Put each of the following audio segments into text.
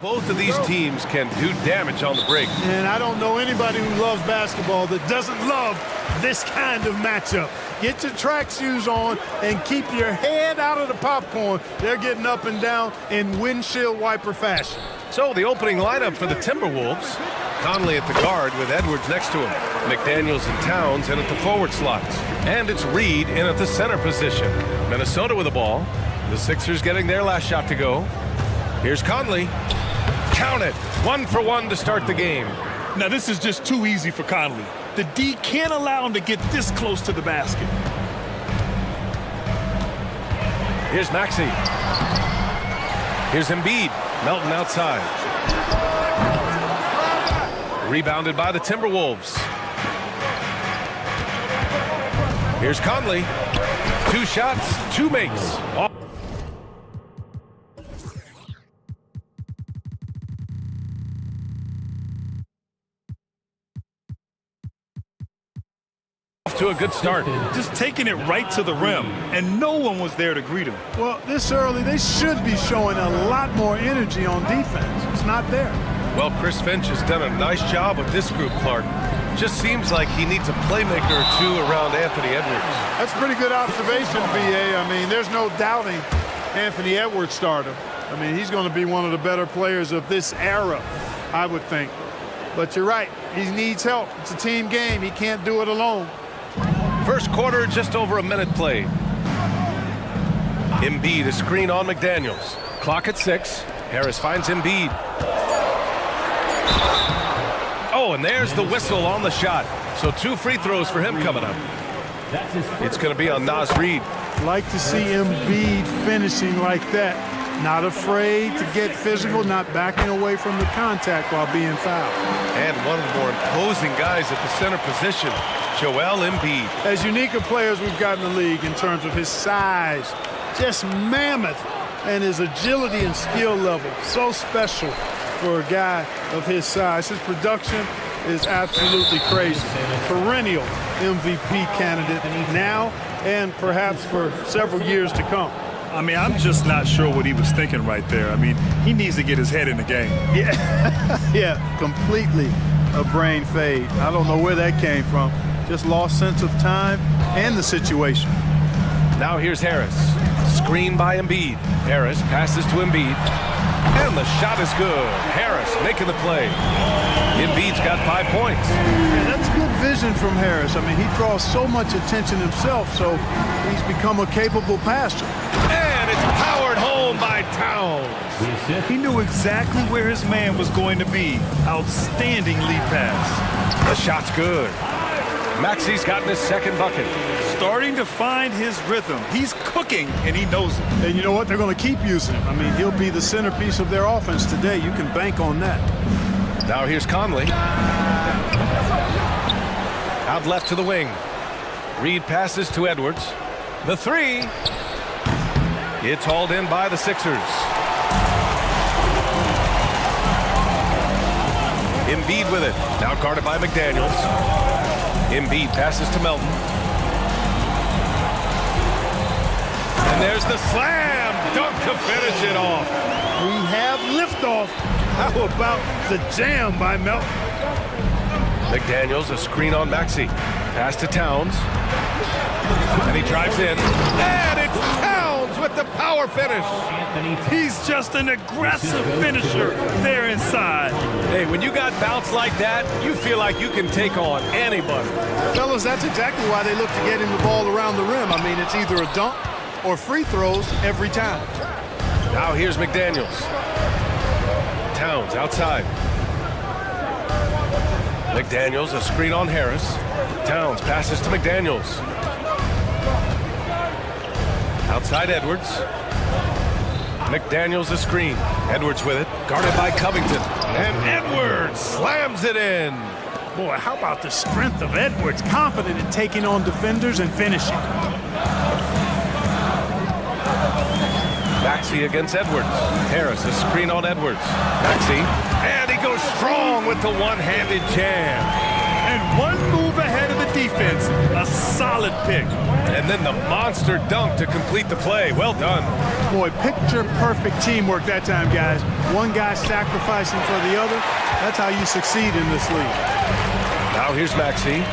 Both of these teams can do damage on the break. And I don't know anybody who loves basketball that doesn't love this kind of matchup. Get your track shoes on and keep your head out of the popcorn. They're getting up and down in windshield wiper fashion. So the opening lineup for the Timberwolves. Conley at the guard with Edwards next to him. McDaniels and Towns in at the forward slots. And it's Reed in at the center position. Minnesota with the ball. The Sixers getting their last shot to go. Here's Conley. Count it. 1 for 1 to start the game. Now this is just too easy for Conley. The D can't allow him to get this close to the basket. Here's Maxey. Here's Embiid. Melton outside. Rebounded by the Timberwolves. Here's Conley. 2 shots, 2 makes. To a good start. Just taking it right to the rim, and no one was there to greet him. Well, this early, they should be showing a lot more energy on defense. It's not there. Well, Chris Finch has done a nice job with this group, Clark. Just seems like he needs a playmaker or two around Anthony Edwards. That's a pretty good observation, B.A. I mean, there's no doubting Anthony Edwards' stardom. I mean, he's going to be one of the better players of this era, I would think. But you're right. He needs help. It's a team game. He can't do it alone. First quarter, just over a minute played. Embiid, a screen on McDaniels. Clock at 6. Harris finds Embiid. Oh, and there's the whistle on the shot. So 2 free throws for him coming up. It's going to be on Naz Reid. Like to see Embiid finishing like that. Not afraid to get physical, not backing away from the contact while being fouled. And one of the more imposing guys at the center position, Joel Embiid. As unique a player as we've got in the league in terms of his size, just mammoth, and his agility and skill level, so special for a guy of his size. His production is absolutely crazy. Perennial MVP candidate now and perhaps for several years to come. I mean, I'm just not sure what he was thinking right there. I mean, he needs to get his head in the game. Yeah, yeah, completely a brain fade. I don't know where that came from. Just lost sense of time and the situation. Now here's Harris. Screen by Embiid. Harris passes to Embiid. And the shot is good. Harris making the play. Embiid's got 5 points. Yeah, that's good vision from Harris. I mean, he draws so much attention himself, so he's become a capable passer. And it's powered home by Towns. He knew exactly where his man was going to be. Outstanding lead pass. The shot's good. Maxey's gotten his second bucket. Starting to find his rhythm. He's cooking, and he knows it. And you know what? They're going to keep using him. I mean, he'll be the centerpiece of their offense today. You can bank on that. Now here's Conley. Out left to the wing. Reed passes to Edwards. The 3. It's hauled in by the Sixers. Embiid with it. Now guarded by McDaniels. Embiid passes to Melton. And there's the slam dunk to finish it off. We have liftoff. How about the jam by Melton? McDaniels, a screen on Maxey. Pass to Towns. And he drives in. And it's Towns with the power finish. He's just an aggressive finisher there inside. Hey, when you got bounce like that, you feel like you can take on anybody. Fellas, that's exactly why they look to get him the ball around the rim. I mean, it's either a dunk or free throws every time. Now here's McDaniels. Towns outside. McDaniels, a screen on Harris. Towns passes to McDaniels. Outside Edwards. McDaniels a screen. Edwards with it. Guarded by Covington. And Edwards slams it in. Boy, how about the strength of Edwards? Confident in taking on defenders and finishing. Maxey against Edwards. Harris, a screen on Edwards. Maxey, and he goes strong with the one-handed jam. And one move ahead of the defense, a solid pick. And then the monster dunk to complete the play. Well done. Boy, picture-perfect teamwork that time, guys. One guy sacrificing for the other. That's how you succeed in this league. Now here's Maxey.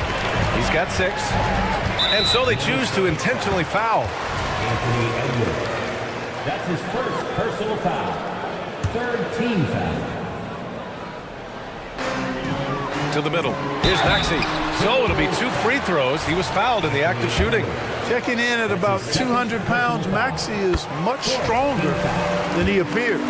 He's got 6. And so they choose to intentionally foul. That's his first personal foul. Third team foul. To the middle. Here's Maxey. So it'll be 2 free throws. He was fouled in the act of shooting. Checking in at about 200 pounds, Maxey is much stronger than he appears.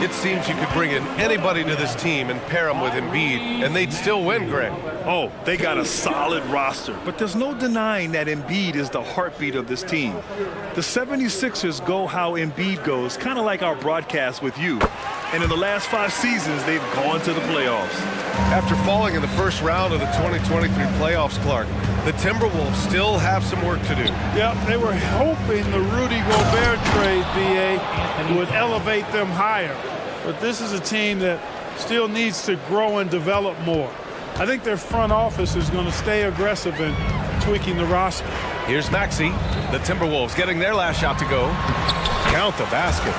It seems you could bring in anybody to this team and pair them with Embiid, and they'd still win, Greg. Oh, they got a solid roster, but there's no denying that Embiid is the heartbeat of this team. The 76ers go how Embiid goes, kind of like our broadcast with you. And in the last 5 seasons, they've gone to the playoffs. After falling in the first round of the 2023 playoffs, Clark, the Timberwolves still have some work to do. Yep, they were hoping the Rudy Gobert trade, BA, would elevate them higher. But this is a team that still needs to grow and develop more. I think their front office is going to stay aggressive in tweaking the roster. Here's Maxey. The Timberwolves getting their last shot to go. Count the basket.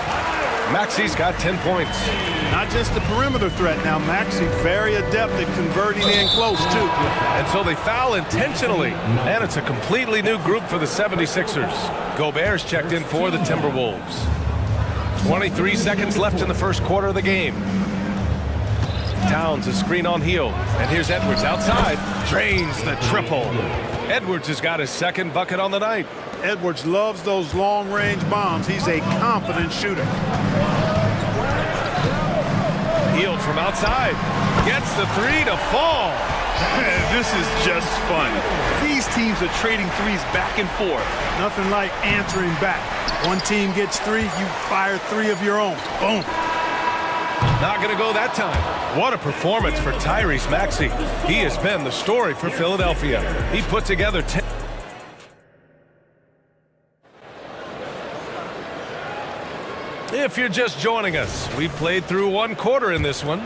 Maxey's got 10 points. Not just the perimeter threat now. Maxey very adept at converting in close, too. And so they foul intentionally. And it's a completely new group for the 76ers. Gobert's checked in for the Timberwolves. 23 seconds left in the first quarter of the game. Towns a screen on heel. And here's Edwards outside. Drains the triple. Edwards has got his second bucket on the night. Edwards loves those long-range bombs. He's a confident shooter. Heel from outside. Gets the 3 to fall. This is just fun. These teams are trading threes back and forth. Nothing like answering back. One team gets 3, you fire 3 of your own. Boom. Not going to go that time. What a performance for Tyrese Maxey. He has been the story for Philadelphia. He put together 10. If you're just joining us, we played through 1 quarter in this one.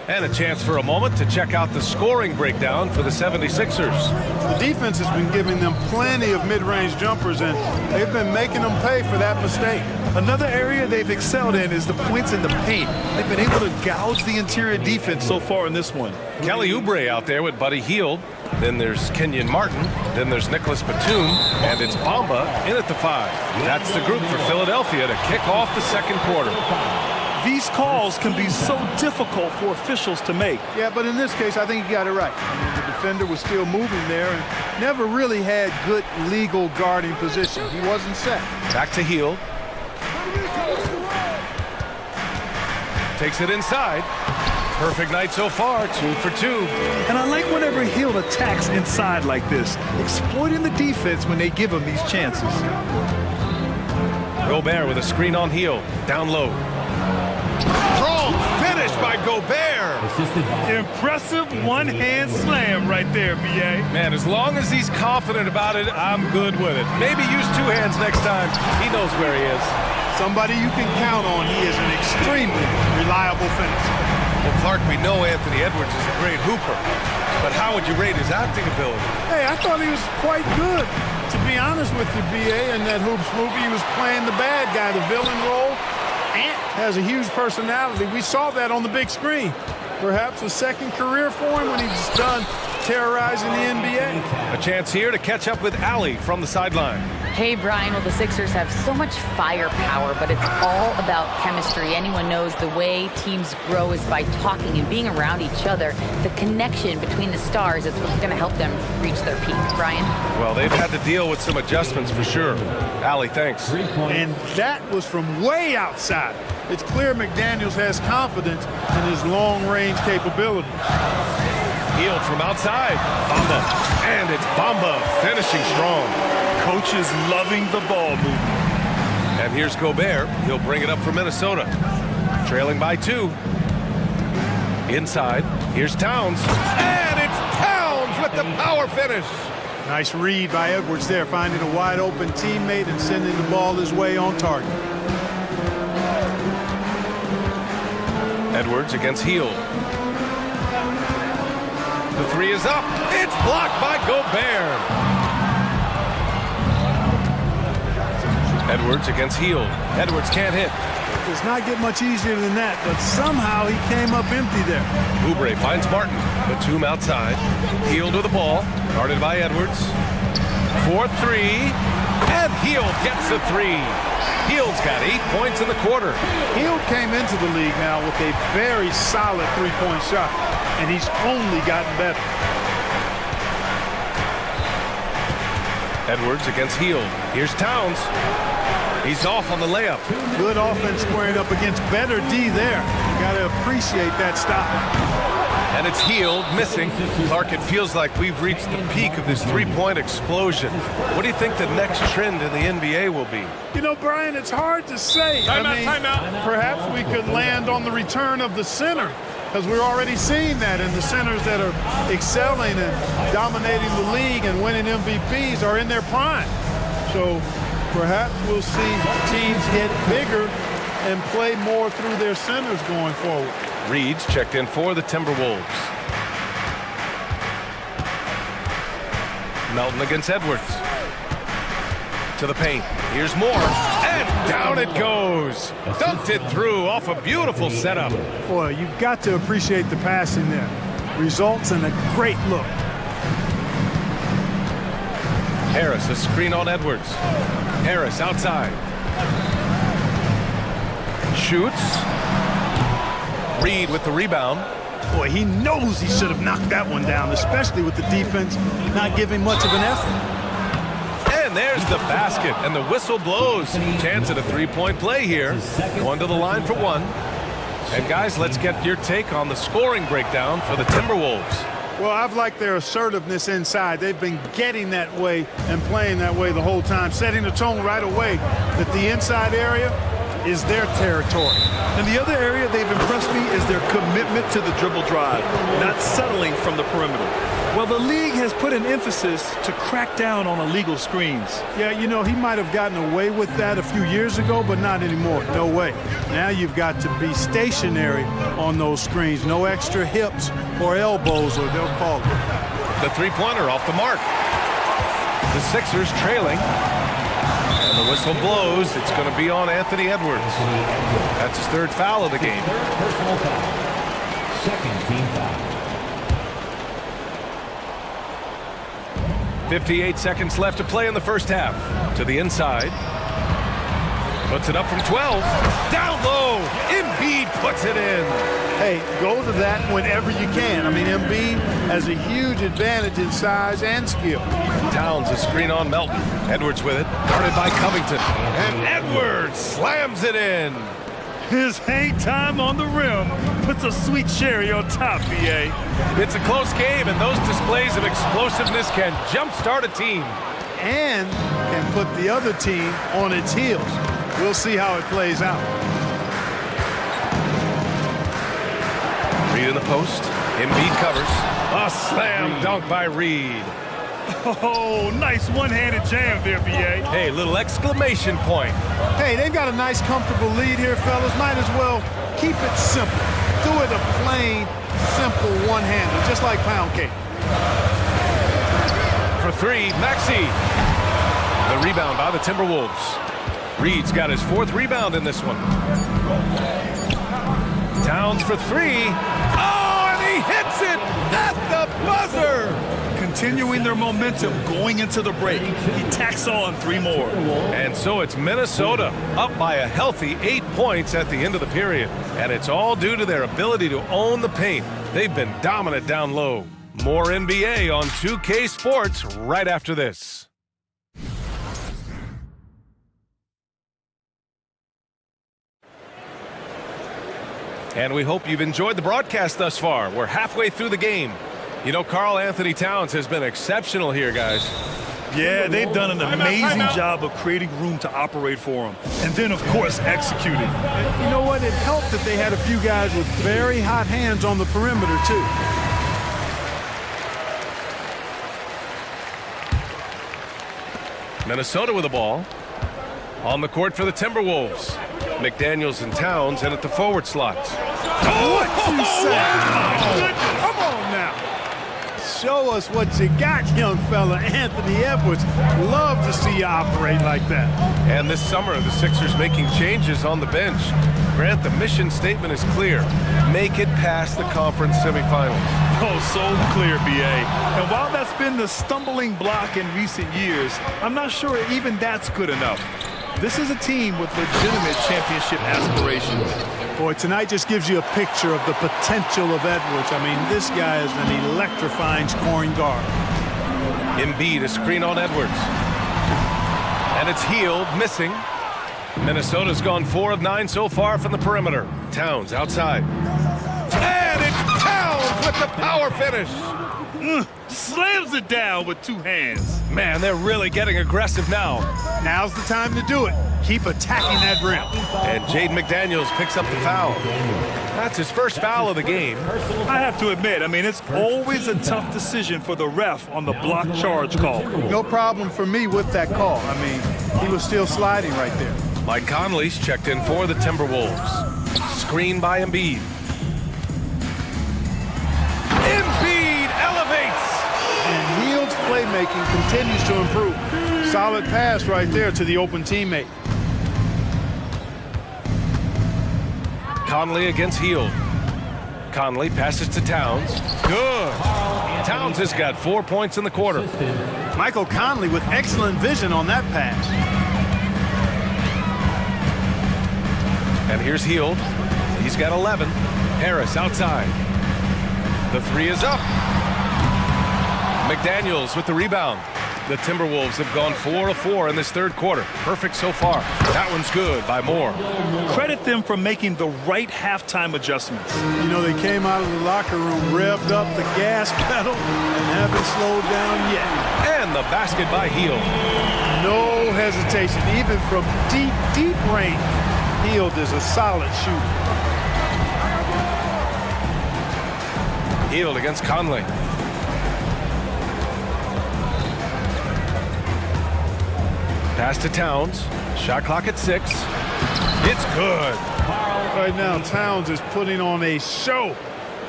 And a chance for a moment to check out the scoring breakdown for the 76ers. The defense has been giving them plenty of mid-range jumpers, and they've been making them pay for that mistake. Another area they've excelled in is the points in the paint. They've been able to gouge the interior defense so far in this one. Kelly Oubre out there with Buddy Hield. Then there's Kenyon Martin. Then there's Nicholas Batum. And it's Bamba in at the 5. That's the group for Philadelphia to kick off the second quarter. These calls can be so difficult for officials to make. Yeah, but in this case, I think he got it right. I mean, the defender was still moving there and never really had good legal guarding position. He wasn't set. Back to Hield. Takes it inside. Perfect night so far, 2 for 2. And I like whenever Hield attacks inside like this, exploiting the defense when they give him these chances. Gobert with a screen on Hield. Down low. Strong finish by Gobert. Impressive one-hand slam right there, B.A. Man, as long as he's confident about it, I'm good with it. Maybe use 2 hands next time. He knows where he is. Somebody you can count on. He is an extremely reliable finisher. Well, Clark, we know Anthony Edwards is a great hooper, but how would you rate his acting ability? Hey, I thought he was quite good. To be honest with you, B.A., in that Hoops movie, he was playing the bad guy, the villain role. Ant has a huge personality. We saw that on the big screen. Perhaps a second career for him when he's done terrorizing the NBA. A chance here to catch up with Allie from the sideline. Hey, Brian, well, the Sixers have so much firepower, but it's all about chemistry. Anyone knows the way teams grow is by talking and being around each other. The connection between the stars is what's going to help them reach their peak. Brian? Well, they've had to deal with some adjustments for sure. Allie, thanks. And that was from way outside. It's clear McDaniels has confidence in his long-range capabilities. Hield from outside. Bamba. And it's Bamba finishing strong. Coaches loving the ball movement. And here's Gobert. He'll bring it up for Minnesota. Trailing by 2. Inside. Here's Towns. And it's Towns with the power finish. Nice read by Edwards there, finding a wide-open teammate and sending the ball his way on target. Edwards against Hield. The three is up. It's blocked by Gobert. Edwards against Hield. Edwards can't hit. Does not get much easier than that, but somehow he came up empty there. Oubre finds Martin. Batum outside. Hield with the ball. Guarded by Edwards. 4-3. And Hield gets the three. Hield's got 8 points in the quarter. Hield came into the league now with a very solid three-point shot, and he's only gotten better. Edwards against Hield. Here's Towns. He's off on the layup. Good offense squaring up against better D there. You got to appreciate that stop. And it's Hield missing. Clark, it feels like we've reached the peak of this three-point explosion. What do you think the next trend in the NBA will be? You know, Brian, it's hard to say. Timeout. Perhaps we could land on the return of the center, because we're already seeing that in the centers that are excelling and dominating the league and winning MVPs are in their prime. So perhaps we'll see teams get bigger and play more through their centers going forward. Reed's checked in for the Timberwolves. Melton against Edwards. To the paint. Here's Moore. And down it goes. Dunked it through off a beautiful setup. Boy, you've got to appreciate the passing there. Results in a great look. Harris, a screen on Edwards. Harris outside. Shoots. Reed with the rebound. Boy, he knows he should have knocked that one down, especially with the defense not giving much of an effort. And there's the basket, and the whistle blows. Chance at a three-point play here. One to the line for one. And guys, let's get your take on the scoring breakdown for the Timberwolves. Well, I've liked their assertiveness inside. They've been getting that way and playing that way the whole time, setting the tone right away that the inside area is their territory. And the other area they've impressed me is their commitment to the dribble drive, not settling from the perimeter. Well, the league has put an emphasis to crack down on illegal screens. Yeah, you know, he might have gotten away with that a few years ago, but not anymore. No way. Now you've got to be stationary on those screens. No extra hips or elbows, or they'll call it. The three-pointer off the mark. The Sixers trailing. And the whistle blows. It's going to be on Anthony Edwards. That's his third foul of the game. Personal foul. Second team foul. 58 seconds left to play in the first half. To the inside. Puts it up from 12. Down low. Embiid puts it in. Hey, go to that whenever you can. I mean, Embiid has a huge advantage in size and skill. Towns a screen on Melton. Edwards with it. Guarded by Covington. And Edwards slams it in. His hang time on the rim puts a sweet cherry on top, BA. It's a close game, and those displays of explosiveness can jumpstart a team. And can put the other team on its heels. We'll see how it plays out. Reed in the post. Embiid covers. A slam dunk by Reed. Oh, nice one-handed jam there, BA. Hey, little exclamation point. Hey, they've got a nice, comfortable lead here, fellas. Might as well keep it simple. Do it a plain, simple one-hander, just like pound cake. For three, Maxey. The rebound by the Timberwolves. Reed's got his fourth rebound in this one. Towns for three. Oh, and he hits it at the buzzer. Continuing their momentum going into the break. He tacks on three more. And so it's Minnesota up by a healthy 8 points at the end of the period. And it's all due to their ability to own the paint. They've been dominant down low. More NBA on 2K Sports right after this. And we hope you've enjoyed the broadcast thus far. We're halfway through the game. You know, Karl Anthony Towns has been exceptional here, guys. Yeah, they've done an amazing job of creating room to operate for him. And then, of course, executing. You know what? It helped that they had a few guys with very hot hands on the perimeter, too. Minnesota with the ball. On the court for the Timberwolves. McDaniels and Towns in at the forward slots. What you say? Come on now. Show us what you got, young fella. Anthony Edwards, love to see you operate like that. And this summer, the Sixers making changes on the bench. Grant, the mission statement is clear. Make it past the conference semifinals. Oh, so clear, B.A. And while that's been the stumbling block in recent years, I'm not sure even that's good enough. This is a team with legitimate championship aspirations. Boy, tonight just gives you a picture of the potential of Edwards. I mean, this guy is an electrifying scoring guard. Embiid, a screen on Edwards. And it's Hield, missing. Minnesota's gone 4 of 9 so far from the perimeter. Towns outside. And it's Towns with the power finish. Slams it down with 2 hands. Man, they're really getting aggressive now. Now's the time to do it. Keep attacking that rim. And Jaden McDaniels picks up the foul. That's his first foul of the game. I have to admit, I mean, it's always a tough decision for the ref on the block charge call. No problem for me with that call. I mean, he was still sliding right there. Mike Conley's checked in for the Timberwolves. Screen by Embiid. Embiid elevates! And Hield's playmaking continues to improve. Solid pass right there to the open teammate. Conley against Hield. Conley passes to Towns. Good. Towns has got 4 points in the quarter. Michael Conley with excellent vision on that pass. And here's Hield. He's got 11. Harris outside. The 3 is up. McDaniels with the rebound. The Timberwolves have gone 4 of 4 in this third quarter. Perfect so far. That one's good by Moore. Credit them for making the right halftime adjustments. You know, they came out of the locker room, revved up the gas pedal, and haven't slowed down yet. And the basket by Hield. No hesitation, even from deep, deep range. Hield is a solid shooter. Hield against Conley. Pass to Towns. Shot clock at 6. It's good. Right now, Towns is putting on a show.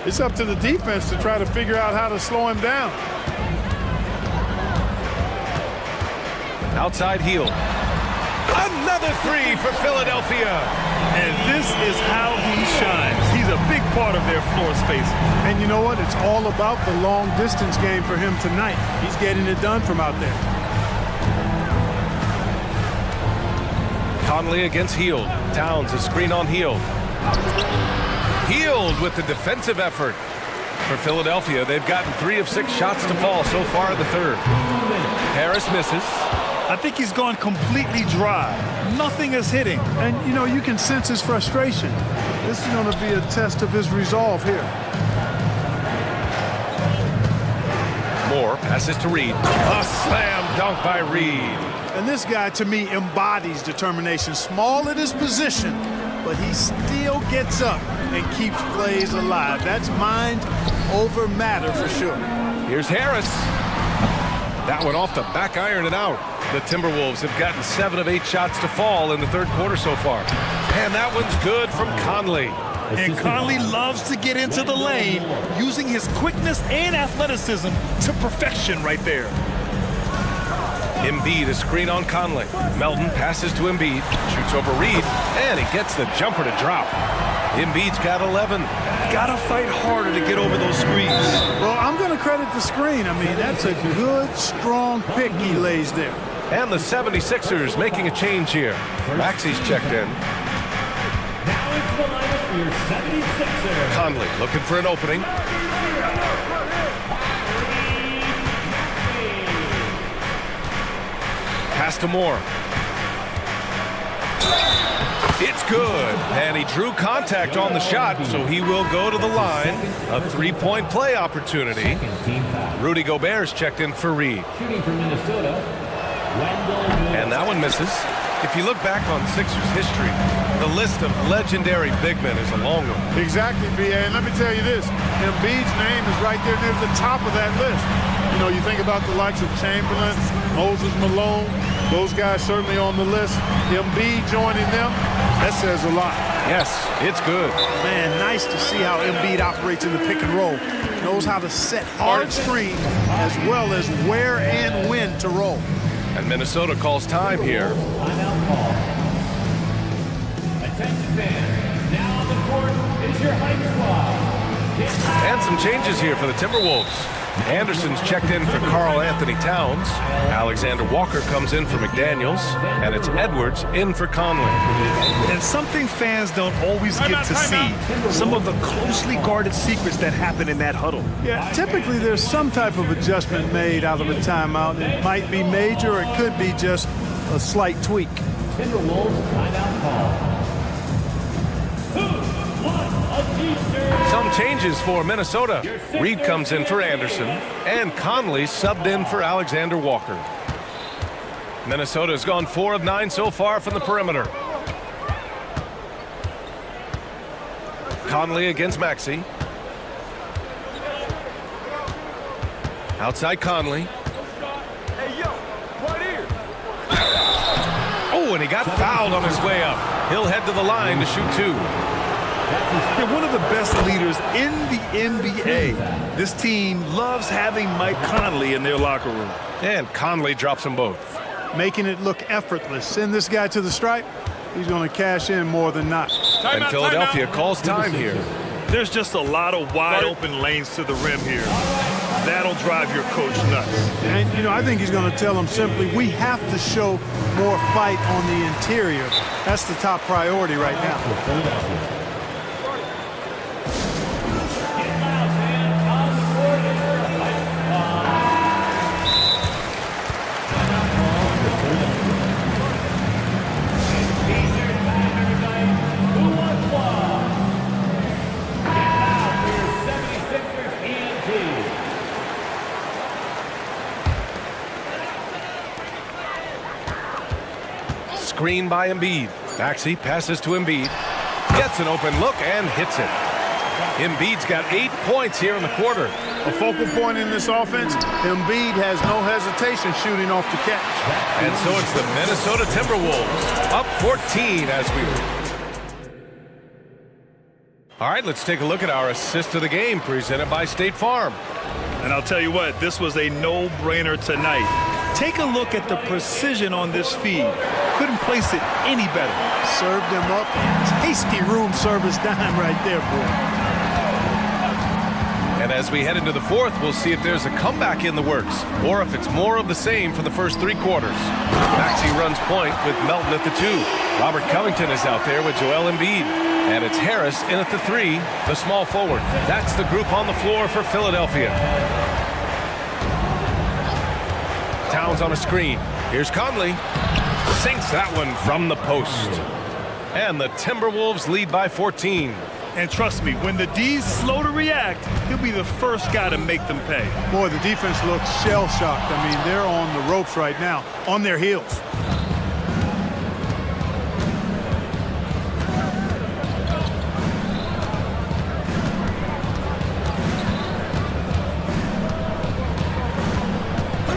It's up to the defense to try to figure out how to slow him down. Outside Hield. Another 3 for Philadelphia. And this is how he shines. He's a big part of their floor space. And you know what? It's all about the long distance game for him tonight. He's getting it done from out there. Conley against Hield. Towns a screen on Hield. Hield with the defensive effort. For Philadelphia, they've gotten 3 of 6 shots to fall so far in the third. Harris misses. I think he's gone completely dry. Nothing is hitting. And, you know, you can sense his frustration. This is going to be a test of his resolve here. Moore passes to Reed. A slam dunk by Reed. And this guy, to me, embodies determination. Small at his position, but he still gets up and keeps plays alive. That's mind over matter for sure. Here's Harris. That one off the back iron and out. The Timberwolves have gotten 7 of 8 shots to fall in the third quarter so far. And that one's good from Conley. And Conley loves to get into the lane, using his quickness and athleticism to perfection right there. Embiid, a screen on Conley. Melton passes to Embiid, shoots over Reed, and he gets the jumper to drop. Embiid's got 11. Gotta fight harder to get over those screens. Well, I'm going to credit the screen. I mean, that's a good, strong pick he lays there. And the 76ers making a change here. Maxey's checked in. Now into the lineup for your 76ers. Conley looking for an opening. Pass to Moore. It's good. And he drew contact on the shot, so he will go to the line. A 3-point play opportunity. Rudy Gobert's checked in for Reed. Shooting from Minnesota. And that one misses. If you look back on Sixers history, the list of legendary big men is a long one. Exactly, B.A. And let me tell you this. Embiid's name is right there near the top of that list. You know, you think about the likes of Chamberlain, Moses Malone, those guys certainly on the list. Embiid joining them, that says a lot. Yes, it's good. Man, nice to see how Embiid operates in the pick and roll. Knows how to set hard screens as well as where and when to roll. And Minnesota calls time here. Timeout call. Attention fans. Now on the court is your hype squad. And some changes here for the Timberwolves. Anderson's checked in for Karl Anthony Towns. Alexander Walker comes in for McDaniels. And it's Edwards in for Conley. And something fans don't always get to see, some of the closely guarded secrets that happen in that huddle. Yeah, typically there's some type of adjustment made out of a timeout. It might be major or it could be just a slight tweak. Timberwolves timeout call. Some changes for Minnesota. Reed comes in for Anderson. And Conley subbed in for Alexander Walker. Minnesota's gone 4 of 9 so far from the perimeter. Conley against Maxey. Outside Conley. Oh, and he got fouled on his way up. He'll head to the line to shoot 2. They're one of the best leaders in the NBA. This team loves having Mike Conley in their locker room. And Conley drops them both. Making it look effortless. Send this guy to the stripe. He's going to cash in more than not. And Philadelphia calls time here. There's just a lot of wide open lanes to the rim here. That'll drive your coach nuts. And, you know, I think he's going to tell them simply, we have to show more fight on the interior. That's the top priority right now. Screen by Embiid. Maxey passes to Embiid. Gets an open look and hits it. Embiid's got 8 points here in the quarter. A focal point in this offense, Embiid has no hesitation shooting off the catch. And so it's the Minnesota Timberwolves up 14 as we... All right, let's take a look at our assist of the game presented by State Farm. And I'll tell you what, this was a no-brainer tonight. Take a look at the precision on this feed. Couldn't place it any better. Served him up. Tasty room service dime right there, boy. And as we head into the fourth, we'll see if there's a comeback in the works or if it's more of the same for the first 3 quarters. Maxey runs point with Melton at the 2. Robert Covington is out there with Joel Embiid. And it's Harris in at the 3, the small forward. That's the group on the floor for Philadelphia. Towns on a screen. Here's Conley. Sinks that one from the post. And the Timberwolves lead by 14. And trust me, when the D's slow to react, he'll be the first guy to make them pay. Boy, the defense looks shell-shocked. I mean, they're on the ropes right now, on their heels.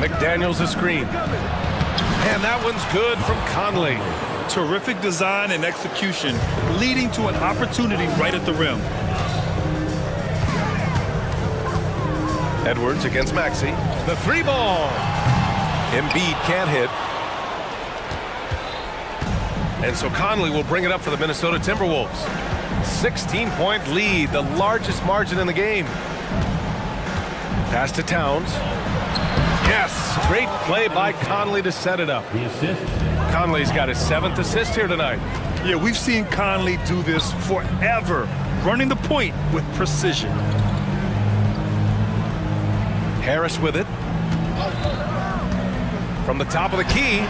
McDaniels a screen. And that one's good from Conley. Terrific design and execution, leading to an opportunity right at the rim. Edwards against Maxey. The 3 ball. Embiid can't hit. And so Conley will bring it up for the Minnesota Timberwolves. 16-point lead, the largest margin in the game. Pass to Towns. Yes, great play by Conley to set it up. The assist. Conley's got his 7th assist here tonight. Yeah, we've seen Conley do this forever, running the point with precision. Harris with it. From the top of the key.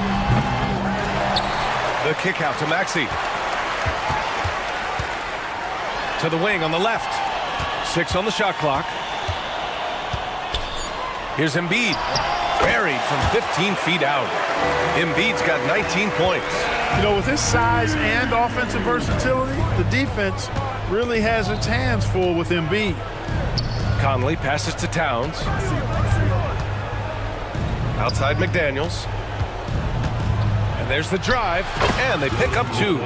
The kick out to Maxey. To the wing on the left. 6 on the shot clock. Here's Embiid. Buried from 15 feet out. Embiid's got 19 points. You know, with his size and offensive versatility, the defense really has its hands full with Embiid. Conley passes to Towns. Outside McDaniels. And there's the drive, and they pick up 2.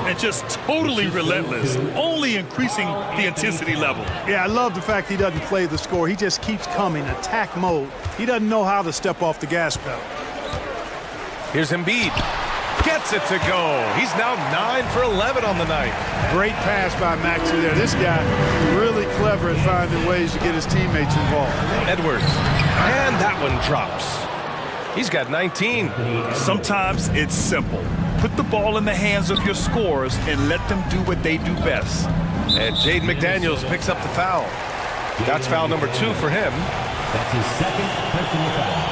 and just totally relentless, only increasing the intensity level. Yeah, I love the fact he doesn't play the score. He just keeps coming, attack mode. He doesn't know how to step off the gas pedal. Here's Embiid. Gets it to go. He's now 9 for 11 on the night. Great pass by Maxey there. This guy really clever at finding ways to get his teammates involved. Edwards. And that one drops. He's got 19. Sometimes it's simple. Put the ball in the hands of your scorers and let them do what they do best. And Jaden McDaniels picks up the foul. That's foul number 2 for him. That's his second personal foul.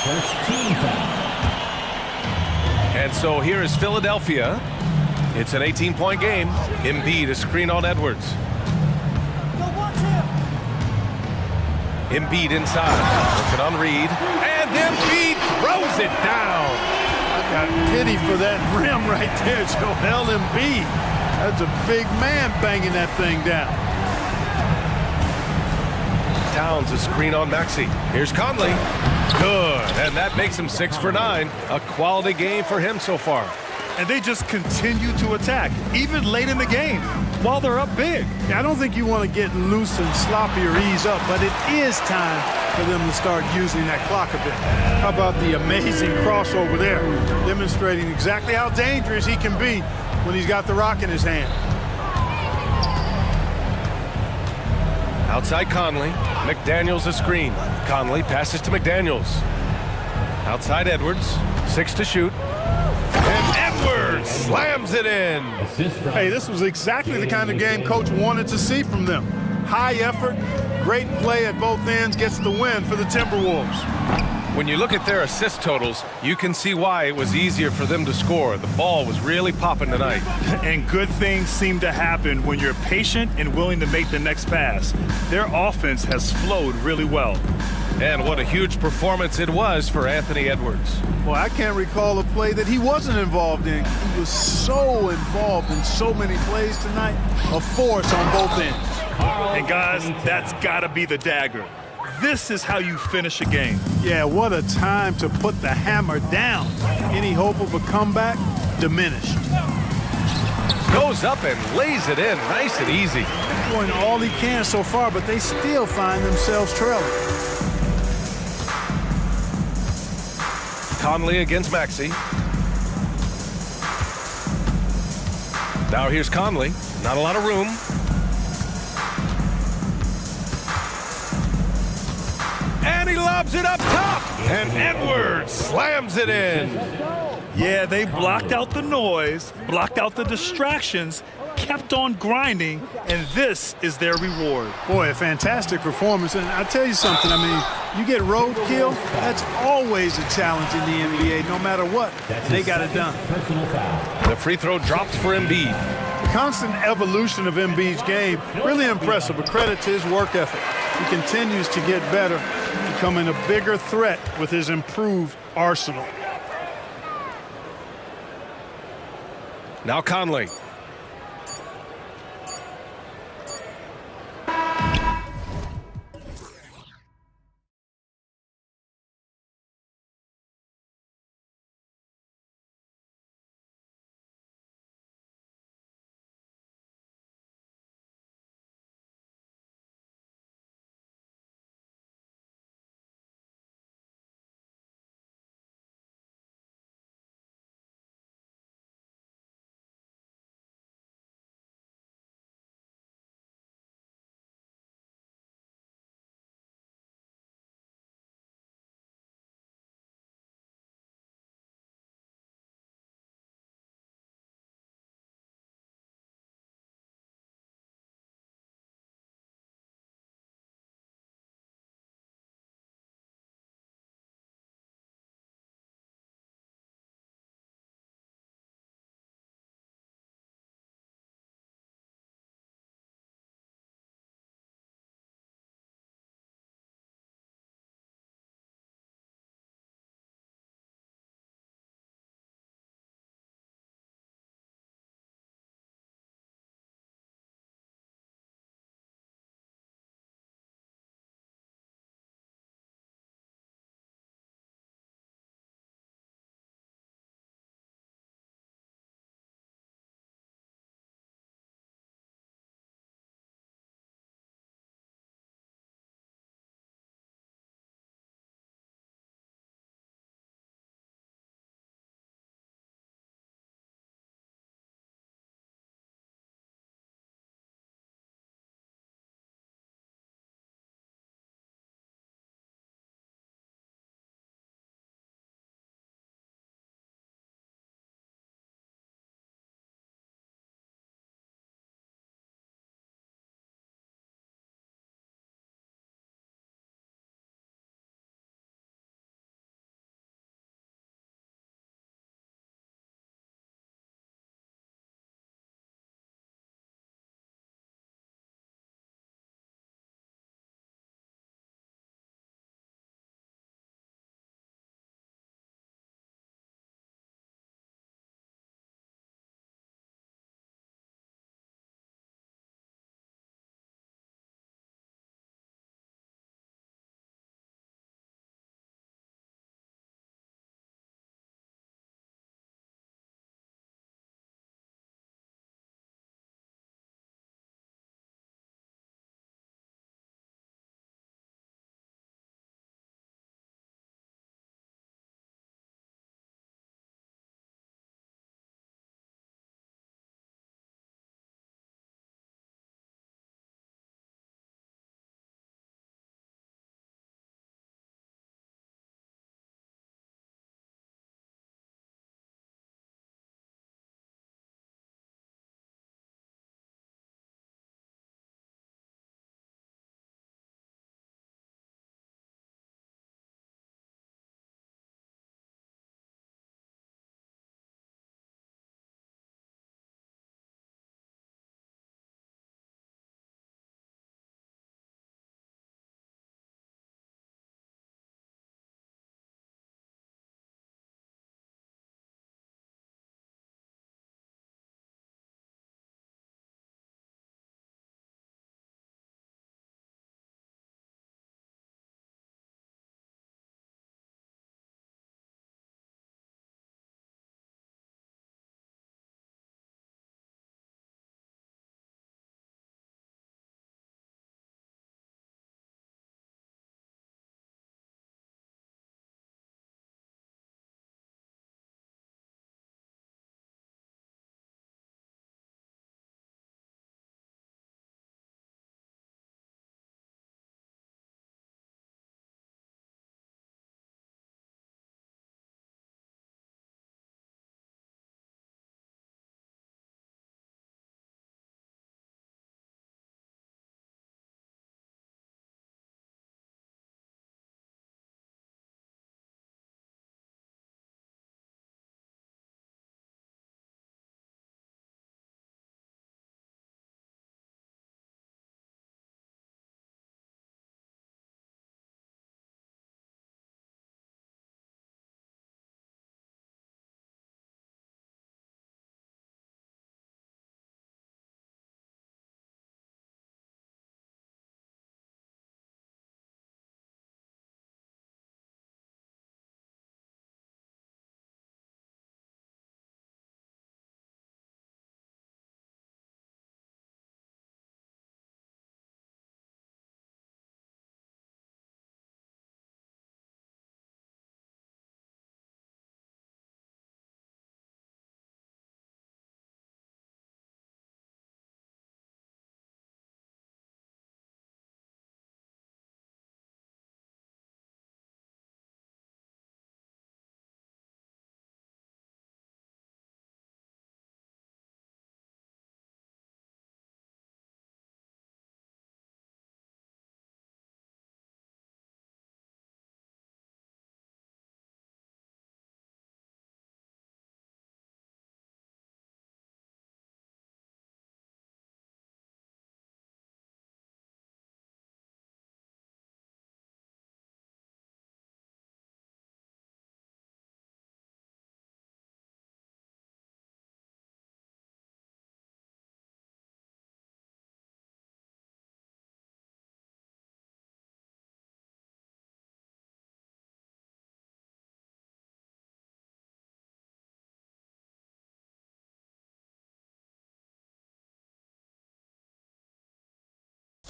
First team foul. And so here is Philadelphia. It's an 18-point game. Embiid is screen on Edwards. Embiid inside. Looking on Reed. And Embiid throws it down. I got pity for that rim right there, Joel Embiid. That's a big man banging that thing down. Towns is screen on Maxey. Here's Conley. Good. And that makes him 6 for 9. A quality game for him so far. And they just continue to attack, even late in the game, while they're up big. Yeah, I don't think you want to get loose and sloppy or ease up, but it is time for them to start using that clock a bit. How about the amazing crossover there, demonstrating exactly how dangerous he can be when he's got the rock in his hand. Outside Conley. McDaniels a screen. Conley passes to McDaniels. Outside Edwards. 6 to shoot. And Edwards slams it in. Hey, this was exactly the kind of game coach wanted to see from them. High effort, great play at both ends, gets the win for the Timberwolves. When you look at their assist totals, you can see why it was easier for them to score. The ball was really popping tonight. And good things seem to happen when you're patient and willing to make the next pass. Their offense has flowed really well. And what a huge performance it was for Anthony Edwards. Well, I can't recall a play that he wasn't involved in. He was so involved in so many plays tonight. A force on both ends. And guys, that's got to be the dagger. This is how you finish a game. Yeah, what a time to put the hammer down. Any hope of a comeback? Diminished. Goes up and lays it in nice and easy. Doing all he can so far, but they still find themselves trailing. Conley against Maxey. Now here's Conley. Not a lot of room. And he lobs it up top. And Edwards slams it in. Yeah, they blocked out the noise, blocked out the distractions, kept on grinding, and this is their reward. Boy, a fantastic performance. And I tell you something, I mean, you get roadkill, that's always a challenge in the NBA. No matter what, they got it done. The free throw drops for Embiid. The constant evolution of Embiid's game, really impressive. A credit to his work ethic. He continues to get better, becoming a bigger threat with his improved arsenal. Now Conley.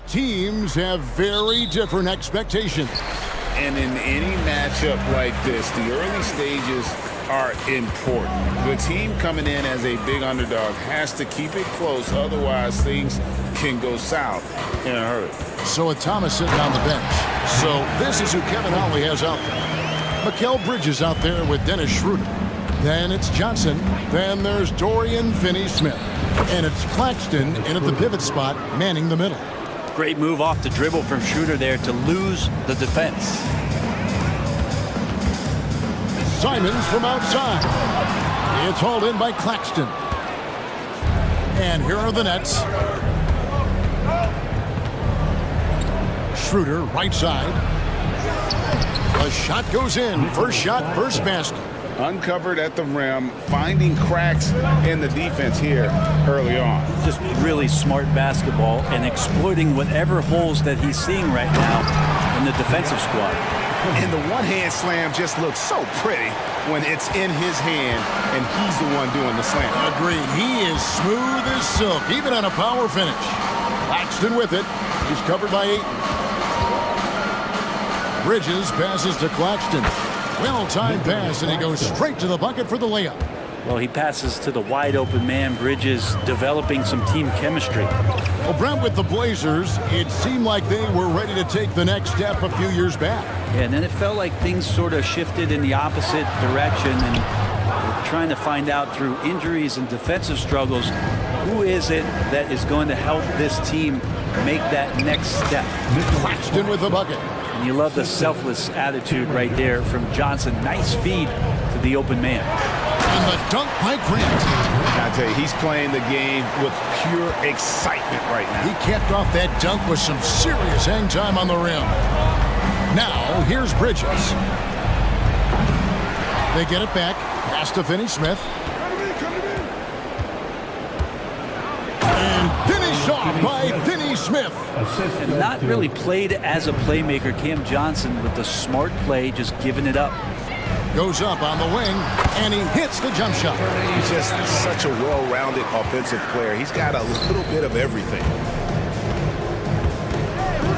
Teams have very different expectations. And in any matchup like this, the early stages are important. The team coming in as a big underdog has to keep it close, otherwise things can go south in a hurry. So it's Thomas sitting on the bench. So this is who Kevin Ollie has out there. Mikal Bridges out there with Dennis Schroeder. Then it's Johnson. Then there's Dorian Finney-Smith. And it's Claxton in at the pivot spot, manning the middle. Great move off the dribble from Schroeder there to lose the defense. Simons from outside. It's hauled in by Claxton. And here are the Nets. Schroeder, right side. The shot goes in. First shot, first basket. Uncovered at the rim, finding cracks in the defense here early on. Just really smart basketball and exploiting whatever holes that he's seeing right now in the defensive squad. And the one-hand slam just looks so pretty when it's in his hand and he's the one doing the slam. Agreed. He is smooth as silk, even on a power finish. Claxton with it. He's covered by 8. Bridges passes to Claxton. Well-timed pass, and he goes straight to the bucket for the layup. Well, he passes to the wide-open man. Bridges developing some team chemistry. Well, Brent, with the Blazers, it seemed like they were ready to take the next step a few years back. Yeah, and then it felt like things sort of shifted in the opposite direction, and we're trying to find out through injuries and defensive struggles, who is it that is going to help this team make that next step? Claxton with the bucket. And you love the selfless attitude right there from Johnson. Nice feed to the open man. And the dunk by Grant. I tell you, he's playing the game with pure excitement right now. He capped off that dunk with some serious hang time on the rim. Now, here's Bridges. They get it back. Pass to Finney-Smith. And finished off by Finney-Smith. And not really played as a playmaker, Cam Johnson, with the smart play, just giving it up. Goes up on the wing, and he hits the jump shot. He's just such a well-rounded offensive player. He's got a little bit of everything.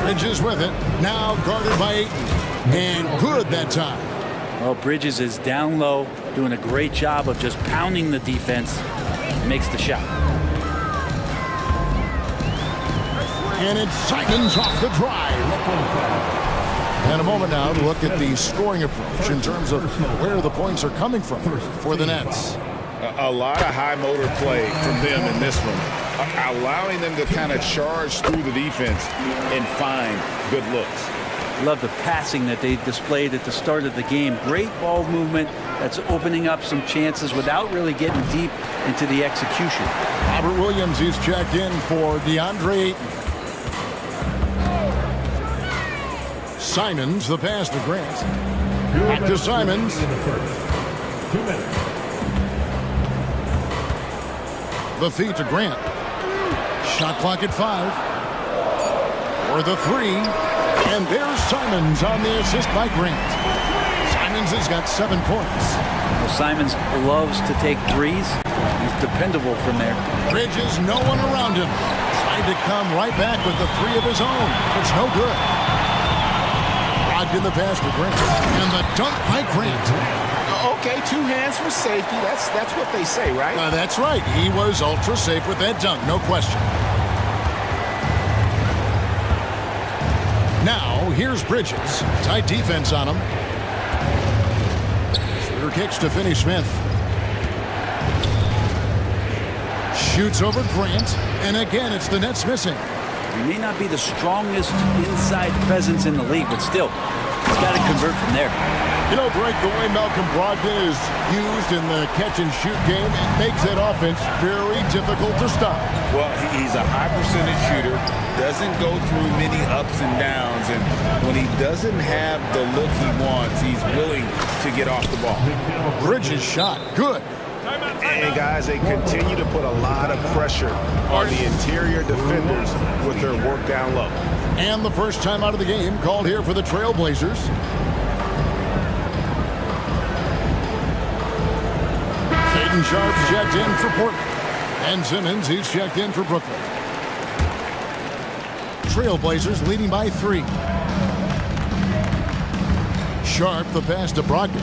Bridges with it. Now guarded by Ayton. And good that time. Well, Bridges is down low, doing a great job of just pounding the defense. Makes the shot. And it's Simons off the drive. And a moment now to look at the scoring approach in terms of where the points are coming from for the Nets. A lot of high motor play from them in this one, allowing them to kind of charge through the defense and find good looks. Love the passing that they displayed at the start of the game. Great ball movement that's opening up some chances without really getting deep into the execution. Robert Williams is checked in for DeAndre Ayton. Simons, the pass to Grant. Back to Simons. 2 minutes. The feed to Grant. Shot clock at 5. For the 3. And there's Simons on the assist by Grant. Simons has got 7 points. Well, Simons loves to take threes. He's dependable from there. Bridges, no one around him. Tried to come right back with the 3 of his own. It's no good. In the pass to Grant. And the dunk by Grant. Okay, 2 hands for safety. That's what they say, right? That's right. He was ultra safe with that dunk, no question. Now, here's Bridges. Tight defense on him. Schroeder kicks to Finney-Smith. Shoots over Grant. And again, it's the Nets missing. He may not be the strongest inside presence in the league, but still, he's got to convert from there. You know, Greg, the way Malcolm Brogdon is used in the catch-and-shoot game, it makes that offense very difficult to stop. Well, he's a high-percentage shooter, doesn't go through many ups and downs, and when he doesn't have the look he wants, he's willing to get off the ball. Bridges shot, good. And guys, they continue to put a lot of pressure on the interior defenders with their work down low. And the first time out of the game called here for the Trailblazers. Shaedon Sharpe's checked in for Portland. And Simmons, he's checked in for Brooklyn. Trailblazers leading by 3. Sharp, the pass to Brogdon.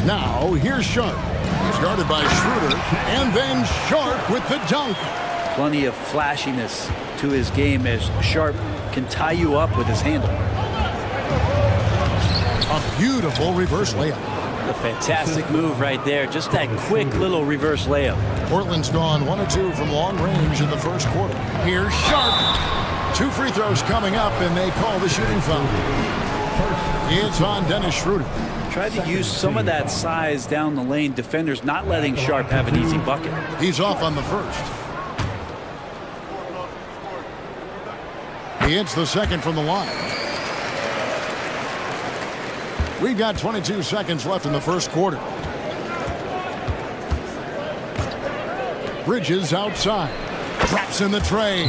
Now, here's Sharp. He's guarded by Schroeder, and then Sharp with the dunk. Plenty of flashiness to his game as Sharp can tie you up with his handle. A beautiful reverse layup. A fantastic move right there. Just that quick little reverse layup. Portland's gone 1 of 2 from long range in the first quarter. Here's Sharp. 2 free throws coming up, and they call the shooting foul. It's on Dennis Schroeder. Tried to use some of that size down the lane. Defenders not letting Sharp have an easy bucket. He's off on the first. He hits the second from the line. We've got 22 seconds left in the first quarter. Bridges outside. Drops in the tray.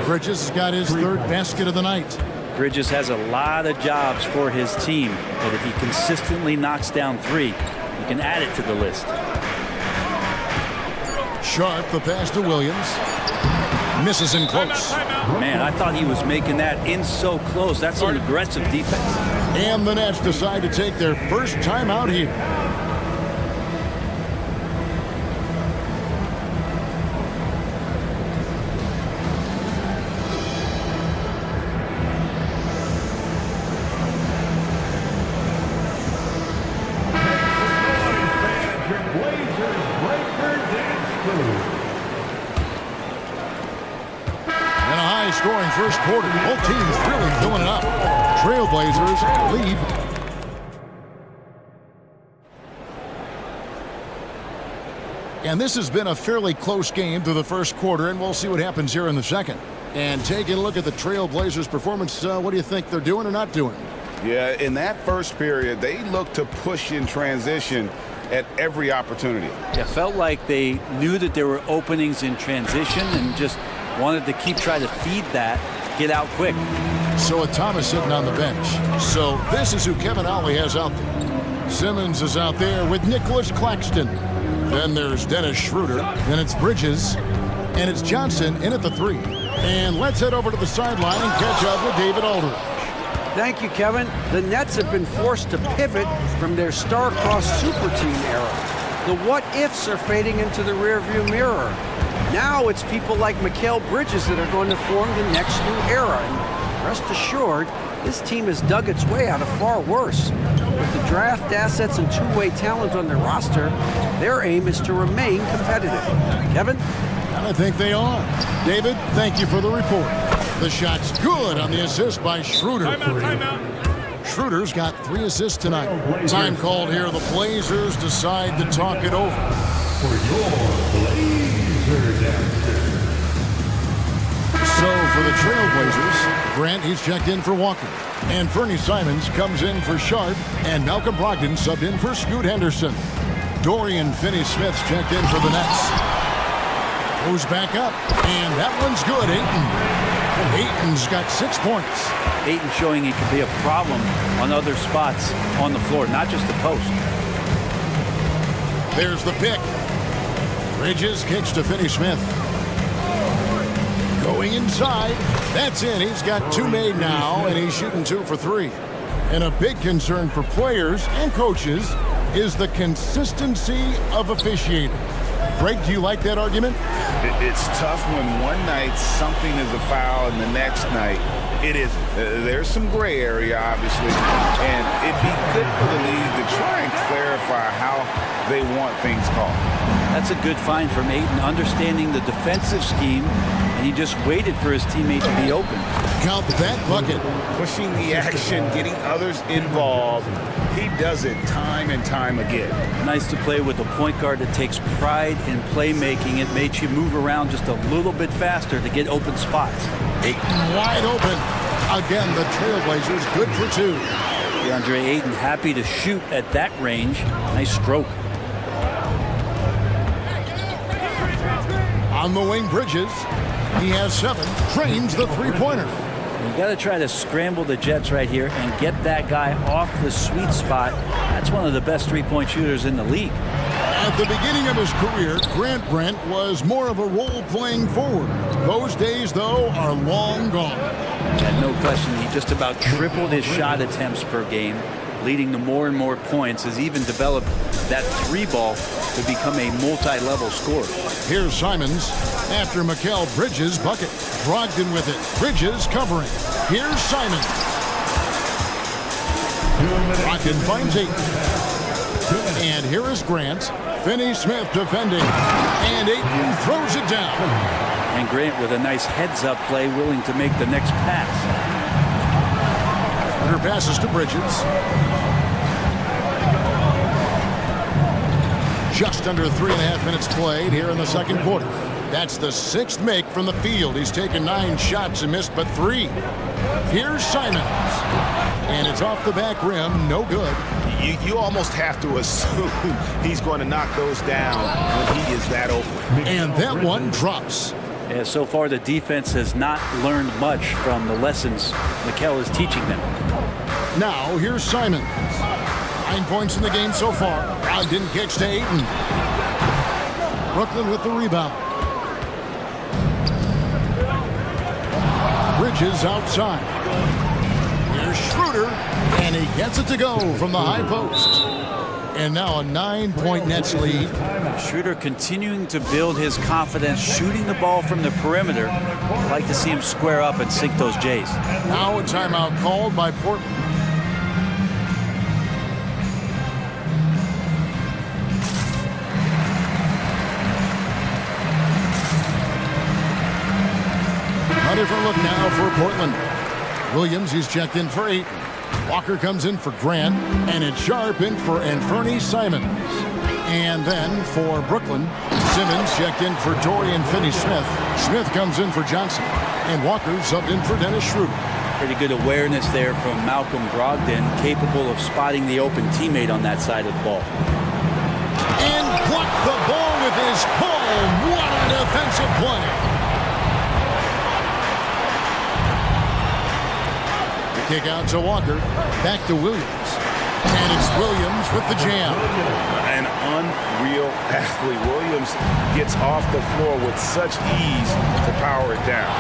Bridges has got his 3rd basket of the night. Bridges has a lot of jobs for his team, but if he consistently knocks down 3, he can add it to the list. Sharp, the pass to Williams. Misses in close. Man, I thought he was making that in so close. That's an aggressive defense. And the Nets decide to take their first time out here. Scoring first quarter. Both teams really filling it up. Trailblazers lead. And this has been a fairly close game through the first quarter, and we'll see what happens here in the second. And taking a look at the Trailblazers' performance, what do you think they're doing or not doing? Yeah, in that first period, they looked to push in transition at every opportunity. It felt like they knew that there were openings in transition and just wanted to keep trying to feed that, get out quick. So with Thomas sitting on the bench. So this is who Kevin Ollie has out there. Simmons is out there with Nicholas Claxton. Then there's Dennis Schroeder. Then it's Bridges. And it's Johnson in at the 3. And let's head over to the sideline and catch up with David Aldridge. Thank you, Kevin. The Nets have been forced to pivot from their star-crossed super team era. The what-ifs are fading into the rearview mirror. Now it's people like Mikal Bridges that are going to form the next new era. And rest assured, this team has dug its way out of far worse. With the draft assets and two-way talent on their roster, their aim is to remain competitive. Kevin? And I think they are. David, thank you for the report. The shot's good on the assist by Schroeder. Timeout. Schroeder's got 3 assists tonight. Time called here. The Blazers decide to talk it over. For your Blazers answer. So for the Trailblazers, Grant, he's checked in for Walker. And Fernie Simons comes in for Sharp. And Malcolm Brogdon subbed in for Scoot Henderson. Dorian Finney-Smith's checked in for the Nets. Goes back up. And that one's good, Ayton. Ayton's got 6 points. Ayton showing he can be a problem on other spots on the floor, not just the post. There's the pick. Bridges kicks to Finney-Smith. Going inside. That's in. He's got 2 made now, and he's shooting 2 for 3. And a big concern for players and coaches is the consistency of officiating. Greg, do you like that argument? It's tough when one night something is a foul and the next night it isn't. There's some gray area, obviously, and it'd be good for the league to try and clarify how they want things called. That's a good find from Ayton, understanding the defensive scheme, and he just waited for his teammate to be open. Count that bucket. Pushing the action, getting others involved. He does it time and time again. Nice to play with a point guard that takes pride in playmaking. It makes you move around just a little bit faster to get open spots. Ayton wide open. Again, the Trailblazers good for 2. DeAndre Ayton happy to shoot at that range. Nice stroke. On the wing, Bridges. He has 7. Trains the three-pointer. You got to try to scramble the Jets right here and get that guy off the sweet spot. That's one of the best three-point shooters in the league. At the beginning of his career, Grant Brent was more of a role-playing forward. Those days, though, are long gone. And no question, he just about tripled his shot attempts per game, leading to more and more points, has even developed that three ball to become a multi-level scorer. Here's Simons after Mikal Bridges' bucket. Brogdon with it. Bridges covering. Here's Simons. Brogdon finds 8. And here is Grant. Finney-Smith defending. And Ayton throws it down. And Grant with a nice heads-up play, willing to make the next pass. Her passes to Bridges. Just under 3.5 minutes played here in the second quarter. That's the 6th make from the field. He's taken 9 shots and missed but 3. Here's Simons. And it's off the back rim, no good. You almost have to assume he's going to knock those down when he is that open. And that one drops. Yeah, so far the defense has not learned much from the lessons Mikal is teaching them. Now here's Simons. 9 points in the game so far. Brogdon kicks to Ayton. Brooklyn with the rebound. Bridges outside. Here's Schroeder, and he gets it to go from the high post. And now a 9-point Nets lead. Schroeder continuing to build his confidence, shooting the ball from the perimeter. I'd like to see him square up and sink those J's. Now a timeout called by Portland. A different look now for Portland. Williams, he's checked in for 8. Walker comes in for Grant, and it's Sharp in for Anthony Simons. And then for Brooklyn, Simmons checked in for Dorian Finney-Smith. Smith comes in for Johnson, and Walker subbed in for Dennis Schroeder. Pretty good awareness there from Malcolm Brogdon, capable of spotting the open teammate on that side of the ball. And blocked the ball with his palm. What a defensive play. Kick out to Walker, back to Williams, and it's Williams with the jam. An unreal athlete. Williams gets off the floor with such ease to power it down.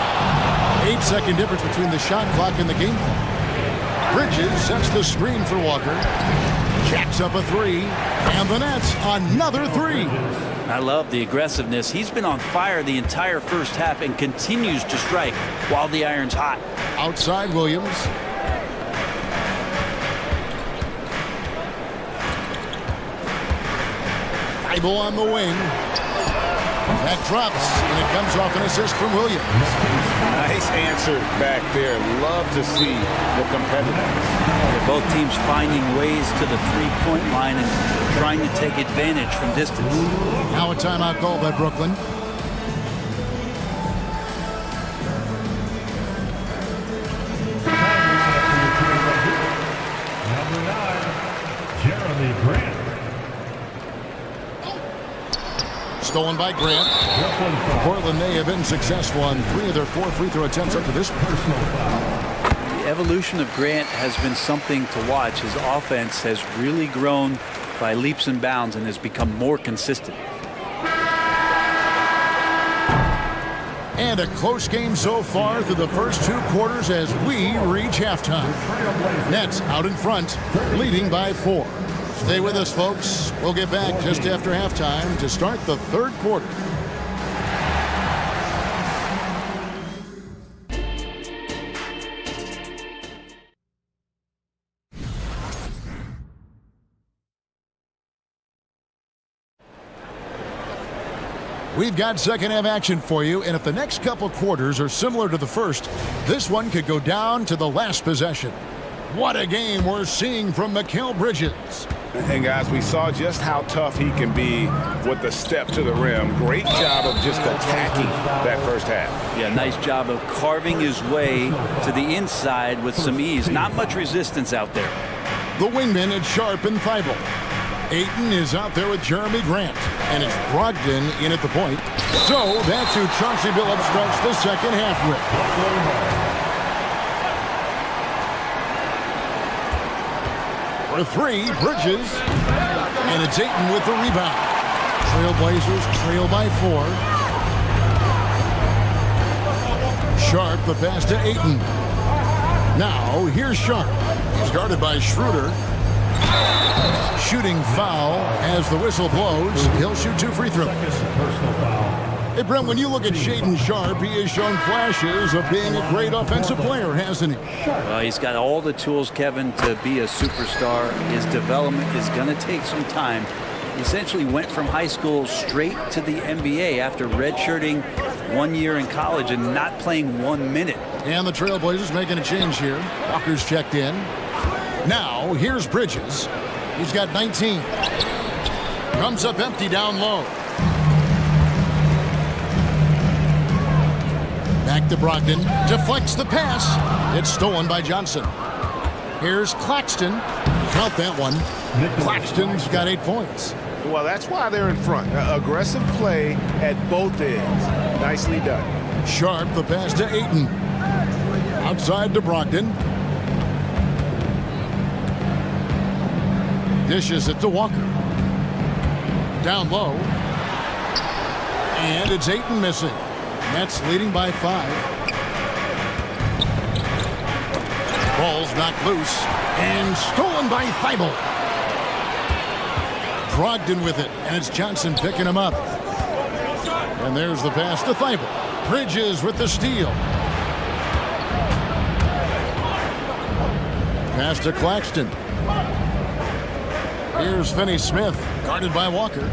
8-second difference between the shot clock and the game clock. Bridges sets the screen for Walker, jacks up a 3, and the Nets another 3. I love the aggressiveness. He's been on fire the entire first half and continues to strike while the iron's hot. Outside Williams. Bible on the wing. That drops, and it comes off an assist from Williams. Nice answer back there. Love to see the competitiveness. Both teams finding ways to the three-point line and trying to take advantage from distance. Now a timeout call by Brooklyn. Number 9, Jeremy Grant. Stolen by Grant. Portland may have been successful on 3 of their 4 free throw attempts up to this point. The evolution of Grant has been something to watch. His offense has really grown by leaps and bounds and has become more consistent. And a close game so far through the first 2 quarters as we reach halftime. Nets out in front, leading by 4. Stay with us, folks. We'll get back just after halftime to start the third quarter. We've got second half action for you, and if the next couple quarters are similar to the first, this one could go down to the last possession. What a game we're seeing from Mikal Bridges. And guys, we saw just how tough he can be with the step to the rim. Great job of just attacking that first half. Yeah, nice job of carving his way to the inside with some ease. Not much resistance out there. The wingman is Sharp and Thibault. Ayton is out there with Jeremy Grant, and it's Brogdon in at the point. So that's who Chauncey Billups starts the second half with. For 3, Bridges, and it's Ayton with the rebound. Trailblazers trail by 4. Sharp, the pass to Ayton. Now, here's Sharp. He's guarded by Schroeder. Shooting foul as the whistle blows. He'll shoot 2 free throws. Hey, Brent, when you look at Shaedon Sharp, he has shown flashes of being a great offensive player, hasn't he? Well, he's got all the tools, Kevin, to be a superstar. His development is going to take some time. He essentially went from high school straight to the NBA after redshirting 1 year in college and not playing 1 minute. And the Trailblazers making a change here. Walker's checked in. Now, here's Bridges. He's got 19. Comes up empty down low. Back to Brogdon. Deflects the pass. It's stolen by Johnson. Here's Claxton. Count that one. Claxton's got 8 points. Well, that's why they're in front. Aggressive play at both ends. Nicely done. Sharp, the pass to Ayton. Outside to Brogdon. Dishes it to Walker. Down low. And it's Ayton missing. Nets leading by 5. Ball's knocked loose. And stolen by Thibault. Brogdon with it. And it's Johnson picking him up. And there's the pass to Thibault. Bridges with the steal. Pass to Claxton. Here's Finney-Smith, guarded by Walker.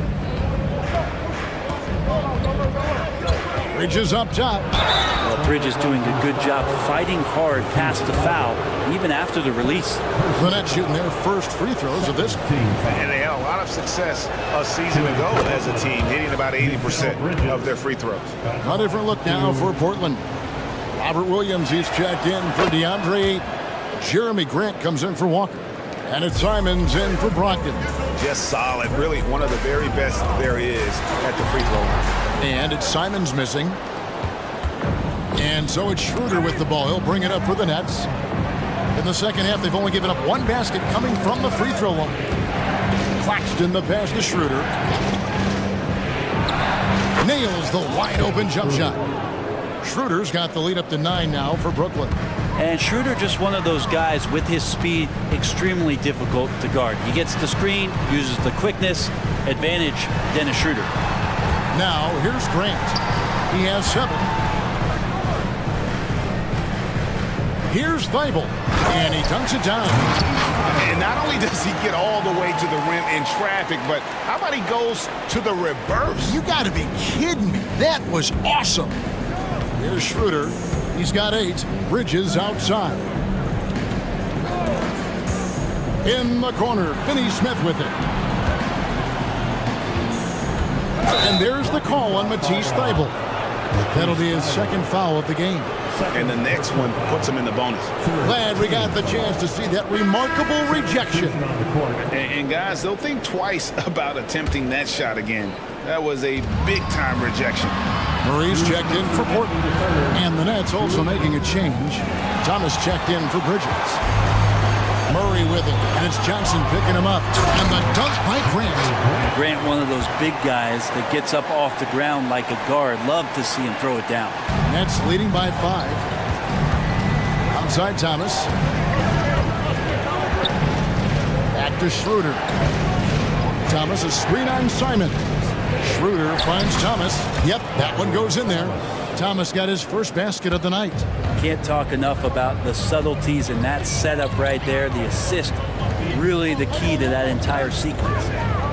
Bridges up top. Well, Bridges doing a good job fighting hard past the foul, even after the release. The Nets shooting their first free throws of this team. And they had a lot of success a season ago as a team, hitting about 80% of their free throws. A different look now for Portland. Robert Williams, he's checked in for DeAndre Ayton. Jeremy Grant comes in for Walker. And it's Simons in for Brogdon. Just solid. Really one of the very best there is at the free throw line. And it's Simons missing. And so it's Schroeder with the ball. He'll bring it up for the Nets. In the second half, they've only given up 1 basket coming from the free throw line. Claxton, the pass to Schroeder. Nails the wide open jump shot. Schroeder's got the lead up to 9 now for Brooklyn. And Schroeder, just one of those guys with his speed, extremely difficult to guard. He gets the screen, uses the quickness, advantage Dennis Schroeder. Now, here's Grant. He has 7. Here's Thibault, and he dunks it down. And not only does he get all the way to the rim in traffic, but how about he goes to the reverse? You got to be kidding me. That was awesome. Here's Schroeder. He's got 8. Bridges outside. In the corner, Finney-Smith with it. And there's the call on Matisse Thybulle. That'll be his second foul of the game. And the next one puts him in the bonus. Glad we got the chance to see that remarkable rejection. And guys, they'll think twice about attempting that shot again. That was a big-time rejection. Murray's checked in for Portland. And the Nets also making a change. Thomas checked in for Bridges. Murray with it, and it's Johnson picking him up. And the dunk by Grant. Grant, one of those big guys that gets up off the ground like a guard. Love to see him throw it down. Nets leading by 5. Outside Thomas. Back to Schroeder. Thomas, a screen on Simon. Schroeder finds Thomas. Yep, that one goes in there. Thomas got his first basket of the night. Can't talk enough about the subtleties in that setup right there. The assist, really the key to that entire sequence.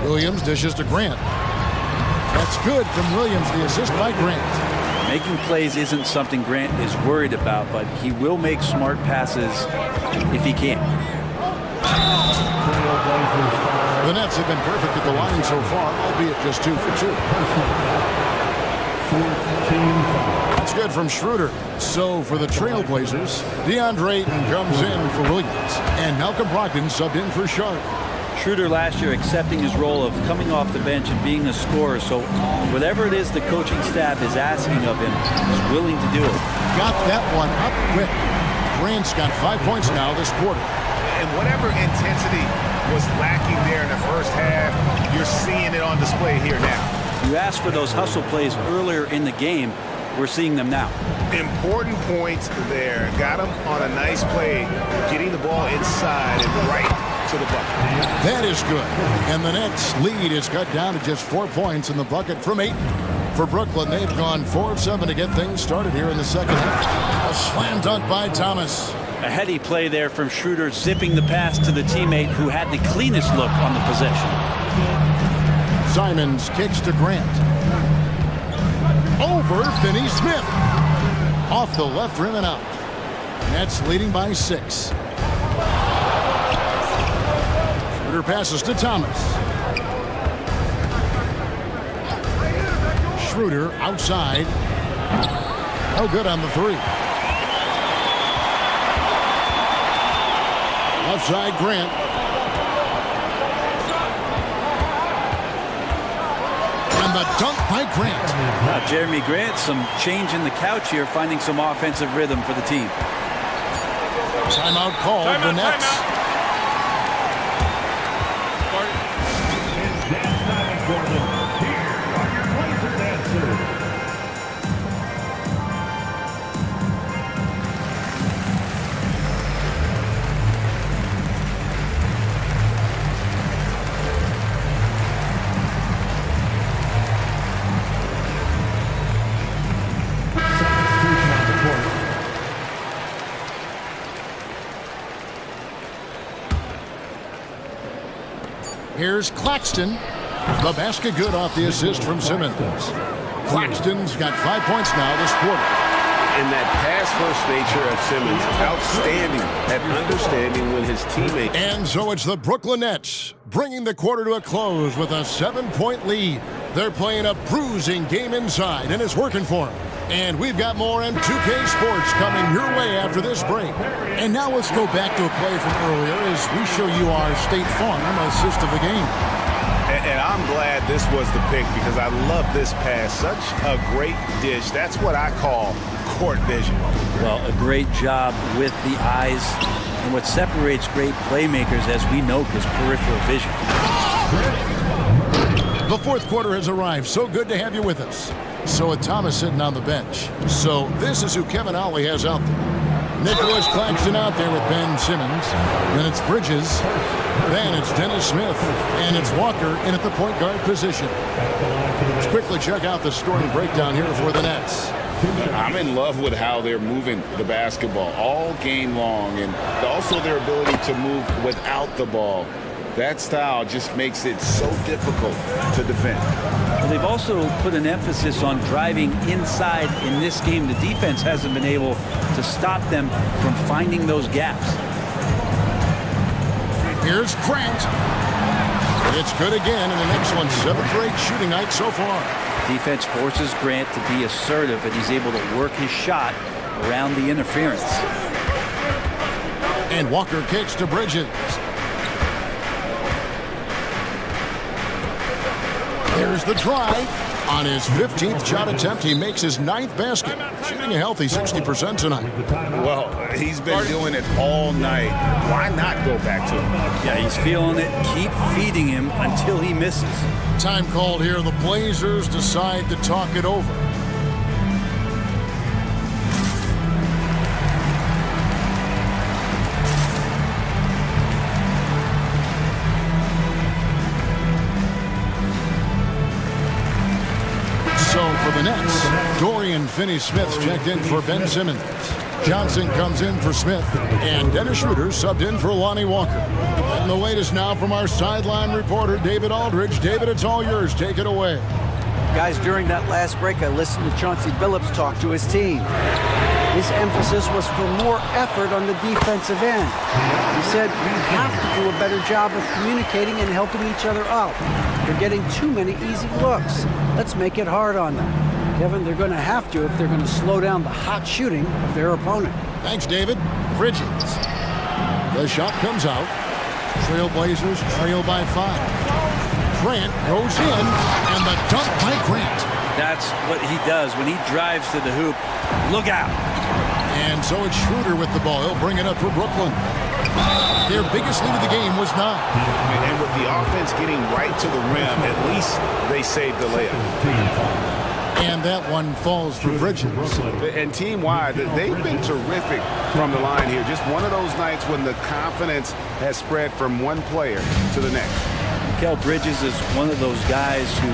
Williams dishes to Grant. That's good from Williams, the assist by Grant. Making plays isn't something Grant is worried about, but he will make smart passes if he can. The Nets have been perfect at the line so far, albeit just 2 for 2. That's good from Schroeder. So for the Trailblazers, DeAndre Ayton comes in for Williams. And Malcolm Brogdon subbed in for Sharp. Schroeder last year accepting his role of coming off the bench and being a scorer. So whatever it is the coaching staff is asking of him, he's willing to do it. Got that one up quick. Grant's got 5 points now this quarter. And whatever intensity was lacking there in the first half, you're seeing it on display here now. You asked for those hustle plays earlier in the game. We're seeing them now. Important points there. Got him on a nice play, getting the ball inside and right to the bucket. That is good. And the Nets' lead is cut down to just 4 points in the bucket from 8. For Brooklyn, they've gone 4 of 7 to get things started here in the second half. A slam dunk by Thomas. A heady play there from Schroeder, zipping the pass to the teammate who had the cleanest look on the possession. Simons kicks to Grant. Over Finney-Smith. Off the left rim and out. Nets leading by 6. Schroeder passes to Thomas. Schroeder outside. No good on the 3. Left side, Grant. And the dunk by Grant. Now, Jeremy Grant, some change in the couch here, finding some offensive rhythm for the team. Timeout called. The Nets. Here's Claxton. The basket good off the assist from Simmons. Claxton's got 5 points now this quarter. And that pass-first nature of Simmons, outstanding at understanding when his teammate. And so it's the Brooklyn Nets bringing the quarter to a close with a 7-point lead. They're playing a bruising game inside, and it's working for them. And we've got more M2K Sports coming your way after this break. And now let's go back to a play from earlier as we show you our State Farm assist of the game. And I'm glad this was the pick because I love this pass. Such a great dish. That's what I call court vision. Well, a great job with the eyes. And what separates great playmakers, as we note, is peripheral vision. The fourth quarter has arrived. So good to have you with us. So with Thomas sitting on the bench. So this is who Kevin Ollie has out there. Nicholas Claxton out there with Ben Simmons. Then it's Bridges. Then it's Dennis Smith. And it's Walker in at the point guard position. Let's quickly check out the scoring breakdown here for the Nets. I'm in love with how they're moving the basketball all game long, and also their ability to move without the ball. That style just makes it so difficult to defend. Well, they've also put an emphasis on driving inside in this game. The defense hasn't been able to stop them from finding those gaps. Here's Grant. It's good again, and an excellent 7th grade shooting night so far. Defense forces Grant to be assertive, and he's able to work his shot around the interference. And Walker kicks to Bridges. There's the drive. On his 15th shot attempt, he makes his 9th basket, shooting a healthy 60% tonight. Well, he's been doing it all night. Why not go back to him? Yeah, he's feeling it. Keep feeding him until he misses. Time called here. The Blazers decide to talk it over. So for the Nets, Dorian Finney-Smith's checked in for Ben Simmons. Johnson comes in for Smith, and Dennis Schroeder subbed in for Lonnie Walker. And the latest now from our sideline reporter, David Aldridge. David, it's all yours. Take it away. Guys, during that last break, I listened to Chauncey Billups talk to his team. His emphasis was for more effort on the defensive end. He said, we have to do a better job of communicating and helping each other out. They're getting too many easy looks. Let's make it hard on them. Kevin, they're going to have to if they're going to slow down the hot shooting of their opponent. Thanks, David. Bridges. The shot comes out. Trailblazers trail by 5. Grant goes in, and the dunk by Grant. That's what he does when he drives to the hoop. Look out. And so it's Schroeder with the ball. He'll bring it up for Brooklyn. Their biggest lead of the game was 9. And with the offense getting right to the rim, at least they saved the layup. And that one falls for Bridges. And team-wide, they've been terrific from the line here. Just one of those nights when the confidence has spread from one player to the next. Mikal Bridges is one of those guys who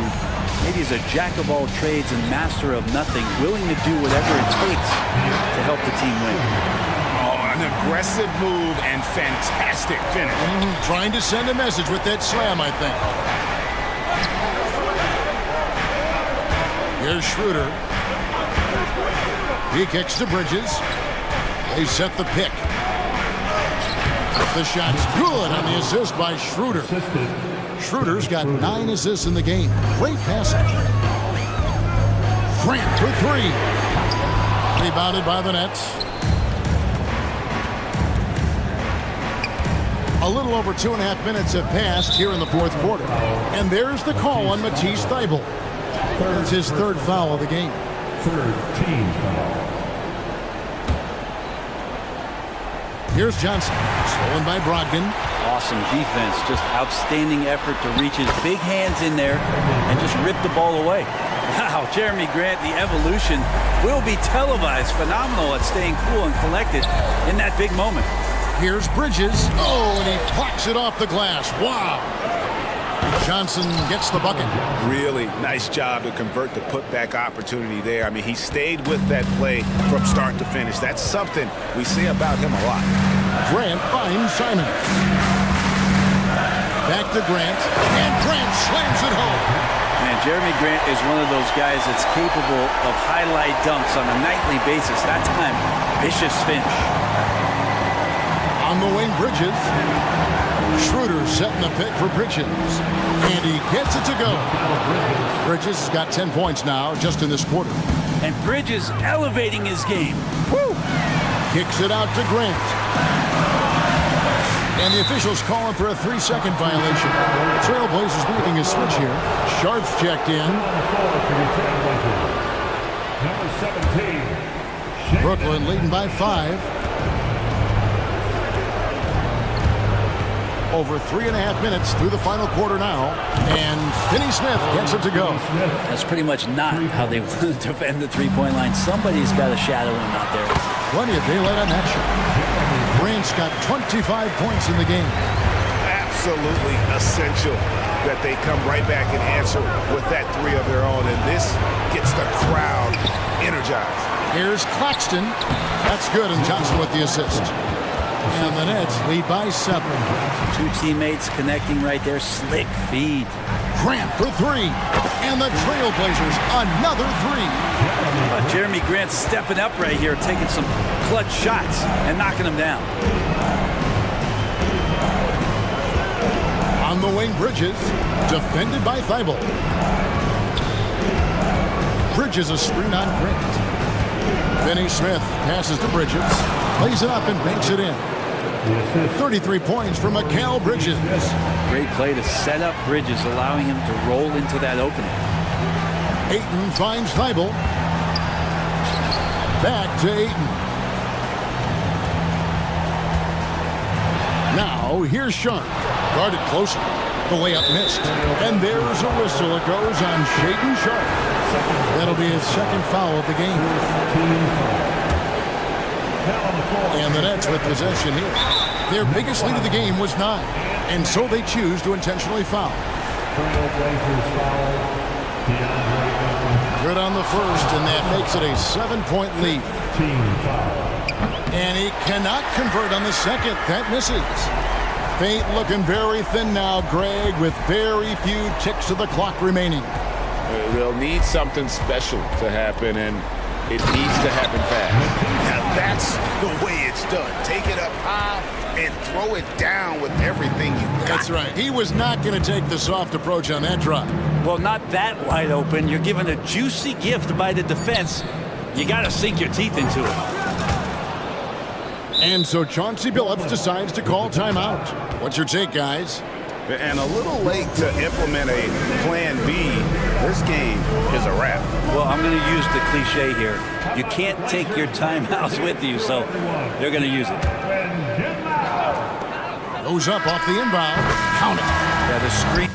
maybe is a jack of all trades and master of nothing, willing to do whatever it takes to help the team win. An aggressive move and fantastic finish. Trying to send a message with that slam, I think. Here's Schroeder. He kicks to Bridges. They set the pick. The shot's good on the assist by Schroeder. Schroeder's got 9 assists in the game. Great passing. Grant for 3. Rebounded by the Nets. A little over 2.5 minutes have passed here in the fourth quarter. And there's the call on Matisse Thybulle. That's his 3rd foul of the game. 3rd team foul. Here's Johnson. Stolen by Brogdon. Awesome defense. Just outstanding effort to reach his big hands in there and just rip the ball away. Wow, Jeremy Grant, the evolution will be televised. Phenomenal at staying cool and collected in that big moment. Here's Bridges. Oh, and he plucks it off the glass. Wow. Johnson gets the bucket. Really nice job to convert the putback opportunity there. I mean, he stayed with that play from start to finish. That's something we say about him a lot. Grant finds Simon. Back to Grant, and Grant slams it home. Man, Jeremy Grant is one of those guys that's capable of highlight dunks on a nightly basis. That time, vicious finish. On the wing, Bridges. Schroeder setting the pick for Bridges. And he gets it to go. Bridges has got 10 points now just in this quarter. And Bridges elevating his game. Woo! Kicks it out to Grant. And the officials calling for a 3-second violation. Trailblazers making a switch here. Sharp's checked in. Number 17. Brooklyn leading by 5. Over 3.5 minutes through the final quarter now. And Finney Smith gets it to go. That's pretty much not how they want to defend the three-point line. Somebody's got to shadow him out there. Plenty of daylight on that shot. Grant's got 25 points in the game. Absolutely essential that they come right back and answer with that 3 of their own. And this gets the crowd energized. Here's Claxton. That's good, and Johnson with the assist. And the Nets lead by 7. 2 teammates connecting right there. Slick feed. Grant for 3. And the Trailblazers another 3. Jeremy Grant stepping up right here, taking some clutch shots and knocking them down. On the wing, Bridges. Defended by Thybulle. Bridges a screen on Grant. Finney Smith passes to Bridges. Lays it up and banks it in. 33 points from Mikal Bridges. Great play to set up Bridges, allowing him to roll into that opening. Ayton finds Thybulle. Back to Ayton. Now, here's Sharp. Guarded closer. The layup missed. And there's a whistle. It goes on Shaedon Sharp. That'll be his 2nd foul of the game. And the Nets with possession here. Their biggest lead of the game was 9. And so they choose to intentionally foul. Good on the first, and that makes it a 7-point lead. And he cannot convert on the second. That misses. Fate looking very thin now, Greg, with very few ticks of the clock remaining. They'll need something special to happen, and it needs to happen fast. Now that's the way it's done. Take it up high and throw it down with everything you got. That's right. He was not going to take the soft approach on that drive. Well, not that wide open. You're given a juicy gift by the defense. You got to sink your teeth into it. And so Chauncey Billups decides to call timeout. What's your take, guys? And a little late to implement a plan B. This game is a wrap. Well, I'm going to use the cliche here. You can't take your timeouts with you, so they're going to use it. Goes up off the inbound. Count it. Yeah, the screen.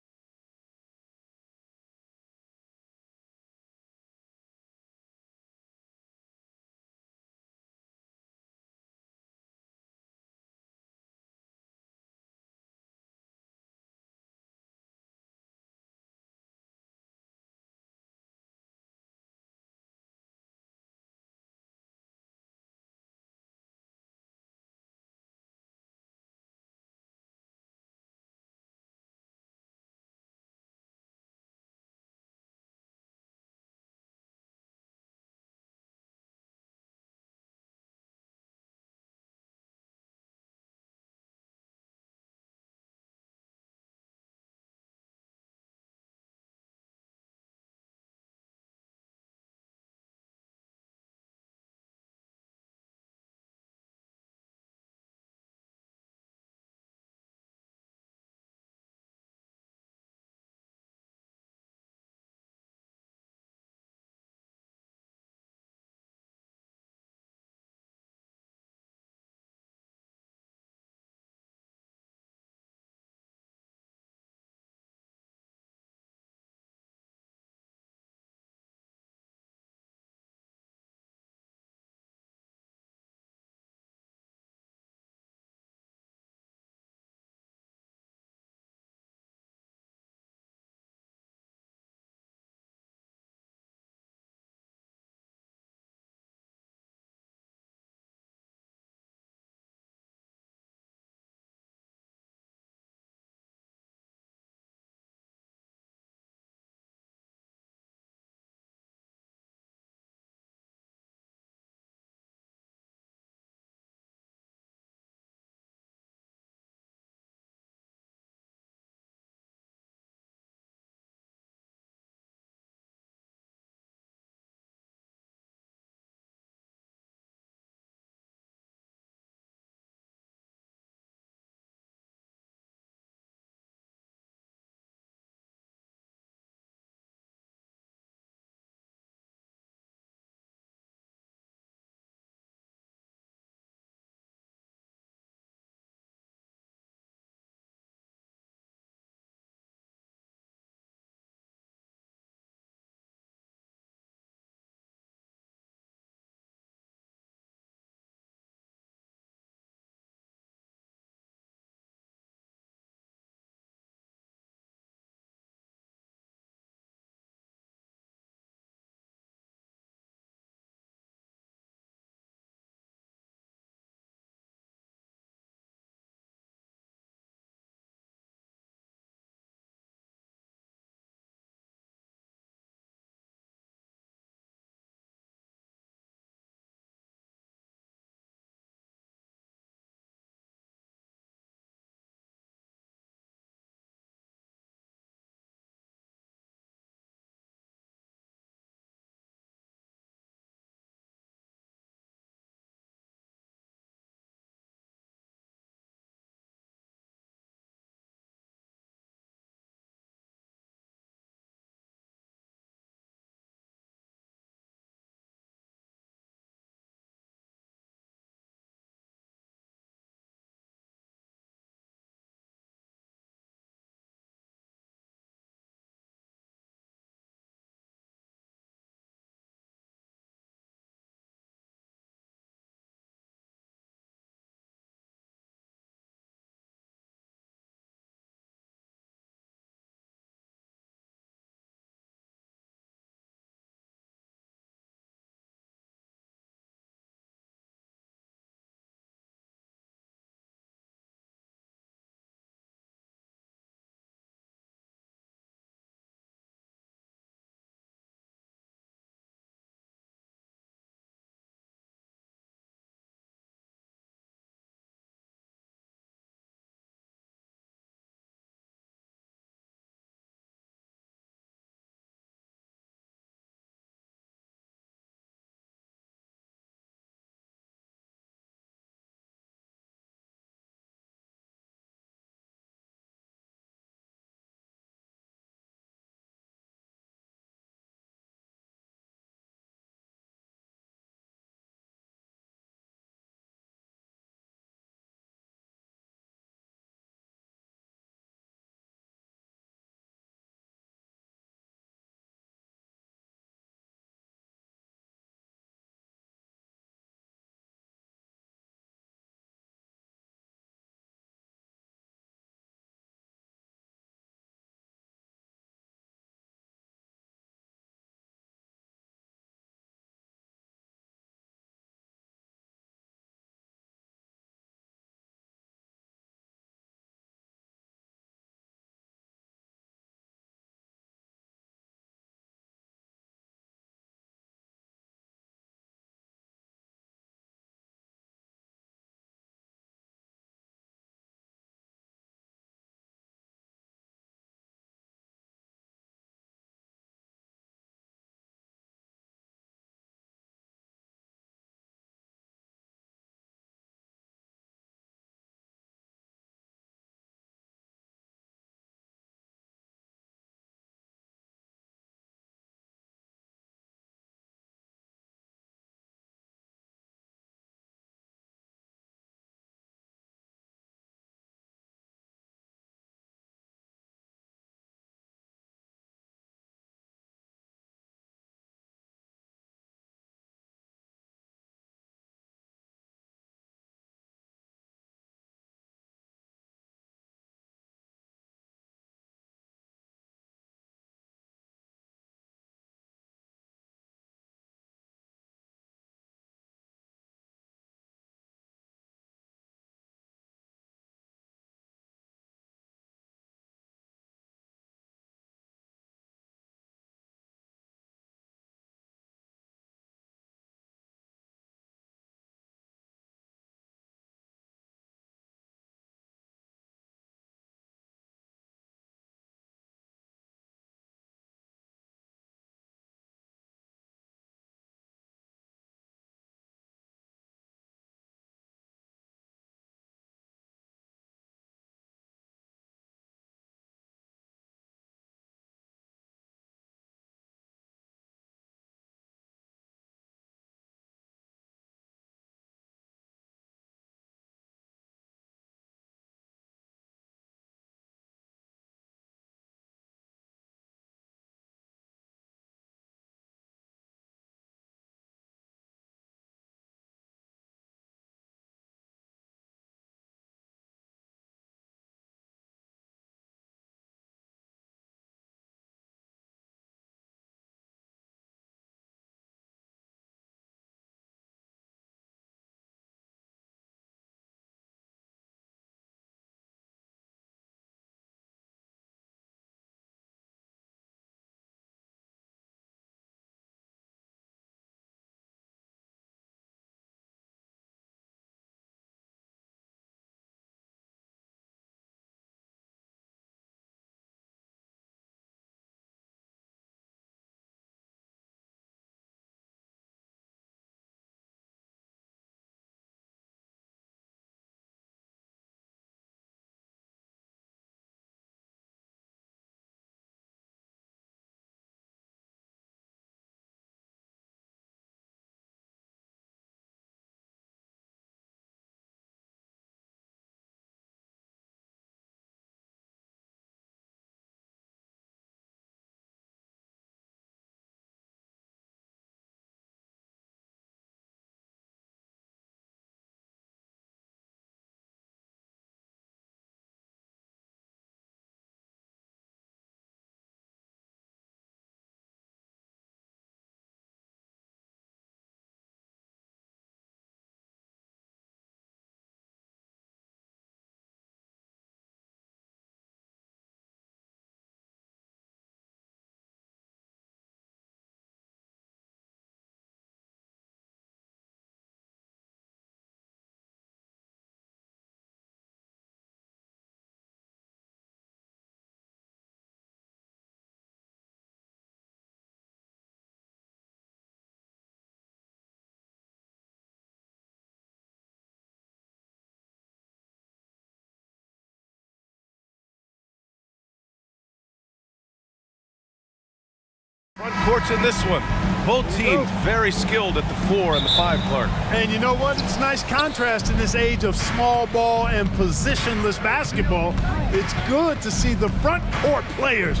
Front courts in this one. Both teams very skilled at the 4 and the 5, Clark. And you know what? It's a nice contrast in this age of small ball and positionless basketball. It's good to see the front court players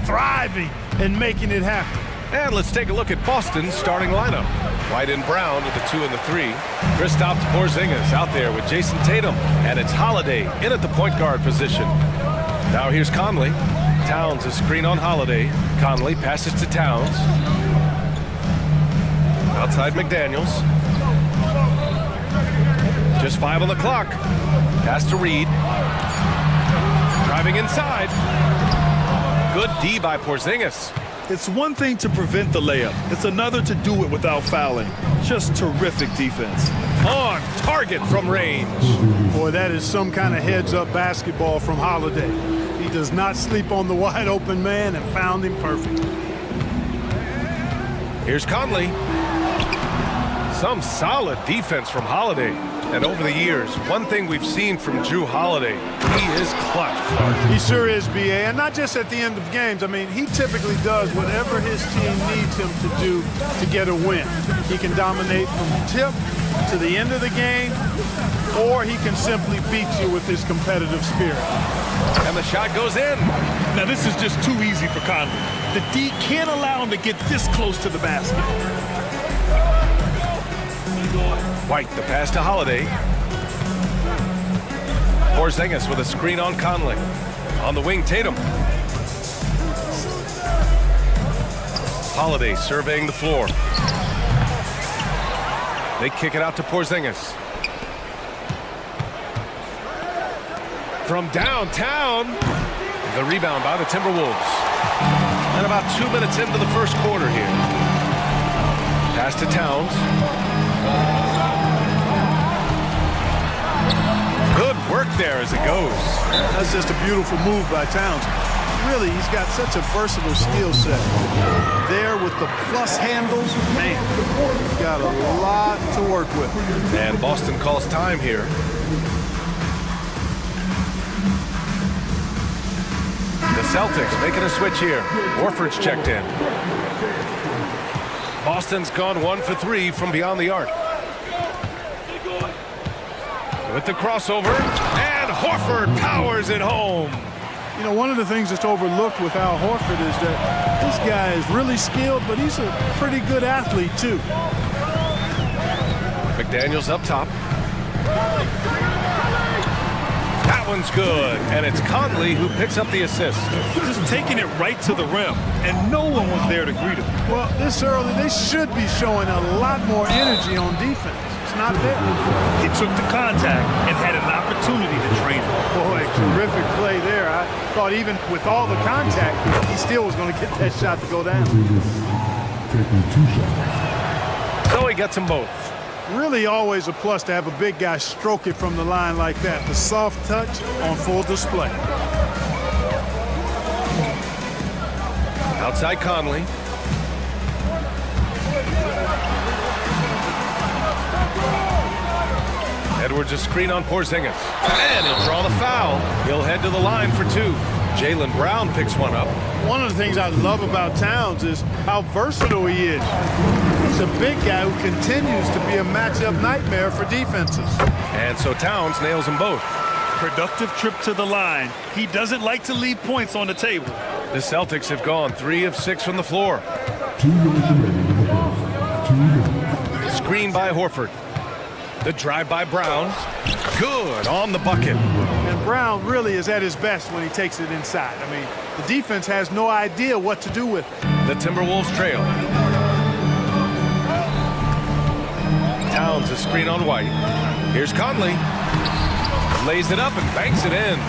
thriving and making it happen. And let's take a look at Boston's starting lineup. White and Brown with the 2 and the 3. Kristaps Porzingis out there with Jason Tatum. And it's Holiday in at the point guard position. Now here's Conley. Towns a screen on Holiday. Conley passes to Towns. Outside McDaniels. Just 5 on the clock. Pass to Reed. Driving inside. Good D by Porzingis. It's one thing to prevent the layup. It's another to do it without fouling. Just terrific defense. On target from range. Boy, that is some kind of heads-up basketball from Holiday. He does not sleep on the wide-open man and found him perfect. Here's Conley. Some solid defense from Holiday. And over the years, one thing we've seen from Drew Holiday, he is clutch. He sure is, B.A., and not just at the end of games. I mean, he typically does whatever his team needs him to do to get a win. He can dominate from tip to the end of the game, or he can simply beat you with his competitive spirit. And the shot goes in. Now, this is just too easy for Conley. The D can't allow him to get this close to the basket. White, the pass to Holiday. Porzingis with a screen on Conley. On the wing, Tatum. Holiday surveying the floor. They kick it out to Porzingis. From downtown, the rebound by the Timberwolves. And about 2 minutes into the first quarter here. Pass to Towns. Good work there as it goes. That's just a beautiful move by Towns. Really, he's got such a versatile skill set. There with the plus handles, man, he's got a lot to work with. And Boston calls time here. The Celtics making a switch here. Horford's checked in. Boston's gone 1 for 3 from beyond the arc. With the crossover, and Horford powers it home. You know, one of the things that's overlooked with Al Horford is that this guy is really skilled, but he's a pretty good athlete, too. McDaniels up top. That one's good, and it's Conley who picks up the assist. Just taking it right to the rim, and no one was there to greet him. Well, this early, they should be showing a lot more energy on defense. It's not there. He took the contact and had an opportunity to drain it. Boy, terrific play there. I thought even with all the contact, he still was going to get that shot to go down. So he gets them both. Really always a plus to have a big guy stroke it from the line like that. The soft touch on full display. Outside Conley. Edwards a screen on Porzingis. And he'll draw the foul. He'll head to the line for 2. Jaylen Brown picks one up. One of the things I love about Towns is how versatile he is. He's a big guy who continues to be a matchup nightmare for defenses. And so Towns nails them both. Productive trip to the line. He doesn't like to leave points on the table. The Celtics have gone 3 of 6 from the floor. Screen by Horford. The drive by Brown. Good on the bucket. And Brown really is at his best when he takes it inside. I mean, the defense has no idea what to do with it. The Timberwolves trail. Towns a screen on White. Here's Conley. Lays it up and banks it in.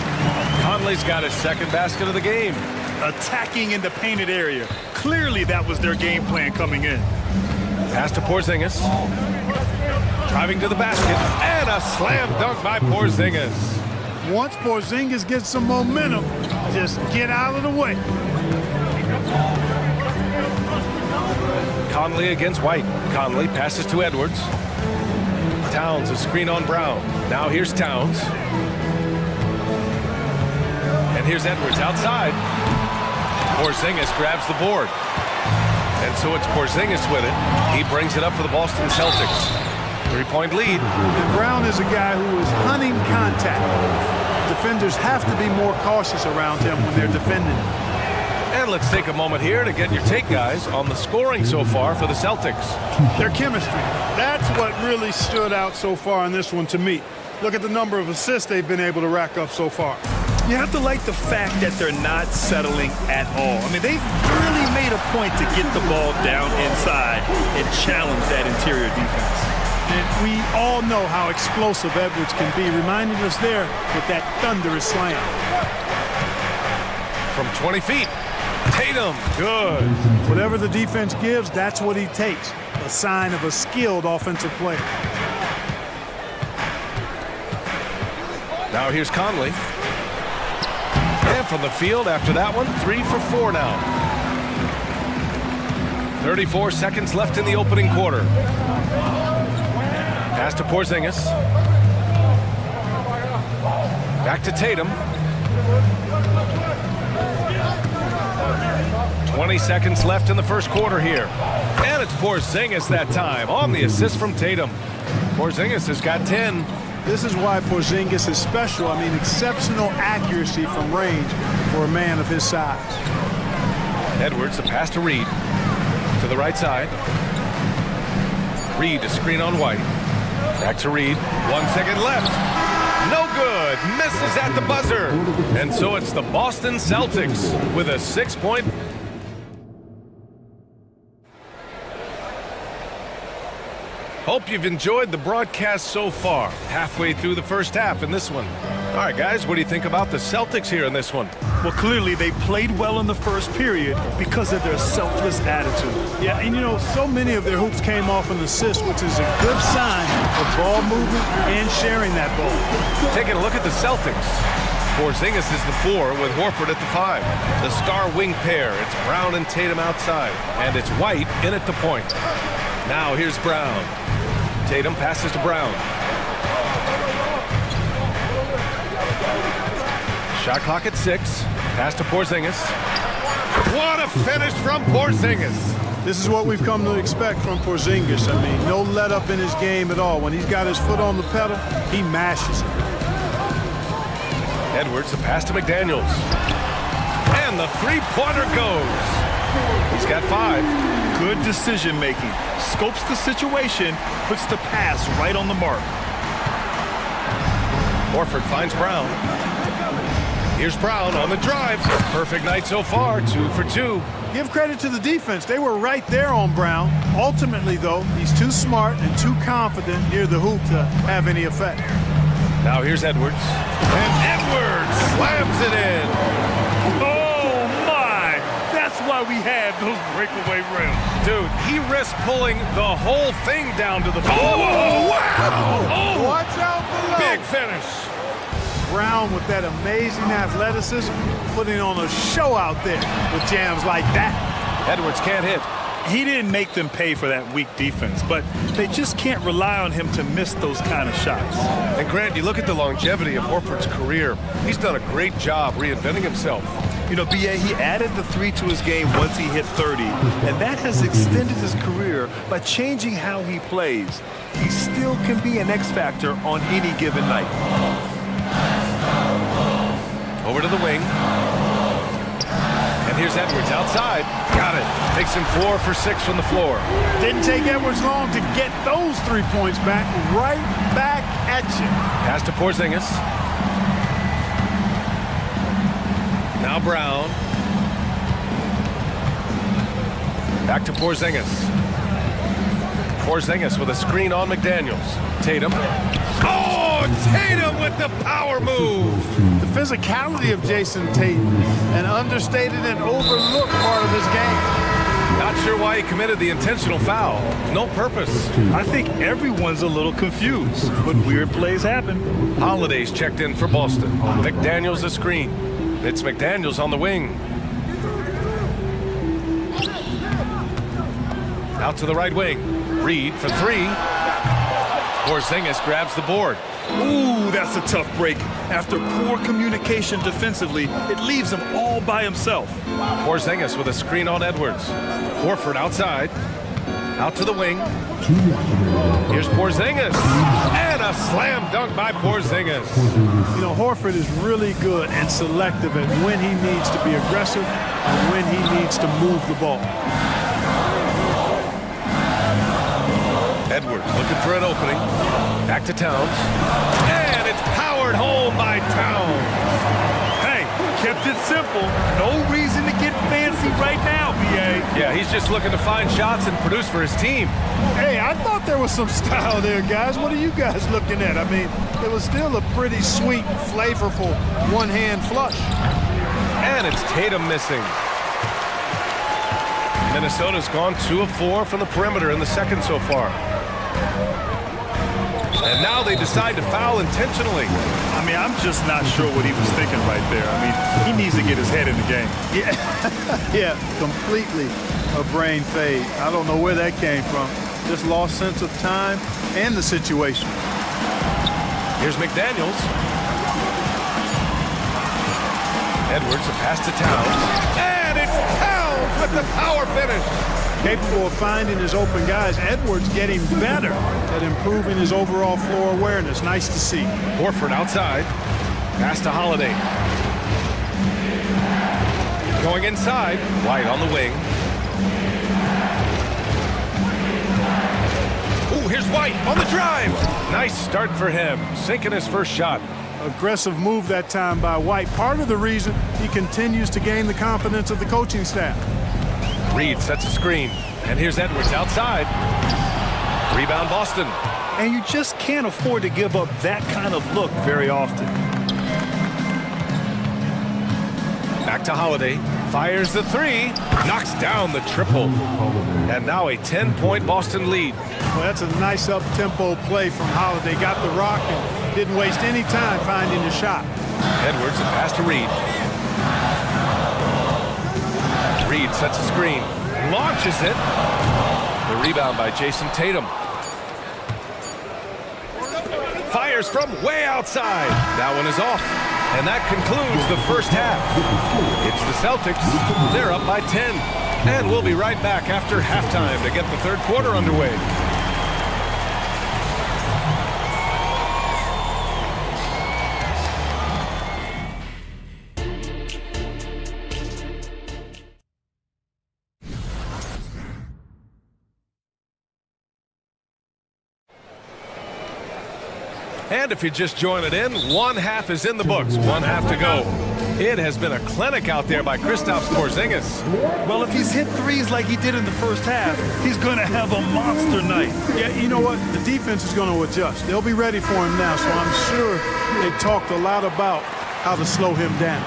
Conley's got his second basket of the game. Attacking in the painted area. Clearly that was their game plan coming in. Pass to Porzingis. Driving to the basket. And a slam dunk by Porzingis. Once Porzingis gets some momentum, just get out of the way. Conley against White. Conley passes to Edwards. Towns a screen on Brown. Now here's Towns. And here's Edwards outside. Porzingis grabs the board. And so it's Porzingis with it. He brings it up for the Boston Celtics. 3-point lead. And Brown is a guy who is hunting contact. Defenders have to be more cautious around him when they're defending him. And let's take a moment here to get your take, guys, on the scoring so far for the Celtics. Their chemistry. That's what really stood out so far in this one to me. Look at the number of assists they've been able to rack up so far. You have to like the fact that they're not settling at all. I mean, they've really made a point to get the ball down inside and challenge that interior defense. And we all know how explosive Edwards can be, reminding us there with that thunderous slam. From 20 feet, Tatum, good. Whatever the defense gives, that's what he takes. A sign of a skilled offensive player. Now here's Conley. And from the field after that one, 3 for 4 now. 34 seconds left in the opening quarter. Pass to Porzingis. Back to Tatum. 20 seconds left in the first quarter here. And it's Porzingis that time on the assist from Tatum. Porzingis has got 10. This is why Porzingis is special. I mean, exceptional accuracy from range for a man of his size. Edwards, the pass to Reed. To the right side. Reed, a screen on White. Back to Reed. 1 second left. No good. Misses at the buzzer. And so it's the Boston Celtics with a 6-point. Hope you've enjoyed the broadcast so far. Halfway through the first half in this one. All right, guys, what do you think about the Celtics here in this one? Well, clearly they played well in the first period because of their selfless attitude. Yeah, and you know, so many of their hoops came off an assist, which is a good sign of ball movement and sharing that ball. Taking a look at the Celtics. Porzingis is the 4 with Horford at the 5. The star wing pair. It's Brown and Tatum outside. And it's White in at the point. Now here's Brown. Tatum passes to Brown. Shot clock at 6. Pass to Porzingis. What a finish from Porzingis. This is what we've come to expect from Porzingis. I mean, no let up in his game at all. When he's got his foot on the pedal, he mashes it. Edwards, the pass to McDaniels. And the three-pointer goes. He's got 5. Good decision making. Scopes the situation, puts the pass right on the mark. Horford finds Brown. Here's Brown on the drive. Perfect night so far, 2 for 2. Give credit to the defense. They were right there on Brown. Ultimately, though, he's too smart and too confident near the hoop to have any effect. Now here's Edwards. And Edwards slams it in. Oh, my! That's why we have those breakaway rims. Dude, he risked pulling the whole thing down to the floor. Oh, wow! Oh, watch out below. Big finish. Brown with that amazing athleticism, putting on a show out there with jams like that. Edwards can't hit. He didn't make them pay for that weak defense, but they just can't rely on him to miss those kind of shots. And Grant, you look at the longevity of Horford's career. He's done a great job reinventing himself. You know, B.A., he added the 3 to his game once he hit 30, and that has extended his career by changing how he plays. He still can be an X factor on any given night. Over to the wing. And here's Edwards outside. Got it. Takes him 4 for 6 from the floor. Didn't take Edwards long to get those 3 points back. Right back at you. Pass to Porzingis. Now Brown. Back to Porzingis. Porzingis with a screen on McDaniels. Tatum. Oh, Tatum with the power move. The physicality of Jason Tatum, an understated and overlooked part of his game. Not sure why he committed the intentional foul. No purpose. I think everyone's a little confused, but weird plays happen. Holiday's checked in for Boston. McDaniels a screen. It's McDaniels on the wing. Out to the right wing. Reed for 3. Porzingis grabs the board. Ooh, that's a tough break. After poor communication defensively, it leaves him all by himself. Porzingis with a screen on Edwards. Horford outside. Out to the wing. Here's Porzingis. And a slam dunk by Porzingis. You know, Horford is really good and selective at when he needs to be aggressive and when he needs to move the ball. Edwards looking for an opening. Back to Towns. And it's powered home by Towns. Hey, kept it simple. No reason to get fancy right now, B.A. Yeah, he's just looking to find shots and produce for his team. Hey, I thought there was some style there, guys. What are you guys looking at? I mean, it was still a pretty sweet, flavorful one-hand flush. And it's Tatum missing. Minnesota's gone 2 of 4 from the perimeter in the second so far. And now they decide to foul intentionally. I mean, I'm just not sure what he was thinking right there. I mean, he needs to get his head in the game. Yeah, completely a brain fade. I don't know where that came from. Just lost sense of time and the situation. Here's McDaniels. Edwards, a pass to Towns. And it's Towns with the power finish. Capable of finding his open guys. Edwards getting better at improving his overall floor awareness. Nice to see. Horford outside. Pass to Holiday. Going inside. White on the wing. Ooh, here's White on the drive. Nice start for him. Sinking his first shot. Aggressive move that time by White. Part of the reason he continues to gain the confidence of the coaching staff. Reed sets a screen. And here's Edwards outside. Rebound Boston. And you just can't afford to give up that kind of look very often. Back to Holiday. Fires the three. Knocks down the triple. And now a 10-point Boston lead. Well, that's a nice up-tempo play from Holiday. Got the rock and didn't waste any time finding the shot. Edwards, a pass to Reed. Reed sets a screen. Launches it. The rebound by Jason Tatum. Fires from way outside. That one is off. And that concludes the first half. It's the Celtics. They're up by 10. And we'll be right back after halftime to get the third quarter underway. And if you're just joining in, one half is in the books, one half to go. It has been a clinic out there by Kristaps Porzingis. Well, if he's hit threes like he did in the first half, he's going to have a monster night. Yeah, you know what? The defense is going to adjust. They'll be ready for him now, so I'm sure they talked a lot about how to slow him down.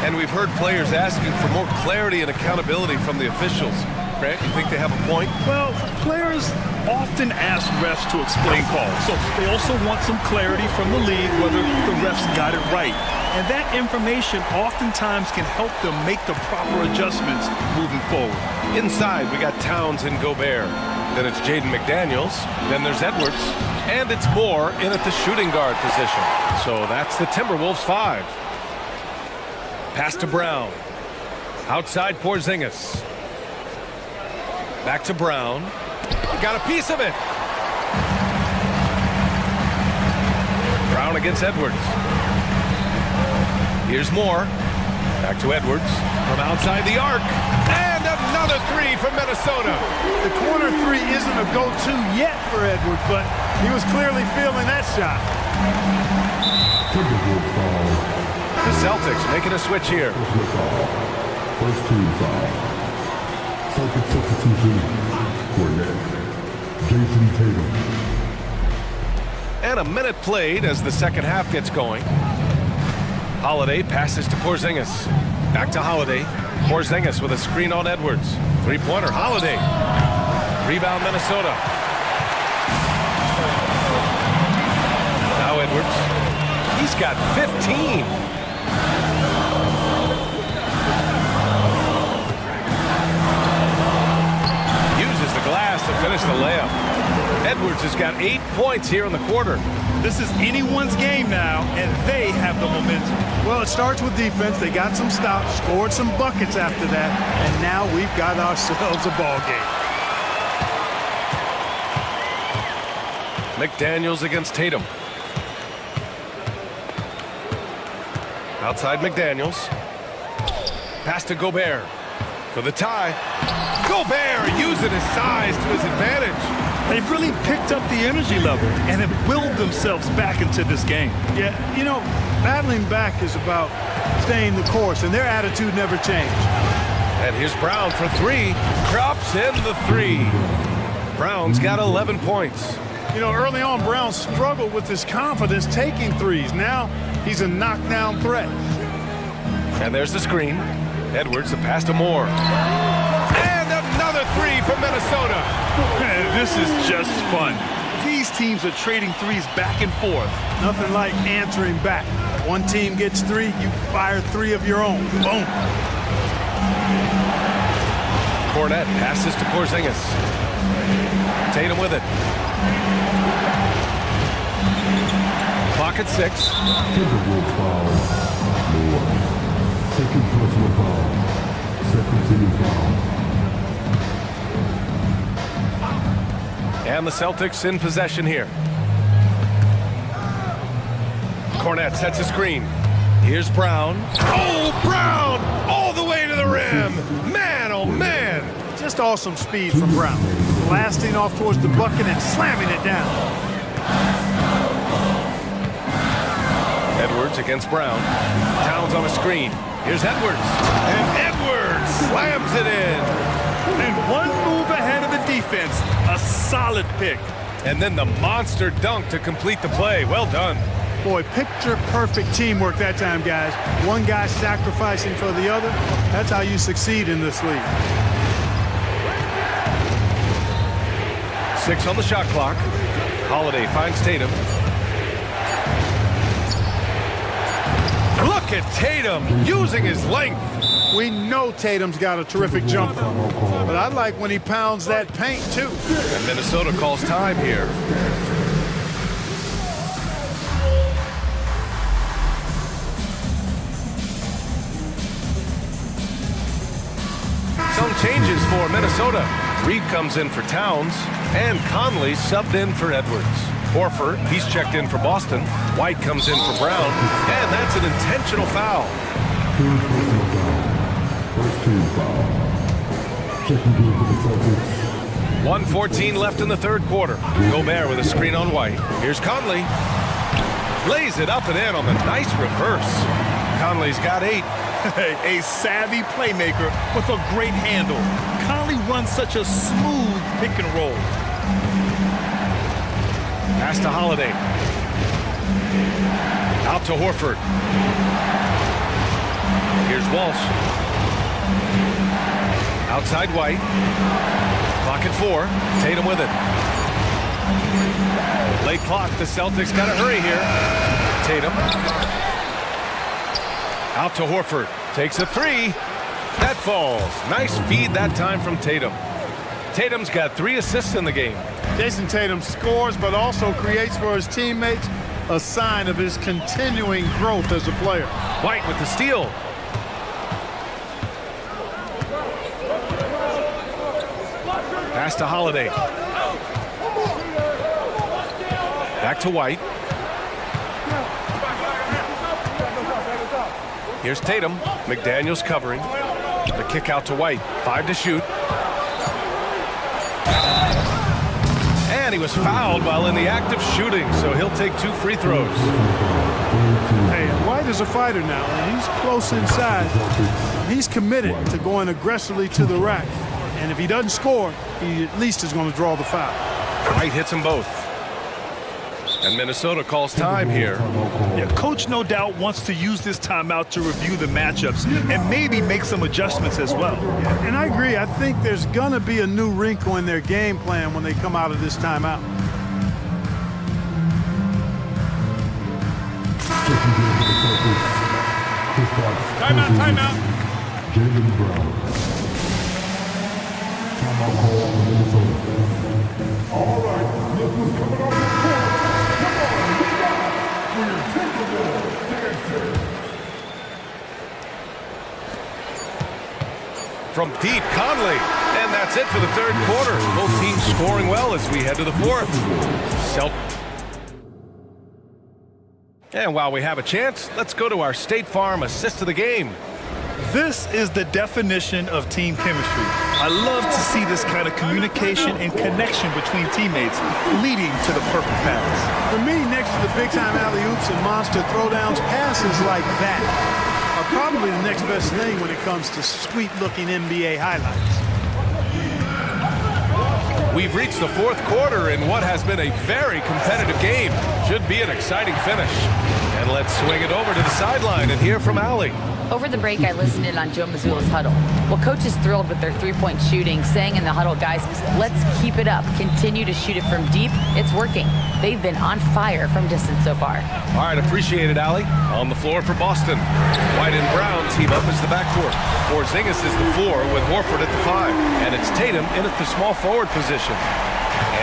And we've heard players asking for more clarity and accountability from the officials. Grant, you think they have a point? Well, players often ask refs to explain calls, so they also want some clarity from the league whether the refs got it right. And that information oftentimes can help them make the proper adjustments moving forward. Inside, we got Towns and Gobert. Then it's Jaden McDaniels. Then there's Edwards. And it's Moore in at the shooting guard position. So that's the Timberwolves 5. Pass to Brown. Outside Porzingis. Back to Brown. Got a piece of it. Brown against Edwards. Here's Moore. Back to Edwards. From outside the arc. And another three from Minnesota. The corner three isn't a go-to yet for Edwards, but he was clearly feeling that shot. The Celtics making a switch here. First team foul. Celtics substitution for net. Jason Tatum. And a minute played as the second half gets going. Holiday passes to Porzingis. Back to Holiday. Porzingis with a screen on Edwards. Three-pointer, Holiday. Rebound, Minnesota. Now Edwards. He's got 15. Uses the glass to finish the layup. Edwards has got 8 points here in the quarter. This is anyone's game now, and they have the momentum. Well, it starts with defense. They got some stops, scored some buckets after that, and now we've got ourselves a ball game. McDaniels against Tatum. Outside McDaniels. Pass to Gobert for the tie. Gobert using his size to his advantage. They've really picked up the energy level and have willed themselves back into this game. Yeah, you know, battling back is about staying the course, and their attitude never changed. And here's Brown for three. Drops in the three. Brown's got 11 points. You know, early on, Brown struggled with his confidence taking threes. Now he's a knockdown threat. And there's the screen. Edwards, the pass to Moore. And another three from Minnesota. This is just fun. These teams are trading threes back and forth. Nothing like answering back. One team gets three, you fire three of your own. Boom. Cornette passes to Porzingis. Tatum with it. Clock at 6. Timberwolves foul. Moore. Second personal foul. Second team foul. And the Celtics in possession here. Cornette sets a screen. Here's Brown. Oh, Brown! All the way to the rim! Man, oh man! Just awesome speed from Brown. Blasting off towards the bucket and slamming it down. Edwards against Brown. Towns on a screen. Here's Edwards. And Edwards slams it in. And one move ahead of the defense. A solid pick. And then the monster dunk to complete the play. Well done. Boy, picture-perfect teamwork that time, guys. One guy sacrificing for the other. That's how you succeed in this league. 6 on the shot clock. Holiday finds Tatum. Look at Tatum using his length. We know Tatum's got a terrific jumper, but I like when he pounds that paint, too. And Minnesota calls time here. Some changes for Minnesota. Reed comes in for Towns, and Conley subbed in for Edwards. Horford, he's checked in for Boston. White comes in for Brown, and that's an intentional foul. Third personal foul. First team foul. Second team for the Celtics. 1:14 left in the third quarter. Gobert with a screen on White. Here's Conley. Lays it up and in on the nice reverse. Conley's got 8. A savvy playmaker with a great handle. Conley runs such a smooth pick and roll. Pass to Holiday. Out to Horford. Here's Walsh. Outside White. Clock at 4. Tatum with it. Late clock. The Celtics got to hurry here. Tatum. Out to Horford. Takes a 3. That falls. Nice feed that time from Tatum. Tatum's got 3 assists in the game. Jason Tatum scores, but also creates for his teammates a sign of his continuing growth as a player. White with the steal. Pass to Holiday. Back to White. Here's Tatum. McDaniels covering. The kick out to White. 5 to shoot. And he was fouled while in the act of shooting, so he'll take 2 free throws. Hey, White is a fighter now, and he's close inside. He's committed to going aggressively to the rack. And if he doesn't score, he at least is going to draw the foul. White hits them both. And Minnesota calls time here. Yeah, coach no doubt wants to use this timeout to review the matchups and maybe make some adjustments as well. Yeah, and I agree. I think there's going to be a new wrinkle in their game plan when they come out of this timeout. Timeout, timeout. Jaylen Brown. Timeout call for Minnesota. All right. From deep, Conley. And that's it for the third quarter. Both teams scoring well as we head to the fourth. And while we have a chance, let's go to our State Farm assist of the game. This is the definition of team chemistry. I love to see this kind of communication and connection between teammates leading to the perfect pass. For me, next to the big-time alley-oops and monster throwdowns, passes like that are probably the next best thing when it comes to sweet-looking NBA highlights. We've reached the fourth quarter in what has been a very competitive game. Should be an exciting finish. And let's swing it over to the sideline and hear from Allie. Over the break, I listened in on Joe Mazzulla's huddle. Well, coach is thrilled with their three-point shooting, saying in the huddle, guys, let's keep it up. Continue to shoot it from deep. It's working. They've been on fire from distance so far. All right, appreciate it, Allie. On the floor for Boston. White and Brown team up as the backcourt. Porzingis is the 4 with Horford at the 5. And it's Tatum in at the small forward position.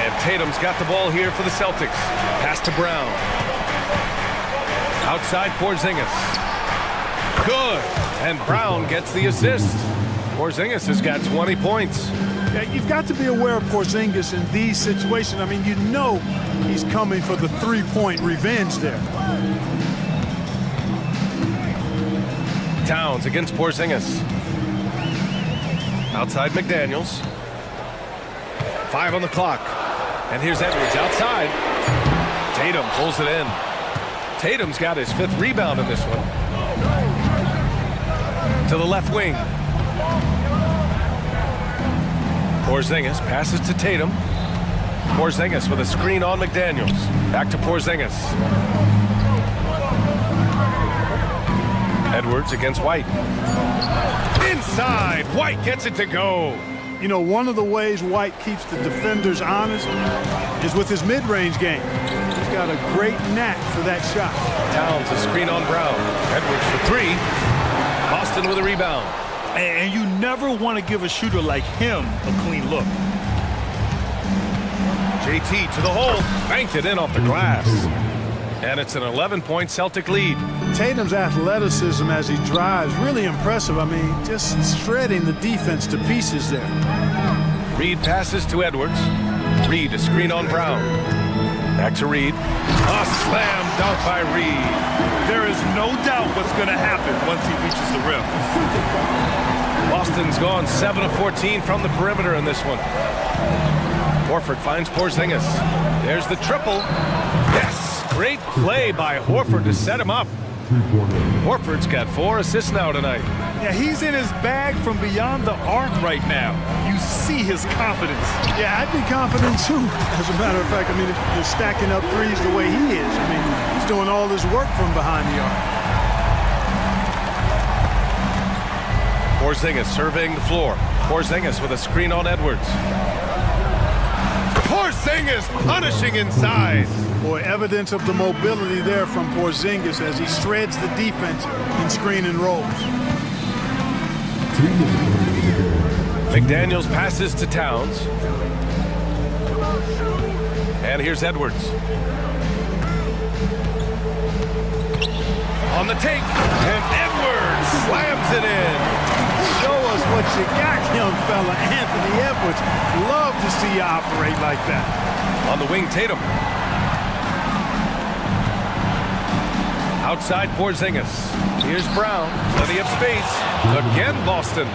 And Tatum's got the ball here for the Celtics. Pass to Brown. Outside Porzingis. Good. And Brown gets the assist. Porzingis has got 20 points. Yeah, you've got to be aware of Porzingis in these situations. I mean, you know he's coming for the three-point revenge there. Towns against Porzingis. Outside McDaniels. 5 on the clock. And here's Edwards outside. Tatum pulls it in. Tatum's got his 5th rebound in this one. To the left wing. Porzingis passes to Tatum. Porzingis with a screen on McDaniels. Back to Porzingis. Edwards against White. Inside. White gets it to go. You know, one of the ways White keeps the defenders honest is with his mid-range game. He's got a great knack for that shot. Towns a screen on Brown. Edwards for 3. Boston with a rebound. And you never want to give a shooter like him a clean look. JT to the hole. Banked it in off the glass. And it's an 11-point Celtic lead. Tatum's athleticism as he drives, really impressive. I mean, just shredding the defense to pieces there. Reed passes to Edwards. Reed a screen on Brown. Back to Reed. A slam dunk by Reed. There is no doubt what's going to happen once he reaches the rim. Boston's gone 7 of 14 from the perimeter in this one. Horford finds Porzingis. There's the triple. Yes! Great play by Horford to set him up. Horford's got 4 assists now tonight. Yeah, he's in his bag from beyond the arc right now. You see his confidence. Yeah, I'd be confident too. As a matter of fact, I mean, if you're stacking up threes the way he is. I mean, he's doing all his work from behind the arc. Porzingis surveying the floor. Porzingis with a screen on Edwards. Porzingis punishing inside. Boy, evidence of the mobility there from Porzingis as he shreds the defense in screen and rolls. McDaniels passes to Towns. And here's Edwards. On the take, and Edwards slams it in. Show us what you got, young fella. Anthony Edwards. Love to see you operate like that. On the wing, Tatum. Outside Porzingis. Here's Brown. Plenty of space. Again, Boston.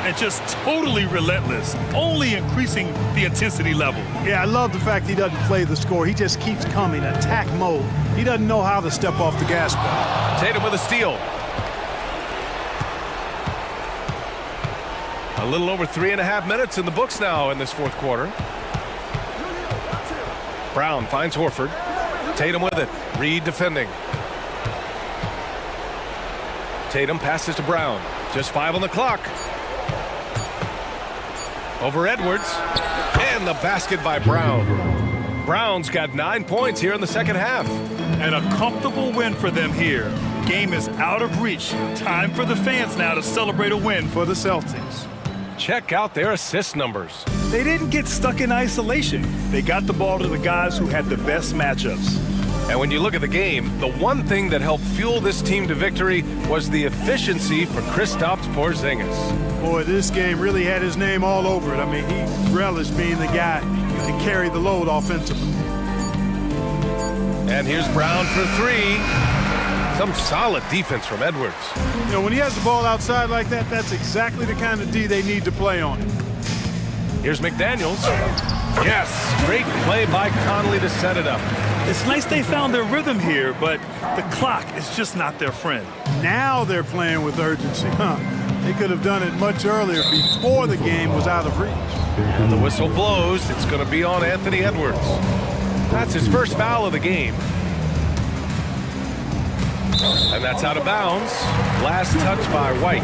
And just totally relentless, only increasing the intensity level. Yeah, I love the fact he doesn't play the score. He just keeps coming, attack mode. He doesn't know how to step off the gas pedal. Tatum with a steal. A little over 3.5 minutes in the books now in this fourth quarter. Brown finds Horford. Tatum with it. Reed defending. Tatum passes to Brown. Just 5 on the clock. Over Edwards. And the basket by Brown. Brown's got 9 points here in the second half. And a comfortable win for them here. Game is out of reach. Time for the fans now to celebrate a win for the Celtics. Check out their assist numbers. They didn't get stuck in isolation. They got the ball to the guys who had the best matchups. And when you look at the game, the one thing that helped fuel this team to victory was the efficiency for Kristaps Porzingis. Boy, this game really had his name all over it. I mean, he relished being the guy to carry the load offensively. And here's Brown for three. Some solid defense from Edwards. You know, when he has the ball outside like that, that's exactly the kind of D they need to play on. Here's McDaniels. Yes, great play by Conley to set it up. It's nice they found their rhythm here, but the clock is just not their friend. Now they're playing with urgency, huh? They could have done it much earlier before the game was out of reach. And the whistle blows. It's going to be on Anthony Edwards. That's his first foul of the game. And that's out of bounds. Last touch by White.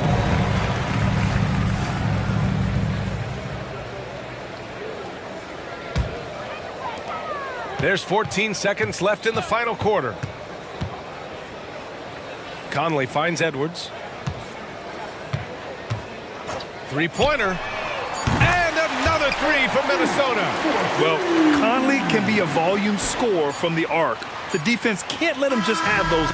There's 14 seconds left in the final quarter. Conley finds Edwards. Three-pointer. And another three from Minnesota. Well, Conley can be a volume scorer from the arc. The defense can't let him just have those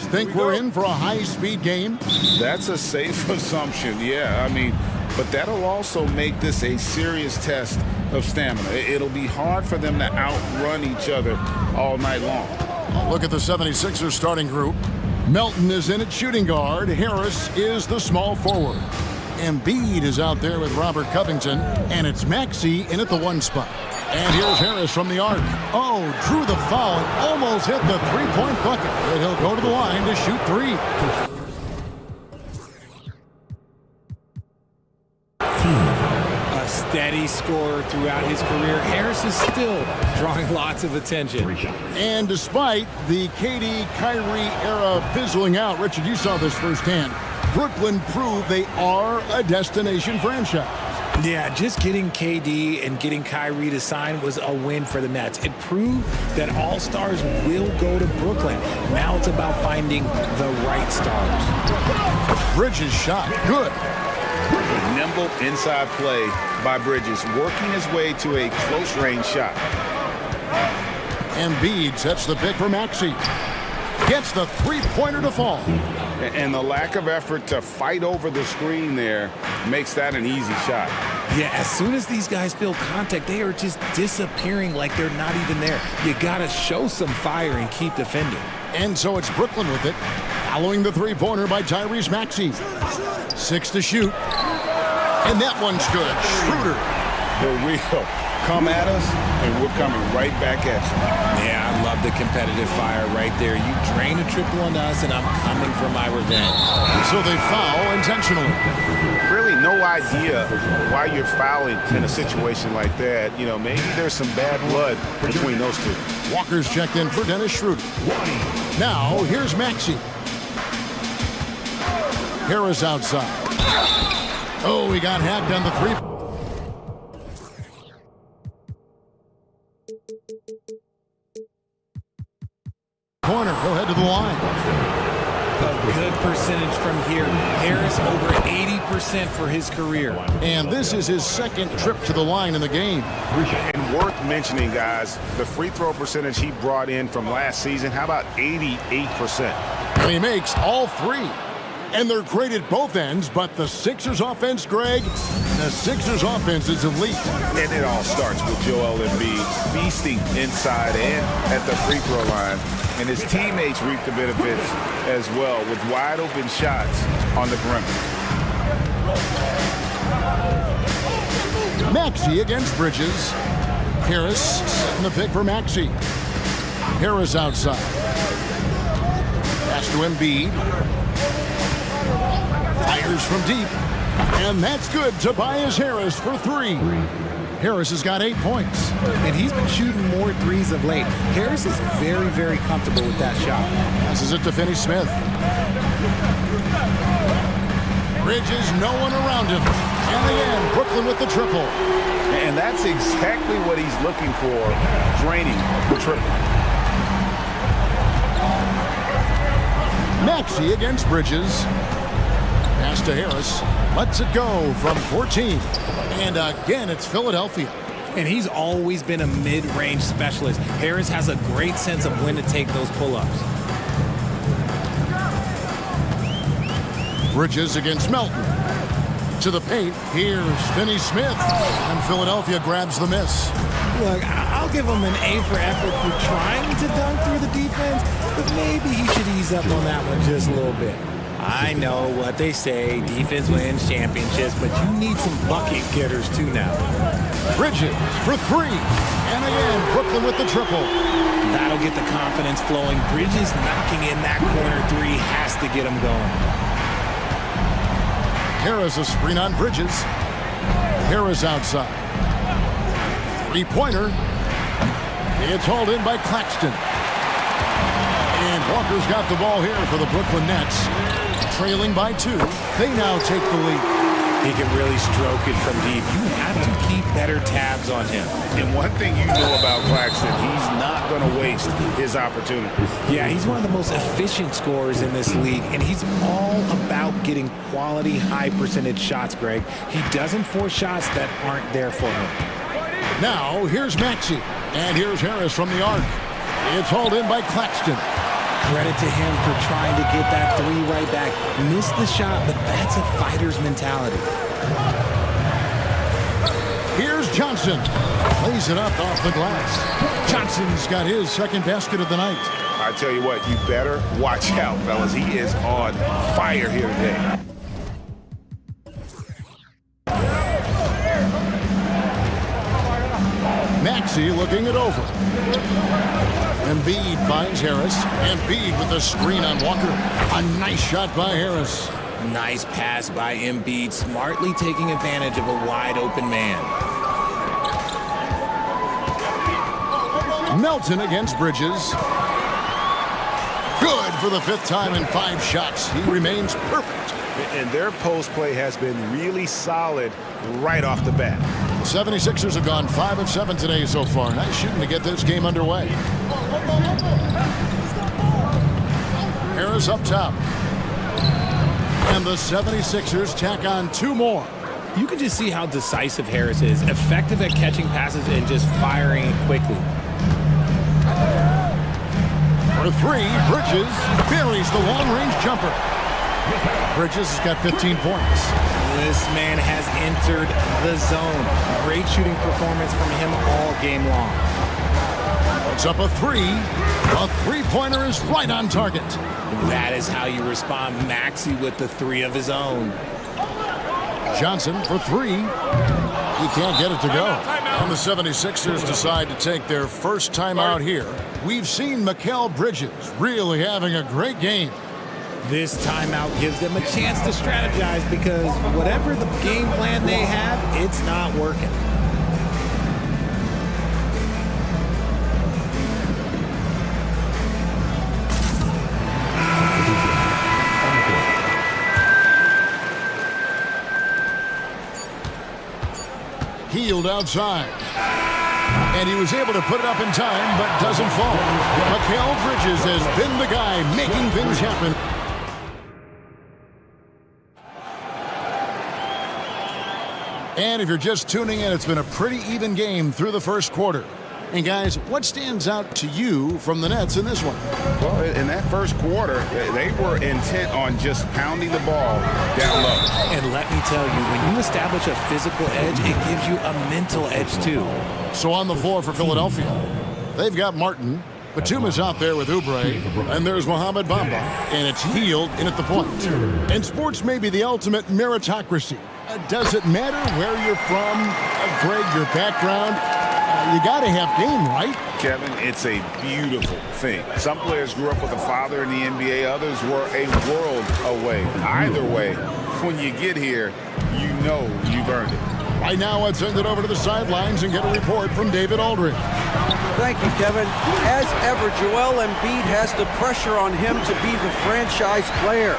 think we're in for a high-speed game? That's a safe assumption, yeah. I mean, but that'll also make this a serious test of stamina. It'll be hard for them to outrun each other all night long. Look at the 76ers starting group. Melton is in at shooting guard. Harris is the small forward. Embiid is out there with Robert Covington, and it's Maxey in at the 1 spot. And here's Harris from the arc. Oh, drew the foul and almost hit the three-point bucket. But he'll go to the line to shoot 3. A steady scorer throughout his career, Harris is still drawing lots of attention. And despite the KD-Kyrie era fizzling out, Richard, you saw this firsthand, Brooklyn proved they are a destination franchise. Yeah, just getting KD and getting Kyrie to sign was a win for the Nets. It proved that all stars will go to Brooklyn. Now it's about finding the right stars. Bridges shot, good. Nimble inside play by Bridges, working his way to a close-range shot. Embiid sets the pick for Maxey. Gets the three-pointer to fall. And the lack of effort to fight over the screen there makes that an easy shot. Yeah, as soon as these guys feel contact, they are just disappearing like they're not even there. You got to show some fire and keep defending. And so it's Brooklyn with it, following the three-pointer by Tyrese Maxey. 6 to shoot. And that one's good. Schroeder. The real. Come at us, and we're coming right back at you. Yeah, I love the competitive fire right there. You drain a triple on us, and I'm coming for my revenge. So they foul intentionally. Really no idea why you're fouling in a situation like that. You know, maybe there's some bad blood between those two. Walker's checked in for Dennis Schroeder. Now, here's Maxey. Harris outside. Oh, he got hacked on the three. Corner, go ahead to the line. A good percentage from here. Harris over 80% for his career. And this is his second trip to the line in the game. And worth mentioning, guys, the free throw percentage he brought in from last season, how about 88%? And he makes all 3. And they're great at both ends, but the Sixers offense, Greg, the Sixers offense is elite. And it all starts with Joel Embiid feasting inside and at the free throw line. And his teammates reap the benefits as well with wide open shots on the perimeter. Maxey against Bridges. Harris setting the pick for Maxey. Harris outside. Pass to Embiid. Fires from deep. And that's good. Tobias Harris for 3. Harris has got 8 points. And he's been shooting more threes of late. Harris is very, very comfortable with that shot. Passes it to Finney Smith. Bridges, no one around him. And again, Brooklyn with the triple. And that's exactly what he's looking for, draining the triple. Maxey against Bridges. Pass to Harris. Lets it go from 14. And again, it's Philadelphia. And he's always been a mid-range specialist. Harris has a great sense of when to take those pull-ups. Bridges against Melton. To the paint. Here's Finney Smith. And Philadelphia grabs the miss. Look, I'll give him an A for effort for trying to dunk through the defense, but maybe he should ease up on that one just a little bit. I know what they say, defense wins championships, but you need some bucket getters too now. Bridges for 3. And again, Brooklyn with the triple. That'll get the confidence flowing. Bridges knocking in that corner 3 has to get him going. Harris a screen on Bridges. Harris outside. Three-pointer. It's hauled in by Claxton. And Walker's got the ball here for the Brooklyn Nets. Trailing by 2. They now take the lead. He can really stroke it from deep. You have to keep better tabs on him. And one thing you know about Claxton, he's not going to waste his opportunities. Yeah, he's one of the most efficient scorers in this league, and he's all about getting quality, high-percentage shots, Greg. He doesn't force shots that aren't there for him. Now, here's Maxey. And here's Harris from the arc. It's hauled in by Claxton. Credit to him for trying to get that three right back. Missed the shot, but that's a fighter's mentality. Here's Johnson. Lays it up off the glass. Johnson's got his second basket of the night. I tell you what, you better watch out, fellas. He is on fire here today. Maxey looking it over. Embiid finds Harris. Embiid with a screen on Walker. A nice shot by Harris. Nice pass by Embiid, smartly taking advantage of a wide open man. Melton against Bridges. Good for the fifth time in 5 shots. He remains perfect. And their post play has been really solid right off the bat. The 76ers have gone 5 of 7 today so far. Nice shooting to get this game underway. Harris up top. And the 76ers tack on 2 more. You can just see how decisive Harris is. Effective at catching passes and just firing it quickly. For 3, Bridges buries the long-range jumper. Bridges has got 15 points. This man has entered the zone. Great shooting performance from him all game long. Puts up a 3. A three-pointer is right on target. That is how you respond. Maxey with the 3 of his own. Johnson for 3. He can't get it to go. And the 76ers decide to take their first time out here. We've seen Mikal Bridges really having a great game. This timeout gives them a chance to strategize because whatever the game plan they have, it's not working. Healed outside. And he was able to put it up in time, but doesn't fall. Mikal Bridges has been the guy making things happen. And if you're just tuning in, it's been a pretty even game through the first quarter. And guys, what stands out to you from the Nets in this one? Well, in that first quarter, they were intent on just pounding the ball down low. And let me tell you, when you establish a physical edge, it gives you a mental edge too. So on the floor for Philadelphia, they've got Martin. Batuma's out there with Oubre. And there's Mohamed Bamba. And it's Hield in at the point. And sports may be the ultimate meritocracy. Does it matter where you're from, Greg, your background? You got to have game, right? Kevin, it's a beautiful thing. Some players grew up with a father in the NBA. Others were a world away. Either way, when you get here, you know you've earned it. Right now, let's send it over to the sidelines and get a report from David Aldridge. Thank you, Kevin. As ever, Joel Embiid has the pressure on him to be the franchise player.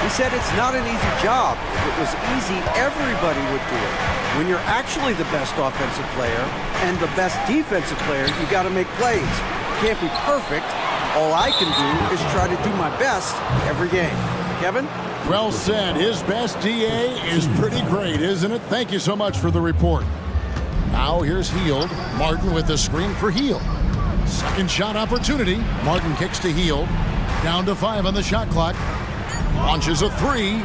He said it's not an easy job. If it was easy, everybody would do it. When you're actually the best offensive player and the best defensive player, you got to make plays. You can't be perfect. All I can do is try to do my best every game. Kevin? Well said. His best DA is pretty great, isn't it? Thank you so much for the report. Now here's Hield. Martin with the screen for Hield. Second shot opportunity. Martin kicks to Hield. Down to 5 on the shot clock. Launches a 3.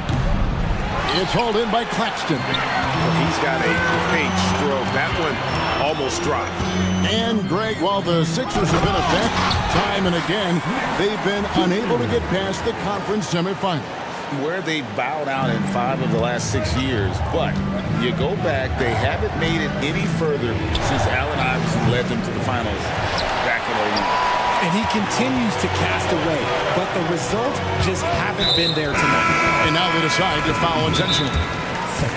It's hauled in by Claxton. Well, he's got a great stroke. That one almost dropped. And Greg, while the Sixers have been a threat time and again, they've been unable to get past the conference semifinal. Where they bowed out in 5 of the last 6 years. But you go back, they haven't made it any further since Allen Iverson led them to the finals back in 2001. And he continues to cast away, but the results just haven't been there tonight. And now they decide to foul intentionally.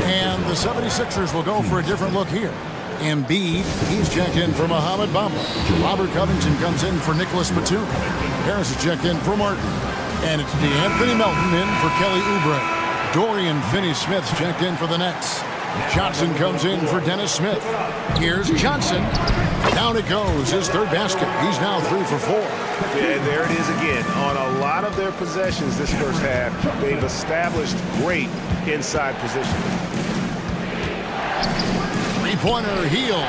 And the 76ers will go for a different look here. Embiid, he's checked in for Mohamed Bamba. Robert Covington comes in for Nicholas Batum. Harris is checked in for Martin. And it's DeAnthony Melton in for Kelly Oubre. Dorian Finney-Smith's checked in for the Nets. Johnson comes in for Dennis Smith. Here's Johnson. Down it goes, his third basket. He's now 3 for 4. Yeah, there it is again. On a lot of their possessions this first half, they've established great inside position. Three-pointer, Hield.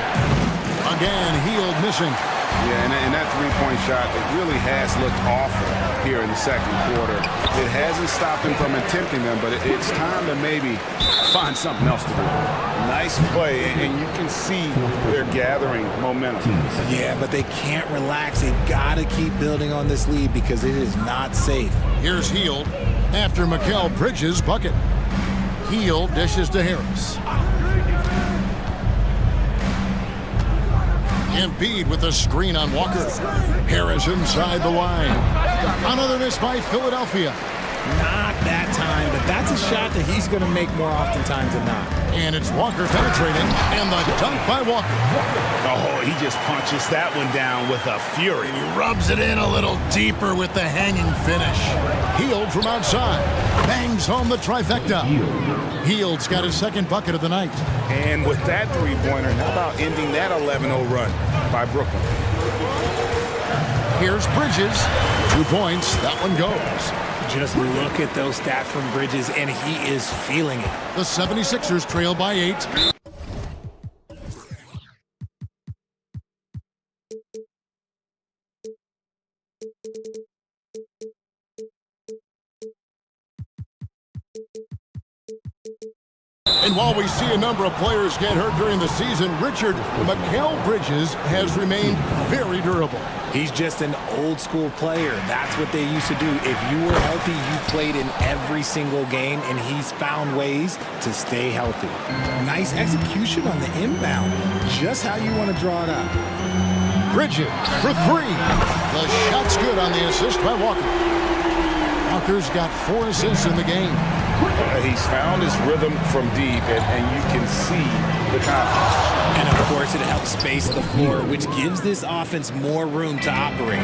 Again, Hield missing. Yeah, and that three-point shot, it really has looked awful here in the second quarter. It hasn't stopped him from attempting them, but it's time to maybe find something else to do. Nice play, and you can see they're gathering momentum. Yeah, but they can't relax. They've got to keep building on this lead because it is not safe. Here's Hield after Mikal Bridges' bucket. Hield dishes to Harris. Embiid with a screen on Walker. Harris inside the line. Another miss by Philadelphia. Not that time, but that's a shot that he's going to make more oftentimes than not. And it's Walker penetrating, and the dunk by Walker. Oh, he just punches that one down with a fury. He rubs it in a little deeper with the hanging finish. Hield from outside. Bangs home the trifecta. Hield's got his second bucket of the night. And with that three-pointer, how about ending that 11-0 run by Brooklyn? Here's Bridges. 2 points. That one goes. Just look at those stats from Bridges, and he is feeling it. The 76ers trail by 8. And while we see a number of players get hurt during the season, Richard, Mikal Bridges has remained very durable. He's just an old school player. That's what they used to do. If you were healthy, you played in every single game, and he's found ways to stay healthy. Nice execution on the inbound. Just how you want to draw it up. Bridges for 3. The shot's good on the assist by Walker. Walker's got 4 assists in the game. He's found his rhythm from deep, and you can see the confidence. And of course, it helps space the floor, which gives this offense more room to operate.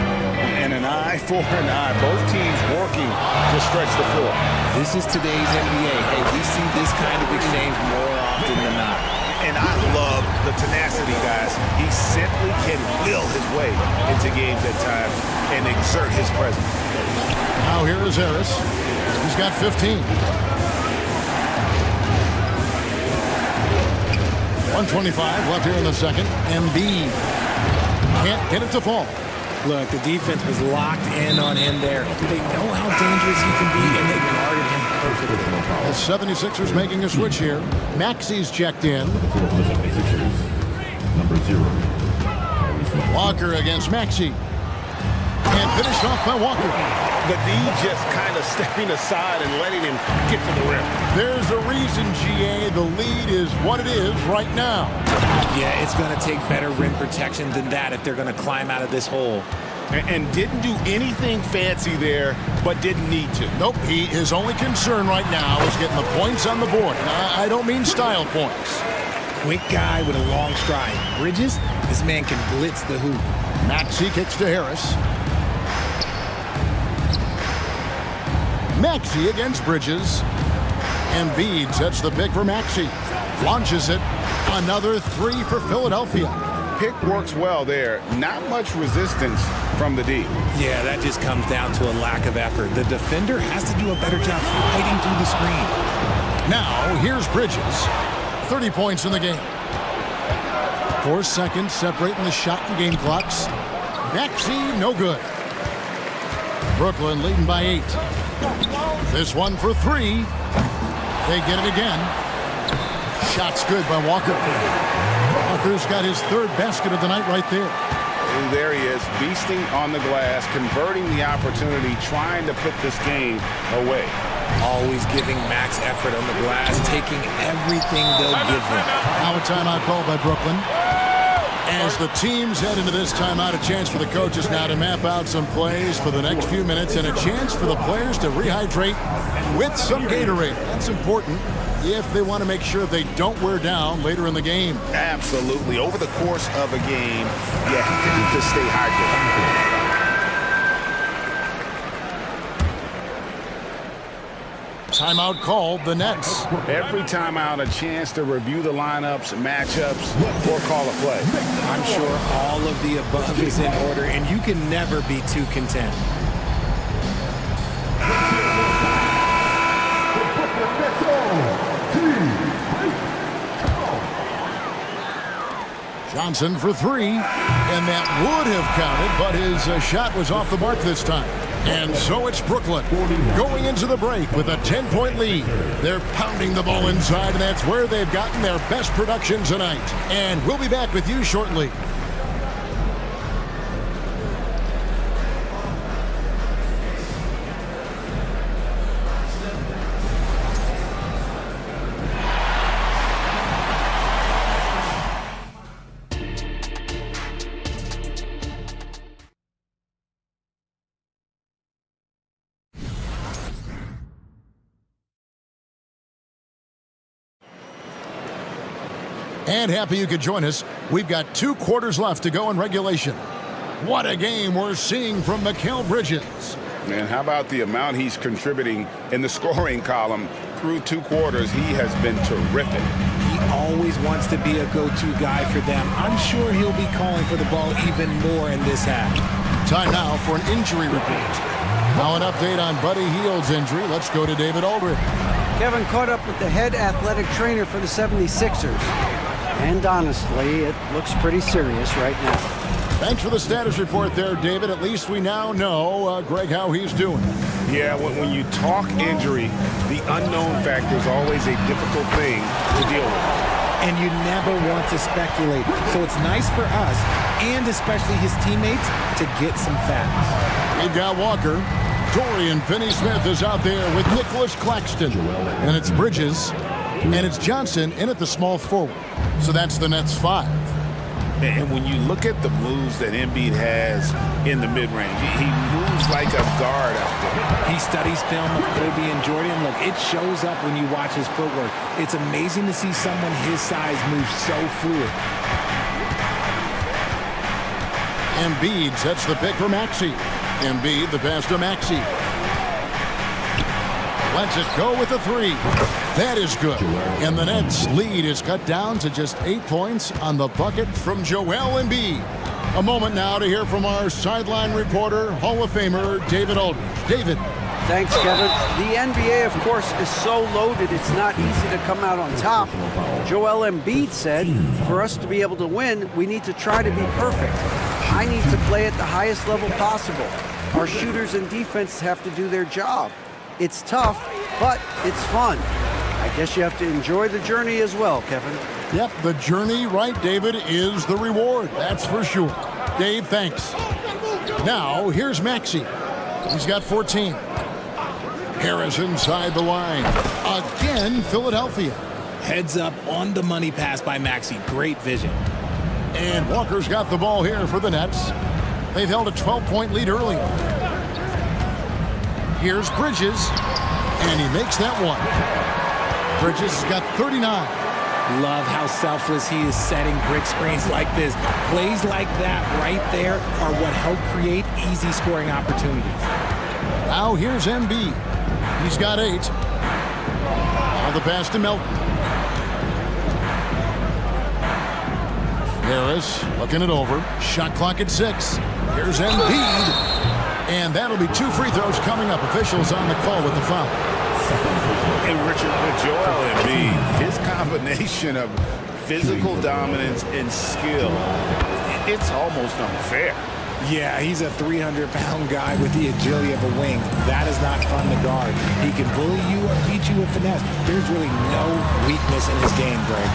And an eye for an eye. Both teams working to stretch the floor. This is today's NBA. Hey, we see this kind of exchange more often than not. And I love the tenacity, guys. He simply can will his way into games at times and exert his presence. Now here is Harris. He's got 15. 1:25 left here in the second. Embiid can't get it to fall. Look, the defense was locked in on him there. They know how dangerous he can be, and they guarded him perfectly. The 76ers making a switch here. Maxi's checked in. Number 0. Walker against Maxi. And finished off by Walker. The D just kind of stepping aside and letting him get to the rim. There's a reason, GA, the lead is what it is right now. Yeah, it's going to take better rim protection than that if they're going to climb out of this hole. And didn't do anything fancy there, but didn't need to. Nope, his only concern right now is getting the points on the board. I don't mean style points. Quick guy with a long stride. Bridges, this man can blitz the hoop. Maxi kicks to Harris. Maxi against Bridges. Embiid sets the pick for Maxi. Launches it. Another 3 for Philadelphia. Pick works well there. Not much resistance from the D. Yeah, that just comes down to a lack of effort. The defender has to do a better job fighting through the screen. Now, here's Bridges. 30 points in the game. 4 seconds separating the shot and game clocks. Maxi, no good. Brooklyn leading by 8. This one for 3. They get it again. Shot's good by Walker. Walker's got his 3rd basket of the night right there. And there he is, beasting on the glass, converting the opportunity, trying to put this game away. Always giving max effort on the glass, taking everything they'll give him. Now a timeout called by Brooklyn. As the teams head into this timeout, a chance for the coaches now to map out some plays for the next few minutes and a chance for the players to rehydrate with some Gatorade. That's important if they want to make sure they don't wear down later in the game. Absolutely. Over the course of a game, you have to stay hydrated. Timeout called the Nets. Every timeout, a chance to review the lineups, matchups, or call a play. I'm sure all of the above is in order, and you can never be too content. Johnson for three, and that would have counted, but his shot was off the mark this time. And so it's Brooklyn going into the break with a 10-point lead. They're pounding the ball inside, and that's where they've gotten their best production tonight. And we'll be back with you shortly. And happy you could join us. We've got 2 quarters left to go in regulation. What a game we're seeing from Mikal Bridges. Man, how about the amount he's contributing in the scoring column through 2 quarters? He has been terrific. He always wants to be a go-to guy for them. I'm sure he'll be calling for the ball even more in this half. Time now for an injury report. Now an update on Buddy Hield's injury. Let's go to David Aldridge. Kevin caught up with the head athletic trainer for the 76ers. And honestly, it looks pretty serious right now. Thanks for the status report there, David. At least we now know, Greg, how he's doing. Yeah, when you talk injury, the unknown factor is always a difficult thing to deal with. And you never want to speculate. So it's nice for us, and especially his teammates, to get some facts. We've got Walker. Dorian Finney-Smith is out there with Nicholas Claxton. And it's Bridges. And it's Johnson in at the small forward. So that's the Nets 5. And when you look at the moves that Embiid has in the mid-range, he moves like a guard out there. He studies film of Kobe and Jordan. Look, it shows up when you watch his footwork. It's amazing to see someone his size move so fluid. Embiid sets the pick for Maxey. Embiid the pass to Maxey. Lets it go with the 3. That is good. And the Nets' lead is cut down to just 8 points on the bucket from Joel Embiid. A moment now to hear from our sideline reporter, Hall of Famer David Aldridge. David. Thanks, Kevin. The NBA, of course, is so loaded it's not easy to come out on top. Joel Embiid said, for us to be able to win, we need to try to be perfect. I need to play at the highest level possible. Our shooters and defense have to do their job. It's tough, but it's fun. I guess you have to enjoy the journey as well, Kevin. Yep, the journey, right, David, is the reward. That's for sure. Dave, thanks. Now, here's Maxey. He's got 14. Harris inside the line. Again, Philadelphia. Heads up on the money pass by Maxey. Great vision. And Walker's got the ball here for the Nets. They've held a 12-point lead earlier. Here's Bridges, and he makes that one. Bridges has got 39. Love how selfless he is setting brick screens like this. Plays like that right there are what help create easy scoring opportunities. Now here's Embiid. He's got 8. Now the pass to Melton. Harris looking it over. Shot clock at 6. Here's Embiid. And that'll be 2 free throws coming up. Officials on the call with the foul. And Richard, with Joel Embiid, his combination of physical dominance and skill, it's almost unfair. Yeah, he's a 300-pound guy with the agility of a wing. That is not fun to guard. He can bully you or beat you with finesse. There's really no weakness in his game, Greg.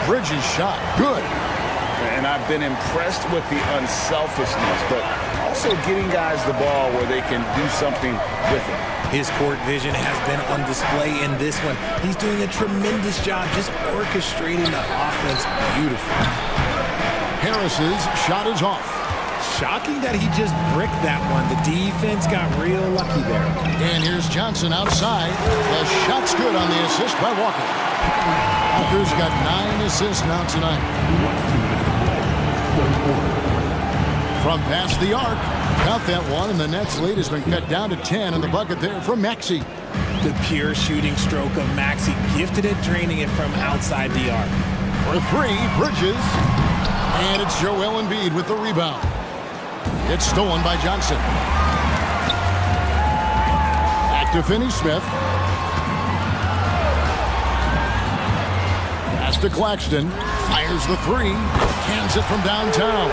Bridges shot. Good. And I've been impressed with the unselfishness, but also getting guys the ball where they can do something with it. His court vision has been on display in this one. He's doing a tremendous job just orchestrating the offense beautifully. Harris's shot is off. Shocking that he just bricked that one. The defense got real lucky there. And here's Johnson outside. The shot's good on the assist by Walker. Walker's got 9 assists now tonight. From past the arc, got that one, and the Nets' lead has been cut down to 10 in the bucket there from Maxey. The pure shooting stroke of Maxey, gifted at draining it from outside the arc. For 3, Bridges, and it's Joel Embiid with the rebound. It's stolen by Johnson. Back to Finney-Smith. Pass to Claxton. Fires the three. Hands it from downtown.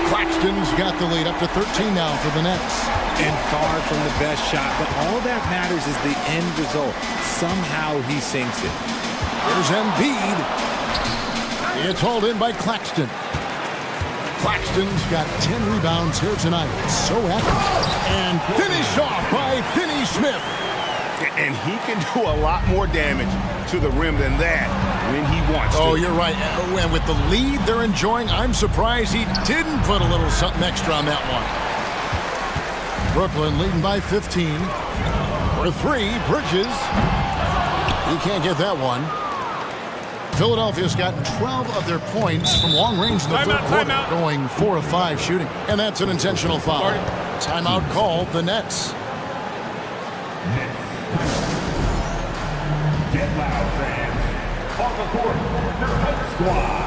Claxton's got the lead up to 13 now for the Nets. And far from the best shot, but all that matters is the end result. Somehow he sinks it. Here's Embiid. It's hauled in by Claxton. Claxton's got 10 rebounds here tonight. So active. And finished off by Finney Smith. And he can do a lot more damage to the rim than that when he wants to. Oh, you're right. And with the lead they're enjoying, I'm surprised he didn't put a little something extra on that one. Brooklyn leading by 15. For three, Bridges. He can't get that one. Philadelphia's gotten 12 of their points from long range in the third quarter, going 4 of 5 shooting. And that's an intentional foul. Timeout called the Nets. Get loud, fans. On the court, your head squad.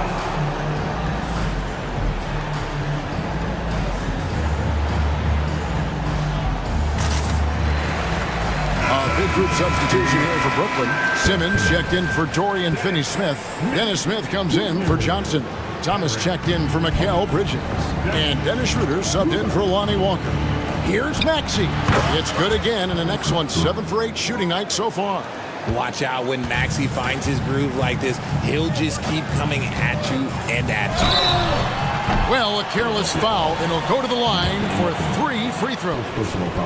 Big group substitution here for Brooklyn. Simmons checked in for Dorian Finney-Smith. Dennis Smith comes in for Johnson. Thomas checked in for Mikal Bridges. And Dennis Schroeder subbed in for Lonnie Walker. Here's Maxey. It's good again, and the next one 7 for 8 shooting night so far. Watch out when Maxey finds his groove like this. He'll just keep coming at you and at you. Well, a careless foul, and he'll go to the line for 3 free throws.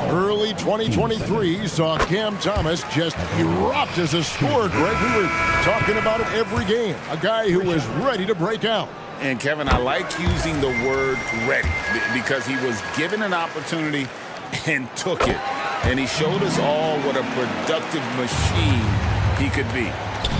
Early 2023 saw Cam Thomas just erupt as a scorer, Greg. We were talking about it every game. A guy who was ready to break out. And, Kevin, I like using the word ready because he was given an opportunity and took it. And he showed us all what a productive machine he could be.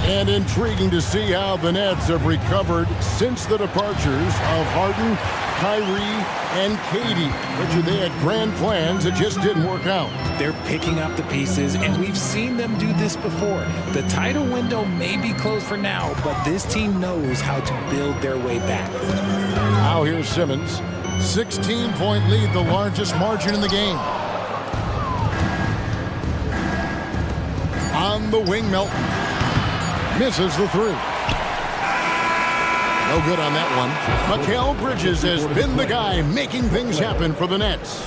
And intriguing to see how the Nets have recovered since the departures of Harden, Kyrie, and Katie. Richard, they had grand plans that just didn't work out. They're picking up the pieces, and we've seen them do this before. The title window may be closed for now, but this team knows how to build their way back. Now here's Simmons. 16-point lead, the largest margin in the game. On the wing, Melton. Misses the three. No good on that one. Mikal Bridges has been the guy making things happen for the Nets.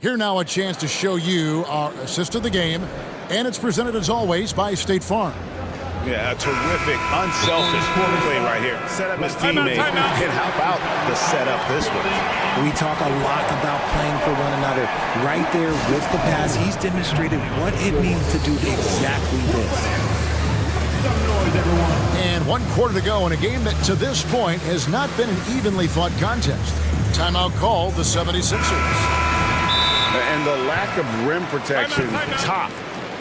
Here now a chance to show you our assist of the game, and it's presented as always by State Farm. Yeah, a terrific, unselfish play right here. Set up his teammate and help out the setup this way. We talk a lot about playing for one another. Right there with the pass, he's demonstrated what it means to do exactly this. And 1 quarter to go in a game that to this point has not been an evenly fought contest. Timeout called the 76ers. And the lack of rim protection, top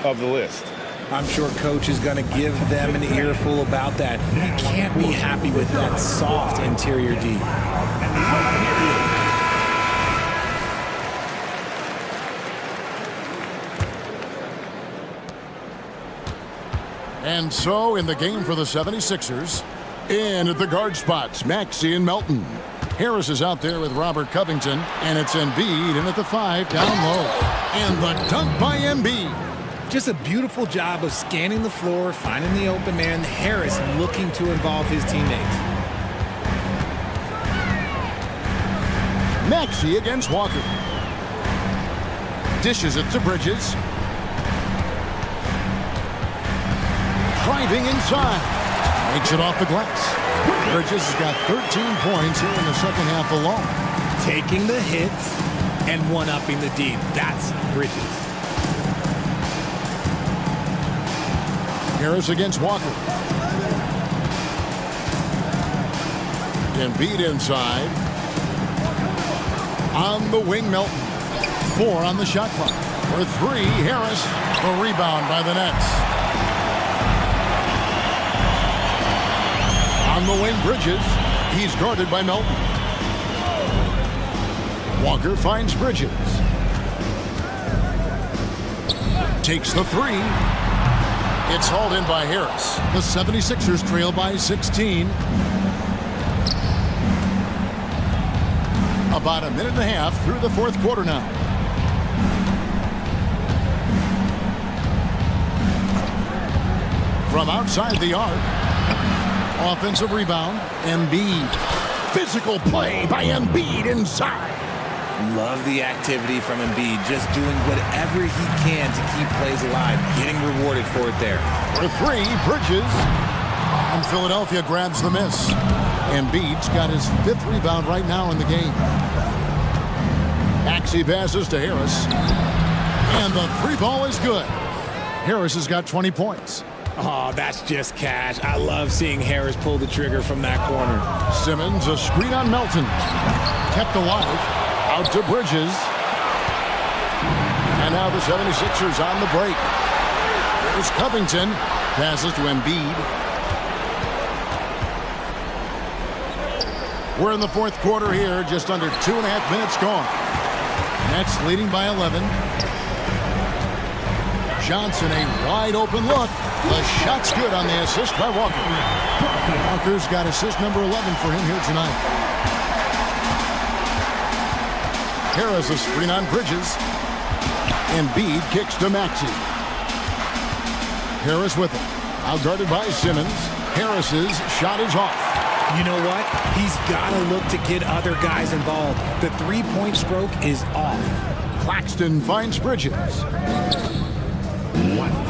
of the list. I'm sure coach is going to give them an earful about that. You can't be happy with that soft interior D. And so in the game for the 76ers, in at the guard spots, Maxey and Melton. Harris is out there with Robert Covington, and it's Embiid in at the 5 down low. And the dunk by Embiid. Just a beautiful job of scanning the floor, finding the open man. Harris looking to involve his teammates. Maxey against Walker. Dishes it to Bridges. Driving inside. Makes it off the glass. Bridges has got 13 points here in the second half alone. Taking the hits and one-upping the D. That's Bridges. Harris against Walker. Embiid inside. On the wing, Melton. 4 on the shot clock. For 3, Harris. A rebound by the Nets. On the wing, Bridges. He's guarded by Melton. Walker finds Bridges. Takes the 3. It's hauled in by Harris. The 76ers trail by 16. About a minute and a half through the fourth quarter now. from outside the arc. Offensive rebound. Embiid. Physical play by Embiid inside. Love the activity from Embiid, just doing whatever he can to keep plays alive, getting rewarded for it there. For three, Bridges. And Philadelphia grabs the miss. Embiid's got his 5th rebound right now in the game. Maxey passes to Harris. And the 3-ball is good. Harris has got 20 points. Oh, that's just cash. I love seeing Harris pull the trigger from that corner. Simmons, a screen on Melton. Kept alive. Out to Bridges. And now the 76ers on the break. Here's Covington. Passes to Embiid. We're in the 4th quarter here. Just under 2.5 minutes gone. Nets leading by 11. Johnson, a wide open look. The shot's good on the assist by Walker. Walker's got assist number 11 for him here tonight. Harris a screen on Bridges. Embiid kicks to Maxey. Harris with it. Out guarded by Simmons. Harris's shot is off. You know what? He's got to look to get other guys involved. The 3-point stroke is off. Claxton finds Bridges.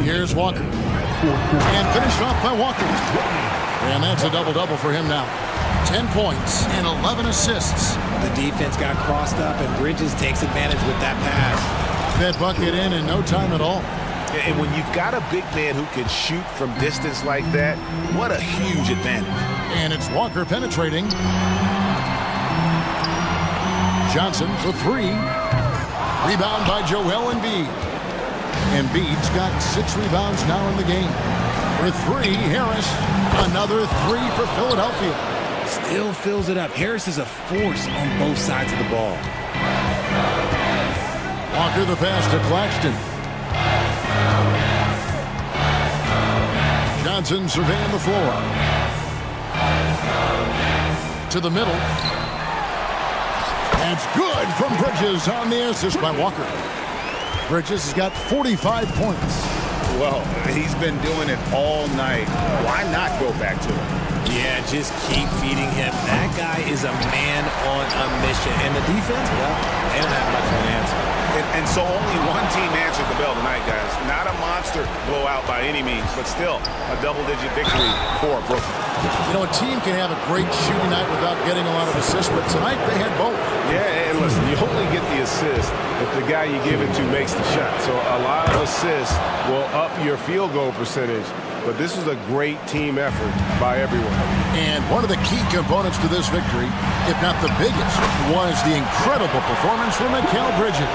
Here's Walker. And finished off by Walker. And that's a double-double for him now. 10 points and 11 assists. The defense got crossed up, and Bridges takes advantage with that pass. That bucket in no time at all. And when you've got a big man who can shoot from distance like that, what a huge advantage. And it's Walker penetrating. Johnson for 3. Rebound by Joel Embiid. Embiid's got 6 rebounds now in the game. For 3, Harris. Another 3 for Philadelphia. Still fills it up. Harris is a force on both sides of the ball. Walker the pass to Claxton. Johnson surveying the floor. To the middle. That's good from Bridges on the assist by Walker. Bridges has got 45 points. Well, he's been doing it all night. Why not go back to him? Yeah, just keep feeding him. That guy is a man on a mission. And the defense, well, they don't have much of an answer. And so only one team answered the bell tonight, guys. Not a monster blowout by any means, but still a double-digit victory for Brooklyn. You know, a team can have a great shooting night without getting a lot of assists, but tonight they had both. Yeah, and listen, you only get the assist if the guy you give it to makes the shot. So a lot of assists will up your field goal percentage. But this is a great team effort by everyone. And one of the key components to this victory, if not the biggest, was the incredible performance from Mikal Bridges.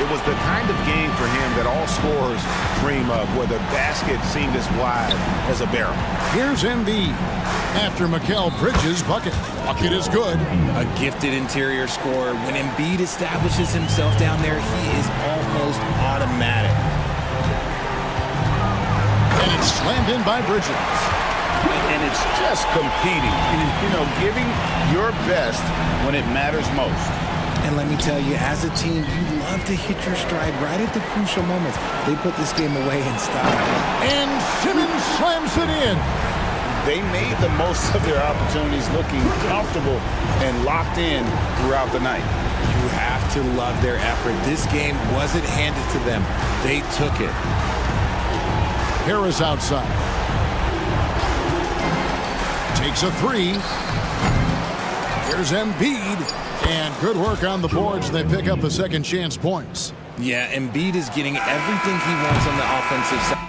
It was the kind of game for him that all scorers dream of, where the basket seemed as wide as a barrel. Here's Embiid. After Mikal Bridges' bucket. Bucket is good. A gifted interior scorer. When Embiid establishes himself down there, he is almost automatic. And it's slammed in by Bridges. And it's just competing. You know, giving your best when it matters most. And let me tell you, as a team, you love to hit your stride right at the crucial moments. They put this game away in style. And Simmons slams it in. They made the most of their opportunities, looking comfortable and locked in throughout the night. You have to love their effort. This game wasn't handed to them. They took it. Harris outside. Takes a 3. Here's Embiid. And good work on the boards. They pick up the second chance points. Yeah, Embiid is getting everything he wants on the offensive side.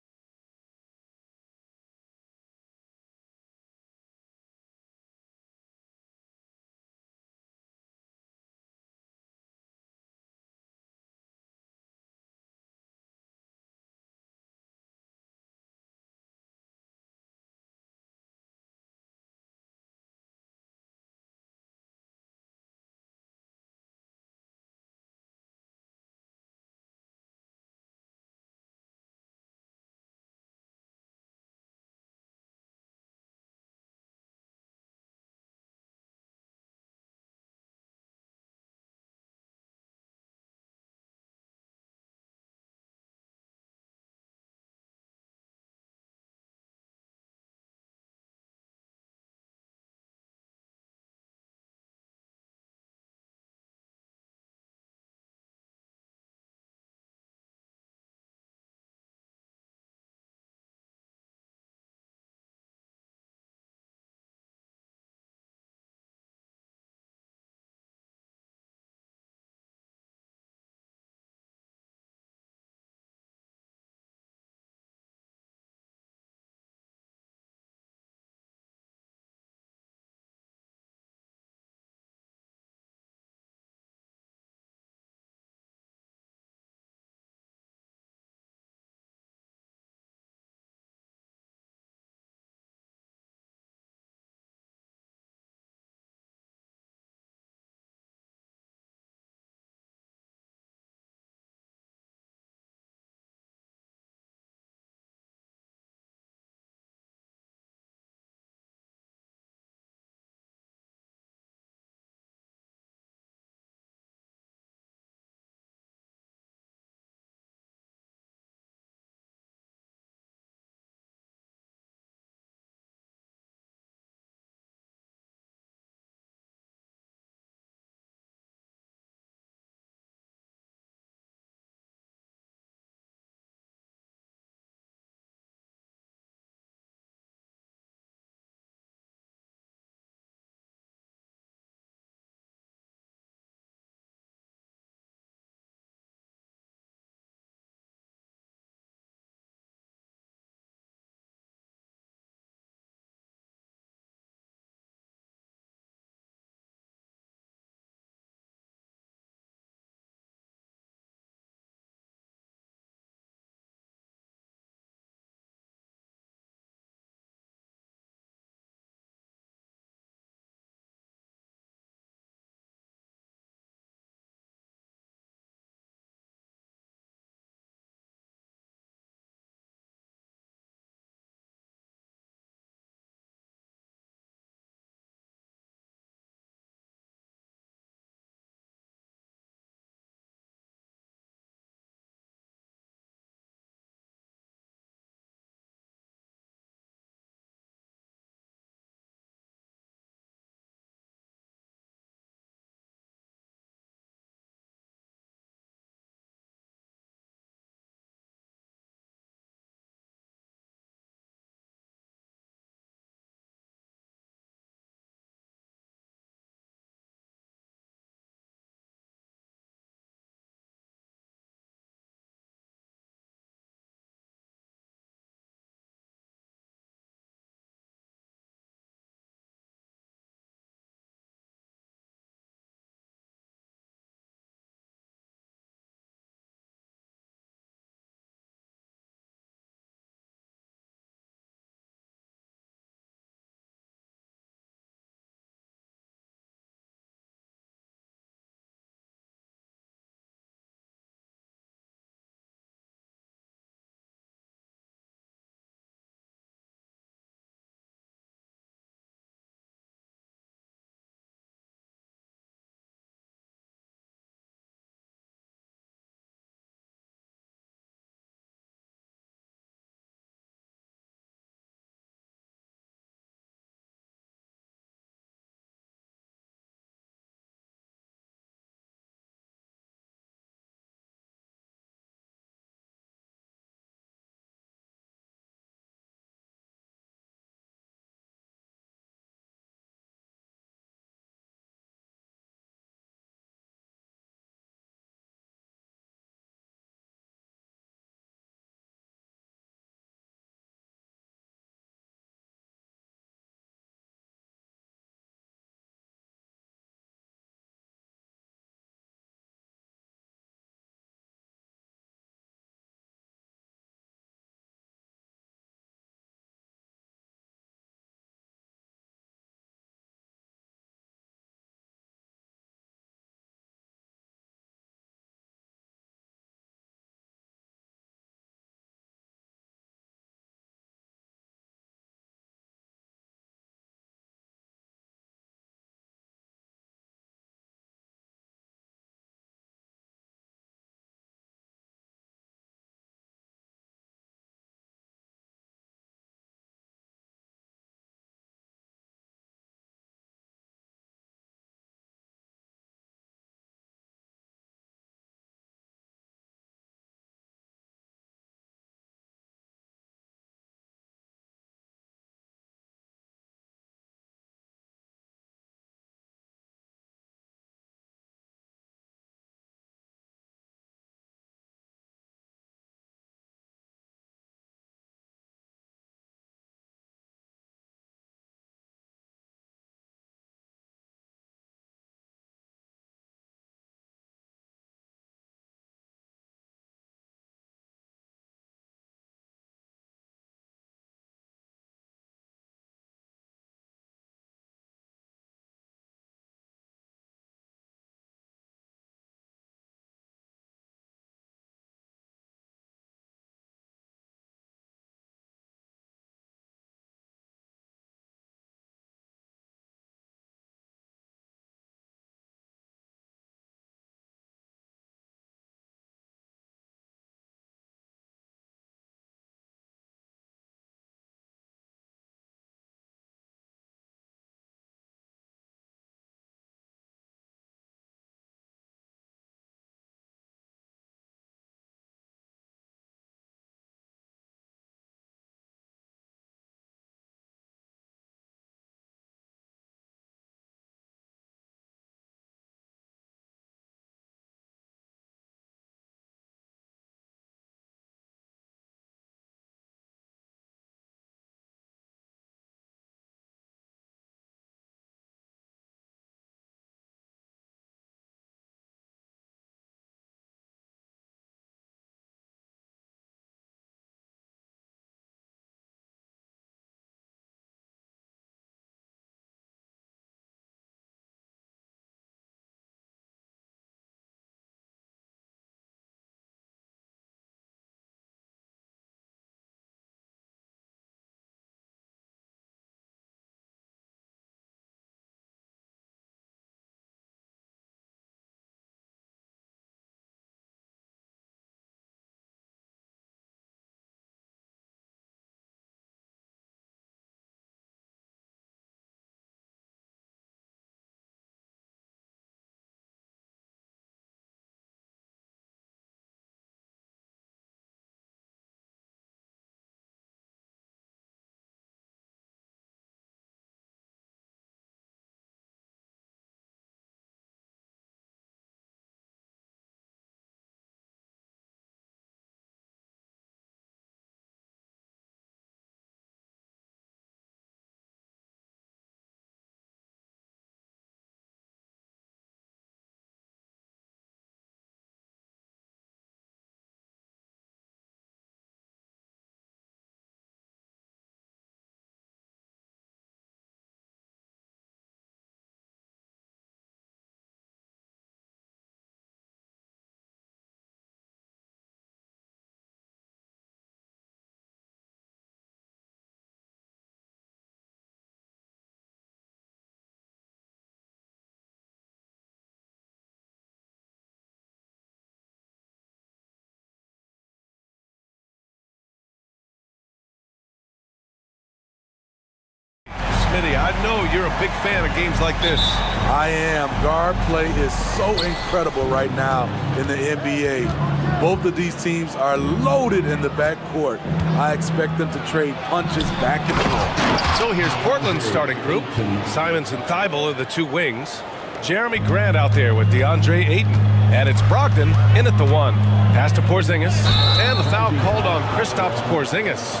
Smitty, I know you're a big fan of games like this. I am. Guard play is so incredible right now in the NBA. Both of these teams are loaded in the backcourt. I expect them to trade punches back and forth. So here's Portland's starting group. Simons and Thibault are the two wings. Jeremy Grant out there with DeAndre Ayton. And it's Brogdon in at the one. Pass to Porzingis. And the foul called on Kristaps Porzingis.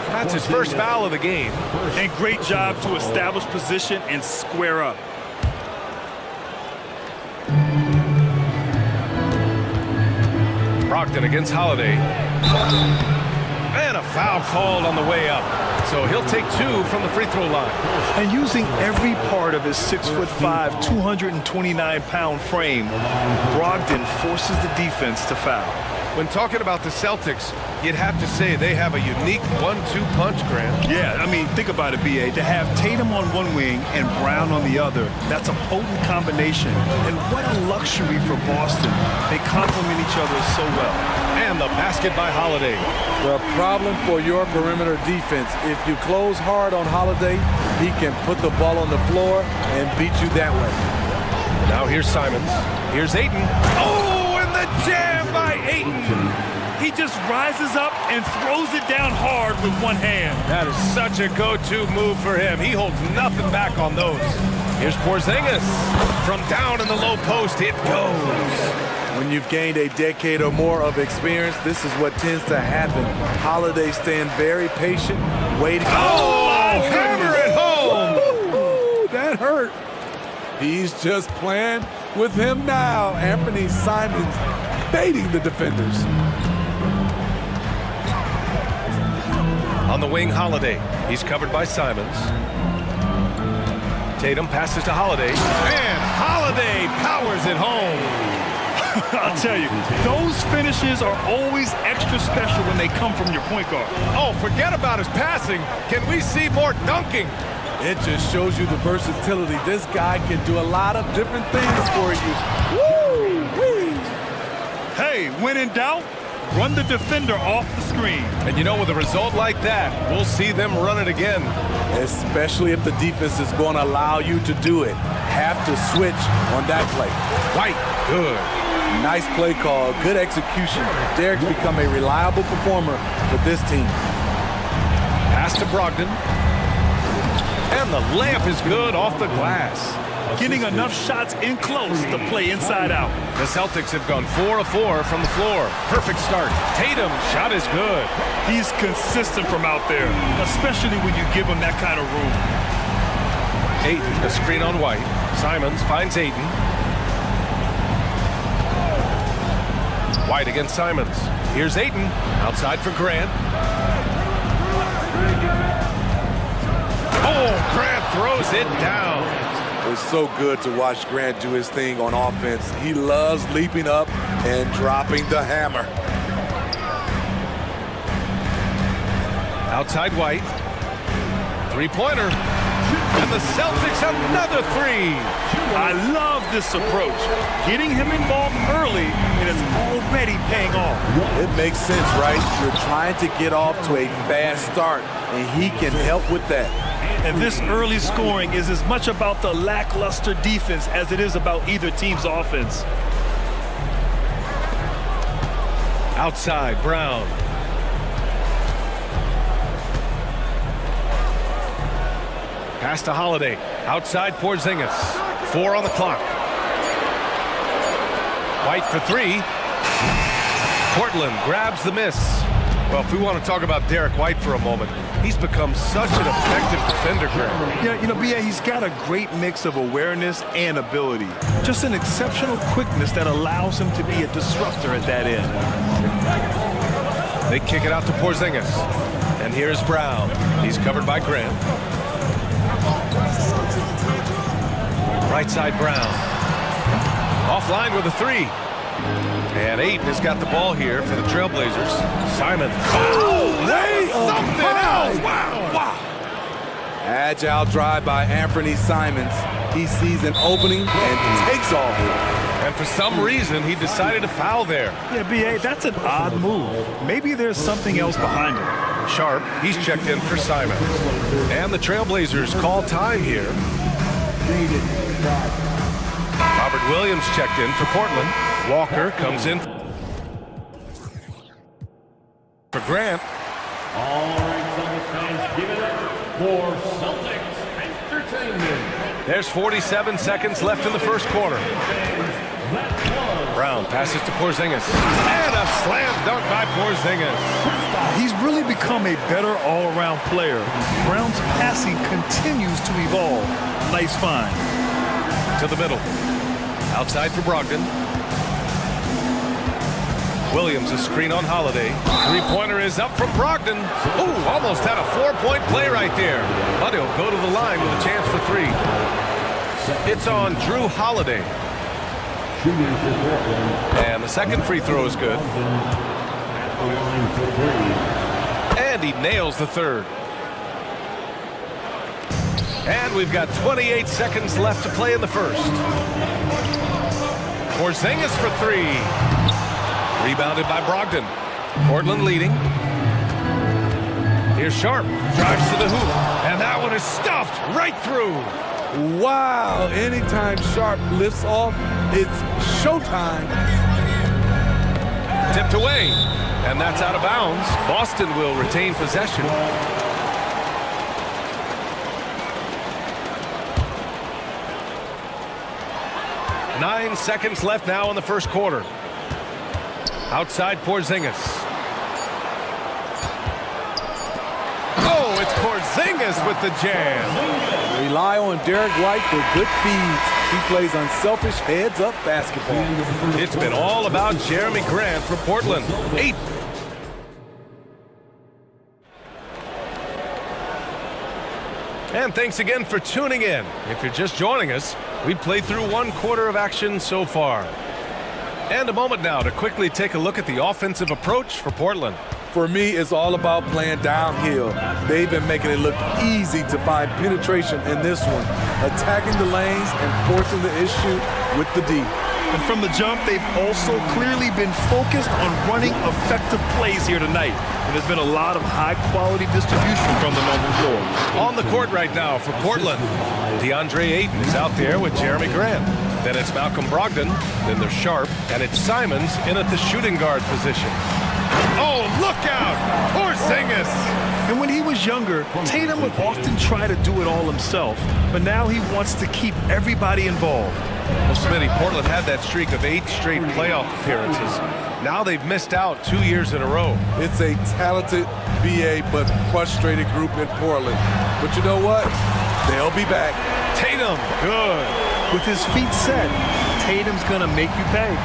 That's his first foul of the game. And great job to establish position and square up. Brogdon against Holiday. And a foul called on the way up. So he'll take two from the free throw line. And using every part of his 6'5", 229-pound frame, Brogdon forces the defense to foul. When talking about the Celtics, you'd have to say they have a unique 1-2 punch, Grant. Yeah, I mean, think about it, B.A. To have Tatum on one wing and Brown on the other, that's a potent combination. And what a luxury for Boston. They complement each other so well. And the basket by Holiday. The problem for your perimeter defense, if you close hard on Holiday, he can put the ball on the floor and beat you that way. Now here's Simons. Here's Ayton. Oh, and the jam by Ayton. He just rises up and throws it down hard with one hand. That is such a go-to move for him. He holds nothing back on those. Here's Porzingis. From down in the low post, it goes. When you've gained a decade or more of experience, this is what tends to happen. Holiday staying very patient, waiting. Oh, hammer it home! Ooh, that hurt. He's just playing with him now. Anthony Simons baiting the defenders. On the wing, Holiday. He's covered by Simons. Tatum passes to Holiday. And Holiday powers it home. I'll tell you, those finishes are always extra special when they come from your point guard. Oh, forget about his passing. Can we see more dunking? It just shows you the versatility. This guy can do a lot of different things for you. Woo-wee! Hey, when in doubt, run the defender off the screen. And you know, with a result like that, we'll see them run it again. Especially if the defense is going to allow you to do it. Have to switch on that play. White, good. Nice play call, good execution. Derek's become a reliable performer for this team. Pass to Brogdon. And the layup is good off the glass. Getting enough shots in close to play inside out. The Celtics have gone 4 of 4 from the floor. Perfect start. Tatum, shot is good. He's consistent from out there, especially when you give him that kind of room. Ayton, the screen on White. Simons finds Ayton. White against Simons. Here's Ayton, outside for Grant. Oh, Grant throws it down. It's so good to watch Grant do his thing on offense. He loves leaping up and dropping the hammer. Outside White. Three-pointer. And the Celtics another three. I love this approach. Getting him involved early, and it's already paying off. It makes sense, right? You're trying to get off to a fast start, and he can help with that. And this early scoring is as much about the lackluster defense as it is about either team's offense. Outside, Brown. Pass to Holiday. Outside, Porzingis. 4 on the clock. White for 3. Portland grabs the miss. Well, if we want to talk about Derek White for a moment, he's become such an effective defender, Grant. Yeah, you know, B.A., he's got a great mix of awareness and ability. Just an exceptional quickness that allows him to be a disruptor at that end. They kick it out to Porzingis. And here's Brown. He's covered by Grant. Right side, Brown. Offline with a 3. And Ayton has got the ball here for the Trailblazers. Simons. Oh, that's something else. Wow. Agile drive by Anthony Simons. He sees an opening and takes off. And for some reason, he decided to foul there. Yeah, B.A., that's an odd move. Maybe there's something else behind it. Sharp, he's checked in for Simon. And the Trailblazers call time here. Robert Williams checked in for Portland. Walker comes in for Grant. All right, Celtics fans, give it up for Celtics Entertainment. There's 47 seconds left in the first quarter. Brown passes to Porzingis. And a slam dunk by Porzingis. He's really become a better all-around player. Brown's passing continues to evolve. Nice find. To the middle. Outside for Brogdon. Williams, a screen on Holiday. Three-pointer is up from Brogdon. Ooh, almost had a four-point play right there. But he'll go to the line with a chance for three. It's on Drew Holiday. And the second free throw is good. And he nails the third. And we've got 28 seconds left to play in the first. Porzingis for three. Rebounded by Brogdon. Portland leading. Here's Sharp. Drives to the hoop. And that one is stuffed right through. Wow, anytime Sharp lifts off, it's showtime. Tipped away. And that's out of bounds. Boston will retain possession. Nine seconds left now in the first quarter. Outside Porzingis. Oh, it's Porzingis with the jam. Rely on Derek White for good feeds. He plays unselfish heads-up basketball. It's been all about Jeremy Grant for Portland. 8. And thanks again for tuning in. If you're just joining us, we've played through one quarter of action so far. And a moment now to quickly take a look at the offensive approach for Portland. For me, it's all about playing downhill. They've been making it look easy to find penetration in this one, attacking the lanes and forcing the issue with the D. And from the jump, they've also clearly been focused on running effective plays here tonight. And there's been a lot of high-quality distribution from them on the floor. On the court right now for Portland, DeAndre Ayton is out there with Jeremy Grant. Then it's Malcolm Brogdon, then there's Sharp, and it's Simons in at the shooting guard position. Oh, look out! Porzingis! And when he was younger, Tatum would often try to do it all himself, but now he wants to keep everybody involved. Well, Smitty, Portland had that streak of 8 straight playoff appearances. Now they've missed out 2 years in a row. It's a talented BA but frustrated group in Portland. But you know what? They'll be back. Tatum, good. With his feet set, Tatum's gonna make you pay.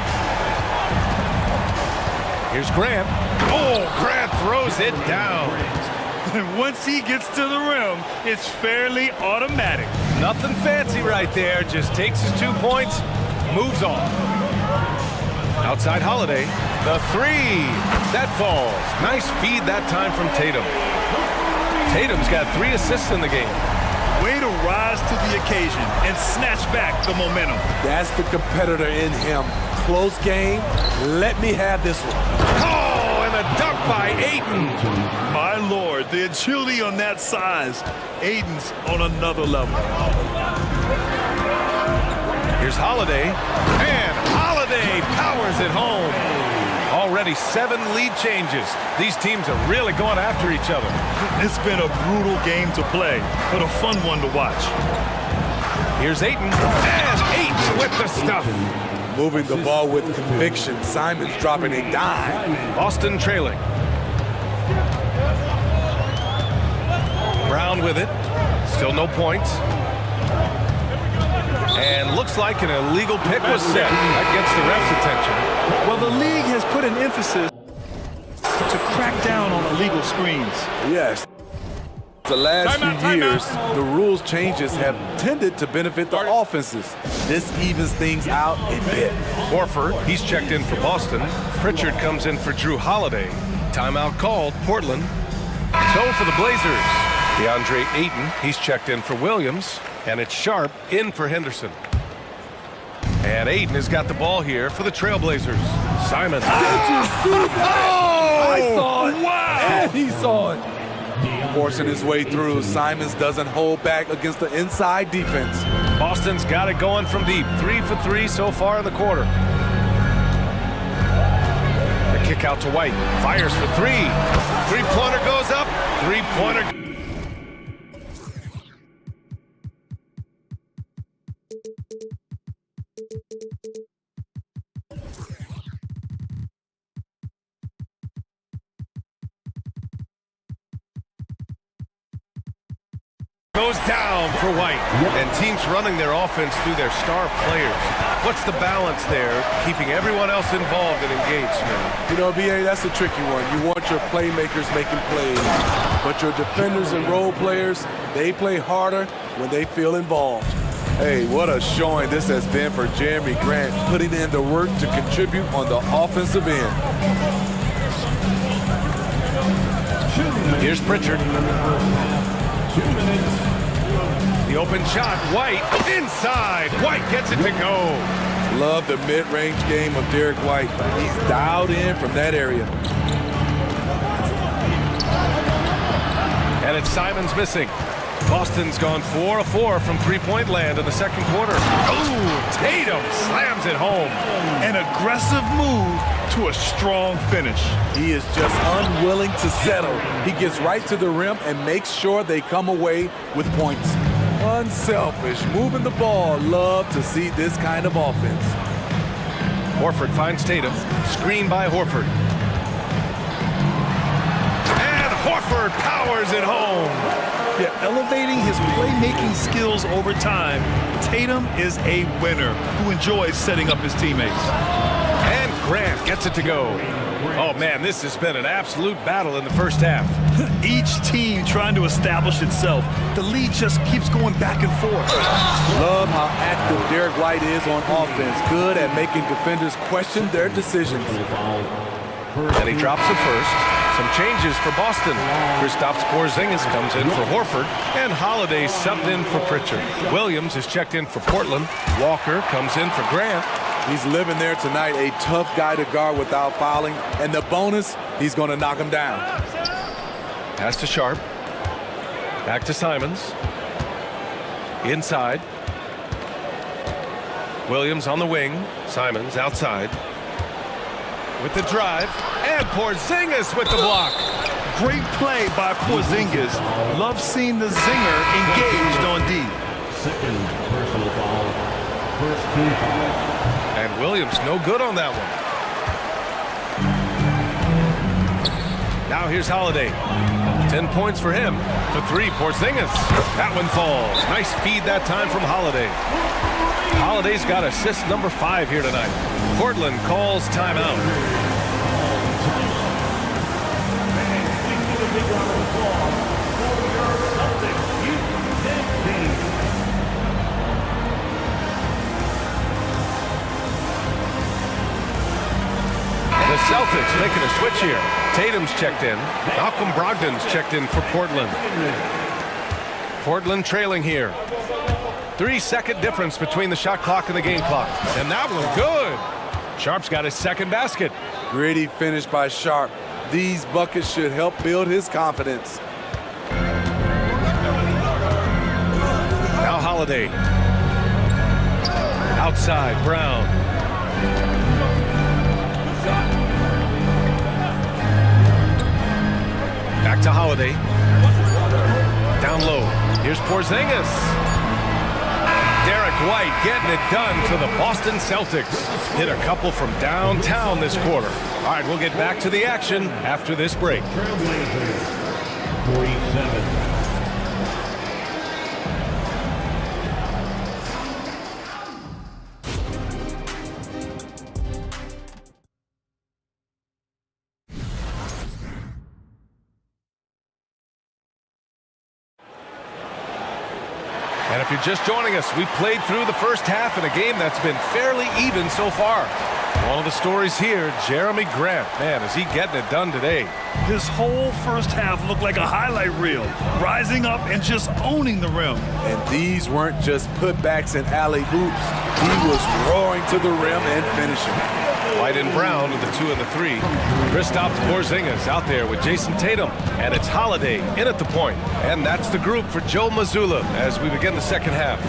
Here's Grant. Oh, Grant throws it down. And once he gets to the rim, it's fairly automatic. Nothing fancy right there. Just takes his 2 points, moves on. Outside Holiday, the three. That falls. Nice feed that time from Tatum. Tatum's got 3 assists in the game. Way to rise to the occasion and snatch back the momentum. That's the competitor in him. Close game. Let me have this one. Oh, and a dunk by Ayton. My Lord, the agility on that size. Ayton's on another level. Here's Holiday. And Holiday powers it home. Already 7 lead changes. These teams are really going after each other. It's been a brutal game to play, but a fun one to watch. Here's Ayton. And Ayton with the stuff. Moving the ball with conviction. Simons dropping a dime. Boston trailing. Brown with it. Still no points. And looks like an illegal pick was set. That gets the ref's attention. Well, the league has put an emphasis to crack down on illegal screens. Yes. The last few years, the rules changes have tended to benefit the offenses. This evens things out a bit. Horford, he's checked in for Boston. Pritchard comes in for Drew Holiday. Timeout called, Portland. So for the Blazers, DeAndre Ayton, he's checked in for Williams. And it's Sharp in for Henderson. And Ayton has got the ball here for the Trailblazers. Simon. Oh! I saw it. Wow. And he saw it. Forcing his way through. Simons doesn't hold back against the inside defense. Boston's got it going from deep. 3 for 3 so far in the quarter. The kick out to White. Fires for 3. Three-pointer goes up. Three-pointer. Goes down for White. And teams running their offense through their star players. What's the balance there, keeping everyone else involved and engaged, man? You know, B.A., that's a tricky one. You want your playmakers making plays, but your defenders and role players, they play harder when they feel involved. Hey, what a showing this has been for Jeremy Grant, putting in the work to contribute on the offensive end. Here's Pritchard. 2 minutes. The open shot, White, inside. White gets it to go. Love the mid-range game of Derek White. He's dialed in from that area. And it's Simons missing. Boston's gone 4 of 4 from three-point land in the second quarter. Oh, Tatum slams it home. An aggressive move to a strong finish. He is just unwilling to settle. He gets right to the rim and makes sure they come away with points. Unselfish, moving the ball. Love to see this kind of offense. Horford finds Tatum. Screen by Horford. And Horford powers it home. Yeah, elevating his playmaking skills over time, Tatum is a winner who enjoys setting up his teammates. And Grant gets it to go. Oh, man, this has been an absolute battle in the first half. Each team trying to establish itself. The lead just keeps going back and forth. Love how active Derek White is on offense. Good at making defenders question their decisions. And he drops it first. Some changes for Boston. Kristaps Porzingis comes in for Horford, and Holiday subbed in for Pritchard. Williams is checked in for Portland. Walker comes in for Grant. He's living there tonight, a tough guy to guard without fouling, and the bonus, he's going to knock him down. Pass to Sharp. Back to Simons. Inside. Williams on the wing. Simons outside. With the drive, and Porzingis with the block. Great play by Porzingis. Love seeing the zinger engaged on D. Second personal foul. First team foul. And Williams no good on that one. Now here's Holiday. 10 points for him. For 3, Porzingis. That one falls. Nice feed that time from Holiday. Holiday's got assist number 5 here tonight. Portland calls timeout. The Celtics making a switch here. Tatum's checked in. Malcolm Brogdon's checked in for Portland. Portland trailing here. 3-second difference between the shot clock and the game clock. And that one good. Sharp's got his second basket. Gritty finish by Sharp. These buckets should help build his confidence. Now Holiday. Outside, Brown. Back to Holiday. Down low. Here's Porzingis. Derek White getting it done for the Boston Celtics. Hit a couple from downtown this quarter. All right, we'll get back to the action after this break. Trailblazers, 47. And if you're just joining us, we played through the first half in a game that's been fairly even so far. One of the stories here, Jeremy Grant. Man, is he getting it done today. His whole first half looked like a highlight reel, rising up and just owning the rim. And these weren't just putbacks and alley-oops. He was roaring to the rim and finishing. White and Brown with the 2 and the 3. Kristaps Porzingis out there with Jason Tatum. And it's Holiday in at the point. And that's the group for Joe Mazzulla as we begin the second half.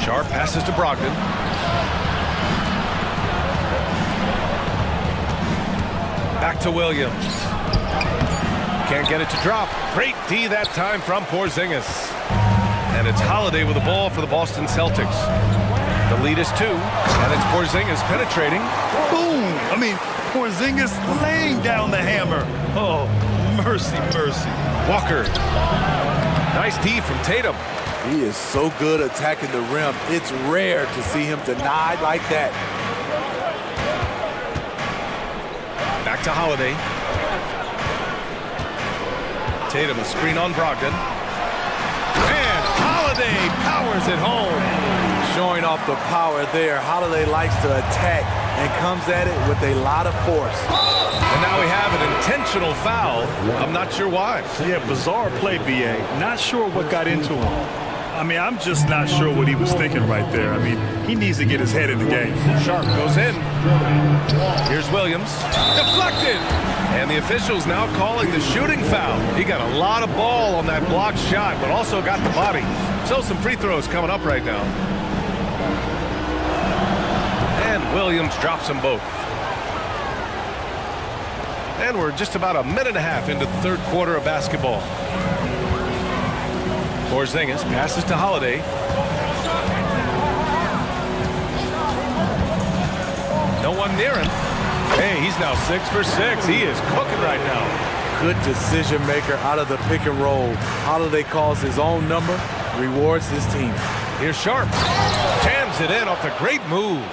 Sharp passes to Brogdon. Back to Williams. Can't get it to drop. Great D that time from Porzingis. And it's Holiday with the ball for the Boston Celtics. The lead is 2, and it's Porzingis penetrating. Boom! I mean, Porzingis laying down the hammer. Oh, mercy, mercy. Walker. Nice D from Tatum. He is so good attacking the rim. It's rare to see him denied like that. Back to Holiday. Tatum, a screen on Brogdon. And Holiday powers it home. Showing off the power there. Holiday likes to attack and comes at it with a lot of force. And now we have an intentional foul. I'm not sure why. Yeah, bizarre play, BA. Not sure what got into him. I mean, I'm just not sure what he was thinking right there. I mean, he needs to get his head in the game. Sharp goes in. Here's Williams. Deflected. And the officials now calling the shooting foul. He got a lot of ball on that blocked shot, but also got the body. So some free throws coming up right now. And Williams drops them both. And we're just about a minute and a half into the third quarter of basketball. Porzingis passes to Holiday. No one near him. Hey, he's now 6 for 6. He is cooking right now. Good decision maker out of the pick and roll. Holiday calls his own number, rewards his team. Here's Sharp. Jams it in off the great move.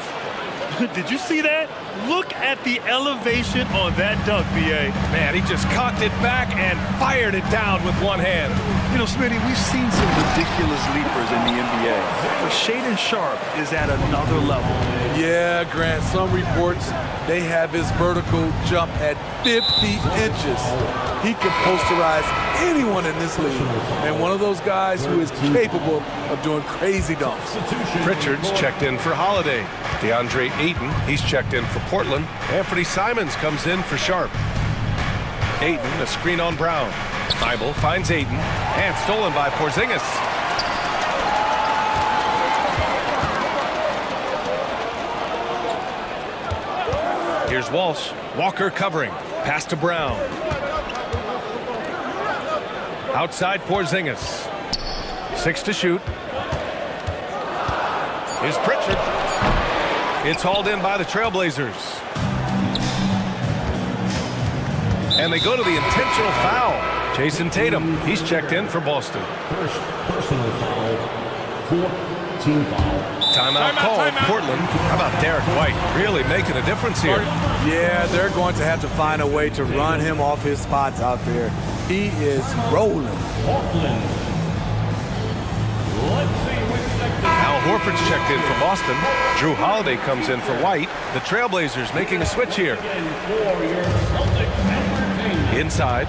Did you see that? Look at the elevation on that dunk, BA. Man, he just cocked it back and fired it down with one hand. You know, Smitty, we've seen some ridiculous leapers in the NBA, but Shaedon Sharp is at another level. Yeah, Grant, some reports, they have his vertical jump at 50 inches. He can posterize anyone in this league, and one of those guys who is capable of doing crazy dunks. Pritchard's checked in for Holiday. DeAndre Ayton, he's checked in for Portland. Anthony Simons comes in for Sharp. Ayton, a screen on Brown. Thibault finds Ayton, and stolen by Porzingis. Here's Walsh. Walker covering. Pass to Brown. Outside Porzingis. 6 to shoot. Here's Pritchard. It's hauled in by the Trailblazers. And they go to the intentional foul. Jason Tatum, he's checked in for Boston. First personal foul, 4-team foul. Timeout called. Portland. How about Derek White? Really making a difference here. Yeah, they're going to have to find a way to run him off his spots out there. He is rolling. Portland. Al Horford's checked in for Boston. Drew Holiday comes in for White. The Trailblazers making a switch here. Inside.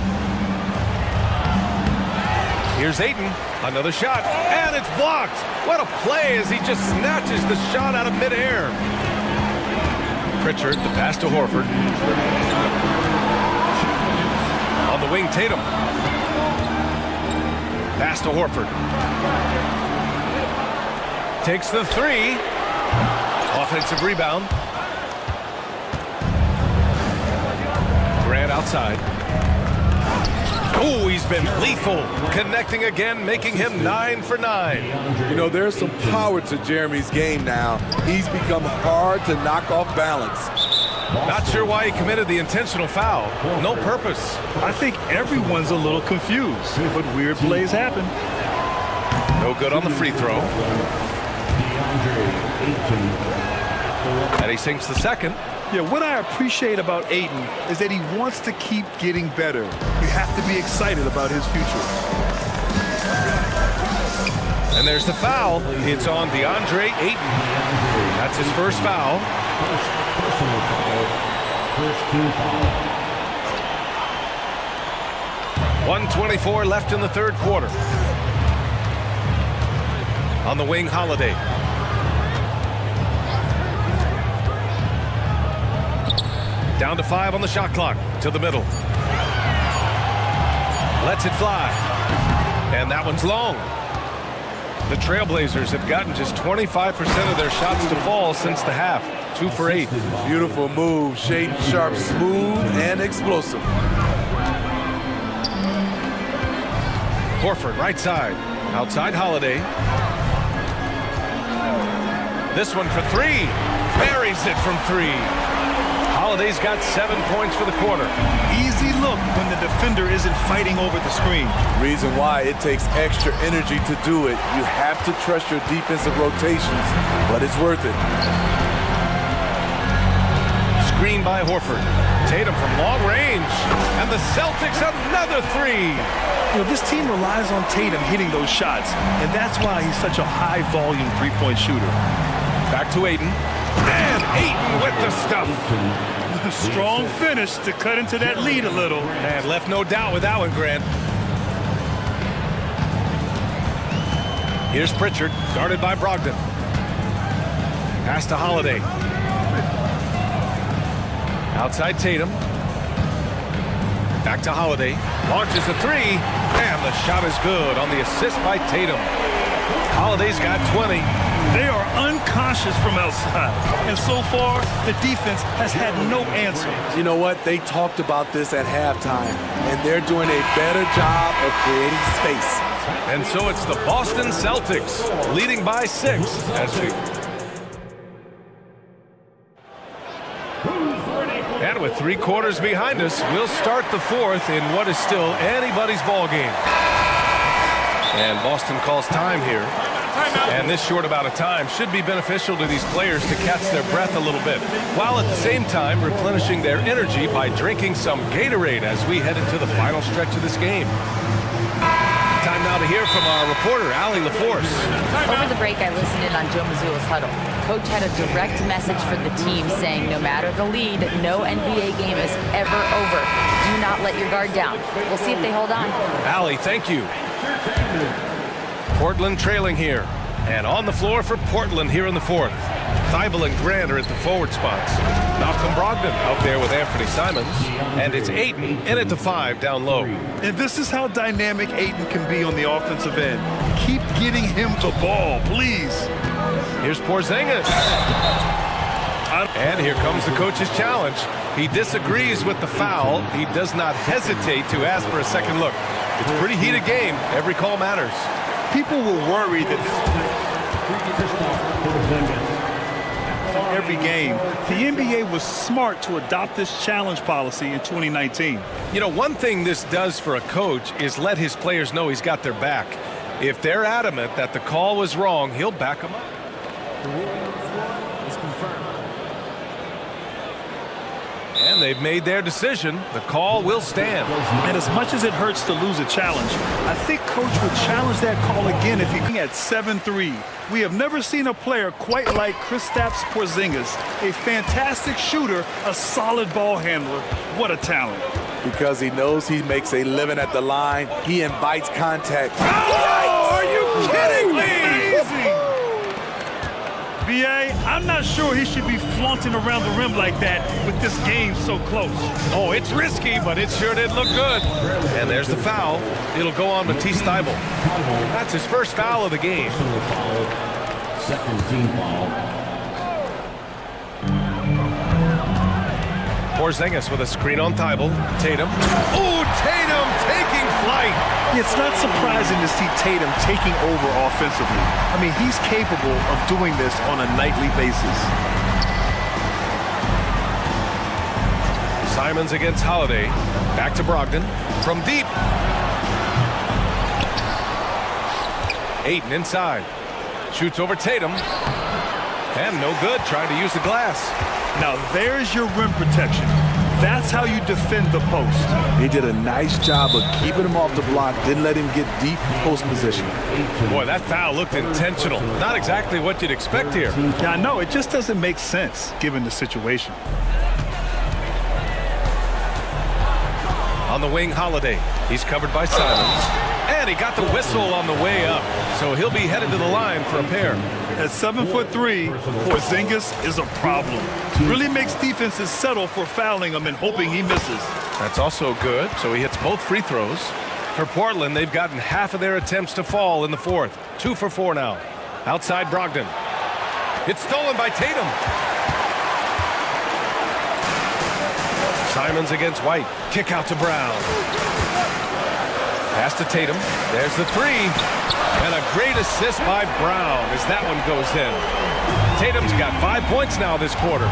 Here's Ayton. Another shot. And it's blocked. What a play as he just snatches the shot out of midair. Pritchard, the pass to Horford. On the wing, Tatum. Pass to Horford. Takes the 3. Offensive rebound. Grant outside. Oh, he's been lethal. Connecting again, making him 9 for 9. You know, there's some power to Jeremy's game now. He's become hard to knock off balance. Not sure why he committed the intentional foul. No purpose. I think everyone's a little confused, but weird plays happen. No good on the free throw. And he sinks the second. Yeah, what I appreciate about Ayton is that he wants to keep getting better. You have to be excited about his future. And there's the foul. It's on DeAndre Ayton. That's his first foul. First personal foul, first team foul. 1:24 left in the third quarter. On the wing, Holiday. Down to 5 on the shot clock. To the middle. Lets it fly. And that one's long. The Trailblazers have gotten just 25% of their shots to fall since the half. 2 for 8. Beautiful move. Shape, sharp, smooth, and explosive. Horford, right side. Outside Holiday. This one for 3. Buries it from 3. Holiday's got 7 points for the quarter. Easy look when the defender isn't fighting over the screen. Reason why it takes extra energy to do it. You have to trust your defensive rotations, but it's worth it. Screen by Horford. Tatum from long range. And the Celtics another 3. You know, this team relies on Tatum hitting those shots, and that's why he's such a high-volume three-point shooter. Back to Ayton. And Ayton with the stuff. Strong finish to cut into that lead a little. And left no doubt with that one, Grant. Here's Pritchard, guarded by Brogdon. Pass to Holiday. Outside Tatum. Back to Holiday. Launches a 3. And the shot is good on the assist by Tatum. Holiday's got 20. They are unconscious from outside. And so far, the defense has had no answer. You know what? They talked about this at halftime, and they're doing a better job of creating space. And so it's the Boston Celtics leading by 6 as we... And with 3 quarters behind us, we'll start the 4th in what is still anybody's ball game. And Boston calls time here. And this short amount of time should be beneficial to these players to catch their breath a little bit, while at the same time replenishing their energy by drinking some Gatorade as we head into the final stretch of this game. Time now to hear from our reporter, Allie LaForce. Over the break, I listened in on Joe Mazzulla's huddle. Coach had a direct message for the team saying no matter the lead, no NBA game is ever over. Do not let your guard down. We'll see if they hold on. Allie, thank you. Portland trailing here. And on the floor for Portland here in the 4th. Thibault and Grant are at the forward spots. Malcolm Brogdon out there with Anthony Simons. And it's Ayton in at the 5 down low. And this is how dynamic Ayton can be on the offensive end. Keep getting him the ball, please. Here's Porzingis. And here comes the coach's challenge. He disagrees with the foul. He does not hesitate to ask for a second look. It's a pretty heated game. Every call matters. People were worried that every game, the NBA was smart to adopt this challenge policy in 2019. You know, one thing this does for a coach is let his players know he's got their back. If they're adamant that the call was wrong, he'll back them up. The ruling on the floor is confirmed. And they've made their decision. The call will stand. And as much as it hurts to lose a challenge, I think Coach would challenge that call again if he had 7-3. We have never seen a player quite like Kristaps Porzingis, a fantastic shooter, a solid ball handler. What a talent. Because he knows he makes a living at the line, he invites contact. Oh, are you kidding me? Amazing. B.A., I'm not sure he should be flaunting around the rim like that with this game so close. Oh, it's risky, but it sure did look good. And there's the foul. It'll go on Matisse Thybulle. That's his first foul of the game. Second team foul. Porzingis with a screen on Thybulle. Tatum. Oh, Tatum taking flight. It's not surprising to see Tatum taking over offensively. I mean, he's capable of doing this on a nightly basis. Simons against Holiday. Back to Brogdon. From deep. Ayton inside. Shoots over Tatum. And no good, trying to use the glass. Now there's your rim protection. That's how you defend the post. They did a nice job of keeping him off the block, didn't let him get deep post position. Boy, that foul looked intentional. Not exactly what you'd expect here. Yeah, I know. It just doesn't make sense given the situation. On the wing, Holiday. He's covered by Simons. And he got the whistle on the way up, so he'll be headed to the line for a pair. At 7'3", Porzingis is a problem. Really makes defenses settle for fouling him and hoping he misses. That's also good, so he hits both free throws. For Portland, they've gotten half of their attempts to fall in the fourth. 2 for 4 now. Outside Brogdon. It's stolen by Tatum. Simons against White. Kick out to Brown. Pass to Tatum. There's the three. And a great assist by Brown as that one goes in. Tatum's got 5 points now this quarter.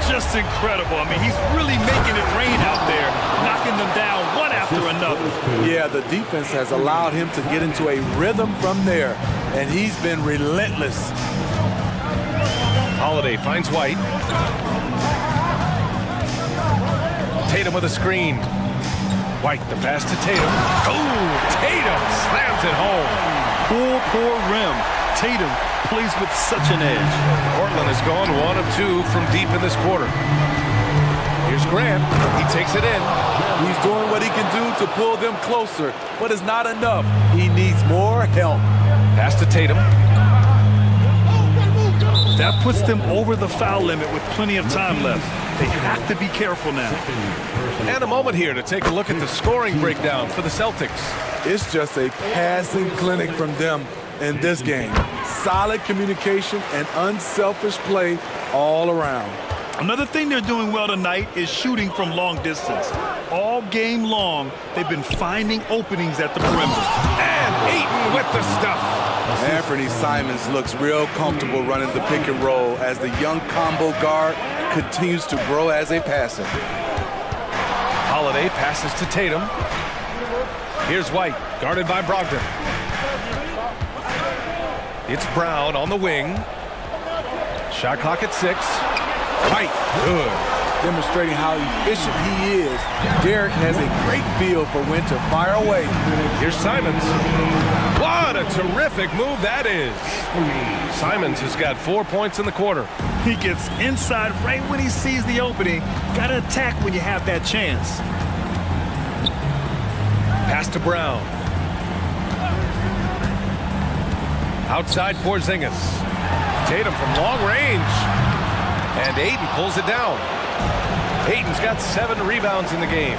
Just incredible. I mean, he's really making it rain out there, knocking them down one after another. Yeah, the defense has allowed him to get into a rhythm from there, and he's been relentless. Holiday finds White. Tatum with a screen. White, the pass to Tatum. Oh, Tatum slams it home. Poor rim. Tatum plays with such an edge. Portland has gone 1 of 2 from deep in this quarter. Here's Grant. He takes it in. He's doing what he can do to pull them closer, but it's not enough. He needs more help. Pass to Tatum. That puts them over the foul limit with plenty of time left. They have to be careful now. And a moment here to take a look at the scoring breakdown for the Celtics. It's just a passing clinic from them in this game. Solid communication and unselfish play all around. Another thing they're doing well tonight is shooting from long distance. All game long, they've been finding openings at the perimeter. And Ayton with the stuff. Anthony Simons looks real comfortable running the pick and roll as the young combo guard continues to grow as a passer. Holiday passes to Tatum. Here's White, guarded by Brogdon. It's Brown on the wing. Shot clock at 6. White, good. Demonstrating how efficient he is, Derek has a great feel for when to fire away. Here's Simons. What a terrific move that is. Simons has got 4 points in the quarter. He gets inside right when he sees the opening. Gotta attack when you have that chance. Pass to Brown. Outside Porzingis. Tatum from long range. And Ayton pulls it down. Ayton's got 7 rebounds in the game.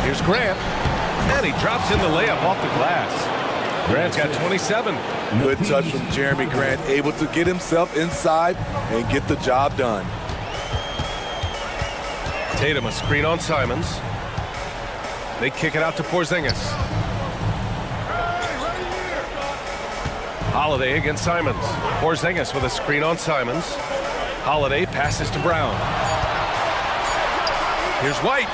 Here's Grant. And he drops in the layup off the glass. Grant's got 27. Good touch from Jeremy Grant, able to get himself inside and get the job done. Tatum a screen on Simons. They kick it out to Porzingis. Holiday against Simons. Porzingis with a screen on Simons. Holiday passes to Brown. Here's White.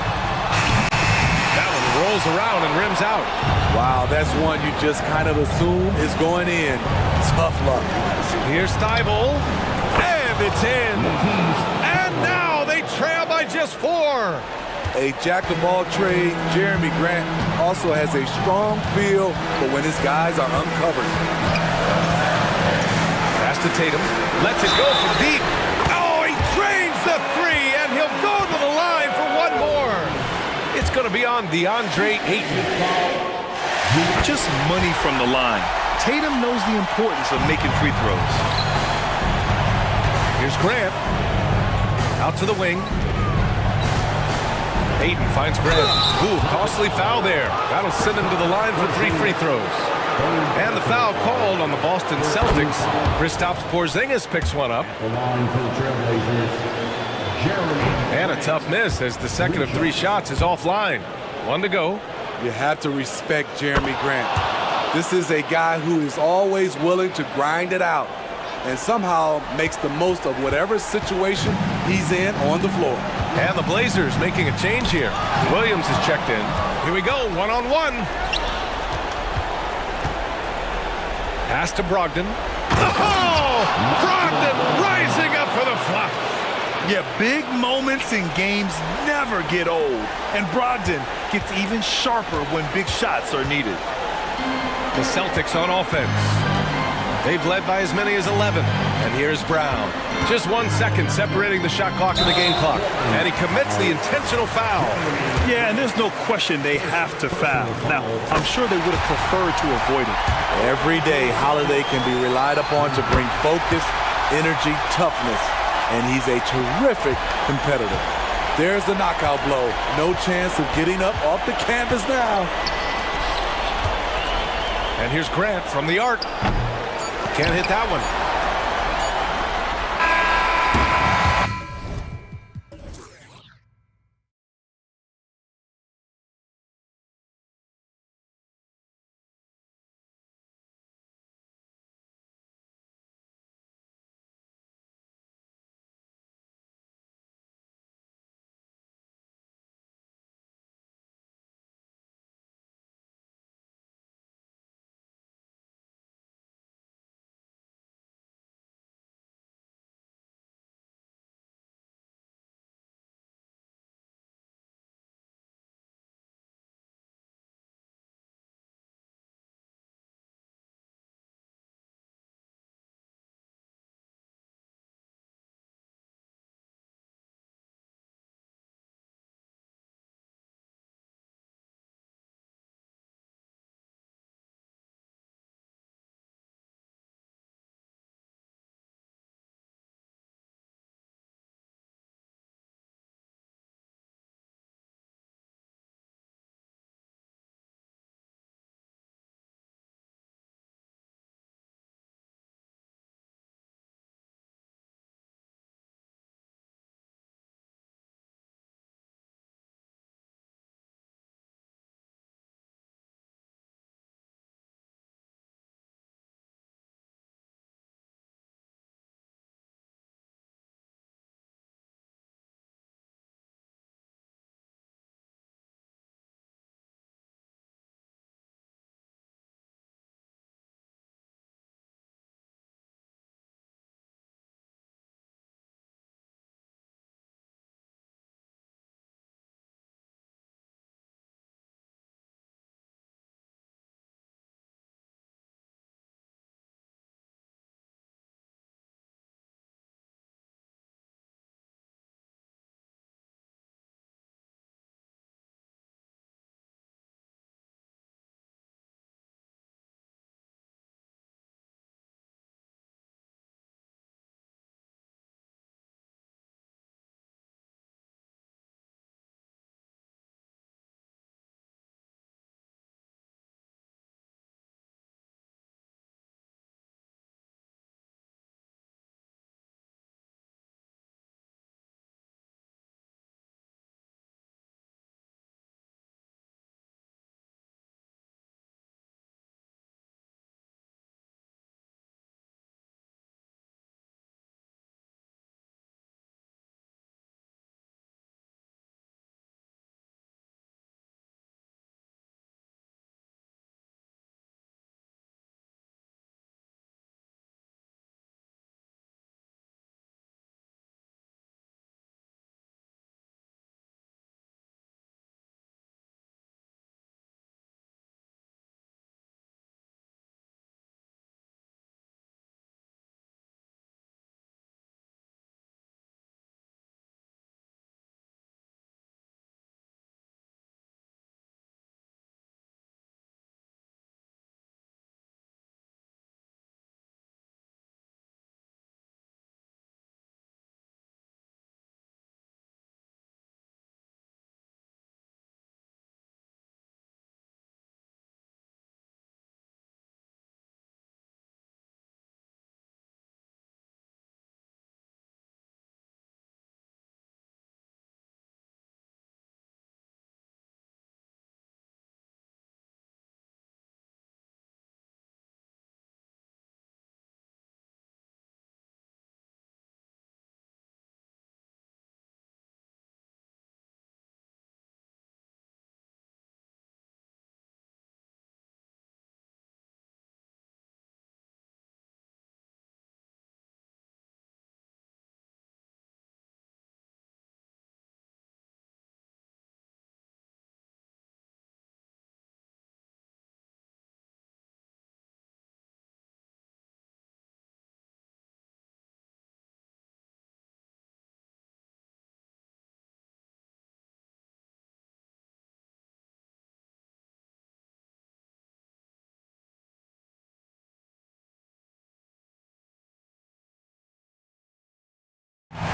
That one rolls around and rims out. Wow, that's one you just kind of assume is going in. Tough luck. Here's Thibault. And it's in. And now they trail by just 4. A jack-of-all trade, Jeremy Grant also has a strong feel for when his guys are uncovered. Pass to Tatum. Lets it go from deep. Oh, he drains the 3, and he'll go to the line for 1 more. It's going to be on DeAndre Ayton. Just money from the line. Tatum knows the importance of making free throws. Here's Grant. Out to the wing. Ayton finds Grant. Ooh, costly foul there. That'll send him to the line for 3 free throws. And the foul called on the Boston Celtics. Kristaps Porzingis picks one up. The line for the Trailblazers, Jeremy. And a tough miss as the second of 3 shots is offline. 1 to go. You have to respect Jeremy Grant. This is a guy who is always willing to grind it out and somehow makes the most of whatever situation he's in on the floor. And the Blazers making a change here. Williams is checked in. Here we go, 1-on-1. Pass to Brogdon. Oh! Brogdon rising up for the flush. Yeah, big moments in games never get old. And Brogdon gets even sharper when big shots are needed. The Celtics on offense. They've led by as many as 11. And here's Brown. Just 1 second separating the shot clock and the game clock. And he commits the intentional foul. Yeah, and there's no question they have to foul. Now, I'm sure they would have preferred to avoid it. Every day, Holiday can be relied upon to bring focus, energy, toughness, and he's a terrific competitor. There's the knockout blow. No chance of getting up off the canvas now. And here's Grant from the arc. Can't hit that one.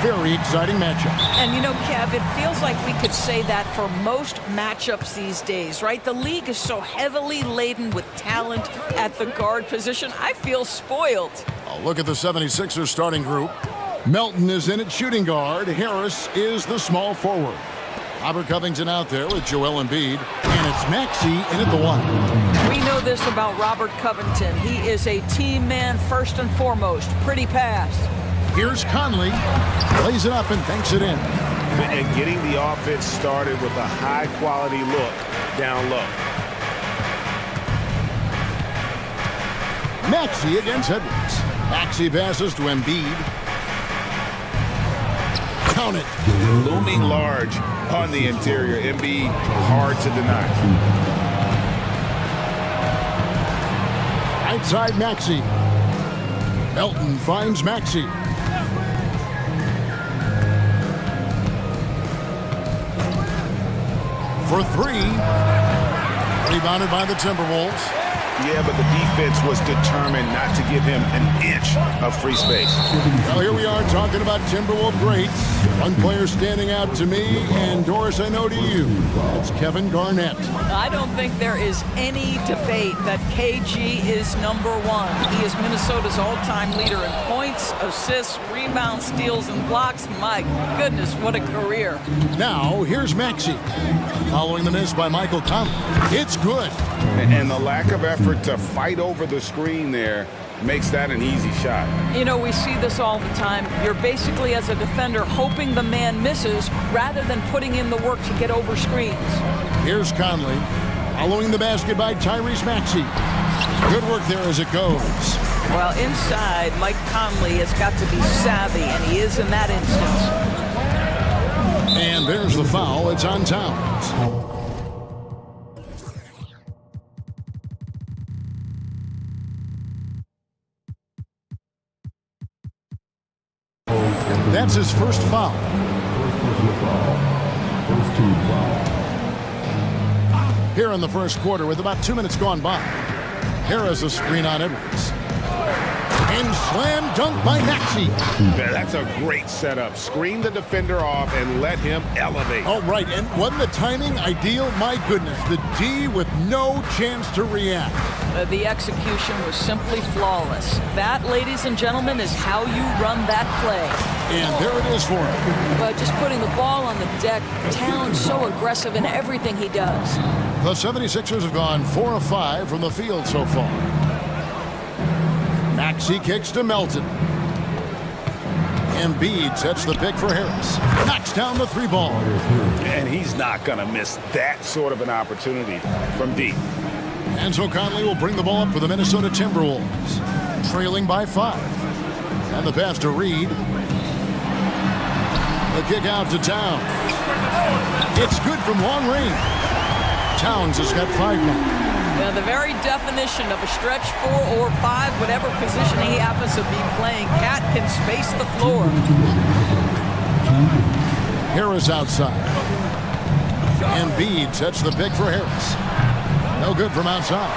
very exciting matchup. And you know, Kev, it feels like we could say that for most matchups these days, right? The league is so heavily laden with talent at the guard position. I feel spoiled. A look at the 76ers starting group. Melton is in at shooting guard. Harris is the small forward. Robert Covington out there with Joel Embiid. And it's Maxey in at the 1. We know this about Robert Covington. He is a team man first and foremost. Pretty pass. Here's Conley. Lays it up and banks it in. And getting the offense started with a high-quality look down low. Maxey against Edwards. Maxey passes to Embiid. Count it. Looming large on the interior. Embiid hard to deny. Right side Maxey. Melton finds Maxey. For 3. Rebounded by the Timberwolves. Yeah, but the defense was determined not to give him an inch of free space. Well, here we are talking about Timberwolves greats. One player standing out to me, and Doris, I know to you. It's Kevin Garnett. I don't think there is any debate that KG is #1. He is Minnesota's all-time leader in points, assists, rebounds, steals, and blocks. My goodness, what a career. Now, here's Maxey. Following the miss by Michael Conley. It's good. And the lack of effort to fight over the screen there makes that an easy shot. You know, we see this all the time. You're basically, as a defender, hoping the man misses rather than putting in the work to get over screens. Here's Conley. Following the basket by Tyrese Maxey. Good work there as it goes. Well, inside, Mike Conley has got to be savvy, and he is in that instance. And there's the foul. It's on Towns. That's his first foul. First team foul. Here in the first quarter with about 2 minutes gone by. Harris a screen on Edwards. And slam dunk by Maxey. That's a great setup. Screen the defender off and let him elevate. Oh, right. And wasn't the timing ideal? My goodness. The D with no chance to react. The execution was simply flawless. That, ladies and gentlemen, is how you run that play. And there it is for him. But just putting the ball on the deck, Towns so aggressive in everything he does. The 76ers have gone 4 of 5 from the field so far. Maxey kicks to Melton. Embiid sets the pick for Harris. Knocks down the 3 ball. And he's not going to miss that sort of an opportunity from deep. And so Conley will bring the ball up for the Minnesota Timberwolves. Trailing by 5. And the pass to Reed. The kick out to Towns. It's good from long range. Towns has got 5 now. Now, the very definition of a stretch 4 or 5, whatever position he happens to be playing, Cat can space the floor. Harris outside. Embiid sets the pick for Harris. No good from outside.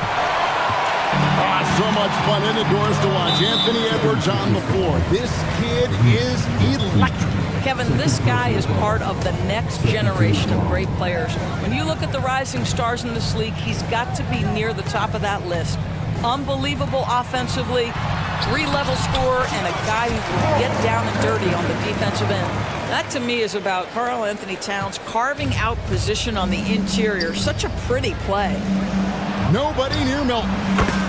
So much fun indoors to watch. Anthony Edwards on the floor. This kid is electric. Kevin, this guy is part of the next generation of great players. When you look at the rising stars in this league, he's got to be near the top of that list. Unbelievable offensively, 3-level scorer, and a guy who can get down and dirty on the defensive end. That, to me, is about Karl Anthony Towns carving out position on the interior. Such a pretty play. Nobody near Milton.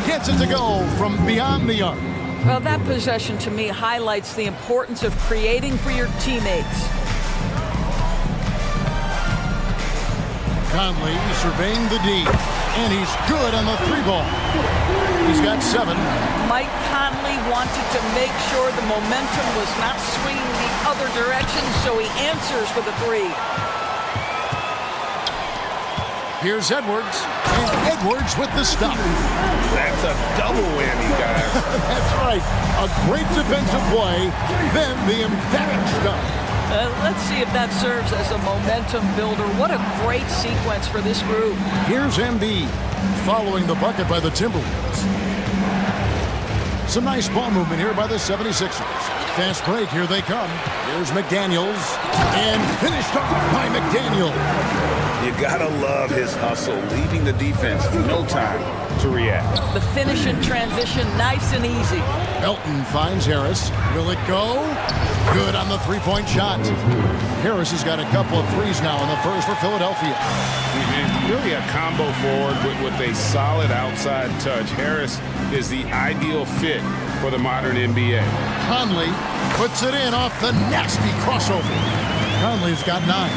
Gets it to go from beyond the arc. Well, that possession, to me, highlights the importance of creating for your teammates. Conley surveying the D, and he's good on the 3 ball. He's got 7. Mike Conley wanted to make sure the momentum was not swinging the other direction, so he answers with a 3. Here's Edwards, and Edwards with the stop. That's a double whammy, guys. That's right. A great defensive play, then the emphatic stop. Let's see if that serves as a momentum builder. What a great sequence for this group. Here's Embiid, following the bucket by the Timberwolves. Some nice ball movement here by the 76ers. Fast break, here they come. Here's McDaniels, and finished off by McDaniel. You gotta love his hustle, leaving the defense no time to react. The finish in transition, nice and easy. Melton finds Harris. Will it go? Good on the three-point shot. Harris has got a couple of threes now in the first for Philadelphia. Really a combo forward with a solid outside touch. Harris is the ideal fit for the modern NBA. Conley puts it in off the nasty crossover. Conley's got 9.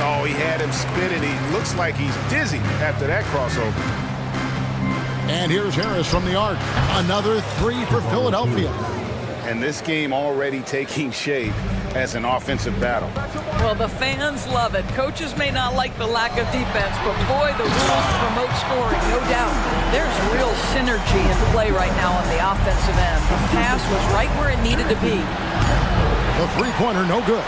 Oh, he had him spinning. He looks like he's dizzy after that crossover. And here's Harris from the arc. Another 3 for Philadelphia. And this game already taking shape as an offensive battle. Well, the fans love it. Coaches may not like the lack of defense, but boy, the rules promote scoring, no doubt. There's real synergy in play right now on the offensive end. The pass was right where it needed to be. The three-pointer, no good.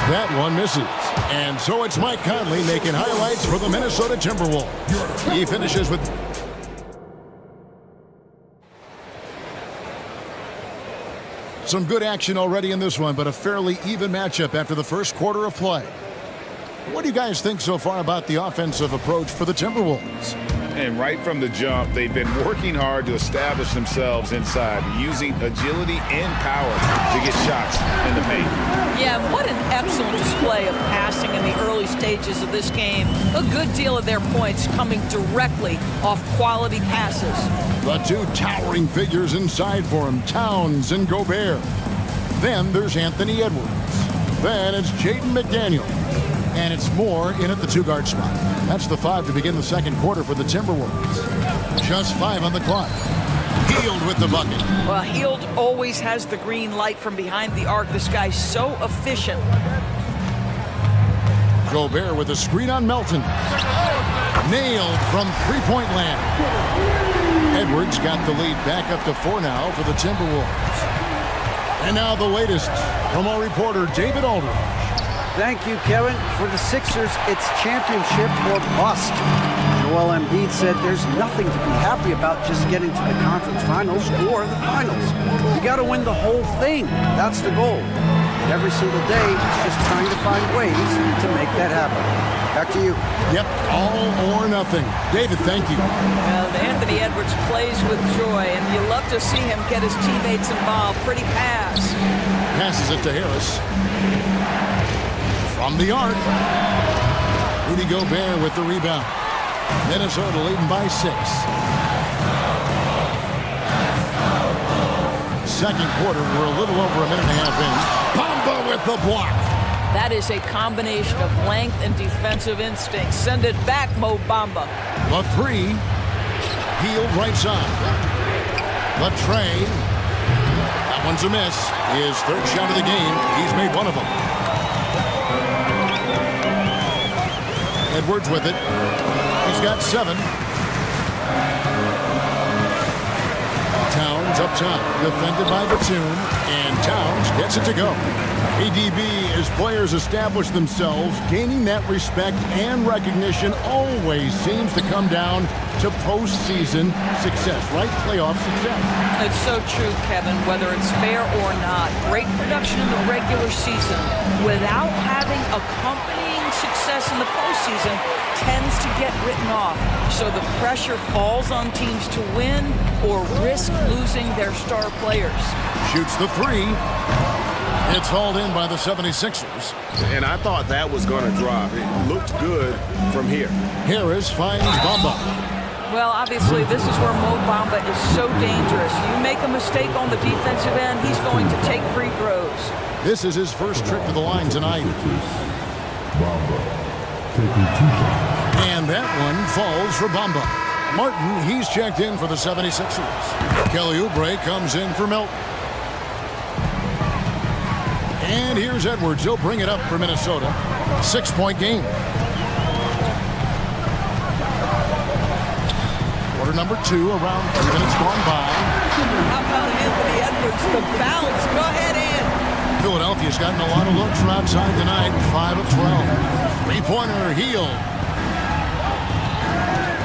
That one misses. And so it's Mike Conley making highlights for the Minnesota Timberwolves. He finishes with... Some good action already in this one, but a fairly even matchup after the first quarter of play. What do you guys think so far about the offensive approach for the Timberwolves? And right from the jump, they've been working hard to establish themselves inside, using agility and power to get shots in the paint. Yeah, what an excellent display of passing in the early stages of this game. A good deal of their points coming directly off quality passes. The two towering figures inside for him, Towns and Gobert. Then there's Anthony Edwards. Then it's Jaden McDaniel. And it's Moore in at the two-guard spot. That's the 5 to begin the second quarter for the Timberwolves. Just 5 on the clock. Hield with the bucket. Well, Hield always has the green light from behind the arc. This guy's so efficient. Gobert with a screen on Melton. Nailed from three-point land. Edwards got the lead back up to 4 now for the Timberwolves. And now the latest from our reporter, David Aldridge. Thank you, Kevin. For the Sixers, it's championship or bust. Joel Embiid said there's nothing to be happy about just getting to the conference finals or the finals. You got to win the whole thing. That's the goal. And every single day, it's just trying to find ways to make that happen. Back to you. Yep, all or nothing. David, thank you. Well, Anthony Edwards plays with joy, and you love to see him get his teammates involved. Pretty pass. Passes it to Harris. From the arc, Rudy Gobert with the rebound. Minnesota leading by 6. Second quarter, we're a little over a minute and a half in. Bamba with the block. That is a combination of length and defensive instinct. Send it back, Mo Bamba. The 3, Hield right side. The tray, that one's a miss. His third shot of the game, he's made one of them. Edwards with it. He's got 7. Towns up top, defended by Batum, and Towns gets it to go. ADB, as players establish themselves, gaining that respect and recognition always seems to come down to postseason success, right? Playoff success. It's so true, Kevin, whether it's fair or not. Great production in the regular season without having accompanying success in the postseason tends to get written off. So the pressure falls on teams to win or risk losing their star players. Shoots the 3. It's hauled in by the 76ers. And I thought that was going to drop. It looked good from here. Harris finds Bamba. Well, obviously, this is where Mo Bamba is so dangerous. You make a mistake on the defensive end, he's going to take free throws. This is his first trip to the line tonight. Bamba taking 2 shots. And that one falls for Bamba. Martin, he's checked in for the 76ers. Kelly Oubre comes in for Melton. And here's Edwards. He'll bring it up for Minnesota. 6-point game. Quarter number 2, around 3 minutes gone by. How about Anthony Edwards? The bounce. Go ahead in. Philadelphia's gotten a lot of looks from outside tonight. 5 of 12. Three-pointer, Hield.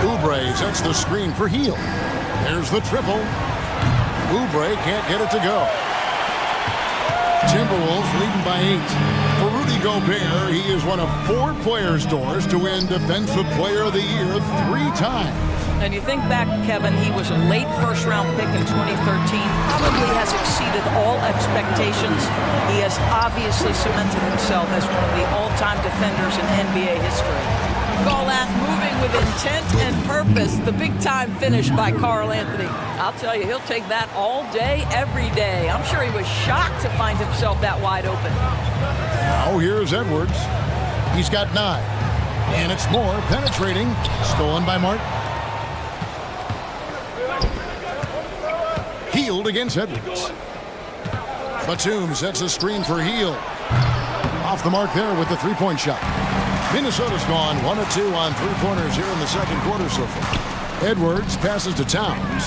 Oubre sets the screen for Hield. There's the triple. Oubre can't get it to go. Timberwolves leading by 8. For Rudy Gobert, he is one of 4 players' doors to win Defensive Player of the Year 3 times. And you think back, Kevin, he was a late first-round pick in 2013, probably has exceeded all expectations. He has obviously cemented himself as one of the all-time defenders in NBA history. Call that moving with intent and purpose, the big-time finish by Karl Anthony. I'll tell you, he'll take that all day, every day. I'm sure he was shocked to find himself that wide open. Now here's Edwards. He's got 9. And it's more penetrating. Stolen by Martin. Healed against Edwards. Batum sets a screen for Heal. Off the mark there with the three-point shot. Minnesota's gone 1 of 2 on three-pointers here in the second quarter so far. Edwards passes to Towns.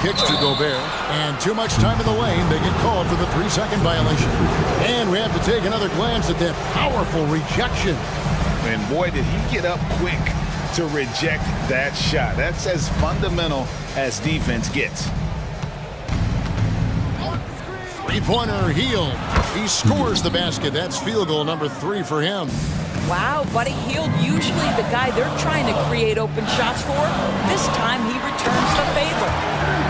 Kicks to Gobert, and too much time in the lane. They get called for the 3-second violation. And we have to take another glance at that powerful rejection. And boy, did he get up quick to reject that shot. That's as fundamental as defense gets. Three-pointer Healed. He scores the basket. That's field goal number 3 for him. Wow, Buddy Hield, usually the guy they're trying to create open shots for. This time he returns the favor.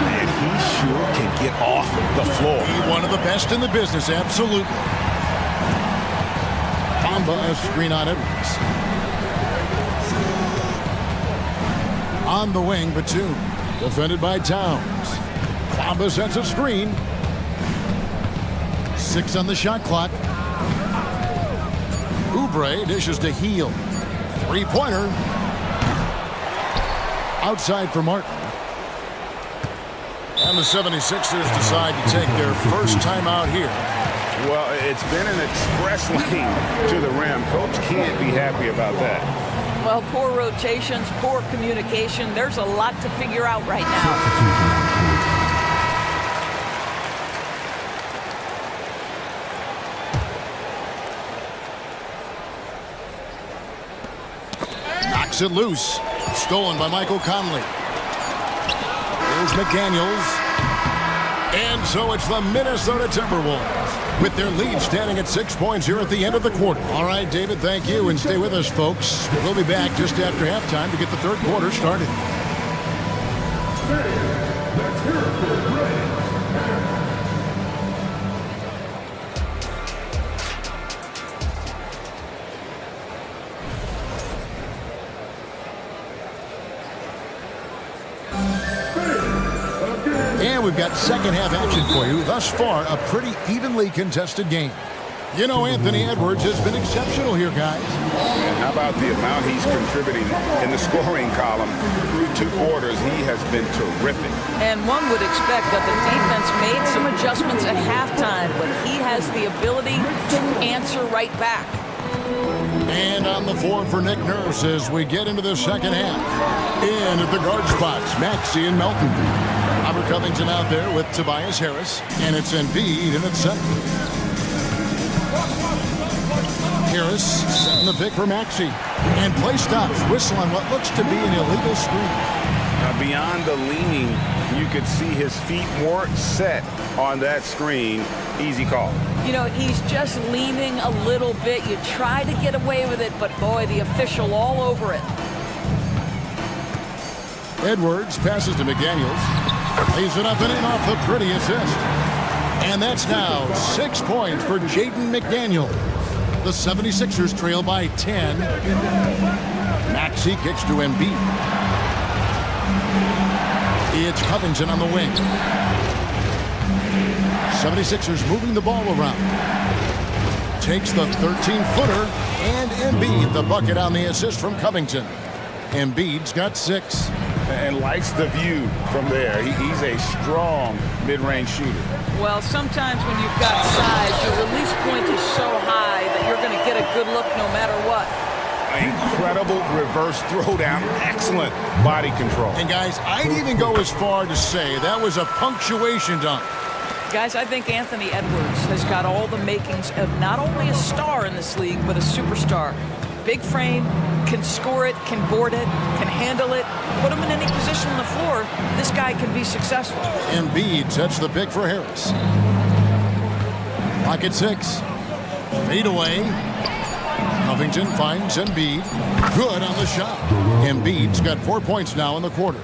And he sure can get off the floor. He's one of the best in the business, absolutely. Bamba a screen on Edwards. On the wing, Batum. Defended by Towns. Bamba sets a screen. 6 on the shot clock. Oubre dishes to Heal. Three-pointer. Outside for Martin. And the 76ers decide to take their first timeout here. Well, it's been an express lane to the rim. Coach can't be happy about that. Well, poor rotations, poor communication. There's a lot to figure out right now. Knocks it loose. Stolen by Michael Conley. There's McDaniels. And so it's the Minnesota Timberwolves with their lead standing at 6 points here at the end of the quarter. All right, David, thank you, and stay with us, folks. We'll be back just after halftime to get the third quarter started. Let's hear it for Ray. And we've got second half action for you. Thus far, a pretty evenly contested game. You know, Anthony Edwards has been exceptional here, guys. And how about the amount he's contributing in the scoring column? Through 2 quarters, he has been terrific. And one would expect that the defense made some adjustments at halftime, but he has the ability to answer right back. And on the floor for Nick Nurse as we get into the second half. In at the guard spots, Maxey and Melton. Robert Covington out there with Tobias Harris. And it's Embiid in at center. Harris setting the pick for Maxey. And play stops. Whistle on what looks to be an illegal screen. Now, beyond the leaning, you could see his feet more set on that screen. Easy call. You know, he's just leaning a little bit. You try to get away with it, but boy, the official all over it. Edwards passes to McDaniels. Lays it up and in off the pretty assist. And that's now 6 points for Jaden McDaniel. The 76ers trail by 10. Maxey kicks to Embiid. It's Covington on the wing. 76ers moving the ball around. Takes the 13-footer, and Embiid the bucket on the assist from Covington. Embiid's got 6. And likes the view from there. He's a strong mid-range shooter. Well, sometimes when you've got size, your release point is so high that you're going to get a good look no matter what. Incredible reverse throwdown. Excellent body control. And guys, I'd even go as far to say that was a punctuation dunk. Guys, I think Anthony Edwards has got all the makings of not only a star in this league, but a superstar. Big frame, can score it, can board it, can handle it. Put him in any position on the floor, this guy can be successful. Embiid sets the pick for Harris. Pocket 6. Fade away. Covington finds Embiid. Good on the shot. Embiid's got 4 points now in the quarter.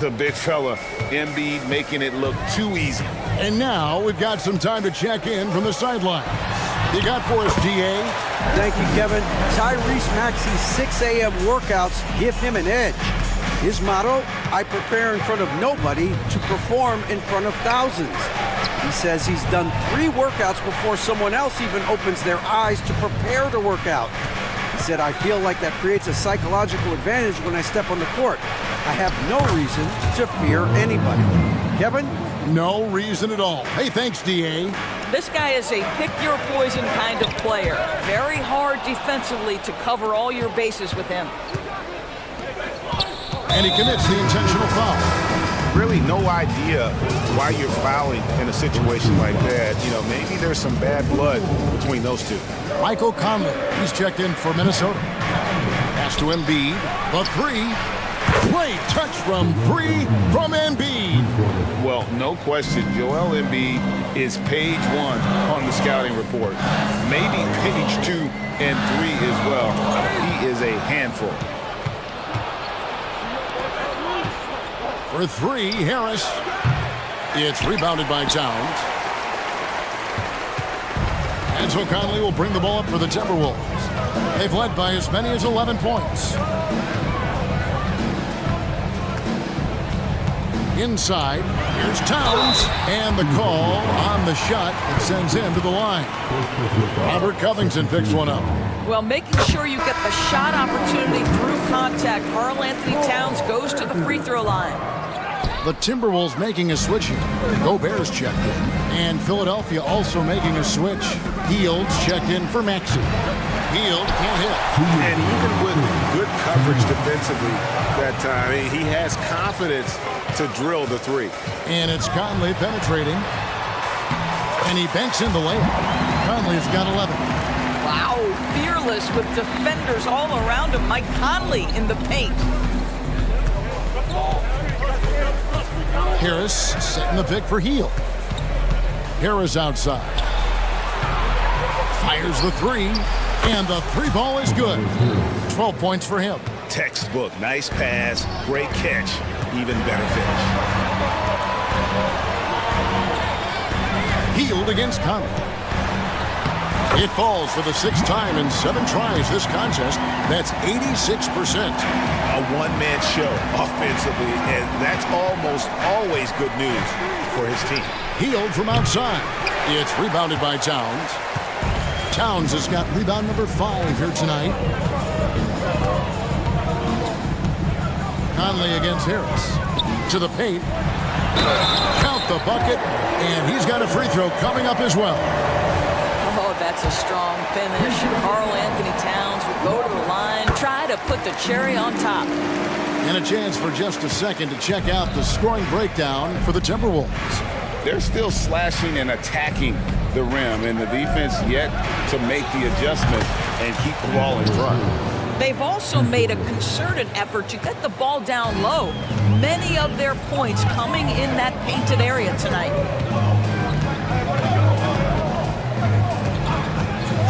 The big fella, Embiid, making it look too easy. And now we've got some time to check in from the sideline. You got for us, GA? Thank you, Kevin. Tyrese Maxey's 6 a.m. workouts give him an edge. His motto, I prepare in front of nobody to perform in front of thousands. He says he's done 3 workouts before someone else even opens their eyes to prepare to work out. He said, I feel like that creates a psychological advantage when I step on the court. I have no reason to fear anybody. Kevin? No reason at all. Hey, thanks, DA. This guy is a pick-your-poison kind of player. Very hard defensively to cover all your bases with him. And he commits the intentional foul. Really no idea why you're fouling in a situation like that. You know, maybe there's some bad blood between those two. Michael Conley, he's checked in for Minnesota. Pass to Embiid. The 3. Great touch from 3 from Embiid. Well, no question, Joel Embiid is page 1 on the scouting report. Maybe page 2 and 3 as well. He is a handful. For 3, Harris. It's rebounded by Towns. And so Conley will bring the ball up for the Timberwolves. They've led by as many as 11 points. Inside, here's Towns, and the call on the shot that sends him to the line. Robert Covington picks one up. Well, making sure you get the shot opportunity through contact. Karl Anthony Towns goes to the free throw line. The Timberwolves making a switch here. Gobert's checked in. And Philadelphia also making a switch. Hield's checked in for Maxey. Hield can't hit. And even with good coverage defensively that time, he has confidence to drill the 3. And it's Conley penetrating. And he banks in the layup. Conley's got 11. Wow, fearless with defenders all around him. Mike Conley in the paint. Harris setting the pick for Hield. Harris outside. Fires the 3. And the 3 ball is good. 12 points for him. Textbook, nice pass, great catch, even better finish. Hield against Conley. It falls for the 6th time in 7 tries this contest. That's 86%. A one-man show offensively, and that's almost always good news for his team. Hield from outside. It's rebounded by Towns. Towns has got rebound number 5 here tonight. Conley against Harris. To the paint. Count the bucket. And he's got a free throw coming up as well. Oh, that's a strong finish. Karl Anthony Towns will go to the line, try to put the cherry on top. And a chance for just a second to check out the scoring breakdown for the Timberwolves. They're still slashing and attacking the rim, and the defense yet to make the adjustment and keep the ball in front. They've also made a concerted effort to get the ball down low. Many of their points coming in that painted area tonight.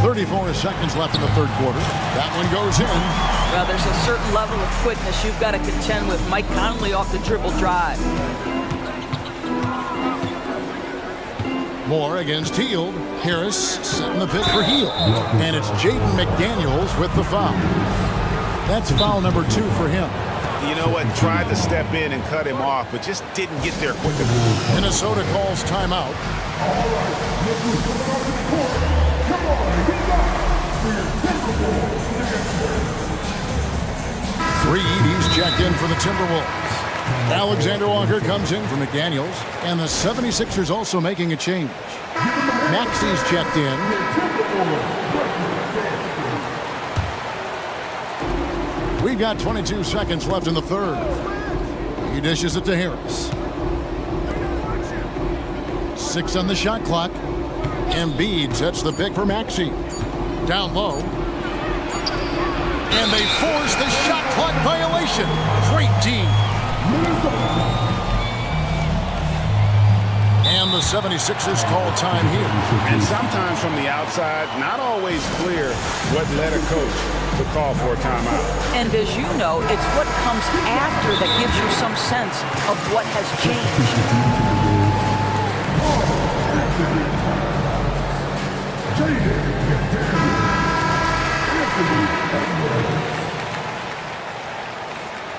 34 seconds left in the 3rd quarter. That one goes in. Well, there's a certain level of quickness you've got to contend with. Mike Conley off the dribble drive. Moore against Hield. Harris setting the pick for Hield. And it's Jaden McDaniels with the foul. That's foul number 2 for him. You know what? Tried to step in and cut him off, but just didn't get there quick enough. Minnesota calls timeout. Reed, he's checked in for the Timberwolves. Alexander Walker comes in for McDaniels. And the 76ers also making a change. Maxey's checked in. We've got 22 seconds left in the 3rd. He dishes it to Harris. 6 on the shot clock. Embiid sets the pick for Maxey. Down low. And they force the shot clock violation. Great team. And the 76ers call time here. And sometimes from the outside, not always clear what led a coach to call for a timeout. And as you know, it's what comes after that gives you some sense of what has changed.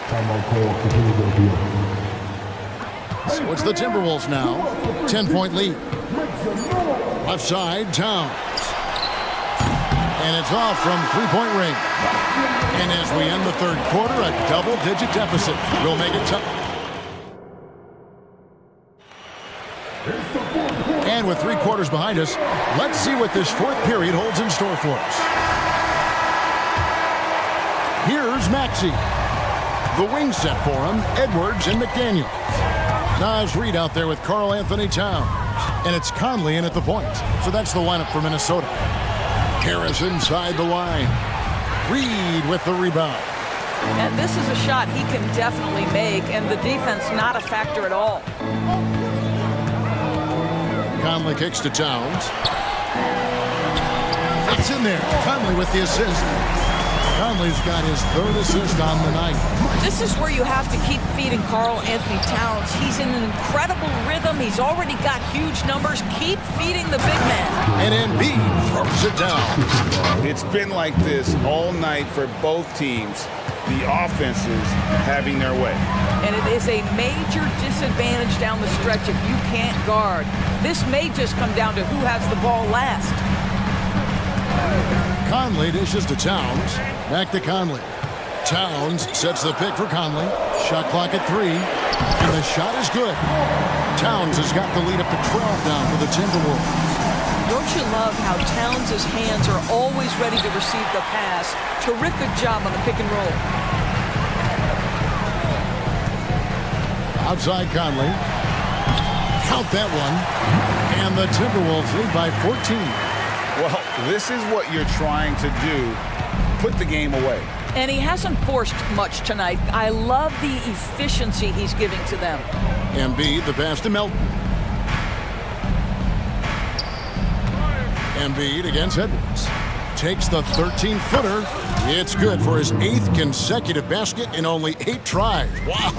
Timeout call for Philadelphia. So it's the Timberwolves now. 10-point lead. Left side, Towns. And it's off from three-point range. And as we end the third quarter, a double-digit deficit will make it tough. And with 3 quarters behind us, let's see what this fourth period holds in store for us. Here's Maxey. The wing set for him, Edwards and McDaniel. Naz Reid out there with Karl Anthony Towns. And it's Conley in at the point. So that's the lineup for Minnesota. Harris inside the line. Reid with the rebound. And this is a shot he can definitely make, and the defense not a factor at all. Conley kicks to Towns. It's in there. Conley with the assist. Conley's got his third assist on the night. This is where you have to keep feeding Karl Anthony Towns. He's in an incredible rhythm. He's already got huge numbers. Keep feeding the big man. And Embiid throws it down. It's been like this all night for both teams. The offenses having their way. And it is a major disadvantage down the stretch if you can't guard. This may just come down to who has the ball last. Conley dishes to Towns. Back to Conley. Towns sets the pick for Conley. Shot clock at 3. And the shot is good. Towns has got the lead up to 12 down for the Timberwolves. Don't you love how Towns' hands are always ready to receive the pass? Terrific job on the pick and roll. Outside Conley. Count that one. And the Timberwolves lead by 14. Well, this is what you're trying to do. Put the game away. And he hasn't forced much tonight. I love the efficiency he's giving to them. Embiid, the pass to Melton. Embiid against Edwards. Takes the 13-footer. It's good for his 8th consecutive basket in only 8 tries. Wow.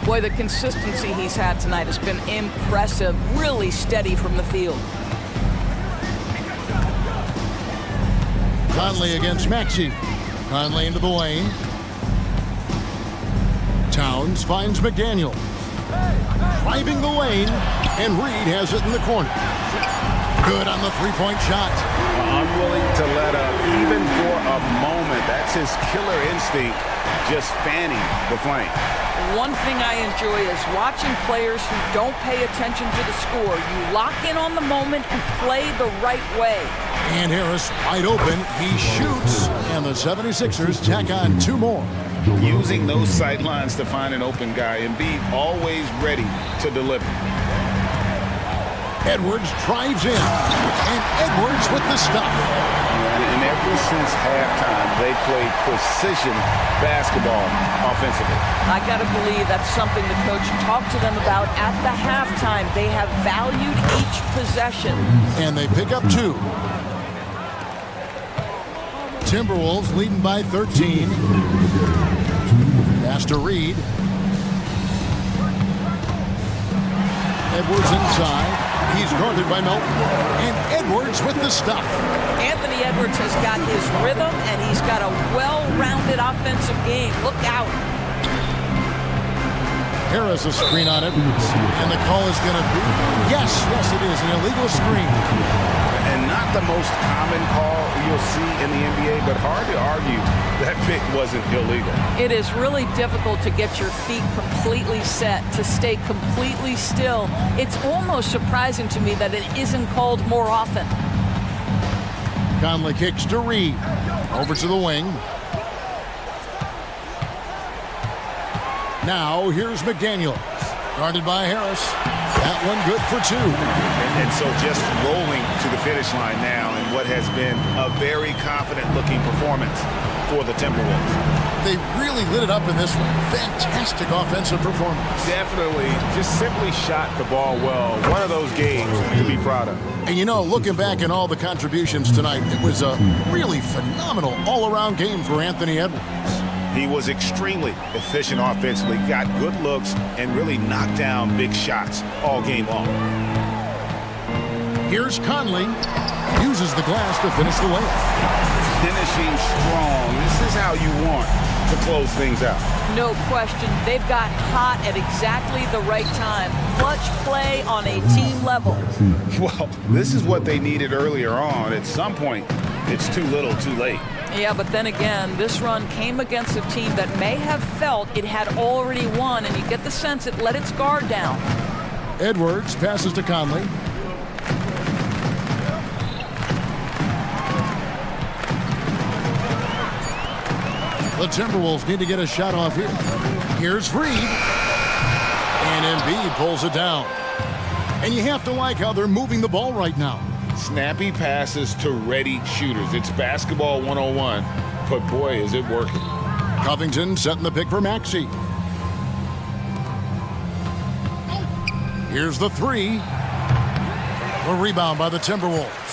Boy, the consistency he's had tonight has been impressive. Really steady from the field. Conley against Maxey. Conley into the lane. Towns finds McDaniel. Driving the lane, and Reid has it in the corner. Good on the three-point shot. Unwilling to let up, even for a moment. That's his killer instinct, just fanning the flank. One thing I enjoy is watching players who don't pay attention to the score. You lock in on the moment and play the right way. And Harris wide open. He shoots. And the 76ers tack on 2 more. Using those sight lines to find an open guy. Embiid always ready to deliver. Edwards drives in. And Edwards with the stop. And ever since halftime, they played precision basketball offensively. I got to believe that's something the coach talked to them about at the halftime. They have valued each possession. And they pick up 2. Timberwolves leading by 13. Pass to Reid. Edwards inside. He's guarded by Melton. And Edwards with the stop. Anthony Edwards has got his rhythm, and he's got a well-rounded offensive game. Look out. Harris a screen on Edwards. And the call is going to be, yes, it is, an illegal screen. And not the most common call you'll see in the NBA, but hard to argue that pick wasn't illegal. It is really difficult to get your feet completely set, to stay completely still. It's almost surprising to me that it isn't called more often. Conley kicks to Reid. Over to the wing. Now here's McDaniel. Guarded by Harris. That one good for 2. And so just rolling to the finish line now in what has been a very confident-looking performance. for the Timberwolves. They really lit it up in this one. Fantastic offensive performance. Definitely just simply shot the ball well. One of those games to be proud of. And you know, looking back at all the contributions tonight, it was a really phenomenal all-around game for Anthony Edwards. He was extremely efficient offensively, got good looks, and really knocked down big shots all game long. Here's Conley. Uses the glass to finish the layup. Finishing strong. This is how you want to close things out. No question. They've got hot at exactly the right time. Clutch play on a team level. Well, this is what they needed earlier on. At some point, it's too little, too late. Yeah, but then again, this run came against a team that may have felt it had already won, and you get the sense it let its guard down. Edwards passes to Conley. The Timberwolves need to get a shot off here. Here's Reed. And Embiid pulls it down. And you have to like how they're moving the ball right now. Snappy passes to ready shooters. It's basketball 101, but boy, is it working. Covington setting the pick for Maxey. Here's the three. A rebound by the Timberwolves.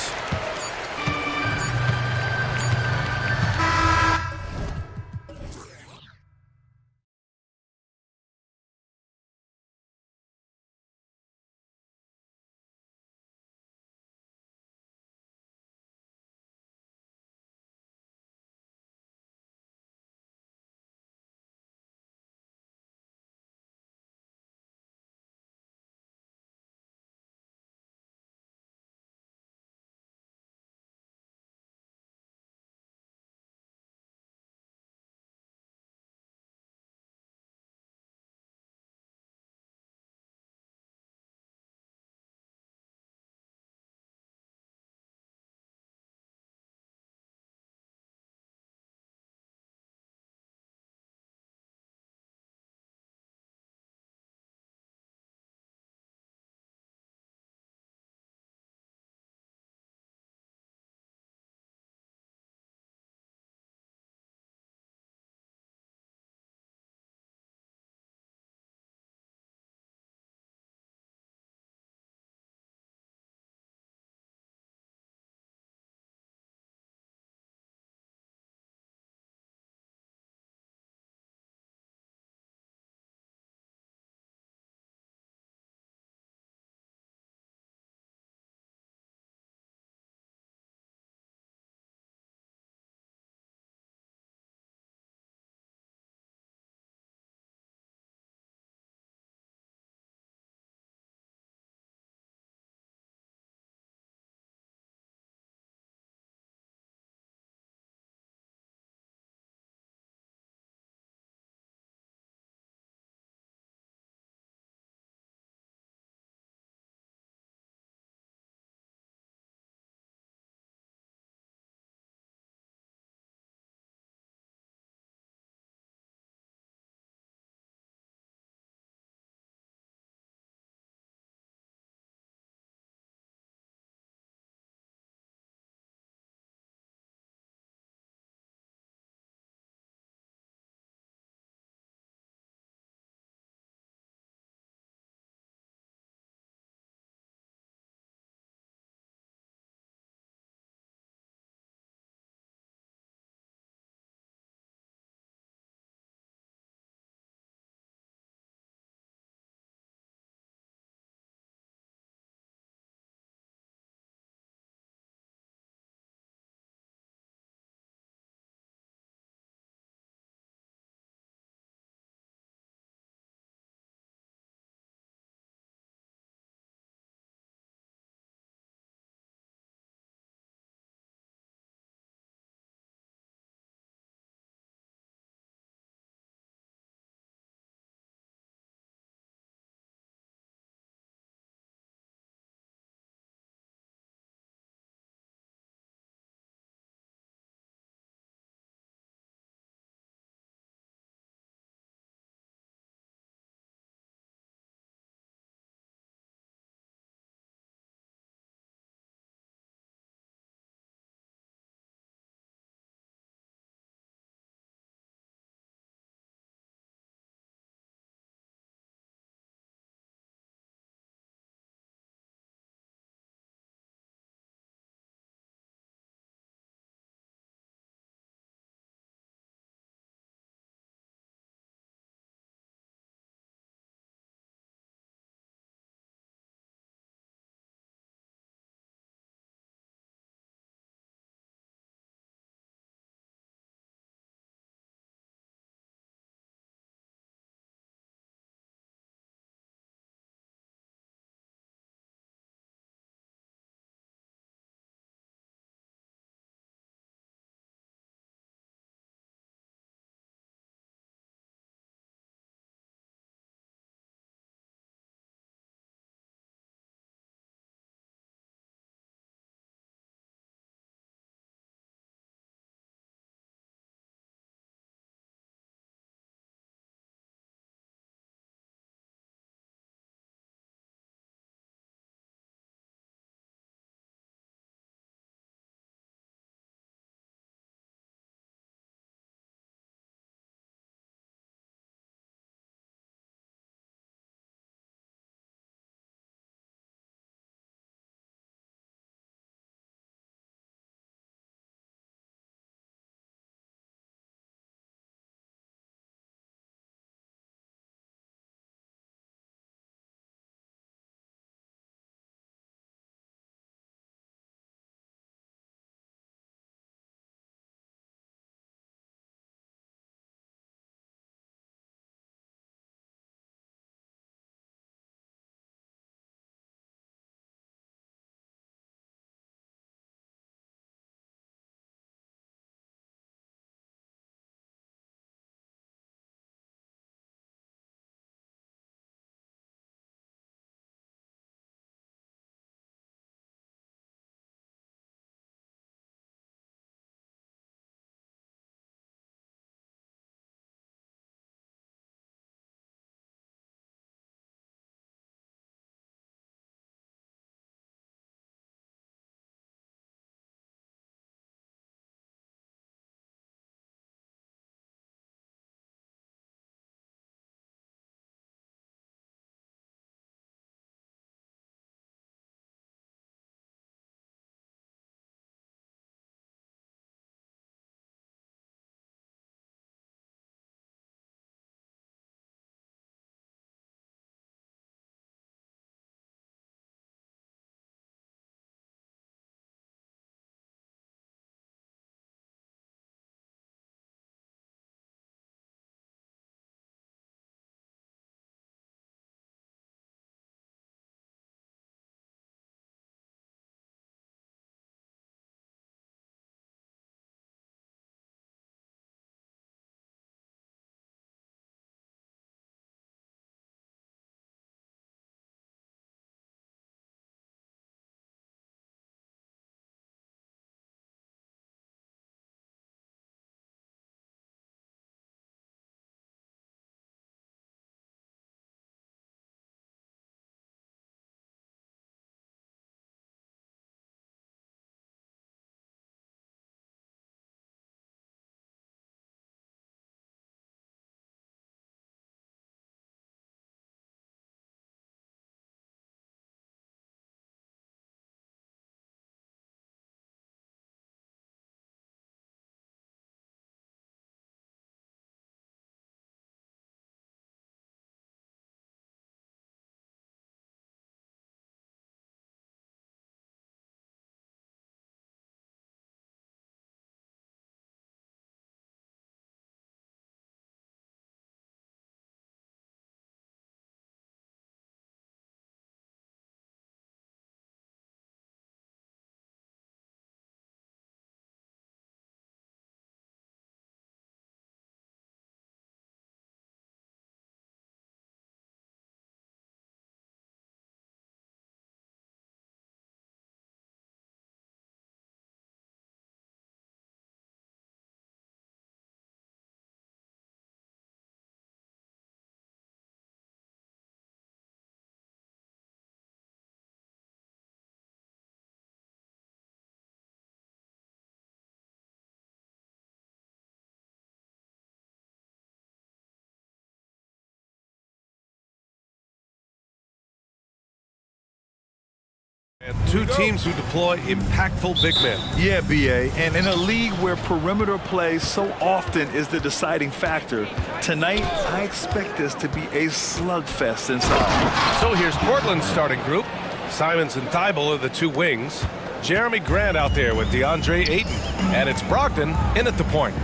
And two teams who deploy impactful big men. Yeah, B.A., and in a league where perimeter play so often is the deciding factor, tonight I expect this to be a slugfest inside. So here's Portland's starting group. Simons and Thibault are the two wings. Jeremy Grant out there with DeAndre Ayton. And it's Brogdon in at the point.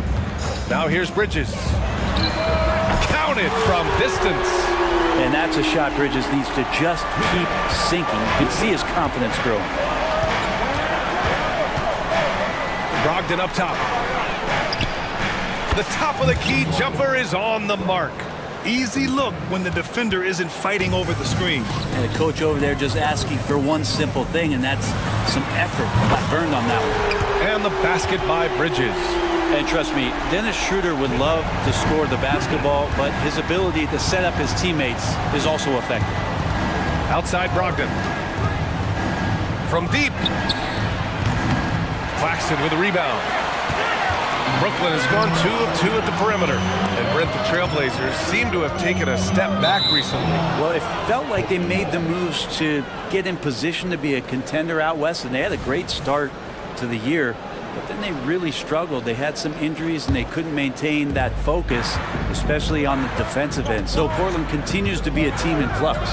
Now here's Bridges. Counted from distance. And that's a shot Bridges needs to just keep sinking. You can see his confidence growing. Brogdon up top. The top of the key jumper is on the mark. Easy look when the defender isn't fighting over the screen. And the coach over there just asking for one simple thing, and that's some effort. Got burned on that one. And the basket by Bridges. And trust me, Dennis Schroeder would love to score the basketball, but his ability to set up his teammates is also effective. Outside Brogdon. From deep. Claxton with a rebound. Brooklyn has gone 2 of 2 at the perimeter. And Brent, the Trailblazers seem to have taken a step back recently. Well, it felt like they made the moves to get in position to be a contender out west, and they had a great start to the year. But then they really struggled. They had some injuries and they couldn't maintain that focus, especially on the defensive end. So Portland continues to be a team in flux.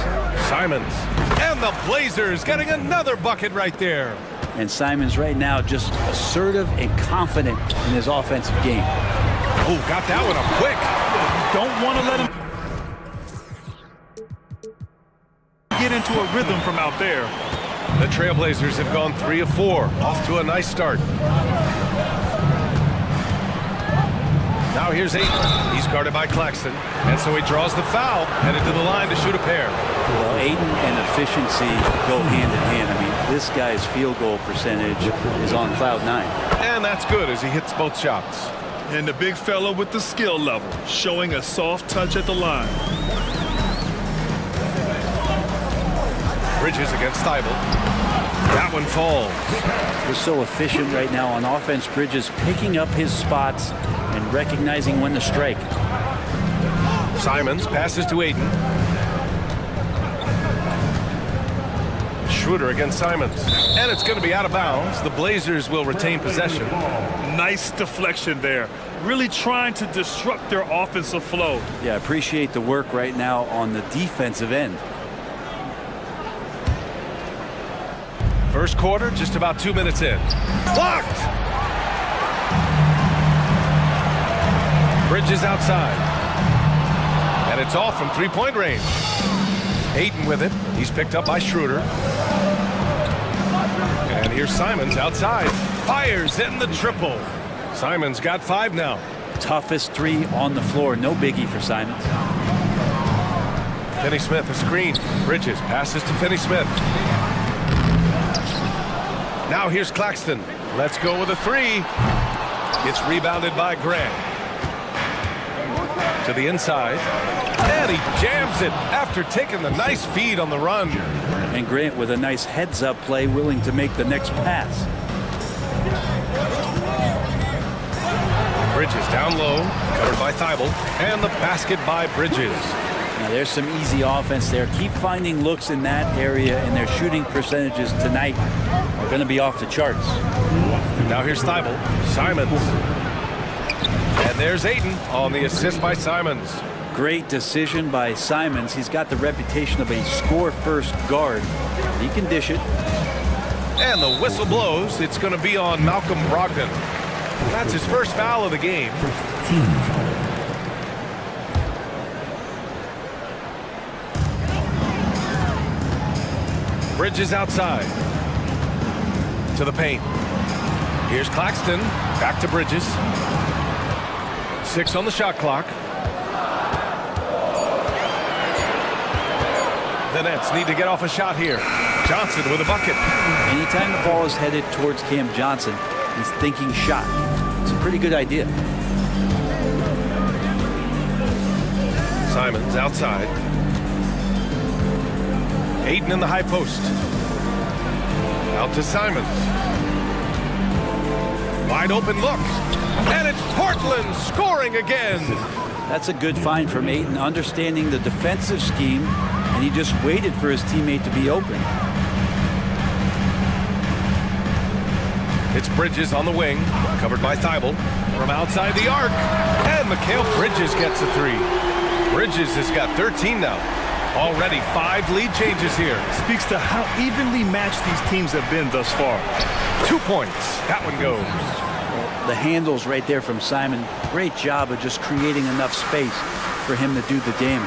Simons and the Blazers getting another bucket right there. And Simons right now just assertive and confident in his offensive game. Oh, got that one up quick. Don't want to let him get into a rhythm from out there. The Trailblazers have gone 3 of 4, off to a nice start. Now here's Ayton. He's guarded by Claxton, and so he draws the foul, headed to the line to shoot a pair. Well, Ayton and efficiency go hand in hand. I mean, this guy's field goal percentage is on cloud 9. And that's good as he hits both shots. And the big fella with the skill level, showing a soft touch at the line. Bridges against Thibault. That one falls. We're so efficient right now on offense. Bridges picking up his spots and recognizing when to strike. Simons passes to Ayton. Schroeder against Simons. And it's going to be out of bounds. The Blazers will retain possession. Nice deflection there. Really trying to disrupt their offensive flow. Yeah, I appreciate the work right now on the defensive end. First quarter, just about 2 minutes in. Blocked! Bridges outside. And it's off from three-point range. Ayton with it. He's picked up by Schroeder. And here's Simons outside. Fires in the triple. Simons got 5 now. Toughest 3 on the floor. No biggie for Simons. Finney-Smith, a screen. Bridges passes to Finney-Smith. Now here's Claxton. Let's go with a 3. It's rebounded by Grant. To the inside. And he jams it after taking the nice feed on the run. And Grant with a nice heads-up play, willing to make the next pass. Bridges down low, covered by Thibault. And the basket by Bridges. Now there's some easy offense there. Keep finding looks in that area, and their shooting percentages tonight are going to be off the charts. Now here's Thibault. Simons. And there's Ayton on the assist by Simons. Great decision by Simons. He's got the reputation of a score-first guard. He can dish it. And the whistle blows. It's going to be on Malcolm Brogdon. That's his first foul of the game. Bridges outside. To the paint. Here's Claxton. Back to Bridges. 6 on the shot clock. The Nets need to get off a shot here. Johnson with a bucket. Anytime the ball is headed towards Cam Johnson, he's thinking shot. It's a pretty good idea. Simons outside. Ayton in the high post. Out to Simons. Wide open look. And it's Portland scoring again. That's a good find from Ayton, understanding the defensive scheme, and he just waited for his teammate to be open. It's Bridges on the wing, covered by Thibault. From outside the arc, and Mikal Bridges gets a three. Bridges has got 13 now. Already 5 lead changes here. Speaks to how evenly matched these teams have been thus far. 2 points. That one goes. The handles right there from Simon. Great job of just creating enough space for him to do the damage.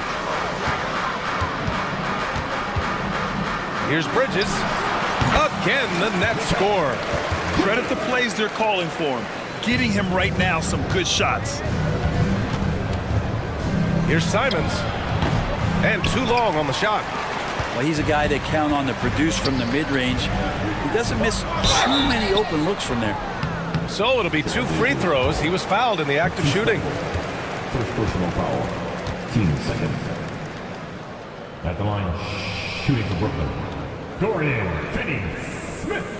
Here's Bridges. Again, the net score. Credit the plays they're calling for him. Getting him right now some good shots. Here's Simons. And too long on the shot. Well, he's a guy that count on to produce from the mid-range. He doesn't miss too many open looks from there. So it'll be 2 free throws. He was fouled in the act of shooting. First personal foul. Team second. At the line, shooting for Brooklyn, Dorian Finney-Smith.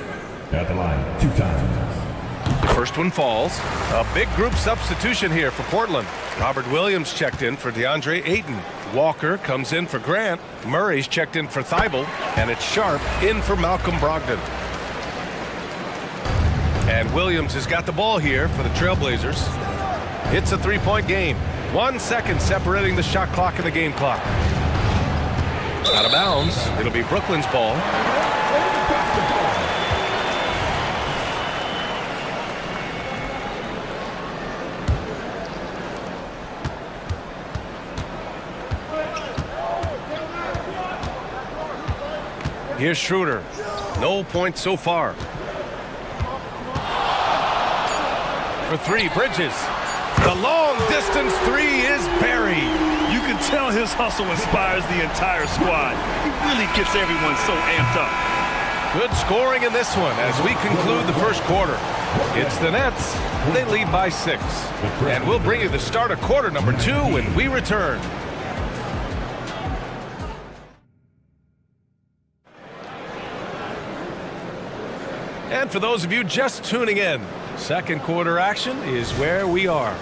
At the line 2 times. The first one falls. A big group substitution here for Portland. Robert Williams checked in for DeAndre Ayton. Walker comes in for Grant. Murray's checked in for Thibault. And it's Sharp in for Malcolm Brogdon. And Williams has got the ball here for the Trailblazers. It's a 3-point game. 1 second separating the shot clock and the game clock. Out of bounds. It'll be Brooklyn's ball. Here's Schroeder. No points so far. For 3, Bridges. The long distance 3 is buried. You can tell his hustle inspires the entire squad. He really gets everyone so amped up. Good scoring in this one as we conclude the first quarter. It's the Nets. They lead by 6. And we'll bring you the start of quarter number 2 when we return. And for those of you just tuning in, second quarter action is where we are.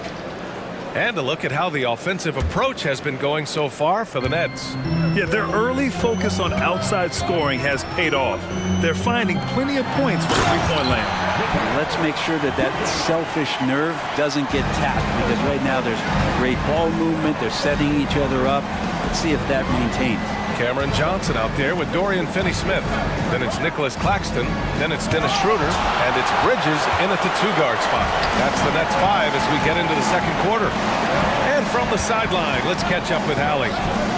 And a look at how the offensive approach has been going so far for the Nets. Yeah, their early focus on outside scoring has paid off. They're finding plenty of points from three-point land. Let's make sure that that selfish nerve doesn't get tapped, because right now there's great ball movement. They're setting each other up. Let's see if that maintains. Cameron Johnson out there with Dorian Finney-Smith. Then it's Nicholas Claxton. Then it's Dennis Schroeder. And it's Bridges in at the 2-guard spot. That's the Nets 5 as we get into the second quarter. And from the sideline, let's catch up with Hallie.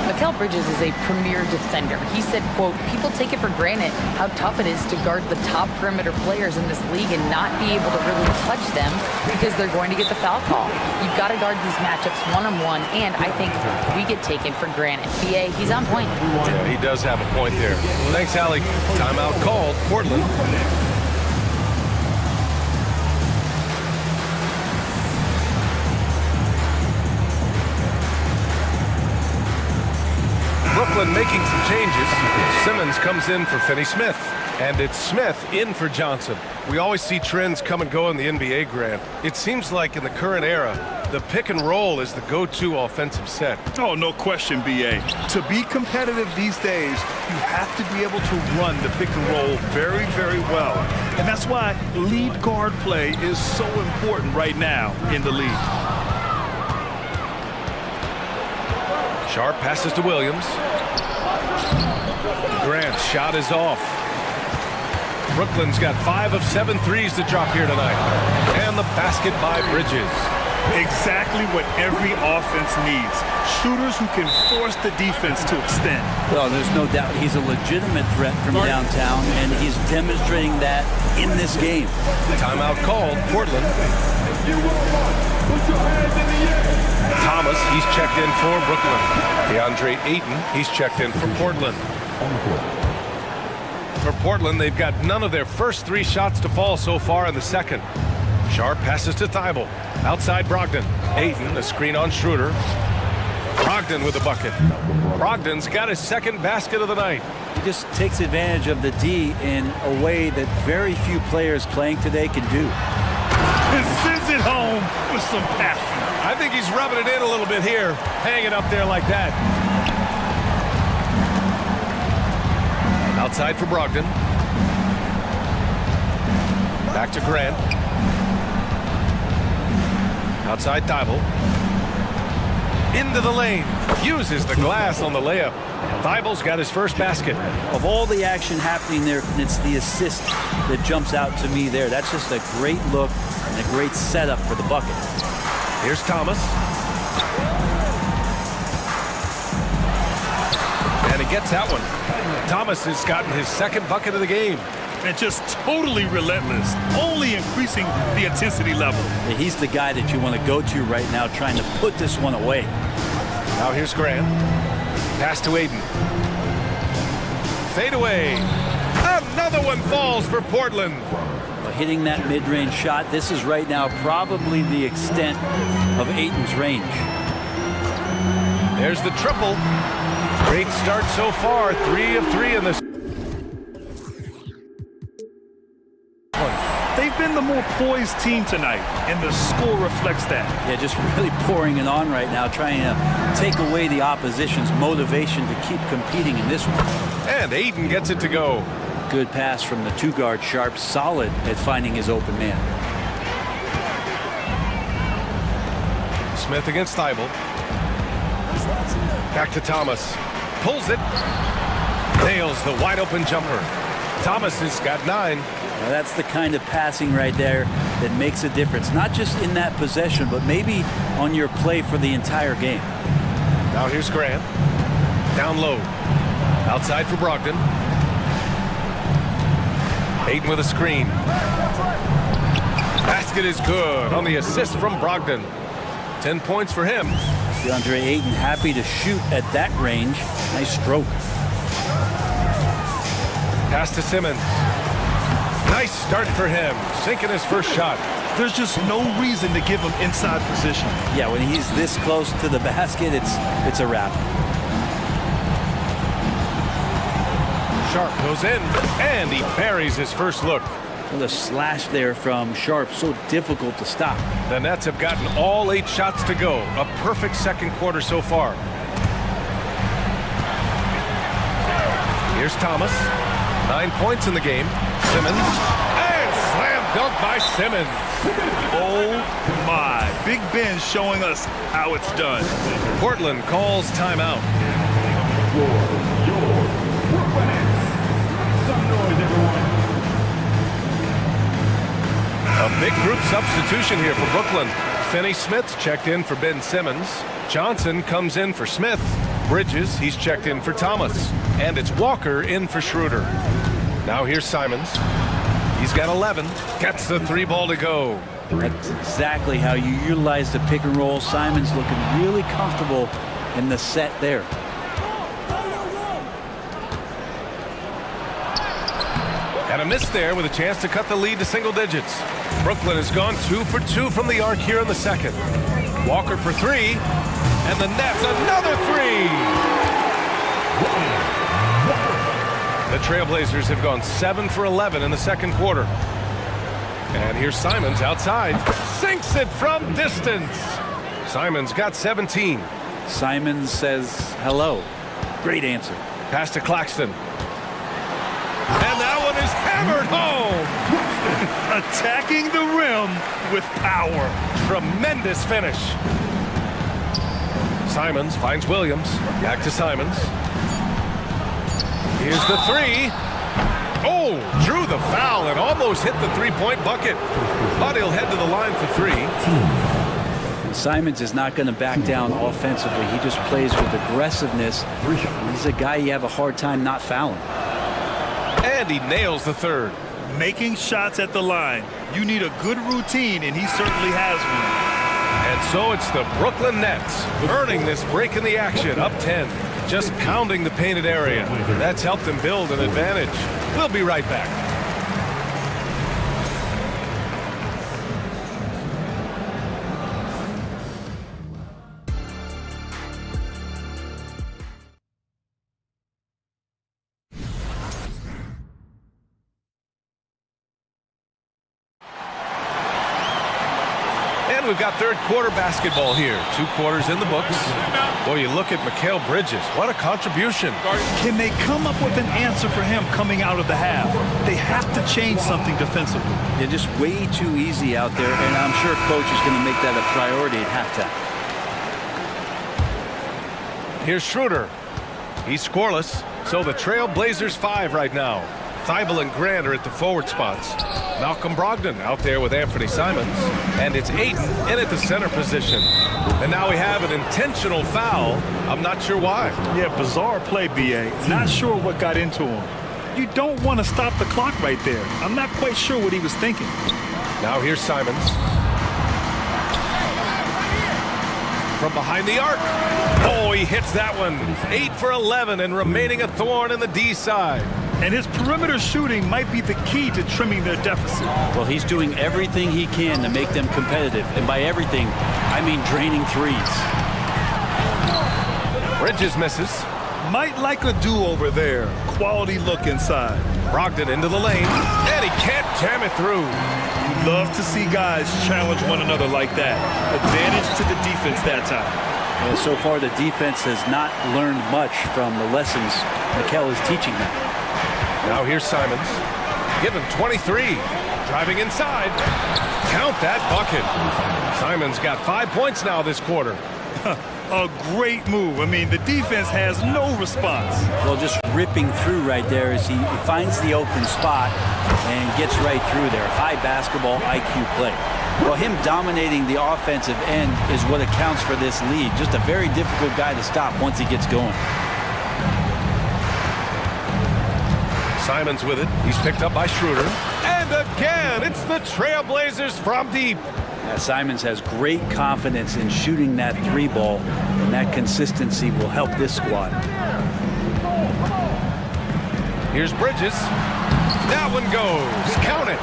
Mikal Bridges is a premier defender. He said, quote, people take it for granted how tough it is to guard the top perimeter players in this league and not be able to really touch them because they're going to get the foul call. You've got to guard these matchups one-on-one, and I think we get taken for granted. BA, he's on point. Yeah, he does have a point there. Thanks, Hallie. Timeout called, Portland. Brooklyn making some changes. Simmons comes in for Finney-Smith. And it's Smith in for Johnson. We always see trends come and go in the NBA, Grant. It seems like in the current era, the pick and roll is the go-to offensive set. Oh, no question, BA. To be competitive these days, you have to be able to run the pick and roll very, very well. And that's why lead guard play is so important right now in the league. Sharp passes to Williams. Grant's shot is off. Brooklyn's got 5 of 7 threes to drop here tonight. And the basket by Bridges. Exactly what every offense needs. Shooters who can force the defense to extend. Well, there's no doubt he's a legitimate threat from downtown, and he's demonstrating that in this game. Timeout called, Portland. Thomas, he's checked in for Brooklyn. DeAndre Ayton, he's checked in for Portland. For Portland, they've got none of their first 3 shots to fall so far in the second. Sharp passes to Thibault. Outside Brogdon. Ayton, a screen on Schroeder. Brogdon with the bucket. Brogdon's got his second basket of the night. He just takes advantage of the D in a way that very few players playing today can do. And sends it home with some passion. I think he's rubbing it in a little bit here, hanging up there like that. Outside for Brogdon. Back to Grant. Outside Thibault. Into the lane. Uses the glass on the layup. Thibault's got his first basket. Of all the action happening there, it's the assist that jumps out to me there. That's just a great look and a great setup for the bucket. Here's Thomas. And he gets that one. Thomas has gotten his second bucket of the game. And just totally relentless, only increasing the intensity level. Yeah, he's the guy that you want to go to right now, trying to put this one away. Now here's Grant. Pass to Aiden. Fade away. Another one falls for Portland. Well, hitting that mid-range shot, this is right now probably the extent of Aiden's range. There's the triple. Great start so far. 3 of 3 in this. They've been the more poised team tonight, and the score reflects that. Yeah, just really pouring it on right now, trying to take away the opposition's motivation to keep competing in this one. And Aiden gets it to go. Good pass from the two-guard Sharp, solid at finding his open man. Smith against Thibault. Back to Thomas. Pulls it. Nails the wide-open jumper. Thomas has got 9. Now that's the kind of passing right there that makes a difference, not just in that possession, but maybe on your play for the entire game. Now here's Grant. Down low. Outside for Brogdon. Aiden with a screen. Basket is good on the assist from Brogdon. 10 points for him. DeAndre Ayton happy to shoot at that range. Nice stroke. Pass to Simmons. Nice start for him, sinking his first shot. There's just no reason to give him inside position. Yeah, when he's this close to the basket, it's a wrap. Sharp goes in, and he buries his first look. Well, the slash there from Sharp, so difficult to stop. The Nets have gotten all 8 shots to go. A perfect second quarter so far. Here's Thomas. 9 points in the game. Simmons. And slam dunk by Simmons. Oh my. Big Ben showing us how it's done. Portland calls timeout. A big group substitution here for Brooklyn. Finney-Smith's checked in for Ben Simmons. Johnson comes in for Smith. Bridges, he's checked in for Thomas. And it's Walker in for Schroeder. Now here's Simons. He's got 11. Gets the 3 ball to go. That's exactly how you utilize the pick and roll. Simons looking really comfortable in the set there. And a miss there with a chance to cut the lead to single digits. Brooklyn has gone 2 for 2 from the arc here in the second. Walker for 3. And the Nets, another 3. The Trailblazers have gone 7 for 11 in the second quarter. And here's Simons outside. Sinks it from distance. Simons got 17. Simons says hello. Great answer. Pass to Claxton. And that one is hammered home. Attacking the rim with power. Tremendous finish. Simons finds Williams. Back to Simons. Here's the 3. Oh, drew the foul and almost hit the 3-point bucket. But he'll head to the line for 3. Simons is not going to back down offensively. He just plays with aggressiveness. He's a guy you have a hard time not fouling. And he nails the 3rd. Making shots at the line. You need a good routine, and he certainly has one. And so it's the Brooklyn Nets earning this break in the action, up 10. Just pounding the painted area. That's helped them build an advantage. We'll be right back. And we've got third quarter basketball here. 2 quarters in the books. Boy, you look at Mikal Bridges. What a contribution. Can they come up with an answer for him coming out of the half? They have to change something defensively. They're just way too easy out there, and I'm sure coach is going to make that a priority at halftime. Here's Schroeder. He's scoreless, so the Trailblazers 5 right now. Thibault and Grant are at the forward spots. Malcolm Brogdon out there with Anthony Simons. And it's Ayton in at the center position. And now we have an intentional foul. I'm not sure why. Yeah, bizarre play, B.A. Not sure what got into him. You don't want to stop the clock right there. I'm not quite sure what he was thinking. Now here's Simons. From behind the arc. Oh, he hits that one. 8 for 11 and remaining a thorn in the D side. And his perimeter shooting might be the key to trimming their deficit. Well, he's doing everything he can to make them competitive. And by everything, I mean draining threes. Bridges misses. Might like a do-over there. Quality look inside. Brogdon into the lane. And he can't jam it through. Love to see guys challenge one another like that. Advantage to the defense that time. Well, so far, the defense has not learned much from the lessons Mikal is teaching them. Now here's Simons. Given 23. Driving inside. Count that bucket. Simons got 5 points now this quarter. A great move. I mean, the defense has no response. Well, just ripping through right there as he finds the open spot and gets right through there. High basketball IQ play. Well, him dominating the offensive end is what accounts for this lead. Just a very difficult guy to stop once he gets going. Simons with it. He's picked up by Schroeder. And again, it's the Trailblazers from deep. Simons has great confidence in shooting that 3-ball, and that consistency will help this squad. Here's Bridges. That one goes. Count it.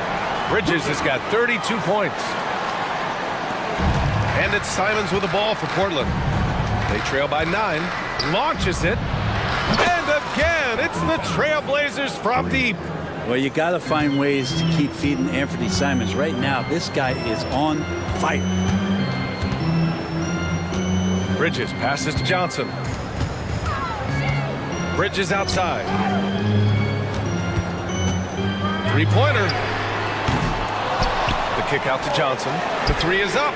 Bridges has got 32 points. And it's Simons with the ball for Portland. They trail by 9. Launches it. And again, it's the Trailblazers from deep. Well, you got to find ways to keep feeding Anthony Simons. Right now, this guy is on fire. Bridges passes to Johnson. Bridges outside. 3-pointer. The kick out to Johnson. The 3 is up.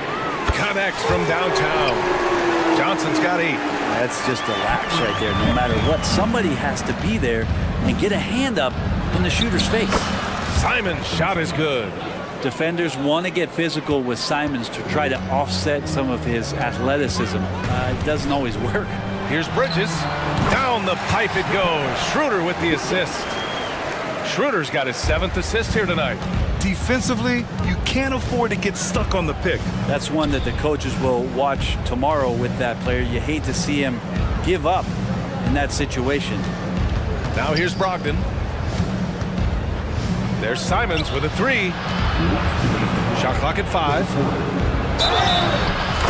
Connects from downtown. Johnson's got 8. That's just a lapse right there. No matter what, somebody has to be there and get a hand up in the shooter's face. Simon's shot is good. Defenders want to get physical with Simons to try to offset some of his athleticism. It doesn't always work. Here's Bridges. Down the pipe it goes. Schroeder with the assist. Schroeder's got his 7th assist here tonight. Defensively, you can't afford to get stuck on the pick. That's one that the coaches will watch tomorrow with that player. You hate to see him give up in that situation. Now here's Brogdon. There's Simons with a 3. Shot clock at 5.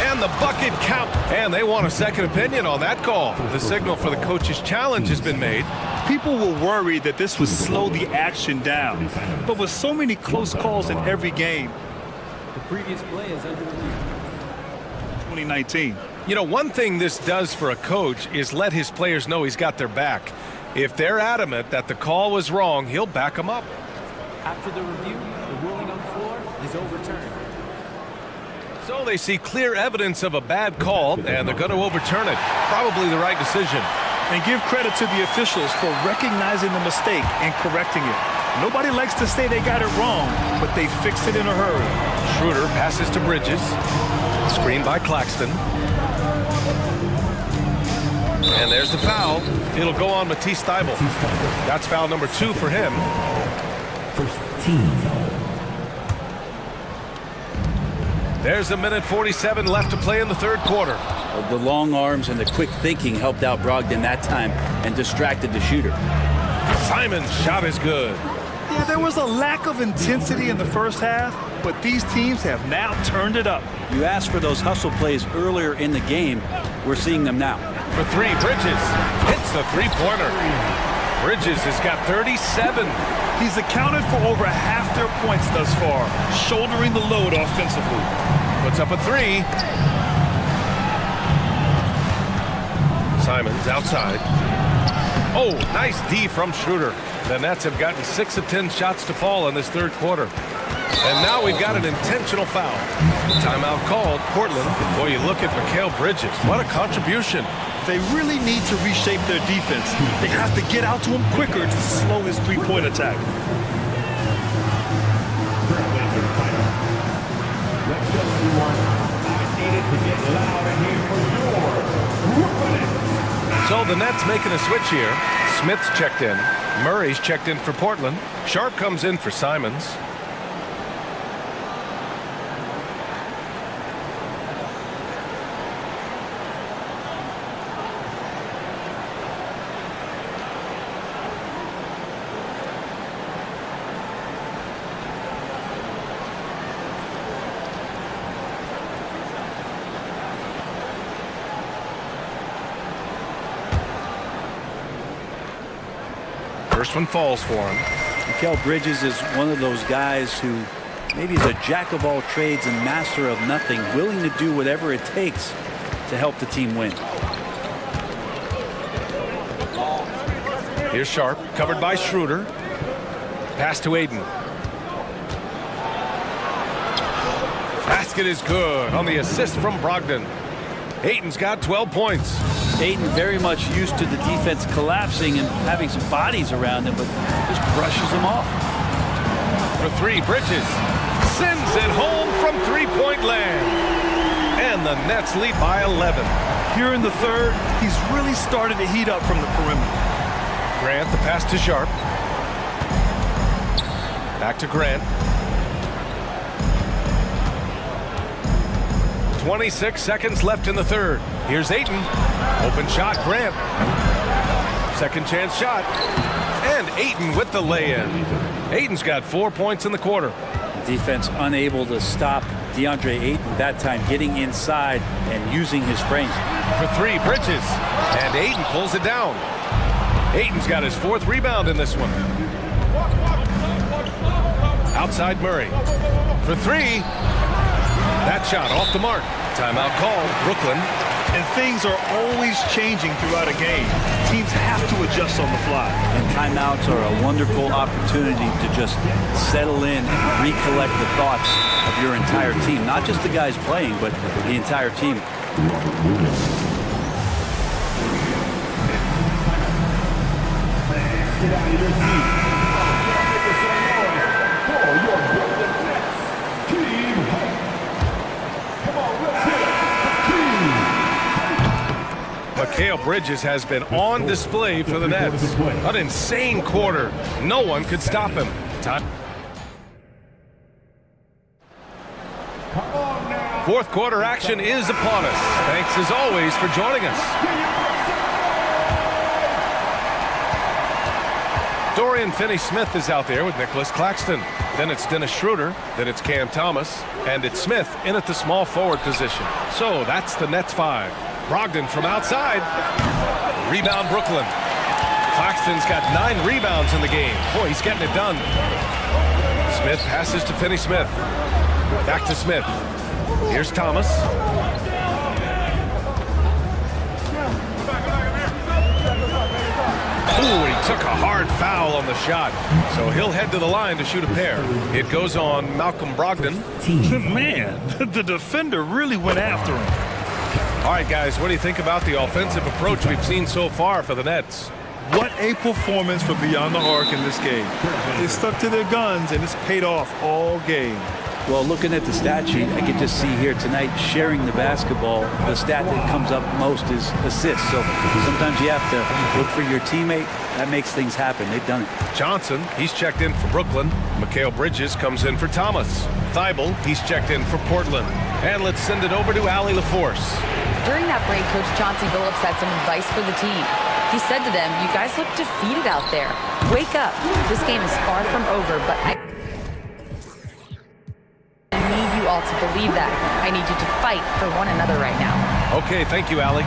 And the bucket count. And they want a second opinion on that call. The signal for the coach's challenge has been made. People were worried that this would slow the action down. But with so many close calls in every game, The previous play is under review. 2019. You know, one thing this does for a coach is let his players know he's got their back. If they're adamant that the call was wrong, he'll back them up. After the review, the ruling on the floor is overturned. So they see clear evidence of a bad call, and they're going to overturn it. Probably the right decision. And give credit to the officials for recognizing the mistake and correcting it. Nobody likes to say they got it wrong, but they fixed it in a hurry. Schroeder passes to Bridges. Screen by Claxton. And there's the foul. It'll go on Matisse Thybulle. That's foul number 2 for him. First team foul. There's 1:47 left to play in the third quarter. The long arms and the quick thinking helped out Brogdon that time and distracted the shooter. Simon's shot is good. Yeah, there was a lack of intensity in the first half, but these teams have now turned it up. You asked for those hustle plays earlier in the game. We're seeing them now. For 3, Bridges hits the 3-pointer. Bridges has got 37. He's accounted for over half their points thus far, shouldering the load offensively. Puts up a three. Simons outside. Oh, nice D from Schroeder. The Nets have gotten 6 of 10 shots to fall in this third quarter. And now we've got an intentional foul. Timeout called. Portland. Boy, you look at Mikal Bridges. What a contribution. They really need to reshape their defense. They have to get out to him quicker to slow his three-point attack. Let's go, everyone. I needed to get loud in here for your So the Nets making a switch here. Smith's checked in. Murray's checked in for Portland. Sharp comes in for Simons. First one falls for him. Mikal Bridges is one of those guys who maybe is a jack of all trades and master of nothing, willing to do whatever it takes to help the team win. Here's Sharp, covered by Schroeder. Pass to Aiden. Basket is good on the assist from Brogdon. Aiden's got 12 points. Aiden very much used to the defense collapsing and having some bodies around him, but just brushes them off. For three, Bridges sends it home from three-point land. And the Nets lead by 11. Here in the third, he's really started to heat up from the perimeter. Grant, the pass to Sharp. Back to Grant. 26 seconds left in the third. Here's Ayton. Open shot, Grant. Second chance shot. And Ayton with the lay-in. Ayton's got 4 points in the quarter. Defense unable to stop DeAndre Ayton that time, getting inside and using his frame. For three, Bridges. And Ayton pulls it down. Ayton's got his 4th rebound in this one. Outside Murray. For three. That shot off the mark. Timeout called. Brooklyn. And things are always changing throughout a game. Teams have to adjust on the fly. And timeouts are a wonderful opportunity to just settle in and recollect the thoughts of your entire team. Not just the guys playing, but the entire team. Get out of your seat. Make some noise for your Brooklyn Nets team. Come on, let's get it. Mikal Bridges has been on display for the Nets. An insane quarter. No one could stop him. Fourth quarter action is upon us. Thanks as always for joining us. Dorian Finney-Smith is out there with Nicholas Claxton. Then it's Dennis Schroeder. Then it's Cam Thomas. And it's Smith in at the small forward position. So that's the Nets 5. Brogdon from outside. Rebound Brooklyn. Claxton's got 9 rebounds in the game. Boy, he's getting it done. Smith passes to Finney-Smith. Back to Smith. Here's Thomas. Ooh, he took a hard foul on the shot. So he'll head to the line to shoot a pair. It goes on Malcolm Brogdon. Man, the defender really went after him. All right, guys, what do you think about the offensive approach we've seen so far for the Nets? What a performance for Beyond the Arc in this game. They stuck to their guns, and it's paid off all game. Well, looking at the stat sheet, I can just see here tonight sharing the basketball. The stat that comes up most is assists. So sometimes you have to look for your teammate. That makes things happen. They've done it. Johnson, he's checked in for Brooklyn. Mikal Bridges comes in for Thomas. Thibault, he's checked in for Portland. And let's send it over to Allie LaForce. During that break, Coach Chauncey Billups had some advice for the team. He said to them, you guys look defeated out there. Wake up. This game is far from over, but I need you all to believe that. I need you to fight for one another right now. Okay, thank you, Allie.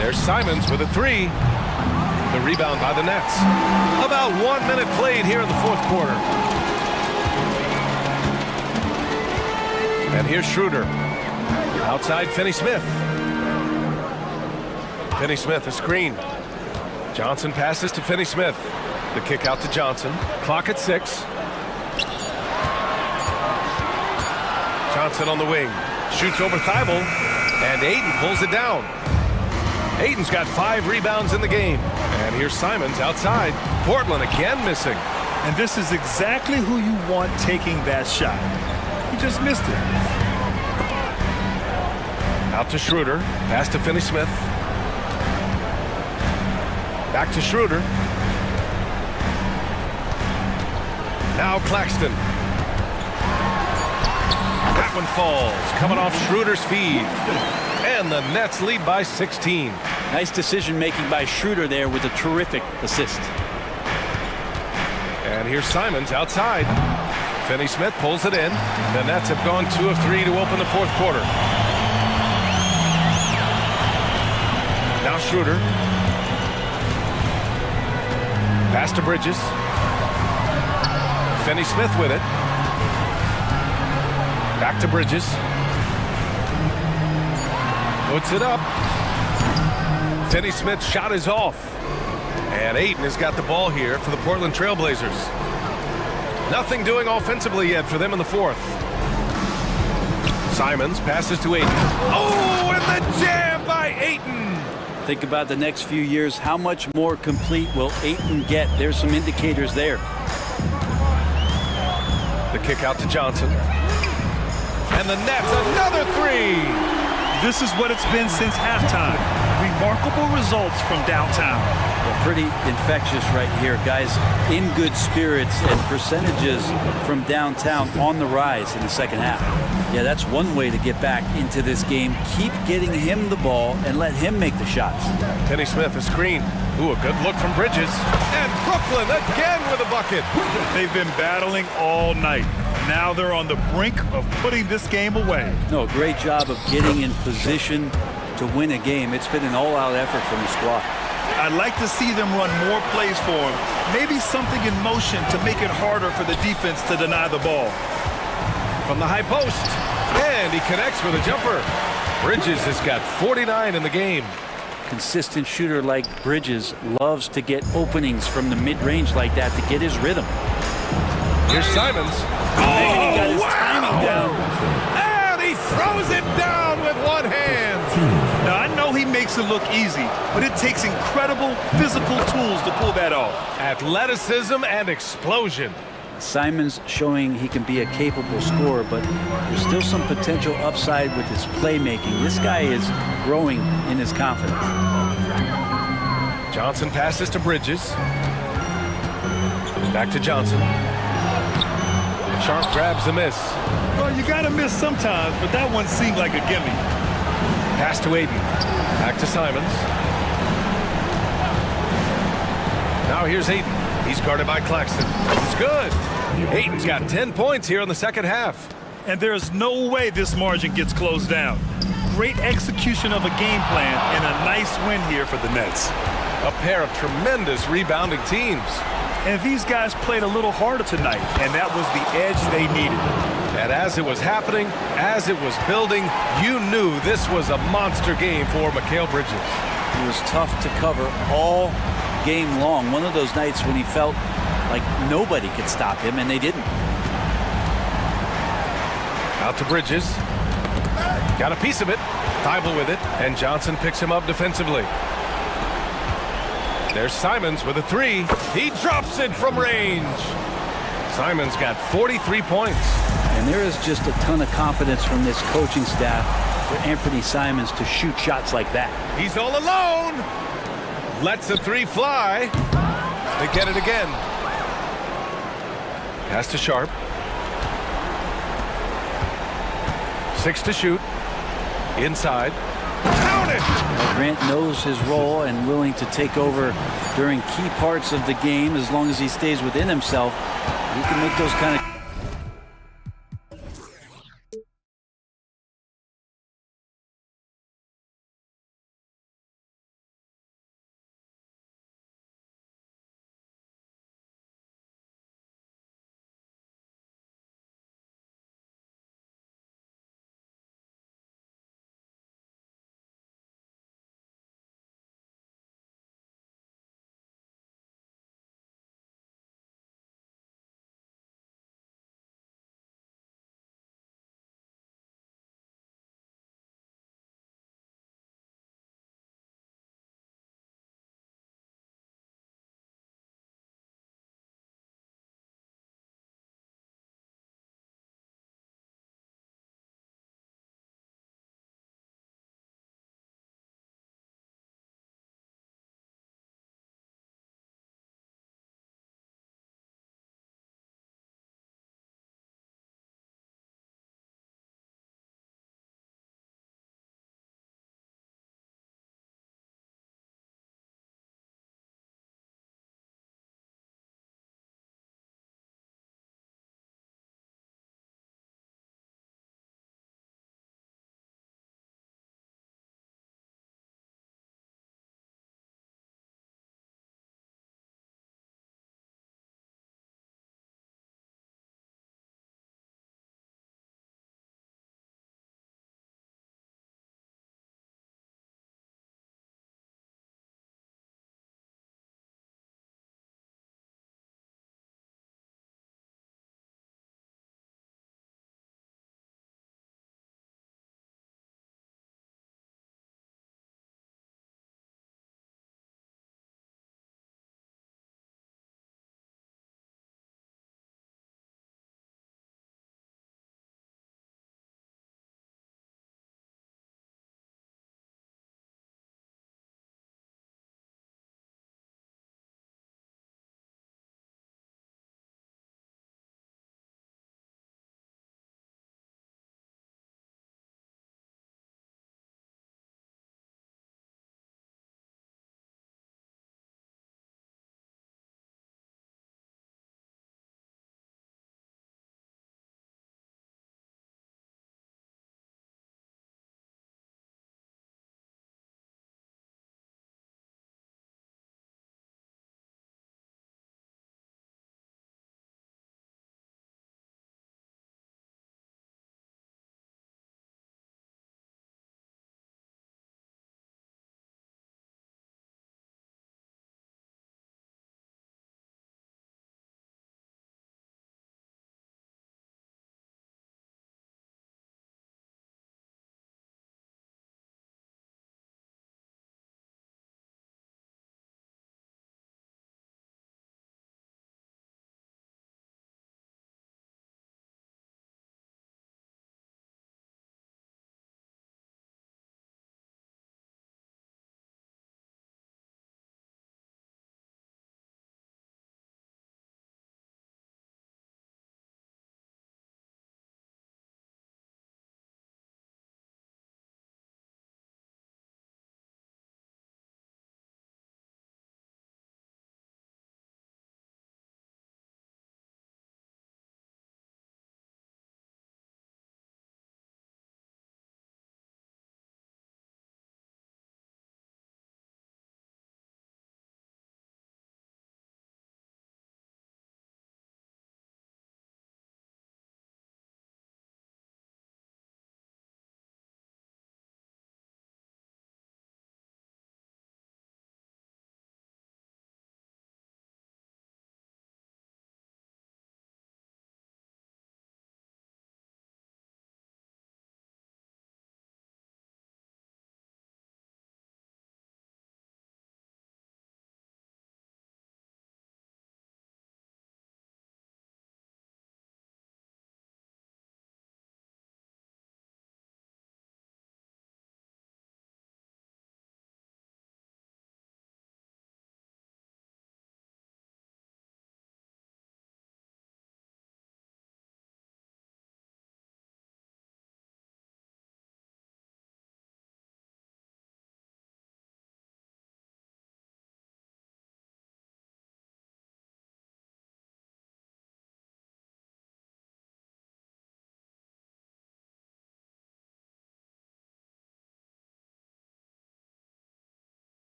There's Simons with a 3. The rebound by the Nets. About 1 minute played here in the fourth quarter. And here's Schroeder. Outside Finney-Smith. Finney-Smith, a screen. Johnson passes to Finney-Smith. The kick out to Johnson. Clock at 6. Johnson on the wing. Shoots over Thibault. And Ayton pulls it down. Ayton's got 5 rebounds in the game. And here's Simons outside. Portland again missing. And this is exactly who you want taking that shot. He just missed it. Out to Schroeder. Pass to Finney-Smith. Back to Schroeder. Now Claxton. That one falls. Coming off Schroeder's feed. And the Nets lead by 16. Nice decision making by Schroeder there with a terrific assist. And here's Simons outside. Finney-Smith pulls it in. The Nets have gone 2 of 3 to open the fourth quarter. Now Schroeder. Pass to Bridges. Finney-Smith with it. Back to Bridges. Puts it up. Finney-Smith's shot is off. And Ayton has got the ball here for the Portland Trailblazers. Nothing doing offensively yet for them in the fourth. Simons passes to Ayton. Oh, and the jam by Ayton! Think about the next few years. How much more complete will Ayton get? There's some indicators there. The kick out to Johnson. And the Nets, another 3! This is what it's been since halftime. Remarkable results from downtown. Well, pretty infectious right here. Guys in good spirits and percentages from downtown on the rise in the second half. Yeah, that's one way to get back into this game. Keep getting him the ball and let him make the shots. Finney-Smith, a screen. Ooh, a good look from Bridges. And Brooklyn again with a bucket. They've been battling all night. Now they're on the brink of putting this game away. No, great job of getting in position to win a game. It's been an all-out effort from the squad. I'd like to see them run more plays for him. Maybe something in motion to make it harder for the defense to deny the ball. From the high post. And he connects with a jumper. Bridges has got 49 in the game. Consistent shooter like Bridges loves to get openings from the mid-range like that to get his rhythm. Here's Simons. And he got his timing down. And he throws it down with one hand. Now, I know he makes it look easy, but it takes incredible physical tools to pull that off. Athleticism and explosion. Simons showing he can be a capable scorer, but there's still some potential upside with his playmaking. This guy is growing in his confidence. Johnson passes to Bridges. Back to Johnson. Sharp grabs the miss. Well, you got to miss sometimes, but that one seemed like a gimme. Pass to Ayton. Back to Simons. Now here's Ayton. He's guarded by Claxton. It's good. Ayton's got 10 points here in the second half. And there's no way this margin gets closed down. Great execution of a game plan and a nice win here for the Nets. A pair of tremendous rebounding teams. And these guys played a little harder tonight, and that was the edge they needed. And as it was happening, as it was building, you knew this was a monster game for Mikal Bridges. It was tough to cover all game long. One of those nights when he felt like nobody could stop him, and they didn't. Out to Bridges. Got a piece of it. Thibault with it, and Johnson picks him up defensively. There's Simons with a 3. He drops it from range. Simons got 43 points. And there is just a ton of confidence from this coaching staff for Anthony Simons to shoot shots like that. He's all alone. Lets the 3 fly. They get it again. Pass to Sharp. 6 to shoot. Inside. Count it! Grant knows his role and willing to take over during key parts of the game. As long as he stays within himself, he can make those kind of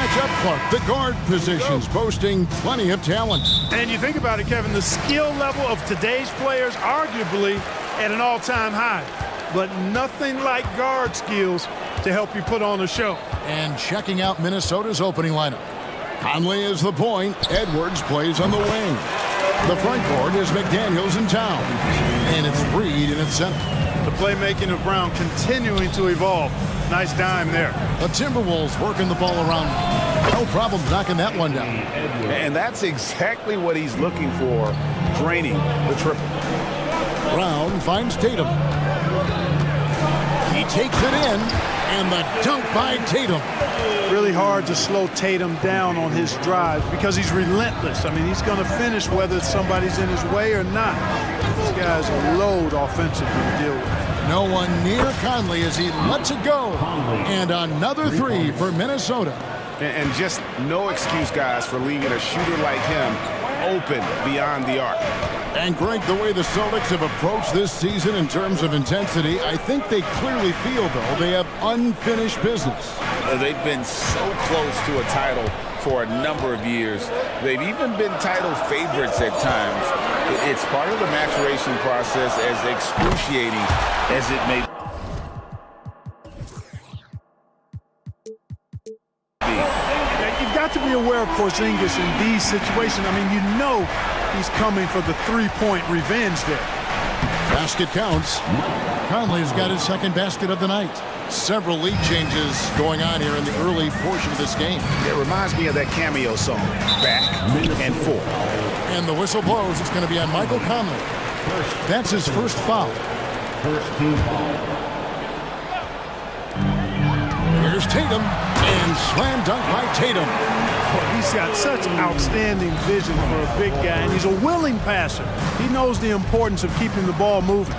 match up, Clark. The guard positions boasting plenty of talent. And you think about it, Kevin, the skill level of today's players arguably at an all-time high. But nothing like guard skills to help you put on a show. And checking out Minnesota's opening lineup. Conley is the point. Edwards plays on the wing. The front court is McDaniels in town. And it's Reed in its center. The playmaking of Brown continuing to evolve. Nice dime there. The Timberwolves working the ball around. No problem knocking that one down. And that's exactly what he's looking for, draining the triple. Brown finds Tatum. He takes it in, and the dunk by Tatum. Really hard to slow Tatum down on his drive because he's relentless. I mean, he's going to finish whether somebody's in his way or not. This guy's a load offensively to deal with. No one near Conley as he lets it go. And another three for Minnesota. And just no excuse, guys, for leaving a shooter like him open beyond the arc. And Greg, the way the Celtics have approached this season in terms of intensity, I think they clearly feel, though, they have unfinished business. They've been so close to a title for a number of years. They've even been title favorites at times. It's part of the maturation process, as excruciating as it may be. You've got to be aware of Porzingis in these situations. I mean, you know he's coming for the three-point revenge there. Basket counts. Conley's got his second basket of the night. Several lead changes going on here in the early portion of this game. It reminds me of that cameo song, Back and Forth. And the whistle blows. It's going to be on Michael Conley. That's his first foul. First team foul. Here's Tatum, and slam dunk by Tatum. Well, he's got such outstanding vision for a big guy, and he's a willing passer. He knows the importance of keeping the ball moving.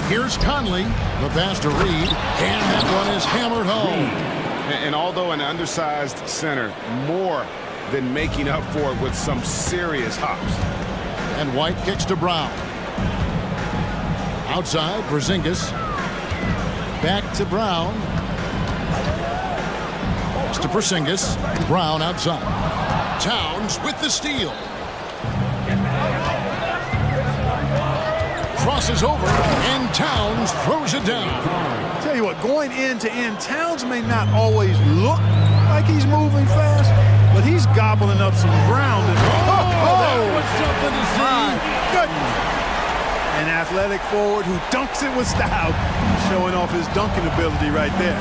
Here's Conley, the pass to Reed, and that one is hammered home. And although an undersized center, more than making up for it with some serious hops. And White kicks to Brown. Outside, Porzingis. Back to Brown. Pass to Porzingis. Brown outside. Towns with the steal. Crosses over, and Towns throws it down. Tell you what, going end to end, Towns may not always look like he's moving fast, but he's gobbling up some ground. That was something to see. Goodness. An athletic forward who dunks it with style, showing off his dunking ability right there.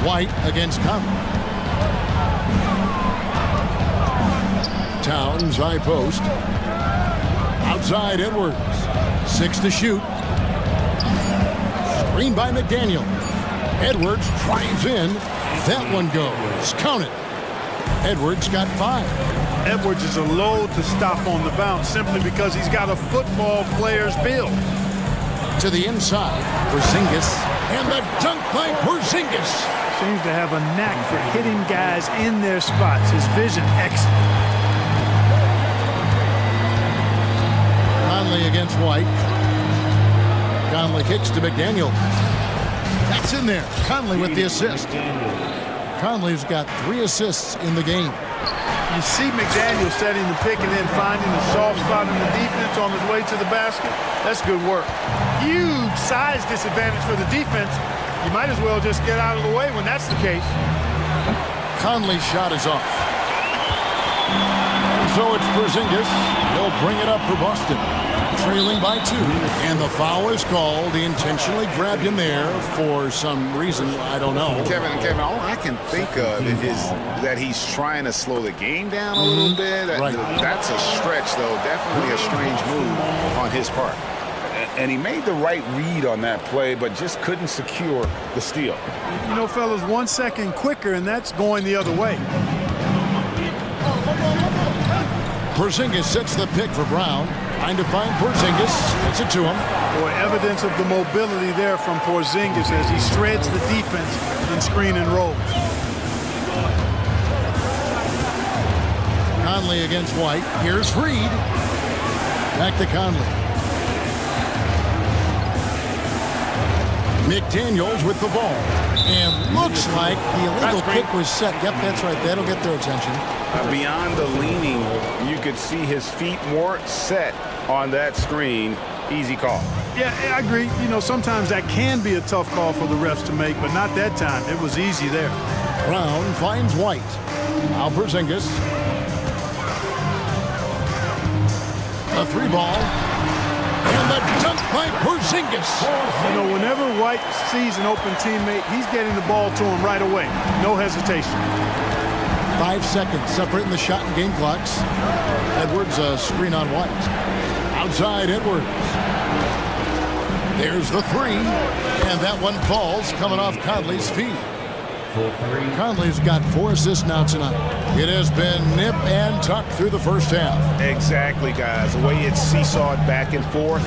White against Conley. Towns high post. Outside Edwards. 6 to shoot. Screen by McDaniel. Edwards drives in. That one goes. Count it. Edwards got 5. Edwards is a load to stop on the bounce simply because he's got a football player's build. To the inside. Porzingis. And the dunk by Porzingis. Seems to have a knack for hitting guys in their spots. His vision excellent. Conley against White. Conley kicks to McDaniel. That's in there. Conley with the assist. Conley's got 3 assists in the game. You see McDaniel setting the pick and then finding a soft spot in the defense on his way to the basket. That's good work. Huge size disadvantage for the defense. You might as well just get out of the way when that's the case. Conley's shot is off. And so it's Porzingis. He'll bring it up for Boston. Trailing by 2. And the foul is called. He intentionally grabbed him there for some reason. I don't know. Kevin, all I can think of is that he's trying to slow the game down a little bit. Right. That's a stretch, though. Definitely a strange move on his part. And he made the right read on that play, but just couldn't secure the steal. You know, fellas, 1 second quicker, and that's going the other way. Porzingis sets the pick for Brown. Trying to find Porzingis. Gets it to him. Boy, evidence of the mobility there from Porzingis as he shreds the defense in screen and roll. Conley against White. Here's Reed. Back to Conley. McDaniels with the ball. And looks like the illegal kick was set. Yep, that's right. That'll get their attention. Beyond the leaning, you could see his feet more set on that screen. Easy call. Yeah, I agree. You know, sometimes that can be a tough call for the refs to make, but not that time. It was easy there. Brown finds White. Now Porzingis. A three ball. And the dunk by Porzingis. You know, whenever White sees an open teammate, he's getting the ball to him right away. No hesitation. 5 seconds separating the shot and game clocks. Edwards, a screen on White. Outside Edwards. There's the three. And that one falls coming off Conley's feet. Conley's got 4 assists now tonight. It has been nip and tuck through the first half. Exactly, guys. The way it's seesawed back and forth,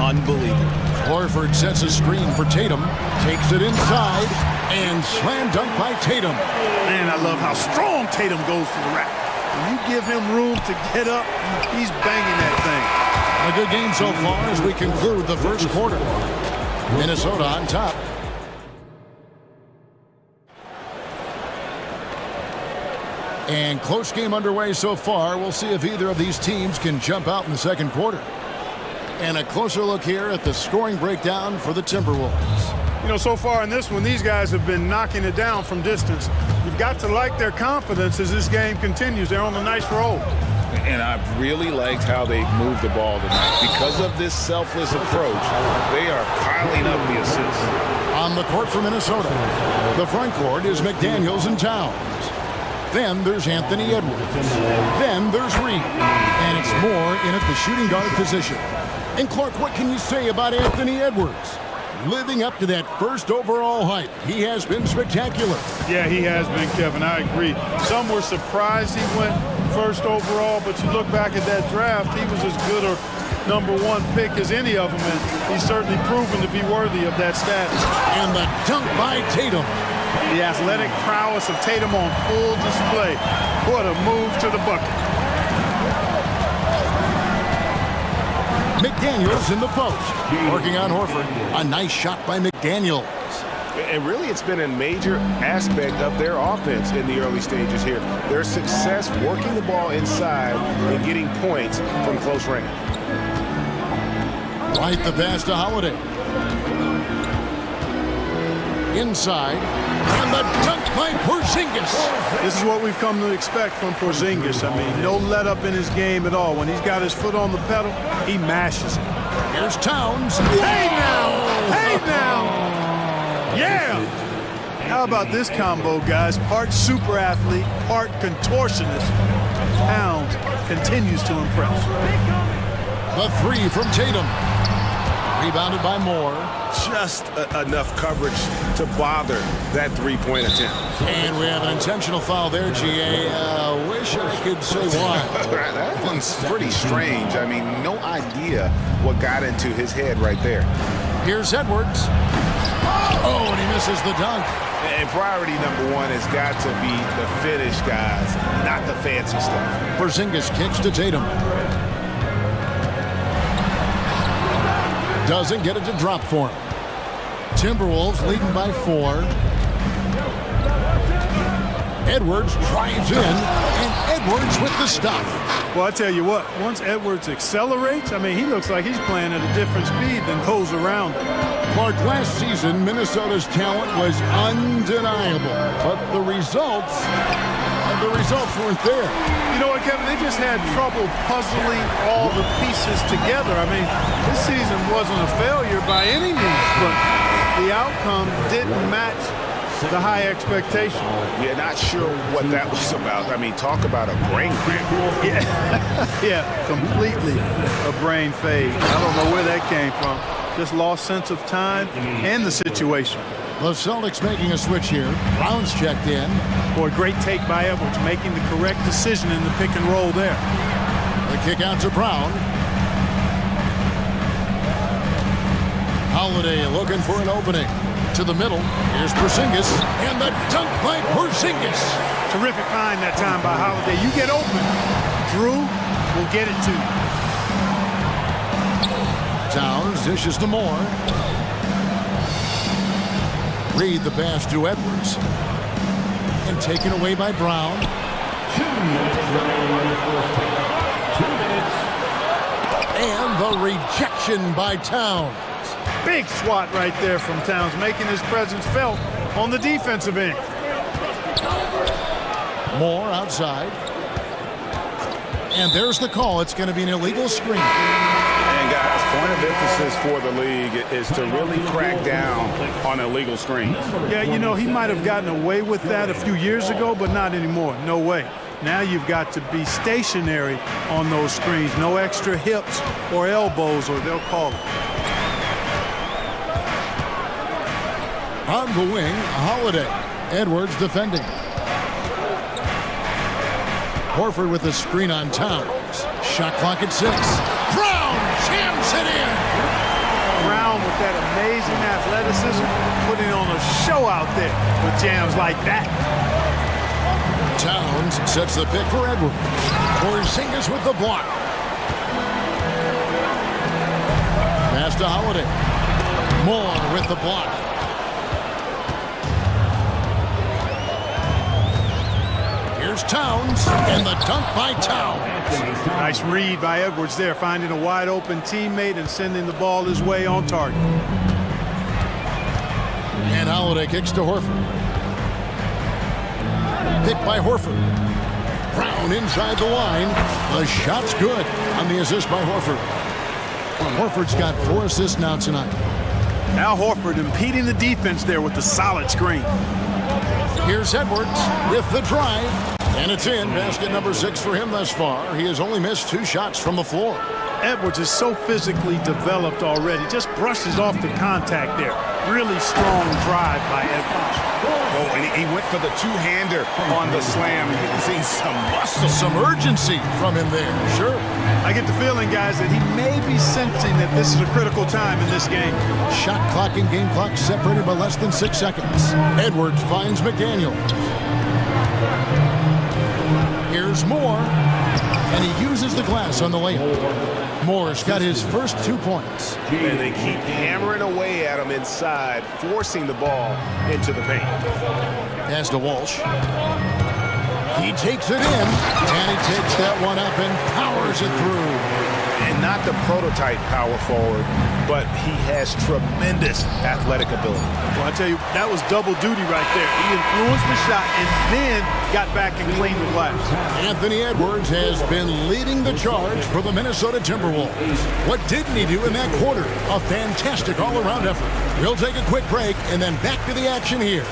unbelievable. Horford sets a screen for Tatum, takes it inside, and slam dunk by Tatum. Man, I love how strong Tatum goes to the rack. When you give him room to get up, he's banging that thing. A good game so far as we conclude the first quarter. Minnesota on top. And close game underway so far. We'll see if either of these teams can jump out in the second quarter. And a closer look here at the scoring breakdown for the Timberwolves. You know, so far in this one, these guys have been knocking it down from distance. You've got to like their confidence as this game continues. They're on a nice roll. And I've really liked how they moved the ball tonight. Because of this selfless approach, they are piling up the assists. On the court for Minnesota, the front court is McDaniels and Towns. Then there's Anthony Edwards. Then there's Reed. And it's more in at the shooting guard position. And Clark, what can you say about Anthony Edwards? Living up to that first overall hype. He has been spectacular. Yeah, he has been, Kevin. I agree. Some were surprised he went first overall, but you look back at that draft, he was as good a #1 pick as any of them, and he's certainly proven to be worthy of that status. And the dunk by Tatum. The athletic prowess of Tatum on full display. What a move to the bucket. McDaniels in the post. Working on Horford. A nice shot by McDaniels. And really, it's been a major aspect of their offense in the early stages here. Their success working the ball inside and getting points from close range. Right the pass to Holiday. Inside. And the dunk by Porzingis. This is what we've come to expect from Porzingis. I mean, no let up in his game at all. When he's got his foot on the pedal, he mashes it. Here's Towns. Hey now! Hey now! Yeah! How about this combo, guys? Part super athlete, part contortionist. Towns continues to impress. The three from Tatum. Rebounded by Moore. Just enough coverage to bother that three-point attempt. And we have an intentional foul there, GA. Wish I could say why. That one's pretty strange. I mean, no idea what got into his head right there. Here's Edwards. Oh, and he misses the dunk. And priority #1 has got to be the finish, guys, not the fancy stuff. Porzingis kicks to Tatum. Doesn't get it to drop for him. Timberwolves leading by 4. Edwards drives in, and Edwards with the stop. Well, I tell you what, once Edwards accelerates, I mean, he looks like he's playing at a different speed than goes around him. Clark, last season, Minnesota's talent was undeniable, but the results weren't there. You know what, Kevin? They just had trouble puzzling all the pieces together. I mean, this season wasn't a failure by any means, but the outcome didn't match the high expectation. Yeah, not sure what that was about. I mean, talk about a brain cramp. Yeah, completely a brain fade. I don't know where that came from. Just lost sense of time and the situation. The Celtics making a switch here. Brown's checked in. Boy, great take by Edwards, making the correct decision in the pick and roll there. The kick out to Brown. Holiday looking for an opening. To the middle. Here's Porzingis. And the dunk by Porzingis. Terrific find that time by Holiday. You get open. Drew will get it to you. Towns dishes to Moore. Reed the pass to Edwards. And taken away by Brown. 2 minutes remaining in the first half. 2 minutes. And the rejection by Towns. Big swat right there from Towns, making his presence felt on the defensive end. Moore outside. And there's the call. It's going to be an illegal screen. And guys, point of emphasis for the league is to really crack down on illegal screens. Yeah, you know, he might have gotten away with that a few years ago, but not anymore. No way. Now you've got to be stationary on those screens. No extra hips or elbows, or they'll call it. On the wing, Holiday. Edwards defending. Horford with the screen on Towns. Shot clock at 6. Brown jams it in. Brown with that amazing athleticism, putting on a show out there with jams like that. Towns sets the pick for Edwards. Porzingis with the block. Pass to Holiday. Moore with the block. Here's Towns, and the dunk by Towns. Nice read by Edwards there, finding a wide open teammate and sending the ball his way on target. And Holiday kicks to Horford. Picked by Horford. Brown inside the line. The shot's good on the assist by Horford. Horford's got 4 assists now tonight. Al Horford impeding the defense there with the solid screen. Here's Edwards with the drive. And it's in. Basket number 6 for him thus far. He has only missed 2 shots from the floor. Edwards is so physically developed already. Just brushes off the contact there. Really strong drive by Edwards. Oh, and he went for the two-hander on the slam. You can see some muscle. Some urgency from him there. Sure. I get the feeling, guys, that he may be sensing that this is a critical time in this game. Shot clock and game clock separated by less than 6 seconds. Edwards finds McDaniel. Here's Moore. And he uses the glass on the layup. Moore's got his first 2 points. And they keep hammering away at him inside, forcing the ball into the paint. Pass to Walsh. He takes it in, and he takes that one up and powers it through. And not the prototype power forward, but he has tremendous athletic ability. Well, I tell you, that was double duty right there. He influenced the shot and then got back and cleaned the glass. Anthony Edwards has been leading the charge for the Minnesota Timberwolves. What didn't he do in that quarter? A fantastic all-around effort. We'll take a quick break and then back to the action here.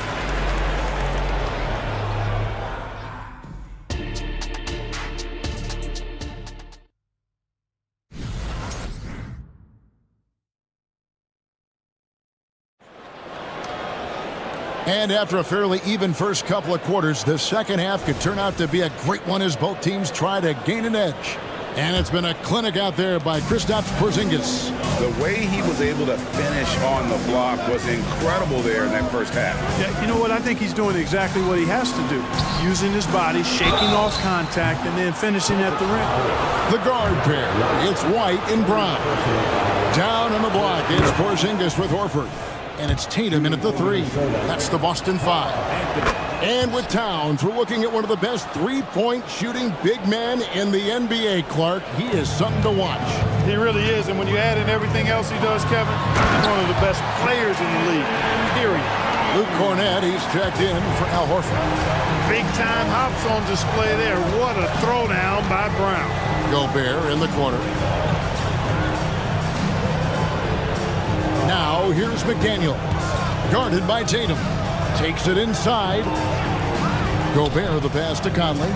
And after a fairly even first couple of quarters, the second half could turn out to be a great one as both teams try to gain an edge. And it's been a clinic out there by Kristaps Porzingis. The way he was able to finish on the block was incredible there in that first half. Yeah, you know what? I think he's doing exactly what he has to do. Using his body, shaking off contact, and then finishing at the rim. The guard pair, it's White and Brown. Down on the block, it's Porzingis with Horford. And it's Tatum in at the 3. That's the Boston 5. And with Towns, we're looking at one of the best three-point shooting big men in the NBA, Clark. He is something to watch. He really is, and when you add in everything else he does, Kevin, he's one of the best players in the league, period. Luke Cornett, he's checked in for Al Horford. Big-time hops on display there. What a throwdown by Brown. Gobert in the corner. Now, here's McDaniel. Guarded by Tatum. Takes it inside. Gobert the pass to Conley.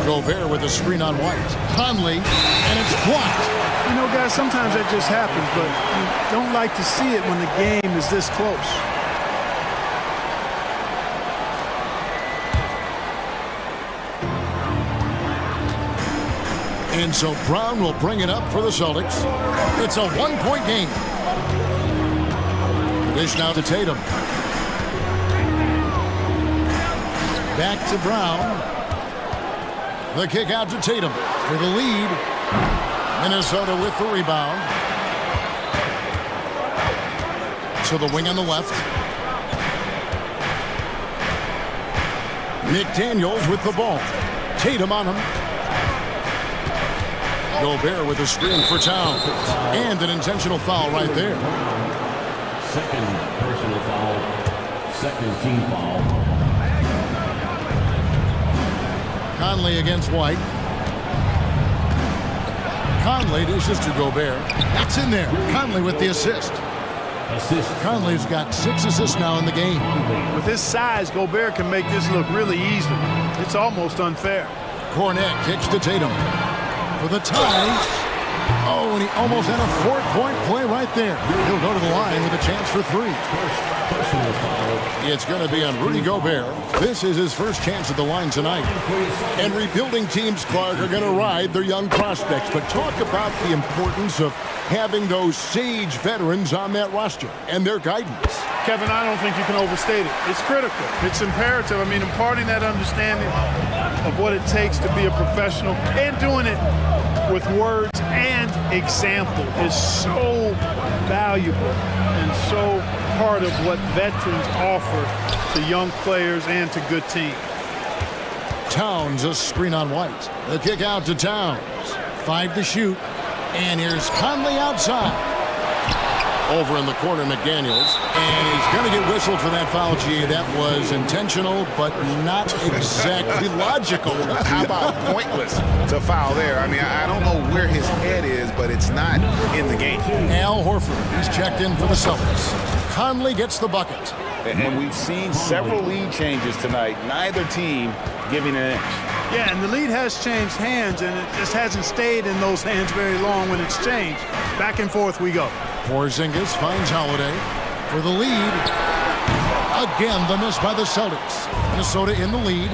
Gobert with a screen on White. Conley, and it's blocked. You know, guys, sometimes that just happens, but you don't like to see it when the game is this close. And so Brown will bring it up for the Celtics. It's a one-point game. The dish now to Tatum. Back to Brown. The kick out to Tatum for the lead. Minnesota with the rebound. to the wing on the left. McDaniels with the ball. Tatum on him. Gobert with a screen for Towns. And an intentional foul right there. Second personal foul. Second team foul. Conley against White. Conley dishes to Gobert. That's in there. Conley with the assist. Conley's got 6 assists now in the game. With his size, Gobert can make this look really easy. It's almost unfair. Cornette kicks to Tatum for the tie. Oh, and he almost had a 4-point play right there. He'll go to the line with a chance for 3. It's going to be on Rudy Gobert. This is his first chance at the line tonight. And rebuilding teams, Clark, are going to ride their young prospects. But talk about the importance of having those sage veterans on that roster and their guidance. Kevin, I don't think you can overstate it. It's critical. It's imperative. I mean, imparting that understanding of what it takes to be a professional and doing it with words and example is so valuable and so part of what veterans offer to young players and to good teams. Towns, a screen on White. The kick out to Towns. 5 to shoot. And here's Conley outside. Over in the corner, McDaniels. And he's going to get whistled for that foul, G. That was intentional, but not exactly logical. How about pointless to foul there? I mean, I don't know where his head is, but it's not in the game. Al Horford, he's checked in for the Celtics. Conley gets the bucket. And we've seen several lead changes tonight. Neither team giving an inch. Yeah, and the lead has changed hands, and it just hasn't stayed in those hands very long when it's changed. Back and forth we go. Porzingis finds Holiday for the lead. Again, the miss by the Celtics. Minnesota in the lead.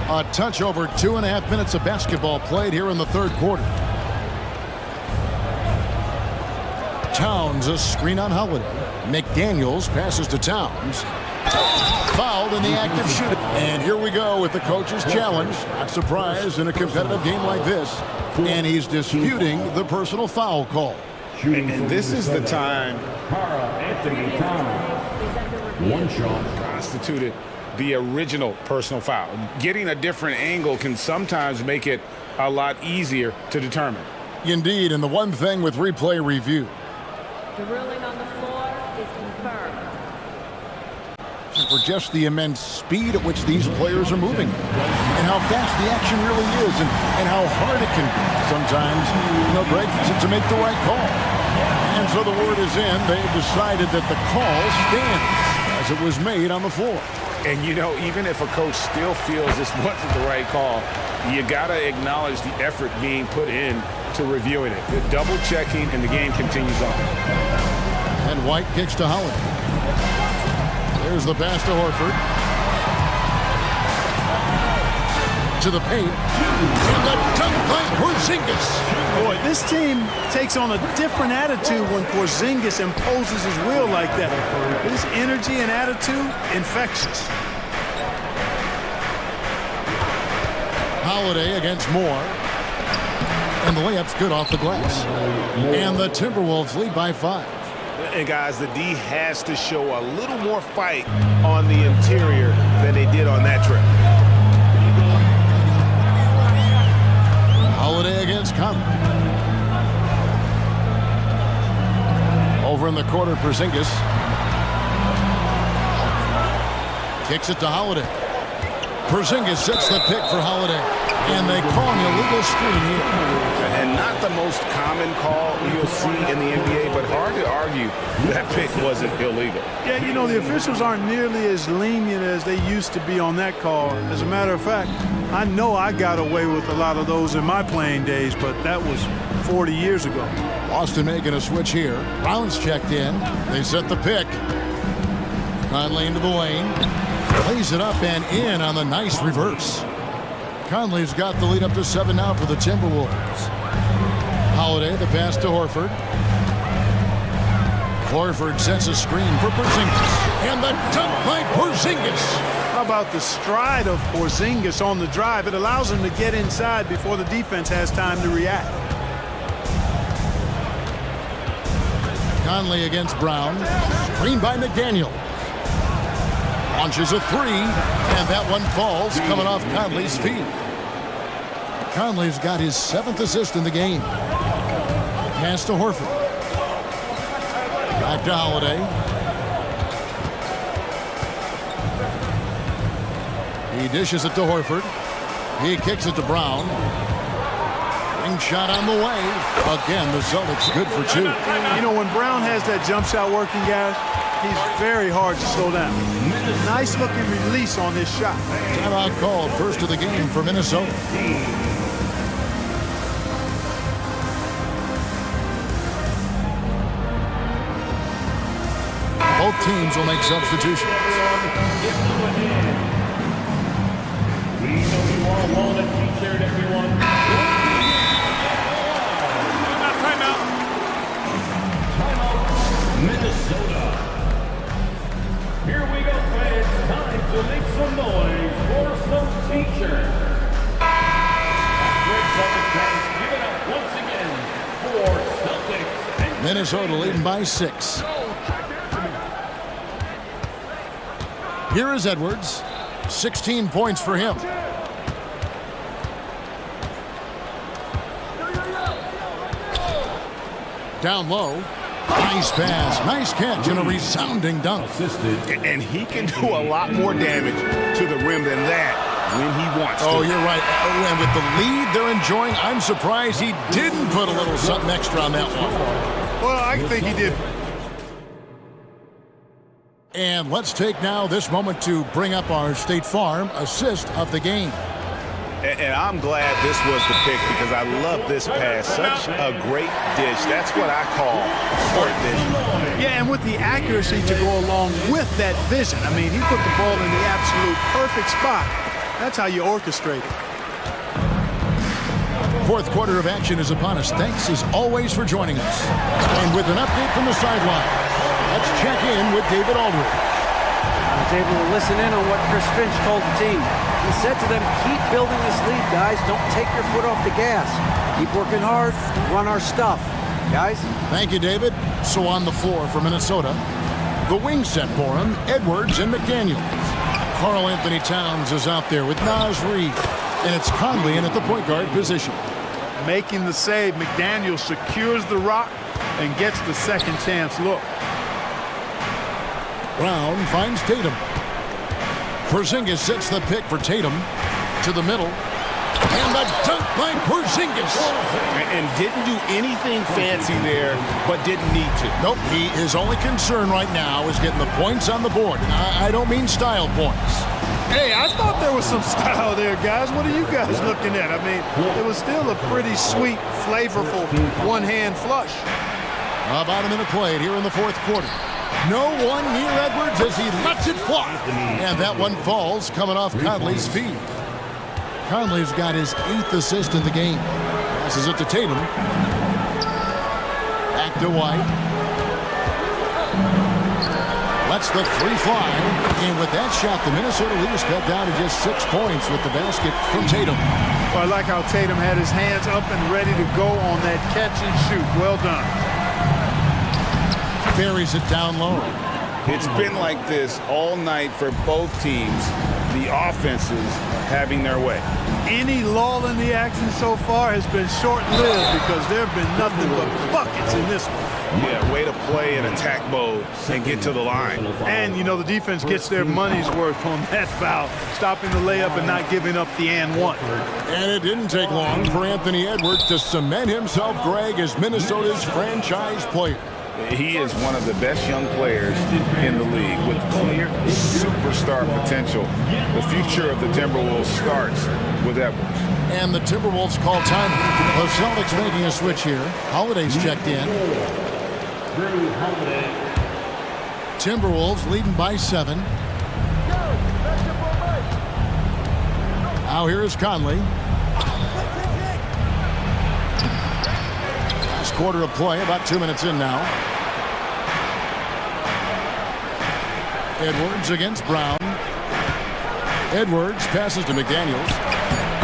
A touch over 2.5 minutes of basketball played here in the third quarter. Towns, a screen on Holiday. McDaniels passes to Towns. Fouled in the act of shooting. And here we go with the coach's challenge. Not surprised in a competitive game like this. And he's disputing the personal foul call. And this is the time One shot. constituted the original personal foul. Getting a different angle can sometimes make it a lot easier to determine. Indeed, and the one thing with replay review. The ruling on the floor is confirmed. For just the immense speed at which these players are moving and how fast the action really is and how hard it can be sometimes, Greg, to make the right call. And so the word is in. They've decided that the call stands as it was made on the floor. And, even if a coach still feels this wasn't the right call, you got to acknowledge the effort being put in to reviewing it. The double checking, and the game continues on. And White kicks to Holiday. There's the pass to Horford. To the paint. And the dunk by Porzingis. Boy, this team takes on a different attitude when Porzingis imposes his will like that. His energy and attitude, infectious. Holiday against Moore. And the layup's good off the glass. And the Timberwolves lead by 5. And guys, the D has to show a little more fight on the interior than they did on that trip. Holiday against Conley. Over in the corner, Porzingis. Kicks it to Holiday. Porzingis sets the pick for Holiday. And they call an illegal screen here. And not the most common call you'll see in the NBA, but hard to argue that pick wasn't illegal. Yeah, the officials aren't nearly as lenient as they used to be on that call. As a matter of fact, I know I got away with a lot of those in my playing days, but that was 40 years ago. Boston making a switch here. Brown's checked in. They set the pick. Conley into the lane. Lays it up and in on the nice reverse. Conley's got the lead up to 7 now for the Timberwolves. Holiday, the pass to Horford. Horford sets a screen for Porzingis. And the dunk by Porzingis. How about the stride of Porzingis on the drive? It allows him to get inside before the defense has time to react. Conley against Brown. Screen by McDaniel. Launches a three, and that one falls, coming off Conley's feet. Conley's got his 7th assist in the game. Pass to Horford. Back to Holiday. He dishes it to Horford. He kicks it to Brown. Ring shot on the way. Again, the Celtics good for 2. You know, when Brown has that jump shot working, guys, he's very hard to slow down. Nice looking release on this shot. Timeout called, first of the game for Minnesota. Both teams will make substitutions. We know you all want a t-shirt, everyone. Timeout. Minnesota. Here we go, fans. Time to make some noise for some t-shirts. Great Celtics fans, give it up once again for Celtics. Minnesota leading by 6. Here is Edwards. 16 points for him. Down low. Nice pass. Nice catch and a resounding dunk. And he can do a lot more damage to the rim than that when he wants to. Oh, you're right. And with the lead they're enjoying, I'm surprised he didn't put a little something extra on that one. Well, I think he did. And let's take now this moment to bring up our State Farm assist of the game. And I'm glad this was the pick because I love this pass. Such a great dish. That's what I call sport vision. Yeah, and with the accuracy to go along with that vision. I mean, he put the ball in the absolute perfect spot. That's how you orchestrate it. Fourth quarter of action is upon us. Thanks as always for joining us. And with an update from the sideline, let's check in with David Aldridge. I was able to listen in on what Chris Finch told the team. He said to them, keep building this lead, guys. Don't take your foot off the gas. Keep working hard. Run our stuff. Guys? Thank you, David. So on the floor for Minnesota, the wing set for him, Edwards and McDaniel. Karl Anthony Towns is out there with Naz Reid. And it's Conley in at the point guard position. Making the save, McDaniel secures the rock and gets the second chance look. Brown finds Tatum. Porzingis sets the pick for Tatum to the middle. And the dunk by Porzingis. And didn't do anything fancy there, but didn't need to. Nope, his only concern right now is getting the points on the board. And I don't mean style points. Hey, I thought there was some style there, guys. What are you guys looking at? I mean, it was still a pretty sweet, flavorful one-hand flush. About a minute played here in the fourth quarter. No one near Edwards as he lets it fly. And that one falls coming off Conley's feet. Conley's got his 8th assist in the game. Passes it to Tatum. Back to White. Lets the three fly. And with that shot, the Minnesota leaders cut down to just 6 points with the basket from Tatum. Well, I like how Tatum had his hands up and ready to go on that catch and shoot. Well done. Buries it down low. It's been like this all night for both teams. The offenses having their way. Any lull in the action so far has been short-lived because there have been nothing but buckets in this one. Yeah, way to play in attack mode and get to the line. And, you know, the defense gets their money's worth on that foul, stopping the layup and not giving up the and one. And it didn't take long for Anthony Edwards to cement himself, Greg, as Minnesota's franchise player. He is one of the best young players in the league with clear superstar potential. The future of the Timberwolves starts with Edwards. And the Timberwolves call time. The Celtics making a switch here. Holiday's checked in. Timberwolves leading by 7. Now here is Conley. Last quarter of play, about 2 minutes in now. Edwards against Brown. Edwards passes to McDaniels.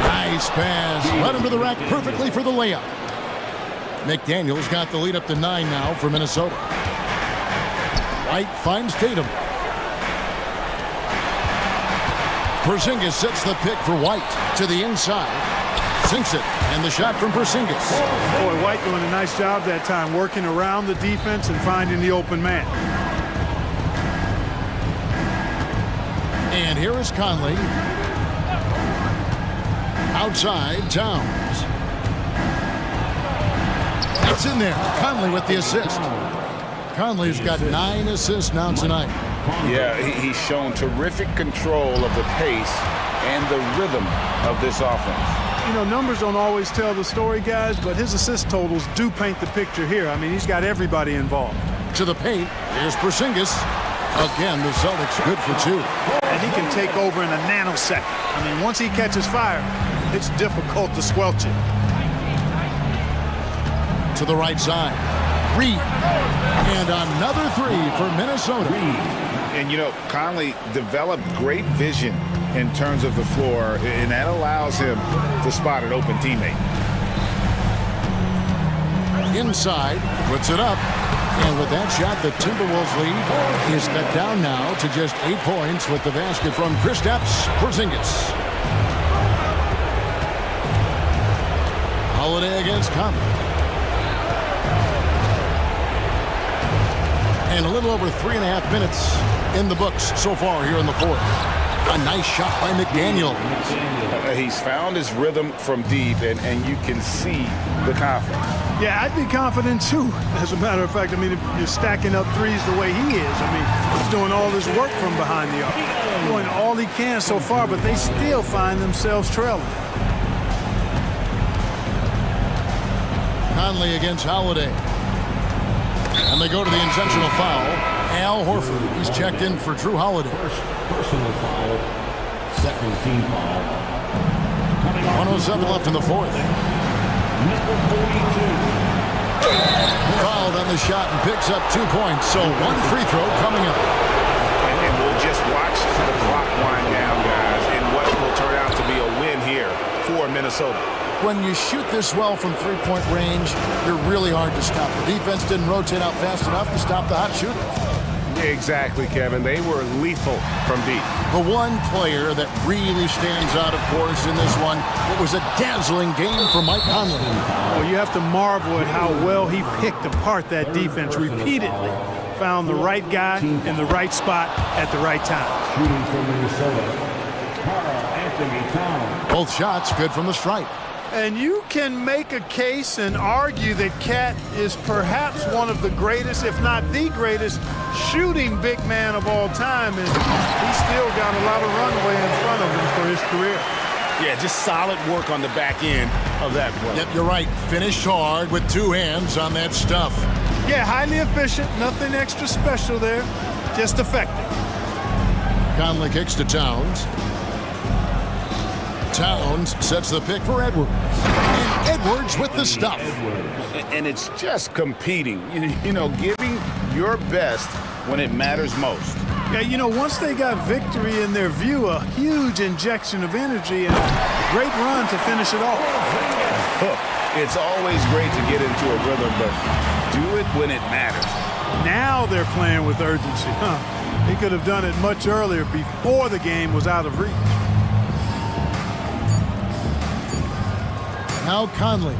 Nice pass. Led him to the rack perfectly for the layup. McDaniels got the lead up to 9 now for Minnesota. White finds Tatum. Porzingis sets the pick for White to the inside. Sinks it, and the shot from Porzingis. Boy, White doing a nice job that time, working around the defense and finding the open man. And here is Conley. Outside, Towns. It's in there. Conley with the assist. Conley's got 9 assists now tonight. Yeah, he's shown terrific control of the pace and the rhythm of this offense. You know, numbers don't always tell the story, guys, but his assist totals do paint the picture here. I mean, he's got everybody involved. To the paint, here's Porzingis. Again, the Celtics good for 2. And he can take over in a nanosecond. I mean, once he catches fire, it's difficult to squelch it. To the right side. Reed. And another 3 for Minnesota. And, you know, Conley developed great vision in terms of the floor, and that allows him to spot an open teammate. Inside, puts it up. And with that shot, the Timberwolves lead is cut down now to just 8 points with the basket from Kristaps Porzingis. Holiday against Conley. And a little over 3.5 minutes in the books so far here in the fourth. A nice shot by McDaniel. He's found his rhythm from deep, and you can see the confidence. Yeah, I'd be confident too. As a matter of fact, I mean, if you're stacking up threes the way he is, I mean, he's doing all this work from behind the arc. Doing all he can so far, but they still find themselves trailing. Conley against Holiday. And they go to the intentional foul. Al Horford, he's checked in for Drew Holiday. First personal foul, second team foul. 107 left in the fourth. Number 42. Fouled on the shot and picks up 2 points. So 1 free throw coming up. And we'll just watch the clock wind down, guys, in what will turn out to be a win here for Minnesota. When you shoot this well from 3-point range, you're really hard to stop. The defense didn't rotate out fast enough to stop the hot shooter. Exactly, Kevin. They were lethal from deep. The one player that really stands out, of course, in this one, it was a dazzling game for Mike Conley. Well, you have to marvel at how well he picked apart that defense repeatedly. Found the right guy in the right spot at the right time. Shooting from Minnesota, Karl Anthony Towns. Both shots good from the stripe. And you can make a case and argue that Cat is perhaps one of the greatest, if not the greatest, shooting big man of all time. And he's still got a lot of runway in front of him for his career. Yeah, just solid work on the back end of that play. Yep, you're right. Finished hard with 2 hands on that stuff. Yeah, highly efficient. Nothing extra special there. Just effective. Conley kicks to Towns. Towns sets the pick for Edwards. And Edwards with the stuff. And it's just competing, you know, giving your best when it matters most. Yeah, you know, once they got victory in their view, a huge injection of energy and a great run to finish it off. It's always great to get into a rhythm, but do it when it matters. Now they're playing with urgency. He could have done it much earlier, before the game was out of reach. Now Conley.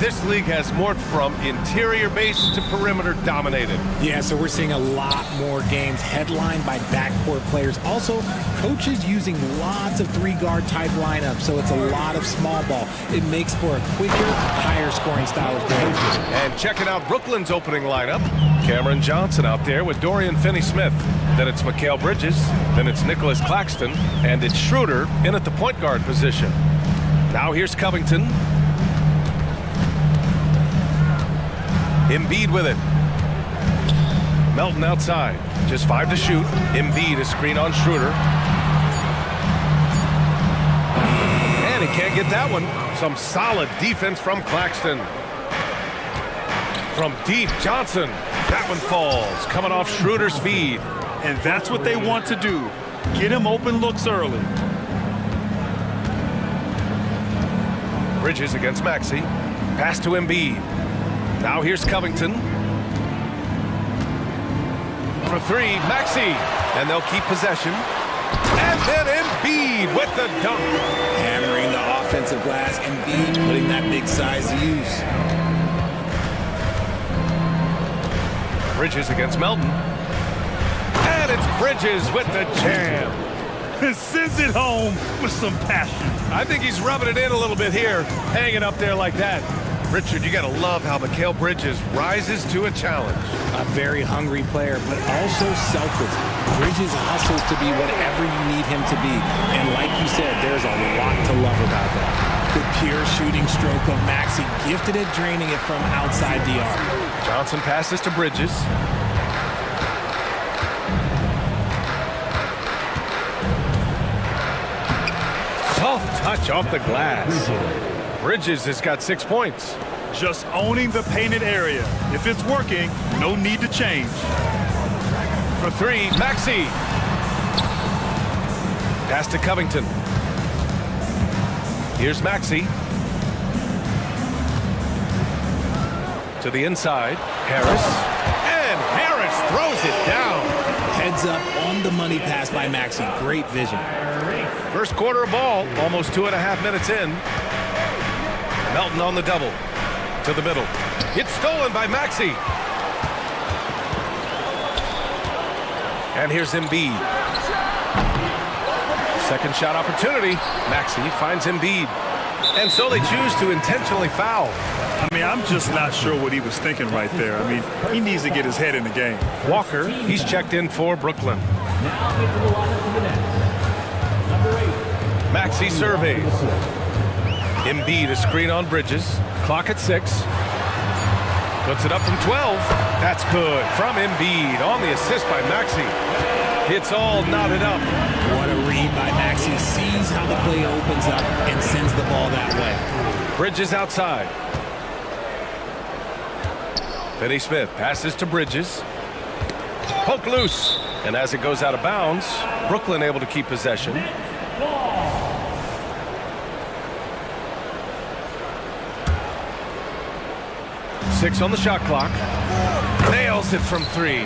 This league has morphed from interior base to perimeter dominated. Yeah, so we're seeing a lot more games headlined by backcourt players. Also, coaches using lots of three-guard type lineups, so it's a lot of small ball. It makes for a quicker, higher scoring style of game. And checking out Brooklyn's opening lineup. Cameron Johnson out there with Dorian Finney-Smith. Then it's Mikal Bridges. Then it's Nicholas Claxton. And it's Schroeder in at the point guard position. Now here's Covington. Embiid with it. Melton outside. Just 5 to shoot. Embiid a screen on Schroeder. And he can't get that one. Some solid defense from Claxton. From deep, Johnson. That one falls. Coming off Schroeder's feed. And that's what they want to do. Get him open looks early. Bridges against Maxey. Pass to Embiid. Now here's Covington. For 3, Maxey. And they'll keep possession. And then Embiid with the dunk. Hammering the offensive glass. Embiid putting that big size to use. Bridges against Melton. And it's Bridges with the jam. Sends it home with some passion. I think he's rubbing it in a little bit here, hanging up there like that. Richard, you got to love how Mikal Bridges rises to a challenge. A very hungry player, but also selfless. Bridges hustles to be whatever you need him to be. And like you said, there's a lot to love about that. The pure shooting stroke of Maxey, gifted at draining it from outside the arc. Johnson passes to Bridges. Soft touch off the glass. Bridges has got 6 points. Just owning the painted area. If it's working, no need to change. For 3, Maxey. Pass to Covington. Here's Maxey. To the inside. Harris. And Harris throws it down. Heads up on the money pass by Maxey. Great vision. First quarter of ball, almost 2.5 minutes in. Melton on the double. To the middle. It's stolen by Maxey. And here's Embiid. Second shot opportunity. Maxey finds Embiid. And so they choose to intentionally foul. I mean, I'm just not sure what he was thinking right there. I mean, he needs to get his head in the game. Walker, he's checked in for Brooklyn. Maxey surveys. Embiid a screen on Bridges. Clock at 6. Puts it up from 12. That's good from Embiid on the assist by Maxey. It's all knotted up. What a read by Maxey. Sees how the play opens up and sends the ball that way. Bridges outside. Finney-Smith passes to Bridges. Poke loose. And as it goes out of bounds, Brooklyn able to keep possession. Six on the shot clock. Nails it from 3.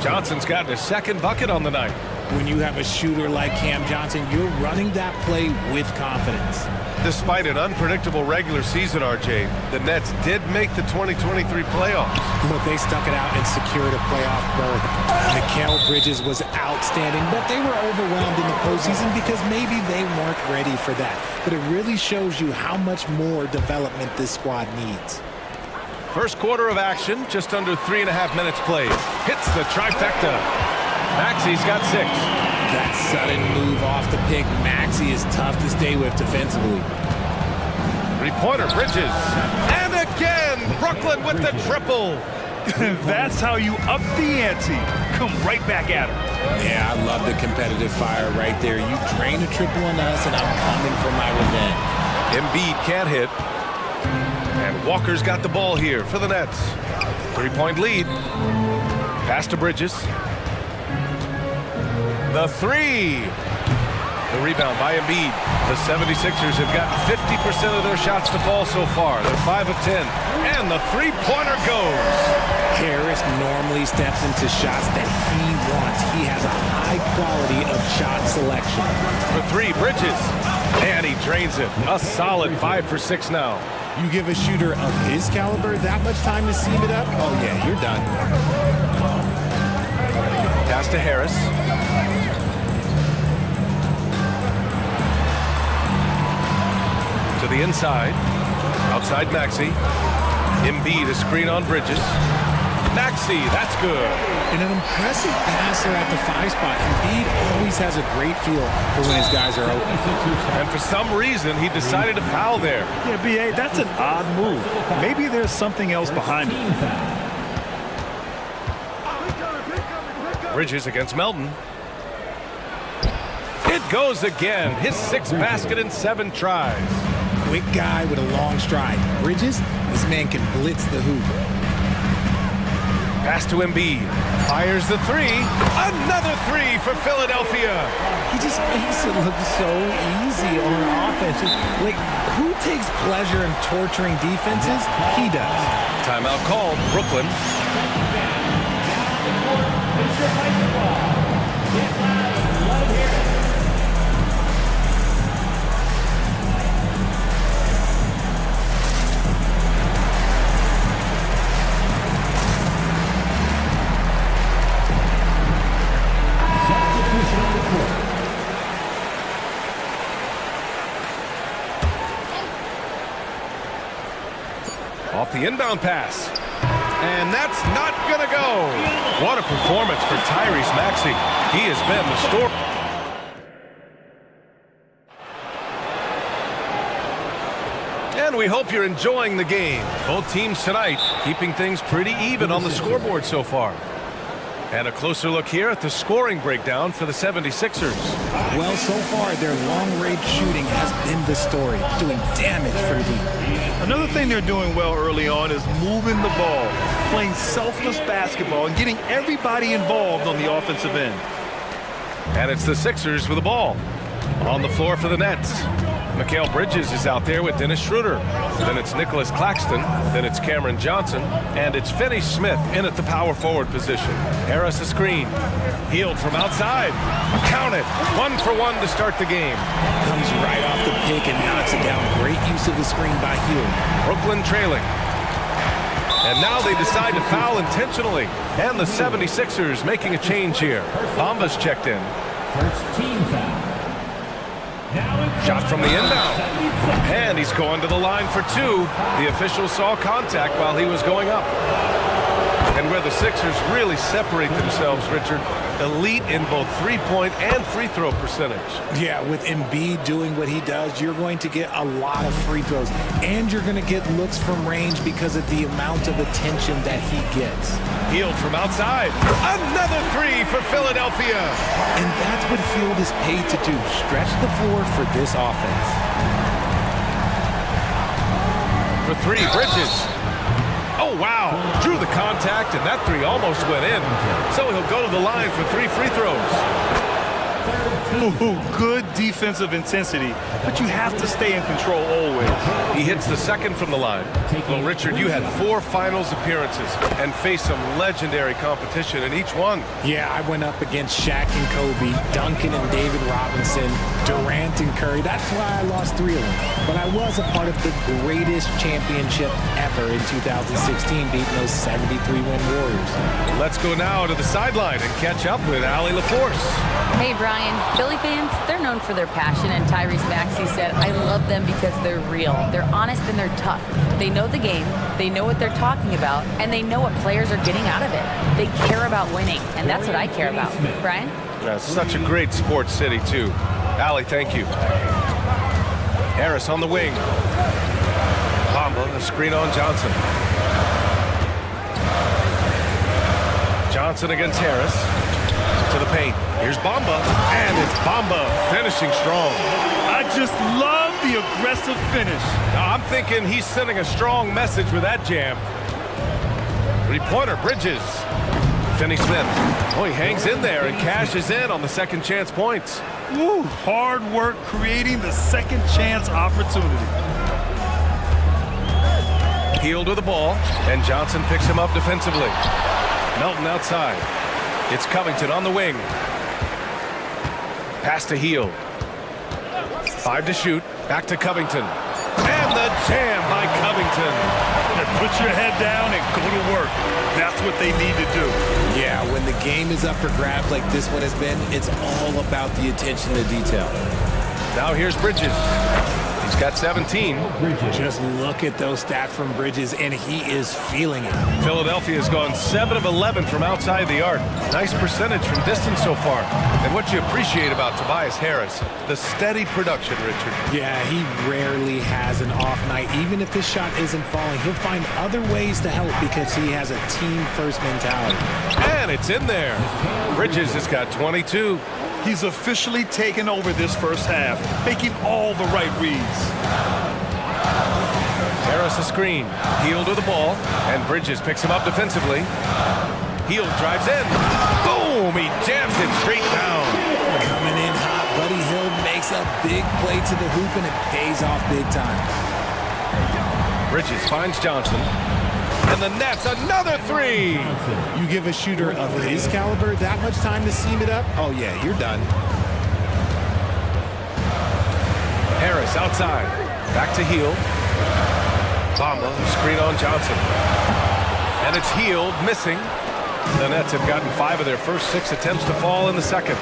Johnson's gotten his second bucket on the night. When you have a shooter like Cam Johnson, you're running that play with confidence. Despite an unpredictable regular season, RJ, the Nets did make the 2023 playoffs. But they stuck it out and secured a playoff berth. Mikal Bridges was outstanding, but they were overwhelmed in the postseason because maybe they weren't ready for that. But it really shows you how much more development this squad needs. First quarter of action, just under 3.5 minutes played. Hits the trifecta. Maxey's got 6. That sudden move off the pick, Maxey is tough to stay with defensively. Three-pointer, Bridges. And again, Brooklyn with the triple. That's how you up the ante. Come right back at him. Yeah, I love the competitive fire right there. You drain a triple on us, and I'm coming for my revenge. Embiid can't hit. And Walker's got the ball here for the Nets. 3-point lead. Pass to Bridges. The 3. The rebound by Embiid. The 76ers have gotten 50% of their shots to fall so far. They're 5 of 10. And the three-pointer goes. Harris normally steps into shots that he wants. He has a high quality of shot selection. For 3, Bridges. And he drains it. A solid 5 for 6 now. You give a shooter of his caliber that much time to seam it up, oh yeah, you're done. Pass to Harris. To the inside. Outside Maxey. Embiid, a screen on Bridges. Maxey, that's good. And an impressive passer at the 5 spot. Embiid always has a great feel for when his guys are open. And for some reason, he decided to foul there. Yeah, B.A., that's an odd move. Maybe there's something else behind it. Bridges against Melton. It goes again. His 6th basket in 7 tries. Quick guy with a long stride. Bridges, this man can blitz the hoop. Pass to Embiid. Fires the 3. Another 3 for Philadelphia. He just makes it look so easy on offense. Like, who takes pleasure in torturing defenses? He does. Timeout called. Brooklyn. Off the inbound pass. And that's not going to go. What a performance for Tyrese Maxey. He has been the story. And we hope you're enjoying the game. Both teams tonight keeping things pretty even on the scoreboard so far. And a closer look here at the scoring breakdown for the 76ers. Well, so far, their long-range shooting has been the story, doing damage for the team. Another thing they're doing well early on is moving the ball, playing selfless basketball, and getting everybody involved on the offensive end. And it's the Sixers with the ball. On the floor for the Nets. Mikal Bridges is out there with Dennis Schroeder. Then it's Nicholas Claxton. Then it's Cameron Johnson. And it's Finney Smith in at the power forward position. Harris a screen. Healed from outside. Count it. 1 for 1 to start the game. Comes right off the pick and knocks it down. Great use of the screen by Hield. Brooklyn trailing. And now they decide to foul intentionally. And the 76ers making a change here. Bamba's checked in. First team foul. Shot from the inbound. And he's going to the line for 2. The official saw contact while he was going up. And where the Sixers really separate themselves, Richard, elite in both three-point and free throw percentage. Yeah, with Embiid doing what he does, you're going to get a lot of free throws. And you're going to get looks from range because of the amount of attention that he gets. Hield from outside. Another 3 for Philadelphia. And that's what Hield is paid to do, stretch the floor for this offense. For 3, Bridges. Oh, wow. Drew the contact, and that 3 almost went in. So he'll go to the line for 3 free throws. Ooh, good defensive intensity, but you have to stay in control always. He hits the second from the line. Well, Richard, you had 4 finals appearances and faced some legendary competition in each one. Yeah, I went up against Shaq and Kobe, Duncan and David Robinson, Durant and Curry. That's why I lost 3 of them. But I was a part of the greatest championship ever in 2016, beating those 73-win Warriors. Let's go now to the sideline and catch up with Allie LaForce. Hey, Brian. Philly fans, they're known for their passion, and Tyrese Maxey said, I love them because they're real. They're honest and they're tough. They know the game, they know what they're talking about, and they know what players are getting out of it. They care about winning, and that's what I care about. Brian? That's such a great sports city, too. Allie, thank you. Harris on the wing. Bamba, the screen on Johnson. Johnson against Harris. To the paint. Here's Bamba. And it's Bamba finishing strong. I just love the aggressive finish. I'm thinking he's sending a strong message with that jam. 3-pointer, Bridges. Finney Smith. Oh, he hangs in there and cashes in on the second chance points. Woo, hard work creating the second chance opportunity. Hield with the ball, and Johnson picks him up defensively. Melton outside. It's Covington on the wing. Pass to Hield. 5 to shoot. Back to Covington. And And the jam by Covington. Put your head down and go to work. That's what they need to do. Yeah, when the game is up for grabs like this one has been, it's all about the attention to detail. Now here's Bridges. He's got 17. Just look at those stats from Bridges, and he is feeling it. Philadelphia's gone 7 of 11 from outside the arc. Nice percentage from distance so far. And what you appreciate about Tobias Harris, the steady production, Richard. Yeah, he rarely has an off night. Even if his shot isn't falling, he'll find other ways to help because he has a team-first mentality. And it's in there. Bridges has got 22. He's officially taken over this first half, making all the right reads. Harris a screen. Hield with the ball, and Bridges picks him up defensively. Hield drives in. Boom! He jams it straight down. Coming in hot, Buddy Hield makes a big play to the hoop, and it pays off big time. Bridges finds Johnson. And the net's another three. You give a shooter of his caliber that much time to seam it up? Oh, yeah, you're done. Harris outside. Back to Hield. Bamba, screen on Johnson. And it's Hield missing. The Nets have gotten 5 of their first 6 attempts to fall in the second.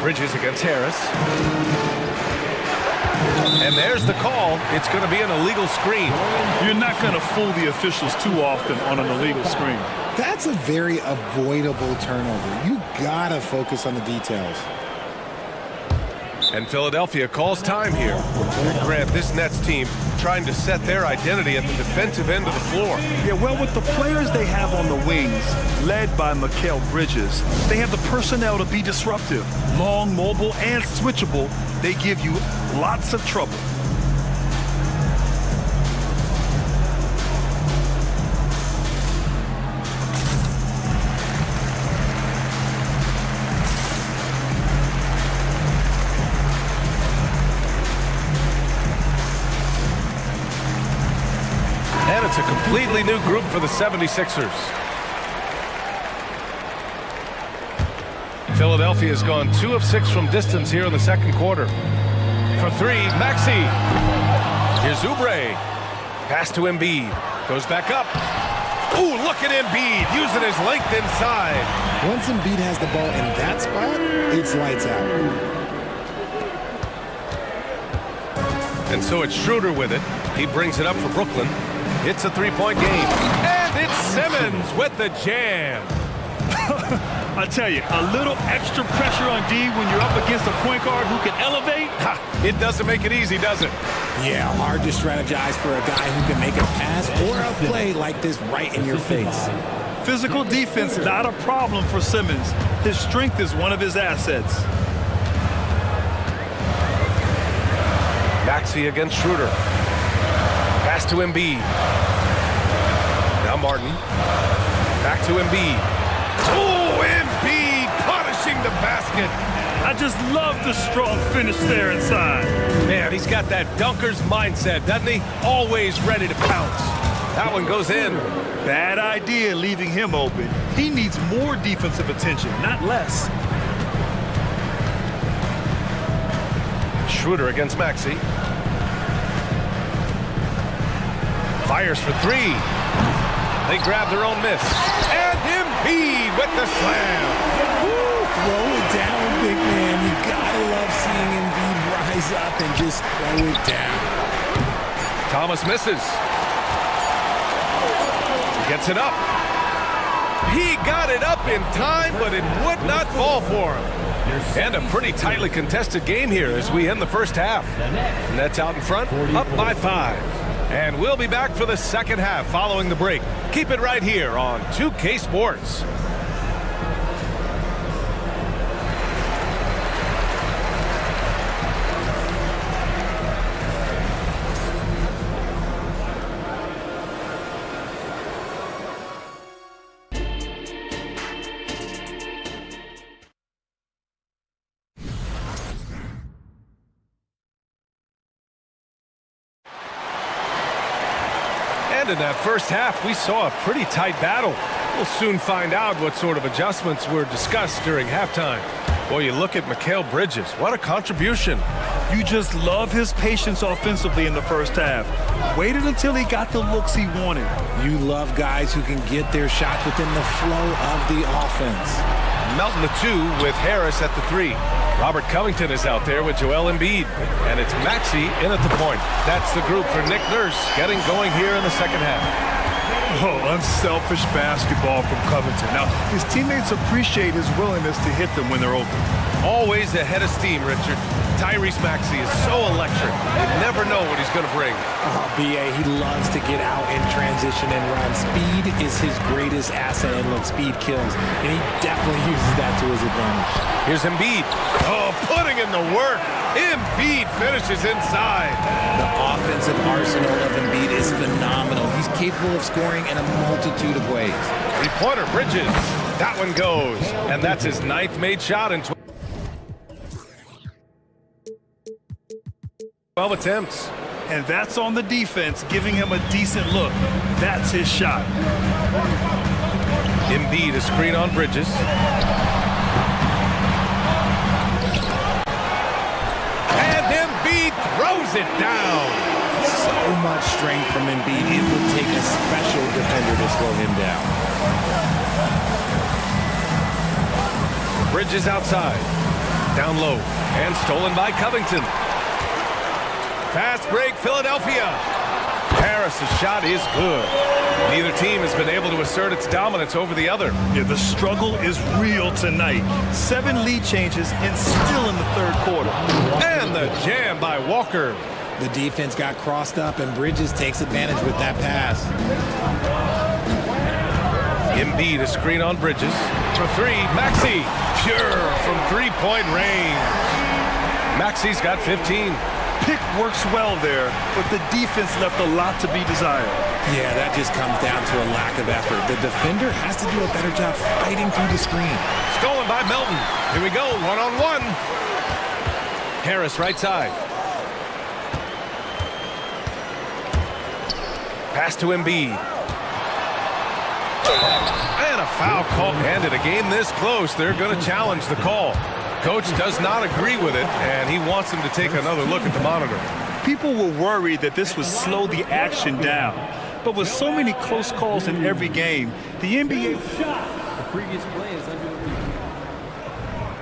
Bridges against Harris. And there's the call. It's going to be an illegal screen. You're not going to fool the officials too often on an illegal screen. That's a very avoidable turnover. You gotta focus on the details. And Philadelphia calls time here. Grant, this Nets team trying to set their identity at the defensive end of the floor. Yeah, well, with the players they have on the wings, led by Mikal Bridges, they have the personnel to be disruptive. Long, mobile, and switchable, they give you lots of trouble. And it's a completely new group for the 76ers. Philadelphia has gone 2 of 6 from distance here in the second quarter. For 3, Maxey. Here's Oubre. Pass to Embiid. Goes back up. Ooh, look at Embiid using his length inside. Once Embiid has the ball in that spot, it's lights out. And so it's Schroeder with it. He brings it up for Brooklyn. It's a 3-point game. And it's Simmons with the jam. I tell you, a little extra pressure on D when you're up against a point guard who can elevate. It doesn't make it easy, does it? Yeah, hard to strategize for a guy who can make a pass or a play like this right in your face. Physical defense, not a problem for Simmons. His strength is one of his assets. Maxey against Schroeder. Pass to Embiid. Now Martin. Back to Embiid. Oh, Embiid punishing the basket. I just love the strong finish there inside. Man, he's got that dunker's mindset, doesn't he? Always ready to pounce. That one goes in. Bad idea leaving him open. He needs more defensive attention, not less. Schroeder against Maxey. Fires for 3. They grab their own miss. And Embiid with the slam. Woo, throw it down, big man. You gotta love seeing Embiid rise up and just throw it down. Thomas misses. He gets it up. He got it up in time, but it would not fall for him. And a pretty tightly contested game here as we end the first half. Nets out in front, up by 5. And we'll be back for the second half following the break. Keep it right here on 2K Sports. And in that first half, we saw a pretty tight battle. We'll soon find out what sort of adjustments were discussed during halftime. Boy, you look at Mikal Bridges. What a contribution. You just love his patience offensively in the first half. Waited until he got the looks he wanted. You love guys who can get their shots within the flow of the offense. Melton the 2 with Harris at the 3. Robert Covington is out there with Joel Embiid. And it's Maxey in at the point. That's the group for Nick Nurse getting going here in the second half. Oh, unselfish basketball from Covington. Now, his teammates appreciate his willingness to hit them when they're open. Always ahead of steam, Richard. Tyrese Maxey is so electric. You never know what he's going to bring. B.A., he loves to get out in transition and run. Speed is his greatest asset, and look, speed kills. And he definitely uses that to his advantage. Here's Embiid. Oh, putting in the work. Embiid finishes inside. The offensive arsenal of Embiid is phenomenal. He's capable of scoring in a multitude of ways. Three-pointer, Bridges. That one goes. And that's his 9th made shot in 12 attempts. And that's on the defense, giving him a decent look. That's his shot. Embiid, a screen on Bridges. And Embiid throws it down. So much strength from Embiid. It would take a special defender to slow him down. Bridges outside. Down low. And stolen by Covington. Fast break, Philadelphia. Harris's shot is good. Neither team has been able to assert its dominance over the other. Yeah, the struggle is real tonight. 7 lead changes and still in the third quarter. And the jam by Walker. The defense got crossed up, and Bridges takes advantage with that pass. Embiid, a screen on Bridges. For 3, Maxey. Pure from three-point range. Maxey's got 15. Pick works well there, but the defense left a lot to be desired. Yeah, that just comes down to a lack of effort. The defender has to do a better job fighting through the screen. Stolen by Melton. Here we go, one-on-one. Harris, right side. Pass to Embiid. And a foul call. And in a game this close, they're going to challenge the call. Coach does not agree with it, and he wants him to take another look at the monitor. People were worried that this would slow the action down. But with so many close calls in every game, the NBA shot. The previous play is under the review.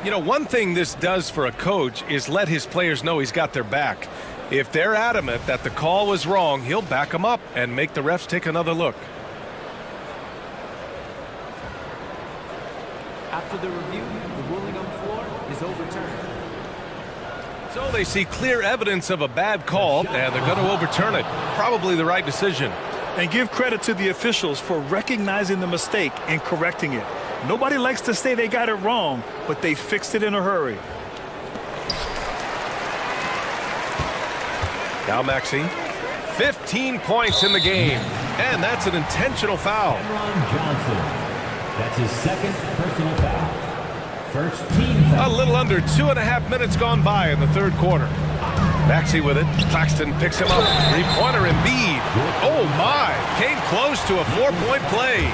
You know, one thing this does for a coach is let his players know he's got their back. If they're adamant that the call was wrong, he'll back them up and make the refs take another look. After the review, the ruling on the floor is overturned. So they see clear evidence of a bad call, and they're going to overturn it. Probably the right decision. And give credit to the officials for recognizing the mistake and correcting it. Nobody likes to say they got it wrong, but they fixed it in a hurry. Now Maxey, 15 points in the game, and that's an intentional foul. Johnson. That's his 2nd personal foul. First team foul. A little under 2.5 minutes gone by in the third quarter. Maxey with it. Claxton picks him up. Three-pointer Embiid. Oh my! Came close to a 4-point play.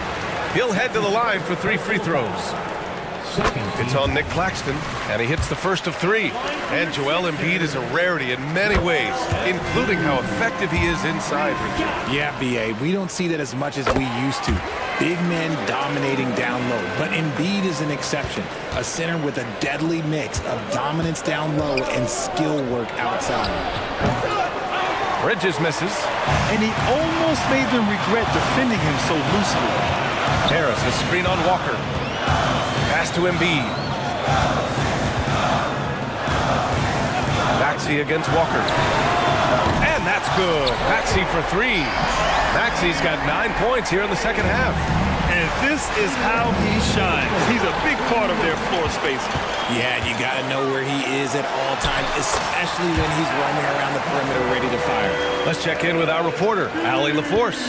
He'll head to the line for 3 free throws. It's on Nick Claxton, and he hits the first of 3. And Joel Embiid is a rarity in many ways, including how effective he is inside. Yeah, B.A., we don't see that as much as we used to. Big men dominating down low, but Embiid is an exception. A center with a deadly mix of dominance down low and skill work outside. Bridges misses. And he almost made them regret defending him so loosely. Harris, a screen on Walker. Pass to Embiid. Maxey against Walker. And that's good. Maxey for 3. Maxey's got 9 points here in the second half. And this is how he shines. He's a big part of their floor space. Yeah, you got to know where he is at all times, especially when he's roaming around the perimeter ready to fire. Let's check in with our reporter, Allie LaForce.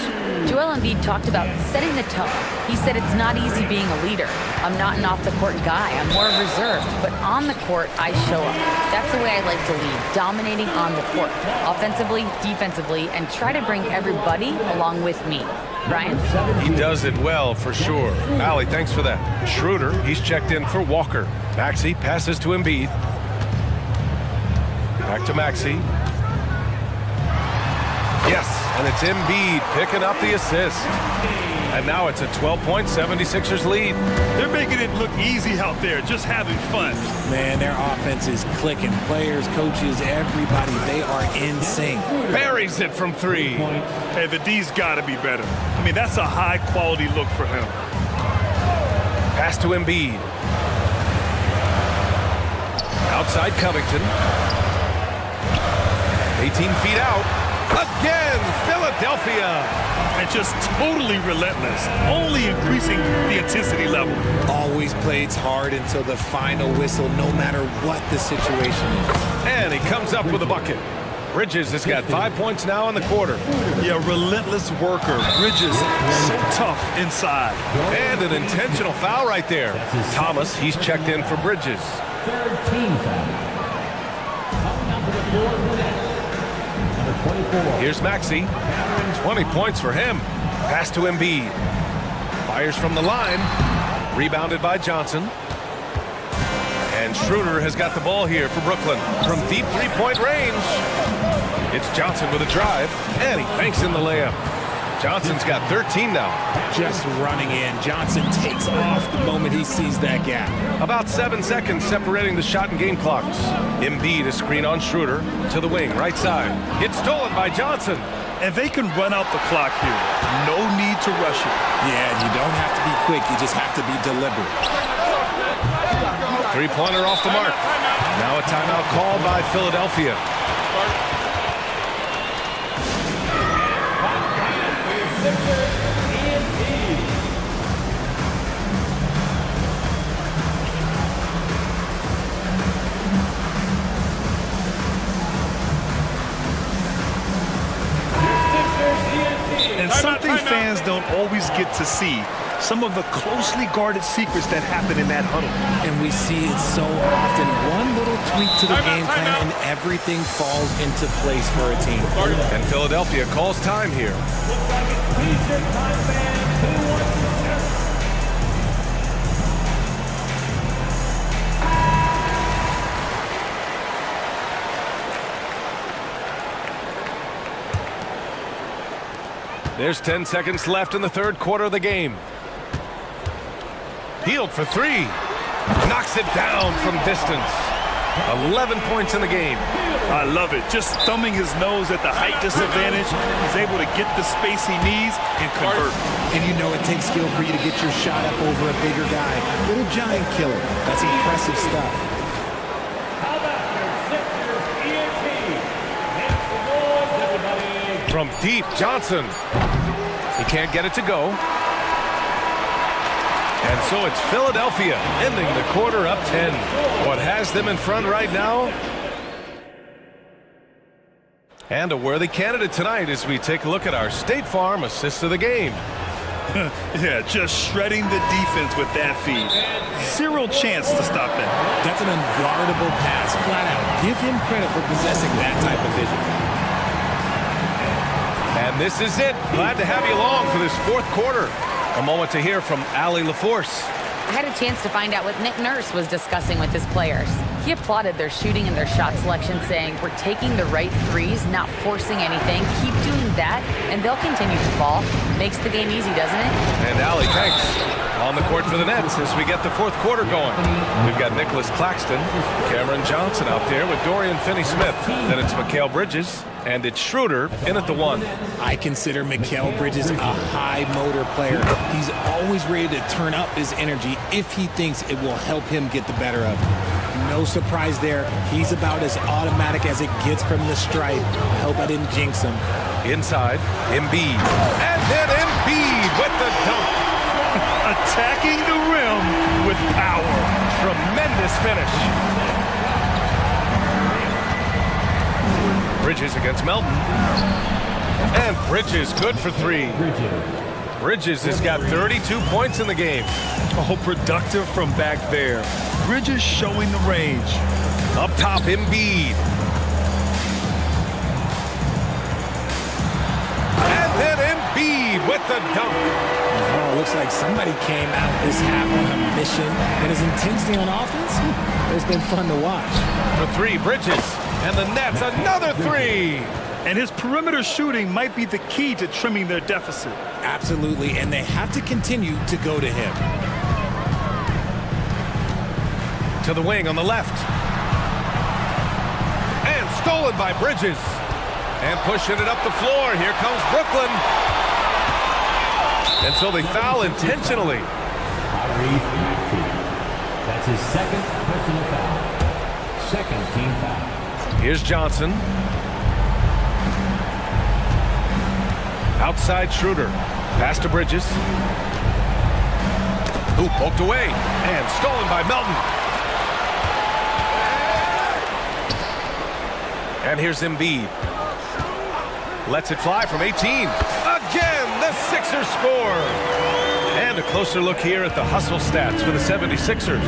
Joel Embiid talked about setting the tone. He said it's not easy being a leader. I'm not an off-the-court guy. I'm more reserved. But on the court, I show up. That's the way I like to lead, dominating on the court, offensively, defensively, and try to bring everybody along with me. Brian? He does it well, for sure. Allie, thanks for that. Schroeder, he's checked in for Walker. Maxey passes to Embiid. Back to Maxey. Yes, and it's Embiid picking up the assist. And now it's a 12-point 76ers lead. They're making it look easy out there, just having fun. Man, their offense is clicking. Players, coaches, everybody, they are in sync. Buries it from three. Hey, the D's got to be better. I mean, that's a high-quality look for him. Pass to Embiid. Outside Covington. 18 feet out. Again, Philadelphia. And just totally relentless, only increasing the intensity level. Always plays hard until the final whistle, no matter what the situation is. And he comes up with a bucket. Bridges has got 5 points now in the quarter. Yeah, relentless worker. Bridges, so tough inside. And an intentional foul right there. Thomas, he's checked in for Bridges. Third team foul. Coming out for the fourth minute. Number 24. Here's Maxey. 20 points for him. Pass to Embiid. Fires from the line. Rebounded by Johnson. And Schroeder has got the ball here for Brooklyn. From deep three-point range. It's Johnson with a drive. And he banks in the layup. Johnson's got 13 now. Just running in. Johnson takes off the moment he sees that gap. About 7 seconds separating the shot and game clocks. Embiid a screen on Schroeder to the wing, right side. It's stolen by Johnson. And they can run out the clock here. No need to rush it. Yeah, you don't have to be quick. You just have to be deliberate. Three-pointer off the mark. Now a timeout called by Philadelphia. And something fans don't always get to see, some of the closely guarded secrets that happen in that huddle. And we see it so often. One little tweak to the game plan and everything falls into place for a team. And Philadelphia calls time here. There's 10 seconds left in the third quarter of the game. Healed for three. Knocks it down from distance. 11 points in the game. I love it. Just thumbing his nose at the height disadvantage. He's able to get the space he needs and convert. And you know it takes skill for you to get your shot up over a bigger guy. Little giant killer. That's impressive stuff. How about your Sixers ENT? Hits the boards, everybody. From deep, Johnson. He can't get it to go. And so it's Philadelphia ending the quarter up 10. What has them in front right now? And a worthy candidate tonight as we take a look at our State Farm assist of the game. Yeah, just shredding the defense with that feed. Zero chance to stop that. That's an unguardable pass, flat out. Give him credit for possessing that type of vision. And this is it. Glad to have you along for this fourth quarter. A moment to hear from Allie LaForce. I had a chance to find out what Nick Nurse was discussing with his players. He applauded their shooting and their shot selection, saying, "We're taking the right threes, not forcing anything. Keep doing that, and they'll continue to fall." Makes the game easy, doesn't it? And Allie, thanks. On the court for the Nets as we get the fourth quarter going. We've got Nicholas Claxton, Cameron Johnson out there with Dorian Finney-Smith. Then it's Mikal Bridges, and it's Schroeder in at the one. I consider Mikal Bridges a high motor player. He's always ready to turn up his energy if he thinks it will help him get the better of him. No surprise there. He's about as automatic as it gets from the stripe. I hope I didn't jinx him. Inside, Embiid. And then Embiid with the dunk. Attacking the rim with power. Tremendous finish. Bridges against Melton. And Bridges good for three. Bridges has got 32 points in the game. Oh, productive from back there. Bridges showing the range. Up top, Embiid. And then Embiid with the dunk. Oh, looks like somebody came out this half on a mission. And his intensity on offense, it's been fun to watch. For three, Bridges. And the net's another three. And his perimeter shooting might be the key to trimming their deficit. Absolutely, and they have to continue to go to him. To the wing on the left. And stolen by Bridges. And pushing it up the floor. Here comes Brooklyn. And so they foul intentionally. That's his second personal foul. Second team foul. Here's Johnson. Outside Schroeder. Pass to Bridges. Ooh, poked away. And stolen by Melton. And here's Embiid. Lets it fly from 18. Again, the Sixers score. And a closer look here at the hustle stats for the 76ers.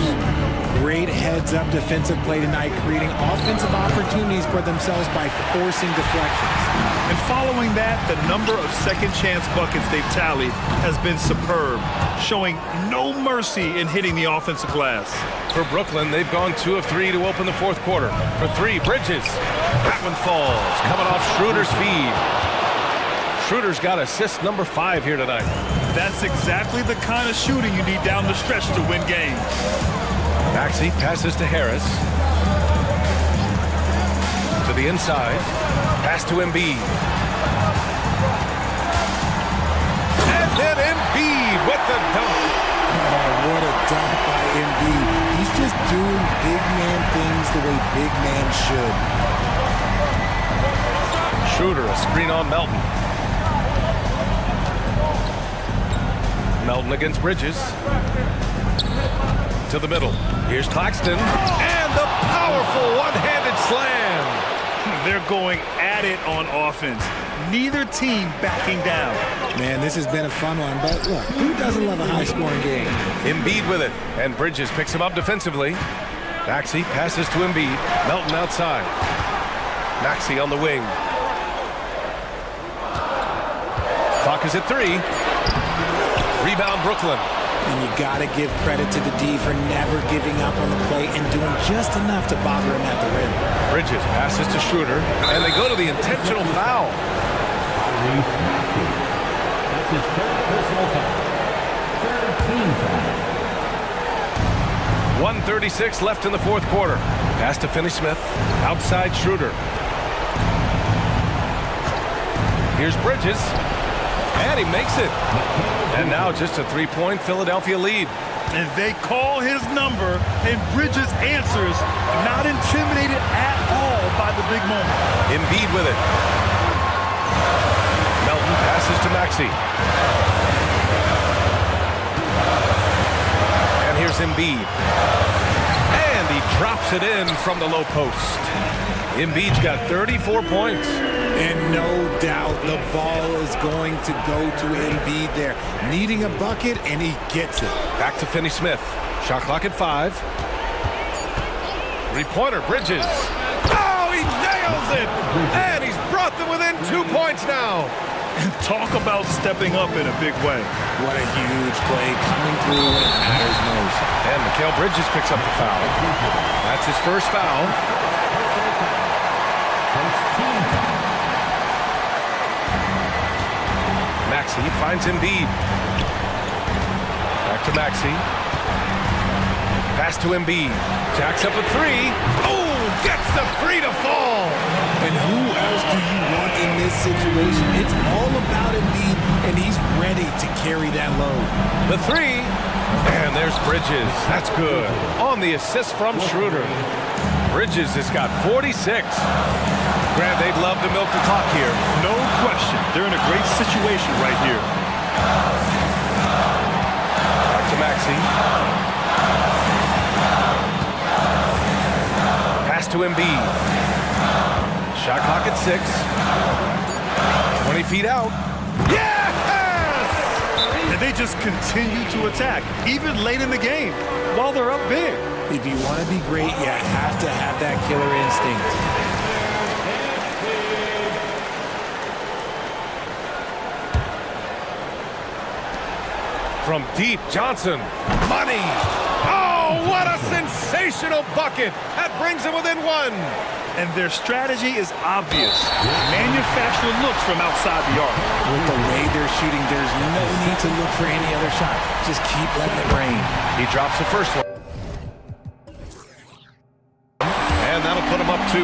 Great heads-up defensive play tonight, creating offensive opportunities for themselves by forcing deflections. And following that, the number of second-chance buckets they've tallied has been superb, showing no mercy in hitting the offensive glass. For Brooklyn, they've gone 2 of 3 to open the fourth quarter. For 3, Bridges. That one falls, coming off Schroeder's feed. Schroeder's got assist number 5 here tonight. That's exactly the kind of shooting you need down the stretch to win games. Maxey passes to Harris. To the inside. Pass to Embiid. And then Embiid with the dunk. Oh, what a dunk by Embiid. He's just doing big man things the way big man should. Schroeder, a screen on Melton. Melton against Bridges. To the middle. Here's Claxton. And the powerful one-handed slam. They're going at it on offense. Neither team backing down. Man, this has been a fun one, but look, who doesn't love a high-scoring game? Embiid with it, and Bridges picks him up defensively. Maxey passes to Embiid. Melton outside. Maxey on the wing. Clock is at 3. Rebound Brooklyn. And you got to give credit to the D for never giving up on the play and doing just enough to bother him at the rim. Bridges passes to Schroeder, and they go to the intentional foul. That's his third personal foul. Third team foul. 1:36 left in the fourth quarter. Pass to Finney-Smith. Outside Schroeder. Here's Bridges. And he makes it. And now just a 3-point Philadelphia lead. And they call his number, and Bridges answers, not intimidated at all by the big moment. Embiid with it. Melton passes to Maxey. And here's Embiid. And he drops it in from the low post. Embiid's got 34 points. And no doubt the ball is going to go to Embiid there. Needing a bucket, and he gets it. Back to Finney-Smith. Shot clock at 5. Three-pointer, Bridges. Oh, he nails it! And he's brought them within 2 points now. And talk about stepping up in a big way. What a huge play coming through when it matters most. And Mikal Bridges picks up the foul. That's his first foul. Maxey finds Embiid. Back to Maxey. Pass to Embiid. Jacks up a 3. Oh, gets the 3 to fall. And who else do you want in this situation? It's all about Embiid, and he's ready to carry that load. The 3. And there's Bridges. That's good. On the assist from Schroeder. Bridges has got 46. Grant, they'd love to milk the clock here. No question. They're in a great situation right here. Back to Maxey. Pass to Embiid. Shot clock at 6. 20 feet out. Yes! And they just continue to attack, even late in the game, while they're up big. If you want to be great, you have to have that killer instinct. From deep, Johnson. Money. Oh, what a sensational bucket. That brings him within 1. And their strategy is obvious. Manufacture looks from outside the arc. With the way they're shooting, there's no need to look for any other shot. Just keep letting it rain. He drops the first one. And that'll put him up 2.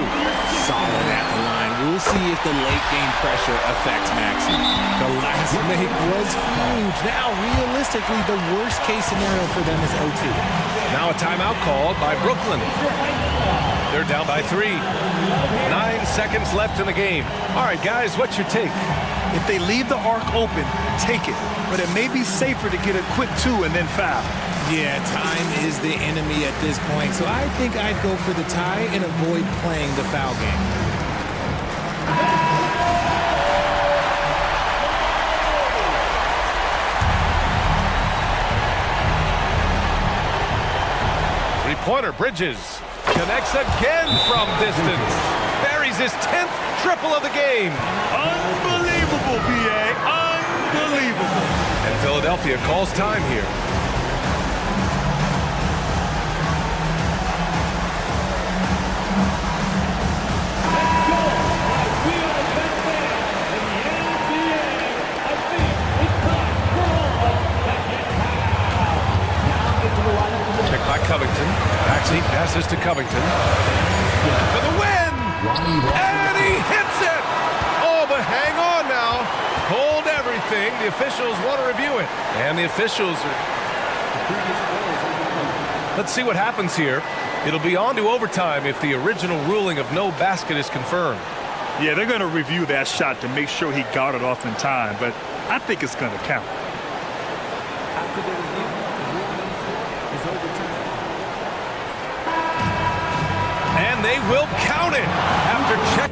Solid at the line. We'll see if the late game pressure affects Maxey. The last make was huge. Now, realistically, the worst case scenario for them is OT. Now a timeout called by Brooklyn. They're down by 3. 9 seconds left in the game. All right, guys, what's your take? If they leave the arc open, take it. But it may be safer to get a quick 2 and then foul. Yeah, time is the enemy at this point, so I think I'd go for the tie and avoid playing the foul game. Three-pointer, Bridges. Connects again from distance. Buries his 10th triple of the game. Unbelievable, BA. Unbelievable. And Philadelphia calls time here. Check by Covington. Maxey passes to Covington. For the win! And he hits it! Oh, but hang on now. Hold everything. The officials want to review it. And the officials are... Let's see what happens here. It'll be on to overtime if the original ruling of no basket is confirmed. Yeah, they're going to review that shot to make sure he got it off in time, but I think it's going to count. After the review, is overtime. And they will count it after check.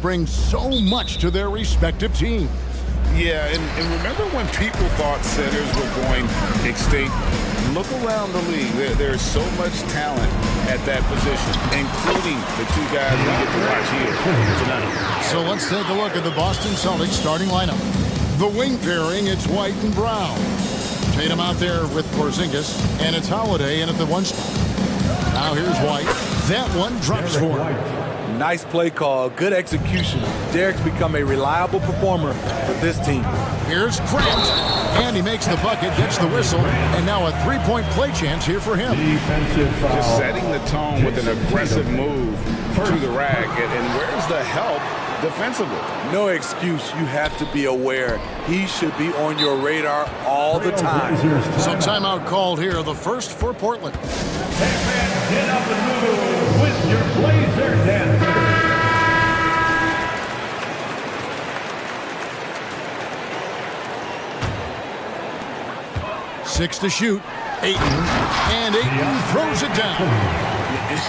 Bring so much to their respective teams. Yeah, and remember when people thought centers were going extinct? Look around the league. There's so much talent at that position, including the two guys we get to watch here tonight. So let's take a look at the Boston Celtics starting lineup. The wing pairing, it's White and Brown. Tatum out there with Porzingis, and it's Holiday in at the one spot. Now here's White. That one drops for him. Nice play call, good execution. Derek's become a reliable performer for this team. Here's Grant, and he makes the bucket, gets the whistle, and now a three-point play chance here for him. Just setting the tone with an aggressive move to the rack, and where's the help defensively? No excuse, you have to be aware. He should be on your radar all the time. So timeout called here, the first for Portland. Hey man, get up and move with your Blazer dancer. 6 to shoot. Ayton, and Ayton throws it down.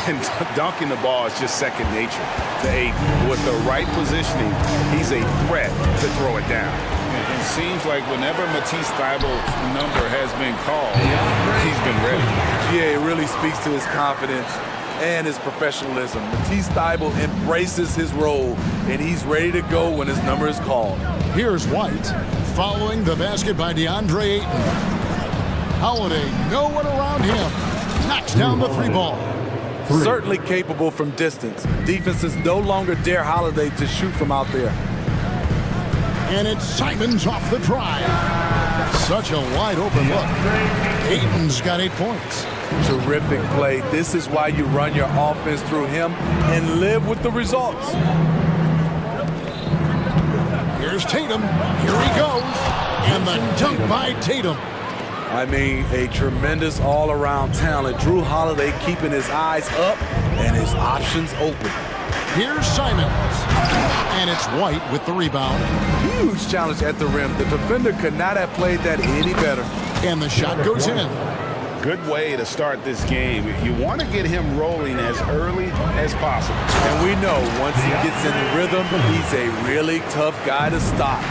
And dunking the ball is just second nature to Ayton. With the right positioning, he's a threat to throw it down. It seems like whenever Matisse Thybulle's number has been called, he's been ready. Yeah, it really speaks to his confidence and his professionalism. Matisse Thybulle embraces his role, and he's ready to go when his number is called. Here's White, following the basket by DeAndre Ayton. Holiday, no one around him. Knocks down the three ball. Certainly capable from distance. Defenses no longer dare Holiday to shoot from out there. And it's Simons off the drive. Such a wide open look. Ayton's got 8 points. Terrific play. This is why you run your offense through him and live with the results. Here's Tatum. Here he goes. And the dunk by Tatum. I mean, a tremendous all-around talent. Drew Holiday keeping his eyes up and his options open. Here's Simons. And it's White with the rebound. Huge challenge at the rim. The defender could not have played that any better. And the shot goes in. Good way to start this game. You want to get him rolling as early as possible. And we know once he gets in the rhythm, he's a really tough guy to stop.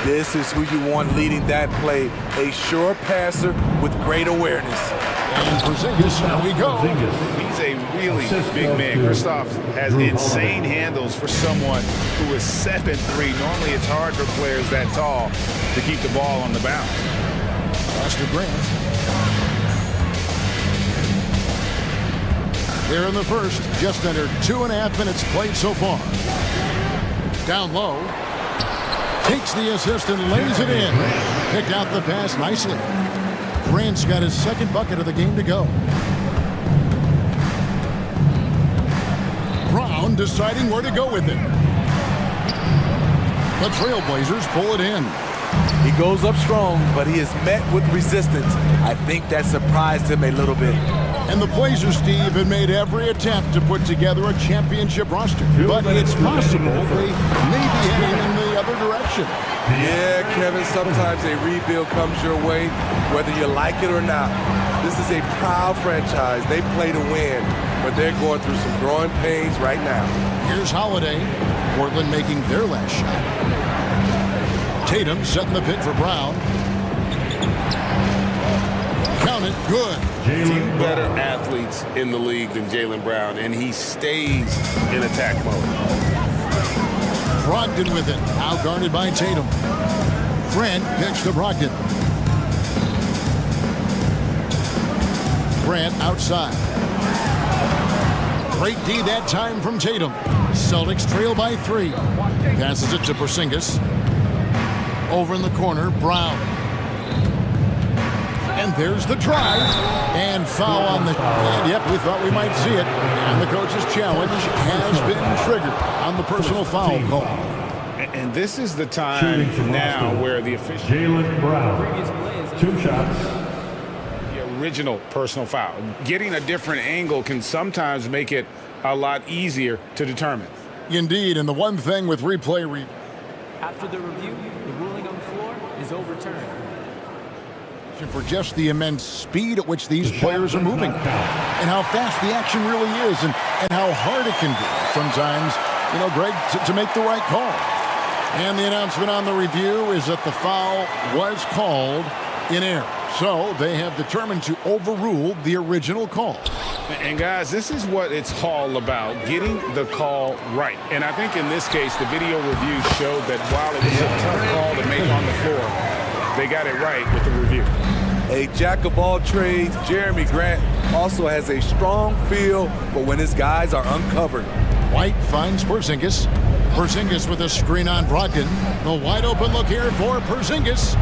This is who you want leading that play. A sure passer with great awareness. And Porzingis, now we go. He's a really big man. Kristaps has insane handles for someone who is 7'3". Normally it's hard for players that tall to keep the ball on the bounce. Pass to Grant. Here in the first, just under 2.5 minutes played so far. Down low. Takes the assist and lays it in. Picked out the pass nicely. Grant's got his second bucket of the game to go. Brown deciding where to go with it. The Trailblazers pull it in. He goes up strong, but he is met with resistance. I think that surprised him a little bit. And the Blazers, Steve, have made every attempt to put together a championship roster. But it's possible they may be heading in the other direction. Yeah, Kevin, sometimes a rebuild comes your way, whether you like it or not. This is a proud franchise. They play to win, but they're going through some growing pains right now. Here's Holiday. Portland making their last shot. Tatum setting the pick for Brown. Count it, good. Few better athletes in the league than Jaylen Brown, and he stays in attack mode. Brogdon with it, out guarded by Tatum. Grant pitch to Brogdon. Grant outside. Great D that time from Tatum. Celtics trail by 3. Passes it to Porzingis. Over in the corner, Brown. And there's the drive. And foul on the... And yep, we thought we might see it. And the coach's challenge has been triggered on the personal foul call. And this is the time now where the official... Jaylen Brown, 2 shots. The original personal foul. Getting a different angle can sometimes make it a lot easier to determine. Indeed, and the one thing with replay... After the review, the ruling on the floor is overturned. For just the immense speed at which these players are moving and how fast the action really is and how hard it can be. Sometimes Greg, to make the right call. And the announcement on the review is that the foul was called in error. So they have determined to overrule the original call. And guys, this is what it's all about, getting the call right. And I think in this case, the video review showed that while it was a tough call to make on the floor, they got it right with the review. A jack of all trades, Jeremy Grant also has a strong feel for when his guys are uncovered. White finds Porzingis. Porzingis with a screen on Brogdon. The wide open look here for Porzingis.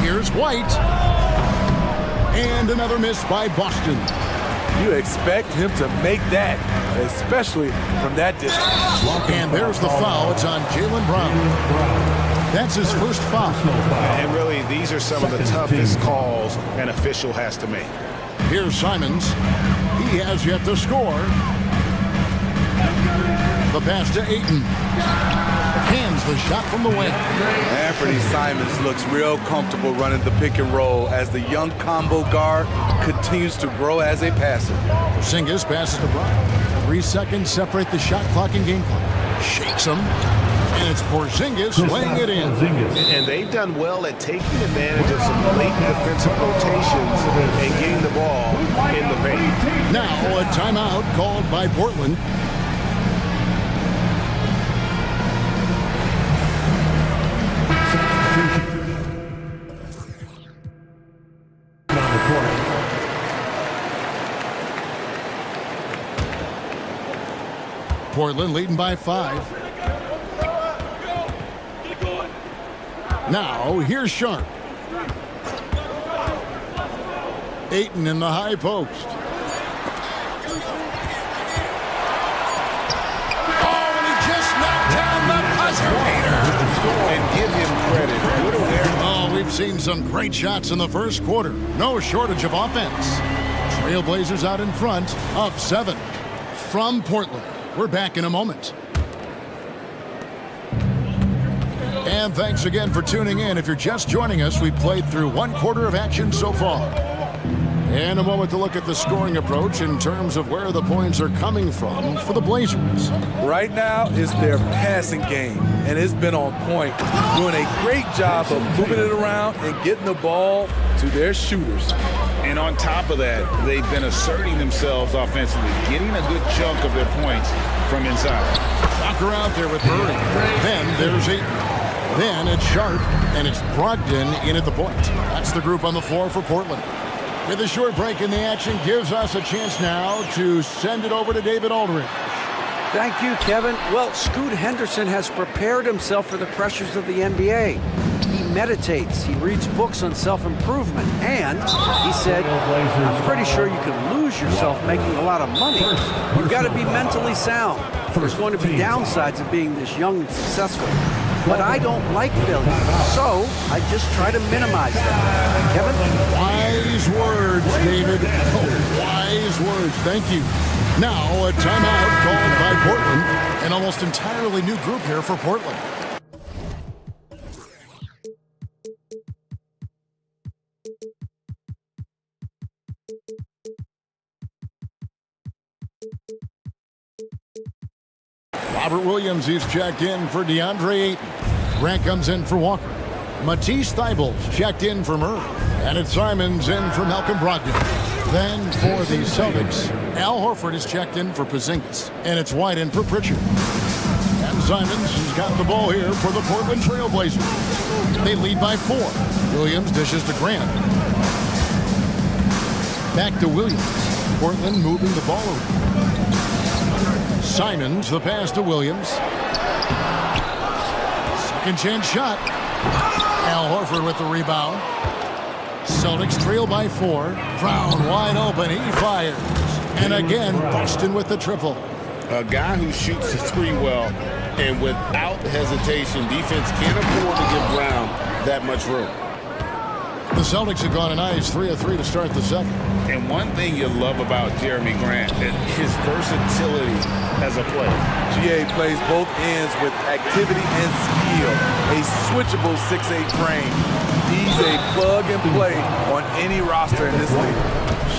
Here's White. And another miss by Boston. You expect him to make that, especially from that distance. And there's the foul. It's on Jaylen Brown. That's his first foul. And really, these are some of the toughest calls an official has to make. Here's Simons. He has yet to score. The pass to Ayton. Hands the shot from the wing. Anthony Simons looks real comfortable running the pick and roll as the young combo guard continues to grow as a passer. Porzingis passes to Brown. 3 seconds separate the shot clock and game clock. Shakes him. And it's Porzingis laying it in. And they've done well at taking advantage of some late defensive rotations and getting the ball in the paint. Now a timeout called by Portland. Portland leading by 5. Now, here's Sharp. Ayton in the high post. Oh, and he just knocked down the buzzer beater. And give him credit. Good awareness. Oh, we've seen some great shots in the first quarter. No shortage of offense. Trailblazers out in front, up 7 from Portland. We're back in a moment. And thanks again for tuning in. If you're just joining us, we've played through 1 quarter of action so far. And a moment to look at the scoring approach in terms of where the points are coming from for the Blazers. Right now, it's their passing game, and it's been on point, doing a great job of moving it around and getting the ball to their shooters. And on top of that, they've been asserting themselves offensively, getting a good chunk of their points from inside. Walker out there with Murray. Then there's Ayton. Then it's Sharp, and it's Brogdon in at the point. That's the group on the floor for Portland. With a short break in the action, gives us a chance now to send it over to David Aldridge. Thank you, Kevin. Well, Scoot Henderson has prepared himself for the pressures of the NBA. He meditates, he reads books on self-improvement, and he said, I'm pretty sure you can lose yourself making a lot of money. You've got to be mentally sound. There's going to be downsides of being this young and successful. But I don't like failure, so I just try to minimize them. Kevin? Wise words, David. Oh, wise words. Thank you. Now a timeout called by Portland. An almost entirely new group here for Portland. Robert Williams is checked in for DeAndre Ayton. Grant comes in for Walker. Matisse Thybulle's checked in for Murray. And it's Simons in for Malcolm Brogdon. Then for the Celtics, Al Horford is checked in for Porzingis. And it's White in for Pritchard. And Simons has got the ball here for the Portland Trailblazers. They lead by 4. Williams dishes to Grant. Back to Williams. Portland moving the ball around. Simons, the pass to Williams. Second chance shot. Al Horford with the rebound. Celtics trail by 4. Brown wide open. He fires. And again, Boston with the triple. A guy who shoots the 3 well, and without hesitation, defense can't afford to give Brown that much room. The Celtics have gone a nice 3 of 3 to start the second. And one thing you love about Jeremy Grant is his versatility as a player. GA plays both ends with activity and skill. A switchable 6'8" frame. He's a plug and play on any roster in this league.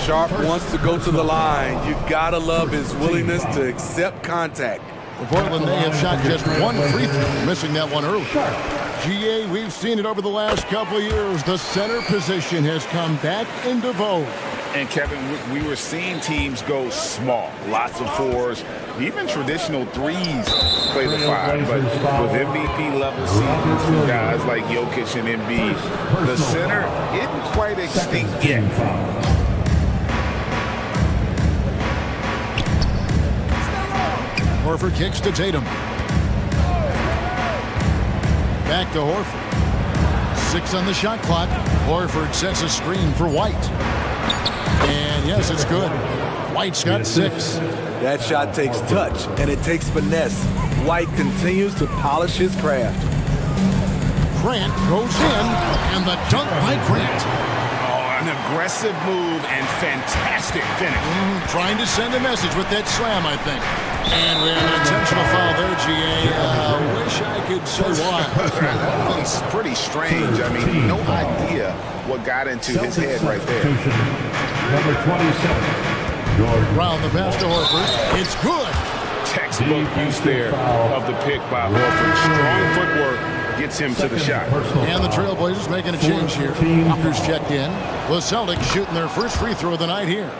Sharp wants to go to the line. You gotta love his willingness to accept contact. For Portland, they have shot just one free throw, missing that one early. GA, we've seen it over the last couple of years. The center position has come back into vogue. And Kevin, we were seeing teams go small, lots of fours, even traditional threes play the five. But with MVP level seasons from guys like Jokic and Embiid, the center isn't quite extinct yet. Horford kicks to Tatum. Back to Horford. 6 on the shot clock. Horford sets a screen for White. And yes, it's good. White's got 6. That shot takes touch, and it takes finesse. White continues to polish his craft. Grant goes in, and the dunk by Grant. Oh, an aggressive move and fantastic finish. Trying to send a message with that slam, I think. And we have an intentional foul there, GA. Wish I could say why. It's pretty strange. I mean, no idea what got into his head right there. Number 27, Round the pass to Horford. It's good. Textbook use there of the pick by Horford. Strong footwork gets him to the shot. And the Trailblazers making a change here. Walker's checked in. The Celtics shooting their first free throw of the night here.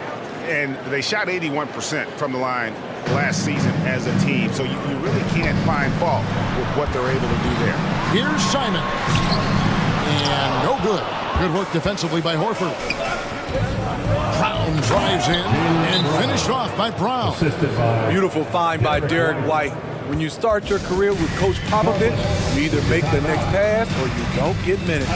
And they shot 81% from the line last season as a team, so you really can't find fault with what they're able to do there. Here's Simon. And no good. Good work defensively by Horford. Brown drives in and finished off by Brown. Beautiful find by Derek White. When you start your career with Coach Popovich, you either make the next pass or you don't get minutes.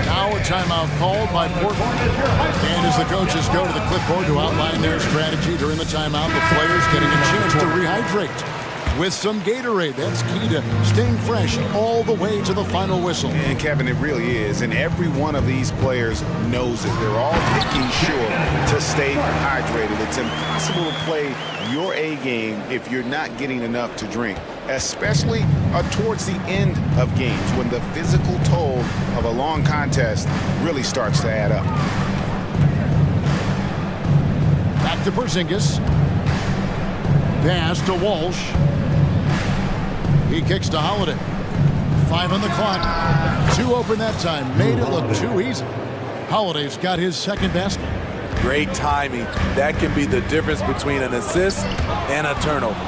Now a timeout called by Portland. And as the coaches go to the clipboard to outline their strategy during the timeout, the players getting a chance to rehydrate with some Gatorade. That's key to staying fresh all the way to the final whistle. And Kevin, it really is. And every one of these players knows it. They're all making sure to stay hydrated. It's impossible to play your A game if you're not getting enough to drink, especially towards the end of games when the physical toll of a long contest really starts to add up. Back to Porzingis. Pass to Walsh. He kicks to Holiday. 5 on the clock. 2 open that time. Made it look too easy. Holiday's got his second basket. Great timing. That can be the difference between an assist and a turnover.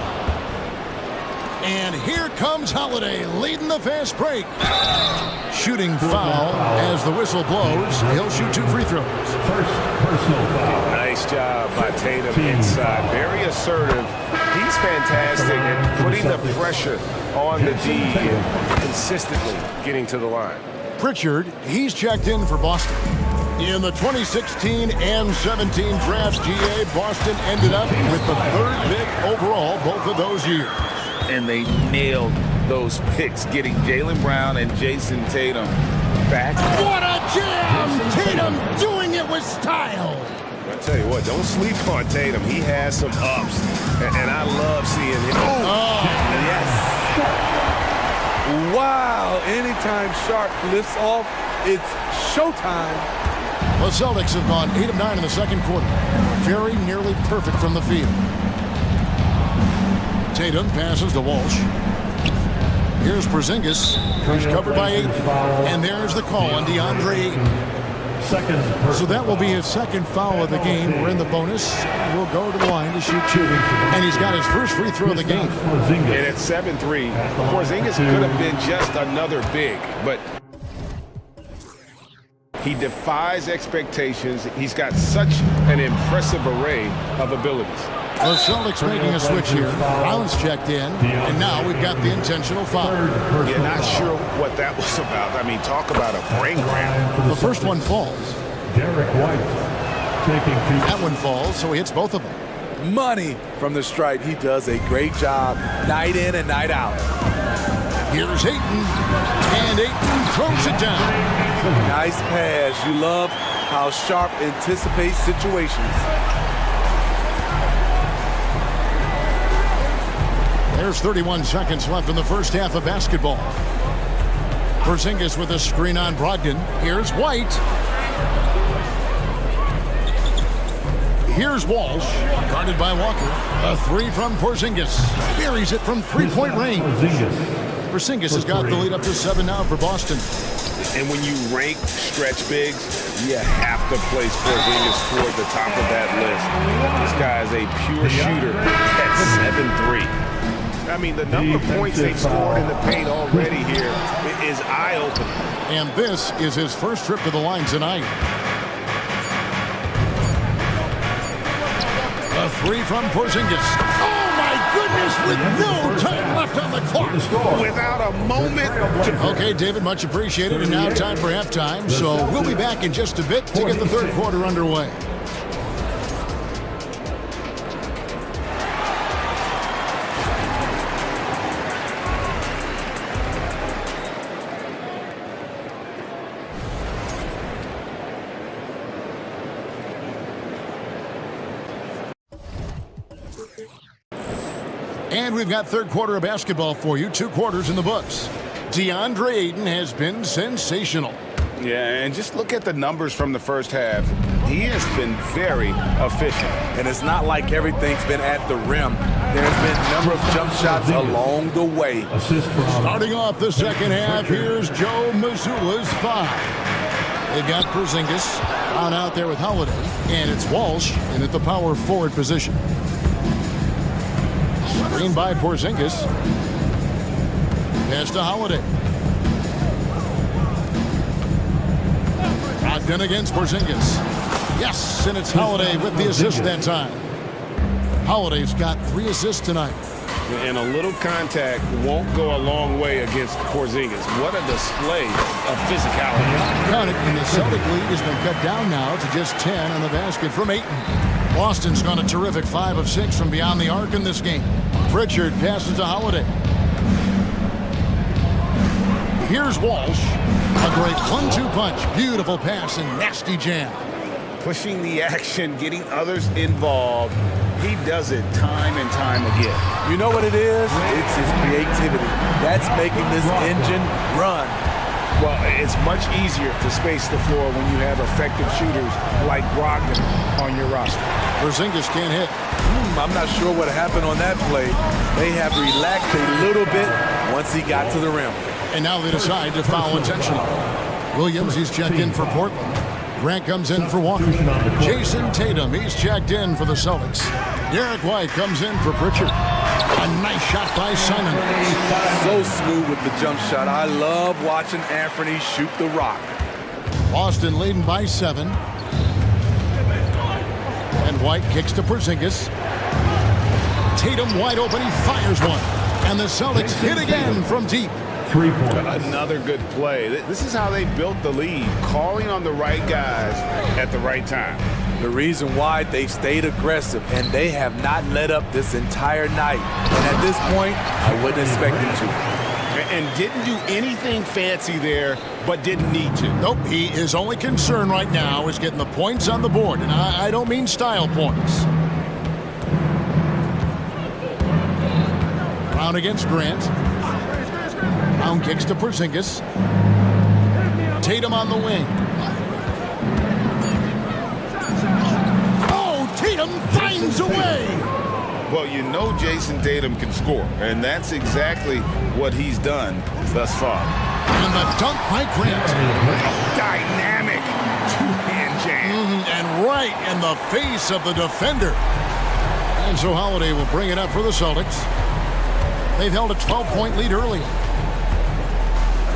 And here comes Holiday leading the fast break. Shooting foul as the whistle blows. He'll shoot 2 free throws. first personal foul. Nice job by Tatum inside. Very assertive. He's fantastic at putting the pressure on the D and consistently getting to the line. Pritchard, he's checked in for Boston. In the 2016 and 17 drafts, GA, Boston ended up with the 3rd pick overall both of those years. And they nailed those picks, getting Jaylen Brown and Jason Tatum back. What a jam! Tatum doing it with style. I tell you what, don't sleep on Tatum. He has some ups, and I love seeing him. Oh. Yes. Wow, anytime Sharp lifts off, it's showtime. The Celtics have gone 8 of 9 in the second quarter. Very nearly perfect from the field. Tatum passes to Walsh. Here's Porzingis, who's covered by 8. And there's the call on DeAndre Ayton. So that will be his second foul of the game. We're in the bonus. We'll go to the line to shoot 2. And he's got his first free throw of the game. And it's 7-3. Porzingis could have been just another big, but he defies expectations. He's got such an impressive array of abilities. The Celtics making a switch here. Brown's checked in, and now we've got the intentional foul. Yeah, not sure what that was about. I mean, talk about a brain cramp. The first one falls. Derek White taking 2. That one falls, so he hits both of them. Money from the stripe. He does a great job night in and night out. Here's Ayton, and Ayton throws it down. Nice pass. You love how Sharp anticipates situations. There's 31 seconds left in the first half of basketball. Porzingis with a screen on Brogdon. Here's White. Here's Walsh, guarded by Walker. A three from Porzingis. Buries it from three-point range. Porzingis has got the lead up to 7 now for Boston. And when you rank stretch bigs, you have to place Porzingis toward the top of that list. This guy is a pure shooter at 7-3. I mean, the number of points they've scored in the paint already here is eye-opening. And this is his first trip to the line tonight. A three from Porzingis. Oh, my goodness, with no time left on the clock. Without a moment. Okay, David, much appreciated. And now time for halftime. So we'll be back in just a bit to get the third quarter underway. And we've got third quarter of basketball for you. 2 quarters in the books. DeAndre Ayton has been sensational. Yeah, and just look at the numbers from the first half. He has been very efficient. And it's not like everything's been at the rim. There's been a number of jump shots along the way. Starting off the second half, here's Joe Mazzulla's 5. They've got Porzingis out there with Holiday. And it's Walsh in at the power forward position. Screen by Porzingis. Pass to Holiday. Brogdon against Porzingis. Yes, and it's Holiday with the assist that time. Holiday's got 3 assists tonight. And a little contact won't go a long way against Porzingis. What a display of physicality. Got it, and the Celtic lead has been cut down now to just 10 on the basket from Ayton. Boston's gone a terrific 5 of 6 from beyond the arc in this game. Pritchard passes to Holiday. Here's Walsh. A great 1-2 punch. Beautiful pass and nasty jam. Pushing the action, getting others involved. He does it time and time again. You know what it is? It's his creativity. That's making this engine run. Well, it's much easier to space the floor when you have effective shooters like Brogdon on your roster. Porzingis can't hit. I'm not sure what happened on that play. They have relaxed a little bit once he got to the rim. And now they decide to foul intentionally. Williams, he's checked in for Portland. Grant comes in for Walker. Jason Tatum, he's checked in for the Celtics. Derek White comes in for Pritchard. A nice shot by Simon. So smooth with the jump shot. I love watching Anthony shoot the rock. Boston leading by 7. And White kicks to Porzingis. Tatum wide open, he fires one. And the Celtics hit again from deep. 3 points. Another good play. This is how they built the lead, calling on the right guys at the right time. The reason why they've stayed aggressive, and they have not let up this entire night. And at this point, I wouldn't expect them to. And didn't do anything fancy there, but didn't need to. Nope, his only concern right now is getting the points on the board. And I don't mean style points. Brown against Grant. Brown kicks to Porzingis. Tatum on the wing. Oh, Tatum finds a way. Well, you know Jason Tatum can score, and that's exactly what he's done thus far. And the dunk by Grant. Dynamic two-hand jam. And right in the face of the defender. And so Holiday will bring it up for the Celtics. They've held a 12-point lead early.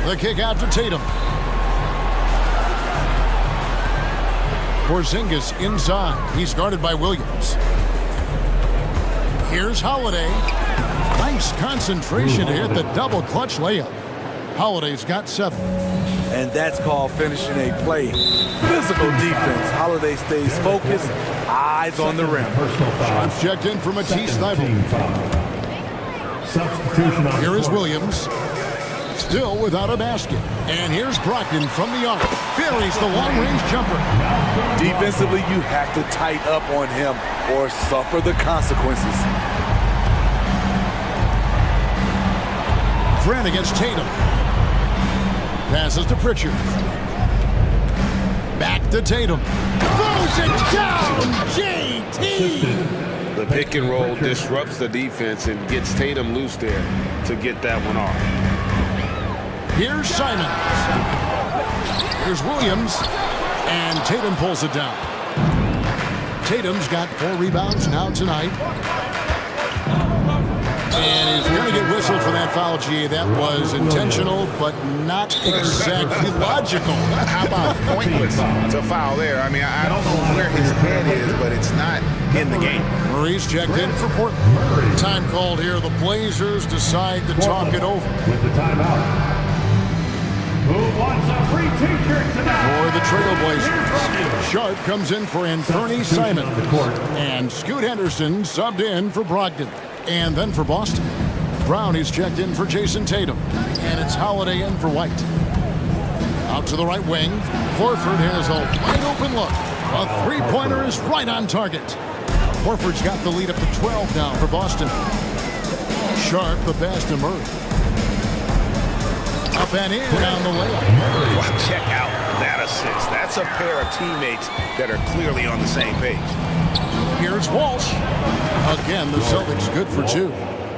The kick out to Tatum. Porzingis inside. He's guarded by Williams. Here's Holiday. Nice concentration to hit the double clutch layup. Holiday's got 7. And that's called finishing a play. Physical defense. Holiday stays focused. Eyes on the rim. Shots checked in for Matisse Thybulle. Here is Williams. Still without a basket. And here's Brogdon from the arc. Buries the long-range jumper. Defensively, you have to tighten up on him or suffer the consequences. Grant against Tatum. Passes to Pritchard. Back to Tatum. Throws it down. J. The pick and roll disrupts the defense and gets Tatum loose there to get that one off. Here's Simons. Here's Williams. And Tatum pulls it down. Tatum's got 4 rebounds now tonight. And he's going to get whistled for that foul, G. That was intentional, but not exactly logical. How about pointless to foul there? I mean, I don't know where his head is, but it's not in the game. Murray's checked in for Portland. Time called here. The Blazers decide to talk it over. With the timeout. Who wants a free t-shirt tonight? For the Trailblazers, Sharp comes in for Anthony Simon. And Scoot Henderson subbed in for Brogdon. And then for Boston, Brown is checked in for Jason Tatum. And it's Holiday in for White. Out to the right wing, Horford has a wide open look. A three-pointer is right on target. Horford's got the lead up to 12 now for Boston. Sharp, the pass to Murray. Up and in on the layup. Well, check out that assist. That's a pair of teammates that are clearly on the same page. Here's Walsh. Again, the Celtics good for 2.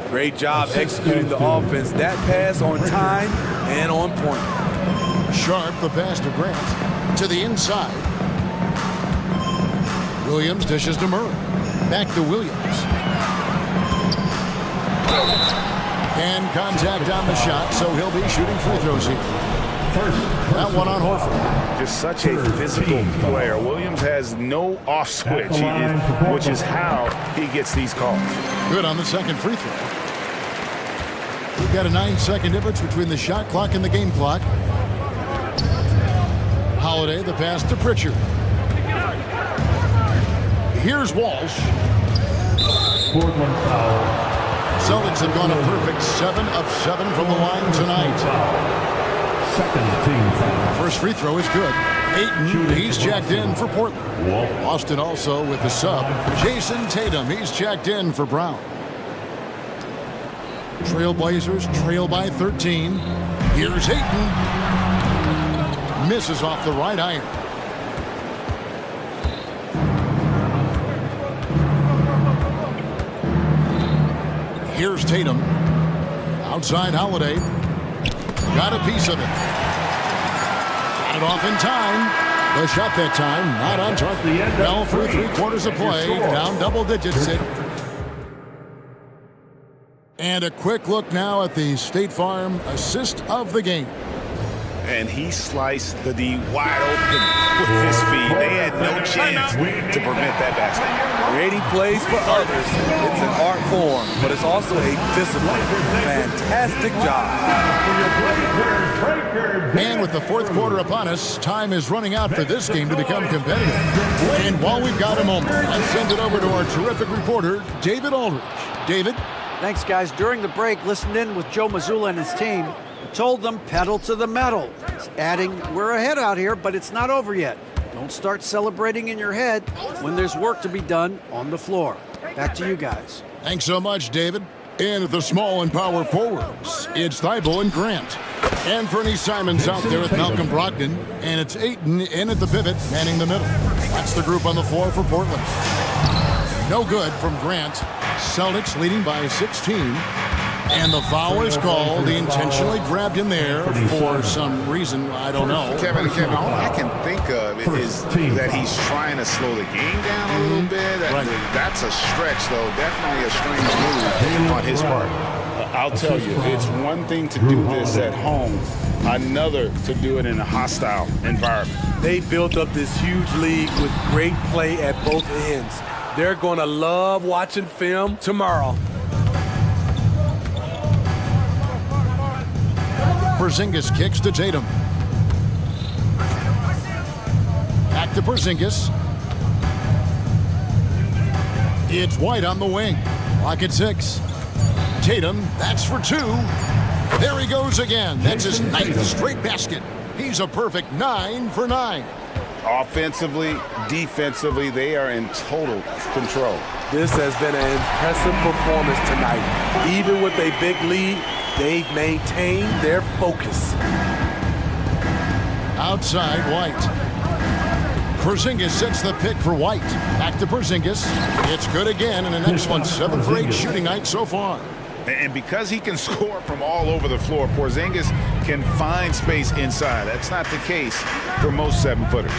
Great job executing the offense. That pass on time and on point. Sharp, the pass to Grant. To the inside. Williams dishes to Murray. Back to Williams. And contact on the shot, so he'll be shooting free throws here. That one on Horford. Just such a physical player. Williams has no off switch, which is how he gets these calls. Good on the second free throw. We've got a 9-second difference between the shot clock and the game clock. Holiday, the pass to Pritchard. Here's Walsh. Portland foul. Celtics have gone a perfect 7 of 7 from the line tonight. Second team foul. First free throw is good. Ayton, he's checked in for Portland. Austin also with the sub. Jason Tatum, he's checked in for Brown. Trailblazers trail by 13. Here's Ayton. Misses off the right iron. Here's Tatum. Outside Holiday. Got a piece of it. Got it off in time. The shot that time, not on target. Fell through 3/4 of play. Down double digits. And a quick look now at the State Farm assist of the game. And he sliced the D wide open with his feet. They had no chance to prevent that basket. Creating plays for others. It's an art form, but it's also a discipline. Fantastic job. And with the fourth quarter upon us, time is running out for this game to become competitive. And while we've got a moment, let's send it over to our terrific reporter, David Aldridge. David? Thanks, guys. During the break, listened in with Joe Mazzulla and his team. Told them pedal to the metal. Adding, we're ahead out here, but it's not over yet. Don't start celebrating in your head when there's work to be done on the floor. Back to you guys. Thanks so much, David. And at the small and power forwards, it's Thibault and Grant. Anthony Simons out there with Malcolm Brogdon. And it's Ayton in at the pivot, manning the middle. That's the group on the floor for Portland. No good from Grant. Celtics leading by 16. And the foul is called. He intentionally grabbed him there for some reason. I don't know. Kevin, all I can think of is that he's trying to slow the game down a little bit. That's a stretch, though. Definitely a strange move on his part. I'll tell you, it's one thing to do this at home, another to do it in a hostile environment. They built up this huge league with great play at both ends. They're going to love watching film tomorrow. Porzingis kicks to Tatum. Back to Porzingis. It's White on the wing. Clock at 6. Tatum, that's for 2. There he goes again. That's his 9th straight basket. He's a perfect 9 for 9. Offensively, defensively, they are in total control. This has been an impressive performance tonight. Even with a big lead, they've maintained their focus. Outside, White. Porzingis sets the pick for White. Back to Porzingis. It's good again, and an excellent 7 for 8 shooting night so far. And because he can score from all over the floor, Porzingis can find space inside. That's not the case for most 7-footers.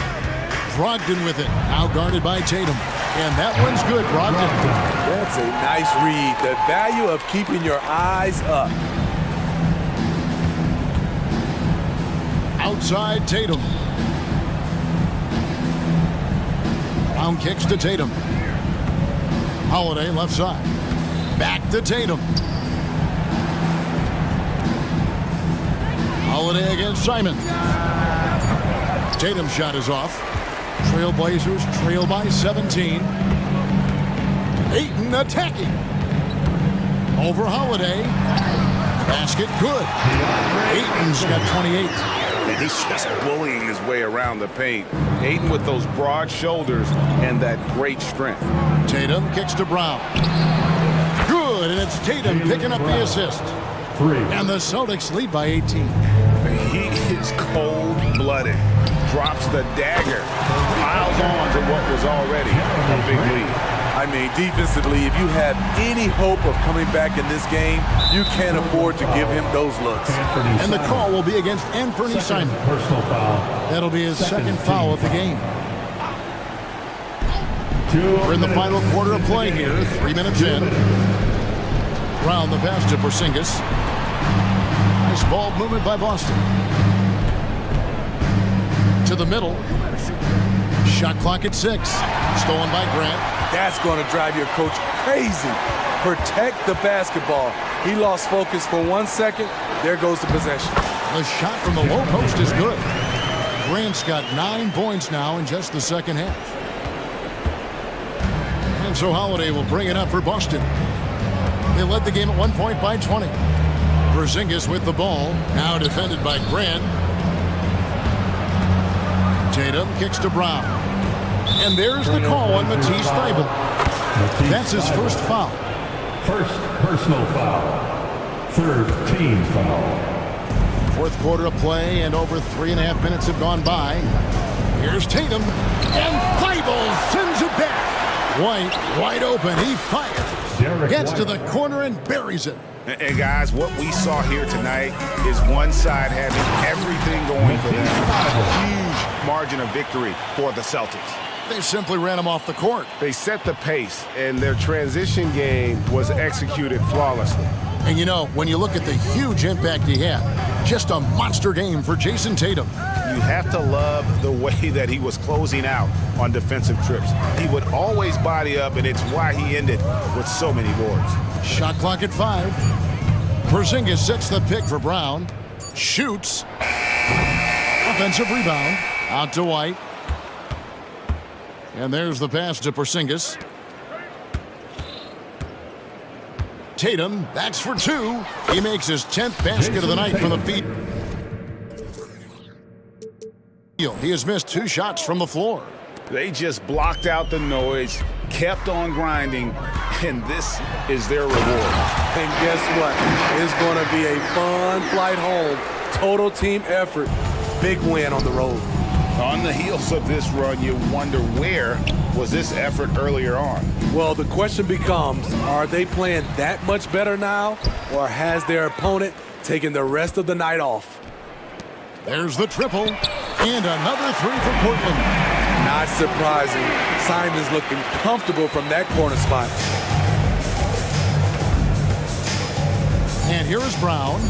Brogdon with it. Now guarded by Tatum. And that one's good, Brogdon. That's a nice read. The value of keeping your eyes up. Outside Tatum. Brown kicks to Tatum. Holiday left side. Back to Tatum. Holiday against Simon. Tatum's shot is off. Trailblazers trail by 17. Ayton attacking. Over Holiday. Basket good. Ayton's got 28. And he's just bullying his way around the paint. Ayton with those broad shoulders and that great strength. Tatum kicks to Brown. Good, and it's Tatum picking up the assist. And the Celtics lead by 18. He is cold-blooded. Drops the dagger. Piles on to what was already a big lead. I mean, defensively, if you have any hope of coming back in this game, you can't afford to give him those looks. And the call will be against Anthony Simon. Personal foul. That'll be his second foul of the game. We're in the final quarter of play here. 3 minutes in. Brown the pass to Porzingis. Nice ball movement by Boston. To the middle. Shot clock at 6. Stolen by Grant. That's going to drive your coach crazy. Protect the basketball. He lost focus for 1 second. There goes the possession. The shot from the low post is good. Grant's got 9 points now in just the second half. And so Holiday will bring it up for Boston. They led the game at 1 point by 20. Porzingis with the ball. Now defended by Grant. Tatum kicks to Brown. And there's the call on Matisse Thybulle. That's his first foul. First personal foul. Third team foul. Fourth quarter of play, and over 3.5 minutes have gone by. Here's Tatum. And Thybulle sends it back. White wide open. He fires. Gets to the corner and buries it. And guys, what we saw here tonight is one side having everything going for them. A huge margin of victory for the Celtics. They simply ran him off the court. They set the pace, and their transition game was executed flawlessly. And you know, when you look at the huge impact he had, just a monster game for Jason Tatum. You have to love the way that he was closing out on defensive trips. He would always body up, and it's why he ended with so many boards. Shot clock at 5. Porzingis sets the pick for Brown. Shoots. Offensive rebound. Out to White. And there's the pass to Porzingis. Tatum, that's for 2. He makes his 10th basket of the night from the feet. He has missed 2 shots from the floor. They just blocked out the noise, kept on grinding, and this is their reward. And guess what? It's going to be a fun flight home. Total team effort. Big win on the road. On the heels of this run, you wonder where was this effort earlier on? Well, the question becomes, are they playing that much better now, or has their opponent taken the rest of the night off? There's the triple, and another 3 for Portland. Not surprising. Simon's looking comfortable from that corner spot. And here is Brown.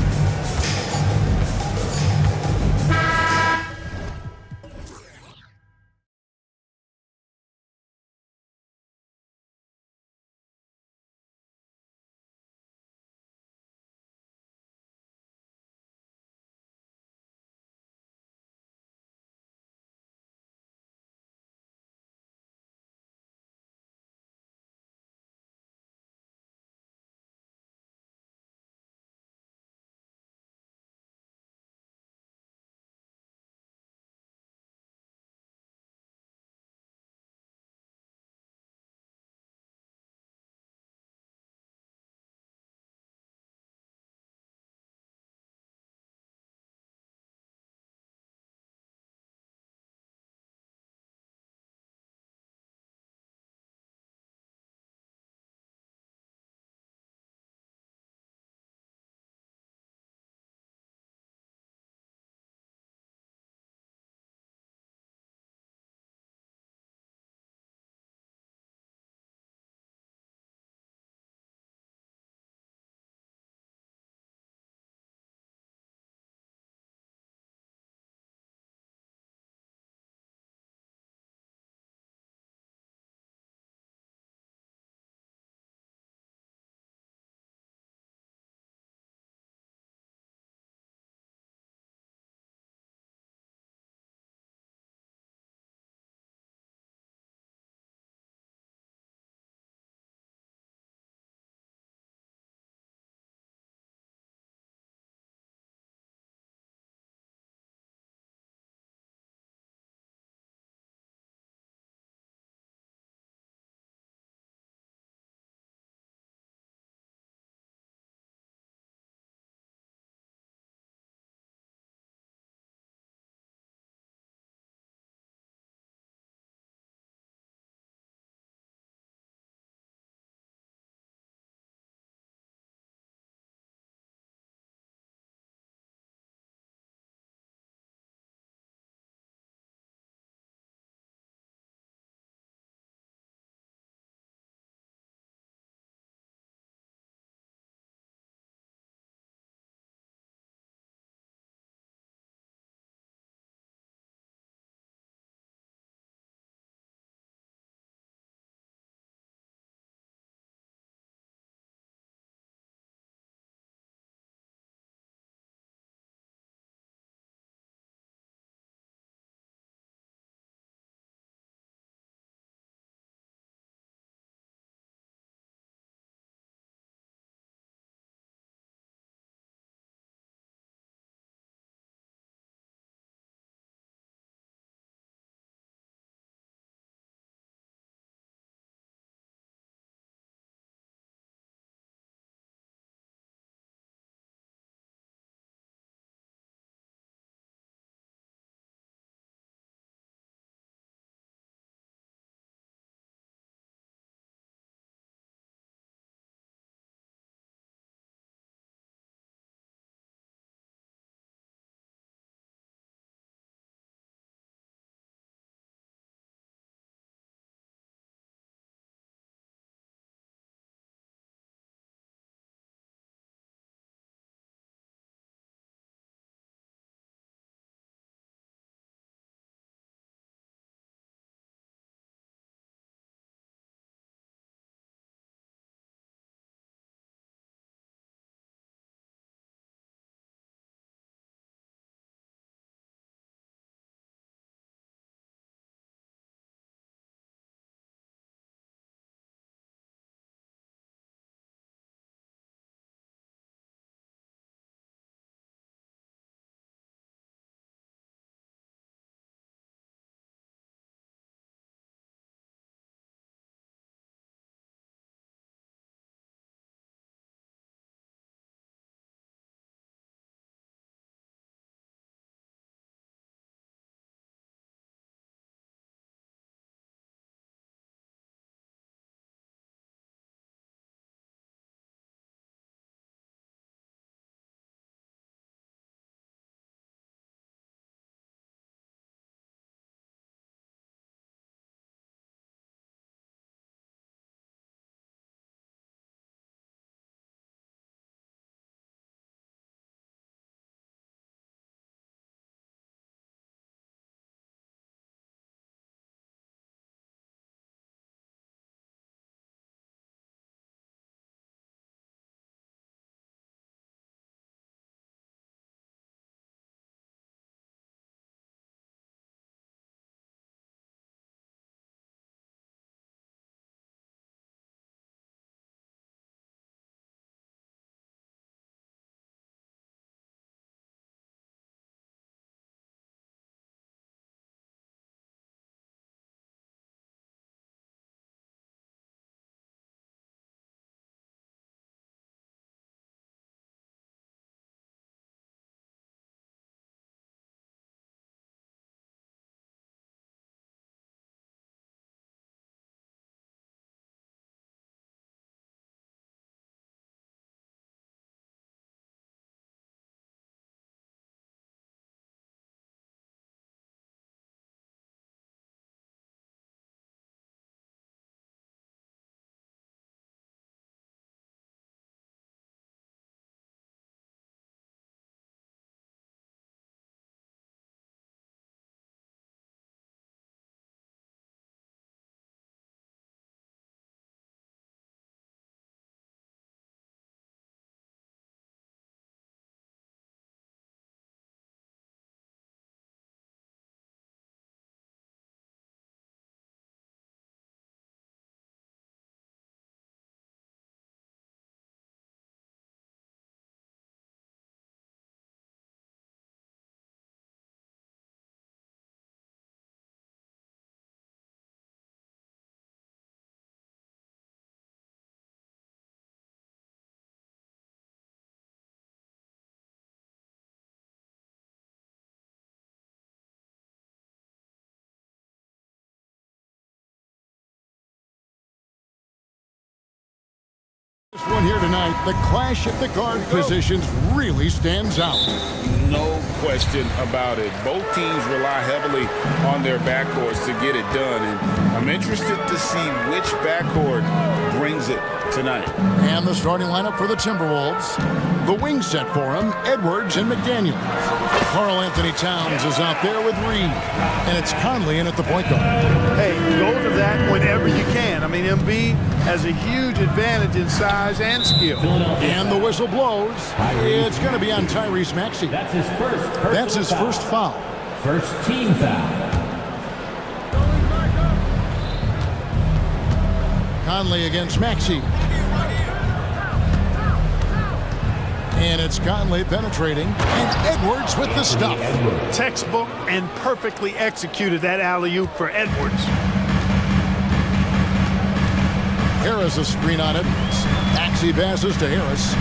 This one here tonight, the clash at the guard positions really stands out. No question about it. Both teams rely heavily on their backcourts to get it done, and I'm interested to see which backcourt brings it tonight. And the starting lineup for the Timberwolves. The wing set for him, Edwards and McDaniel. Karl Anthony Towns is out there with Reed, and it's Conley in at the point guard. Hey, go to that whenever you can. I mean, Embiid has a huge advantage in size and skill. And the whistle blows. It's going to be on Tyrese Maxey. That's his first foul. First team foul. Conley against Maxey. And it's Conley penetrating, and Edwards with the stuff. Textbook and perfectly executed that alley-oop for Edwards. Harris a screen on Edwards. Maxey passes to Harris.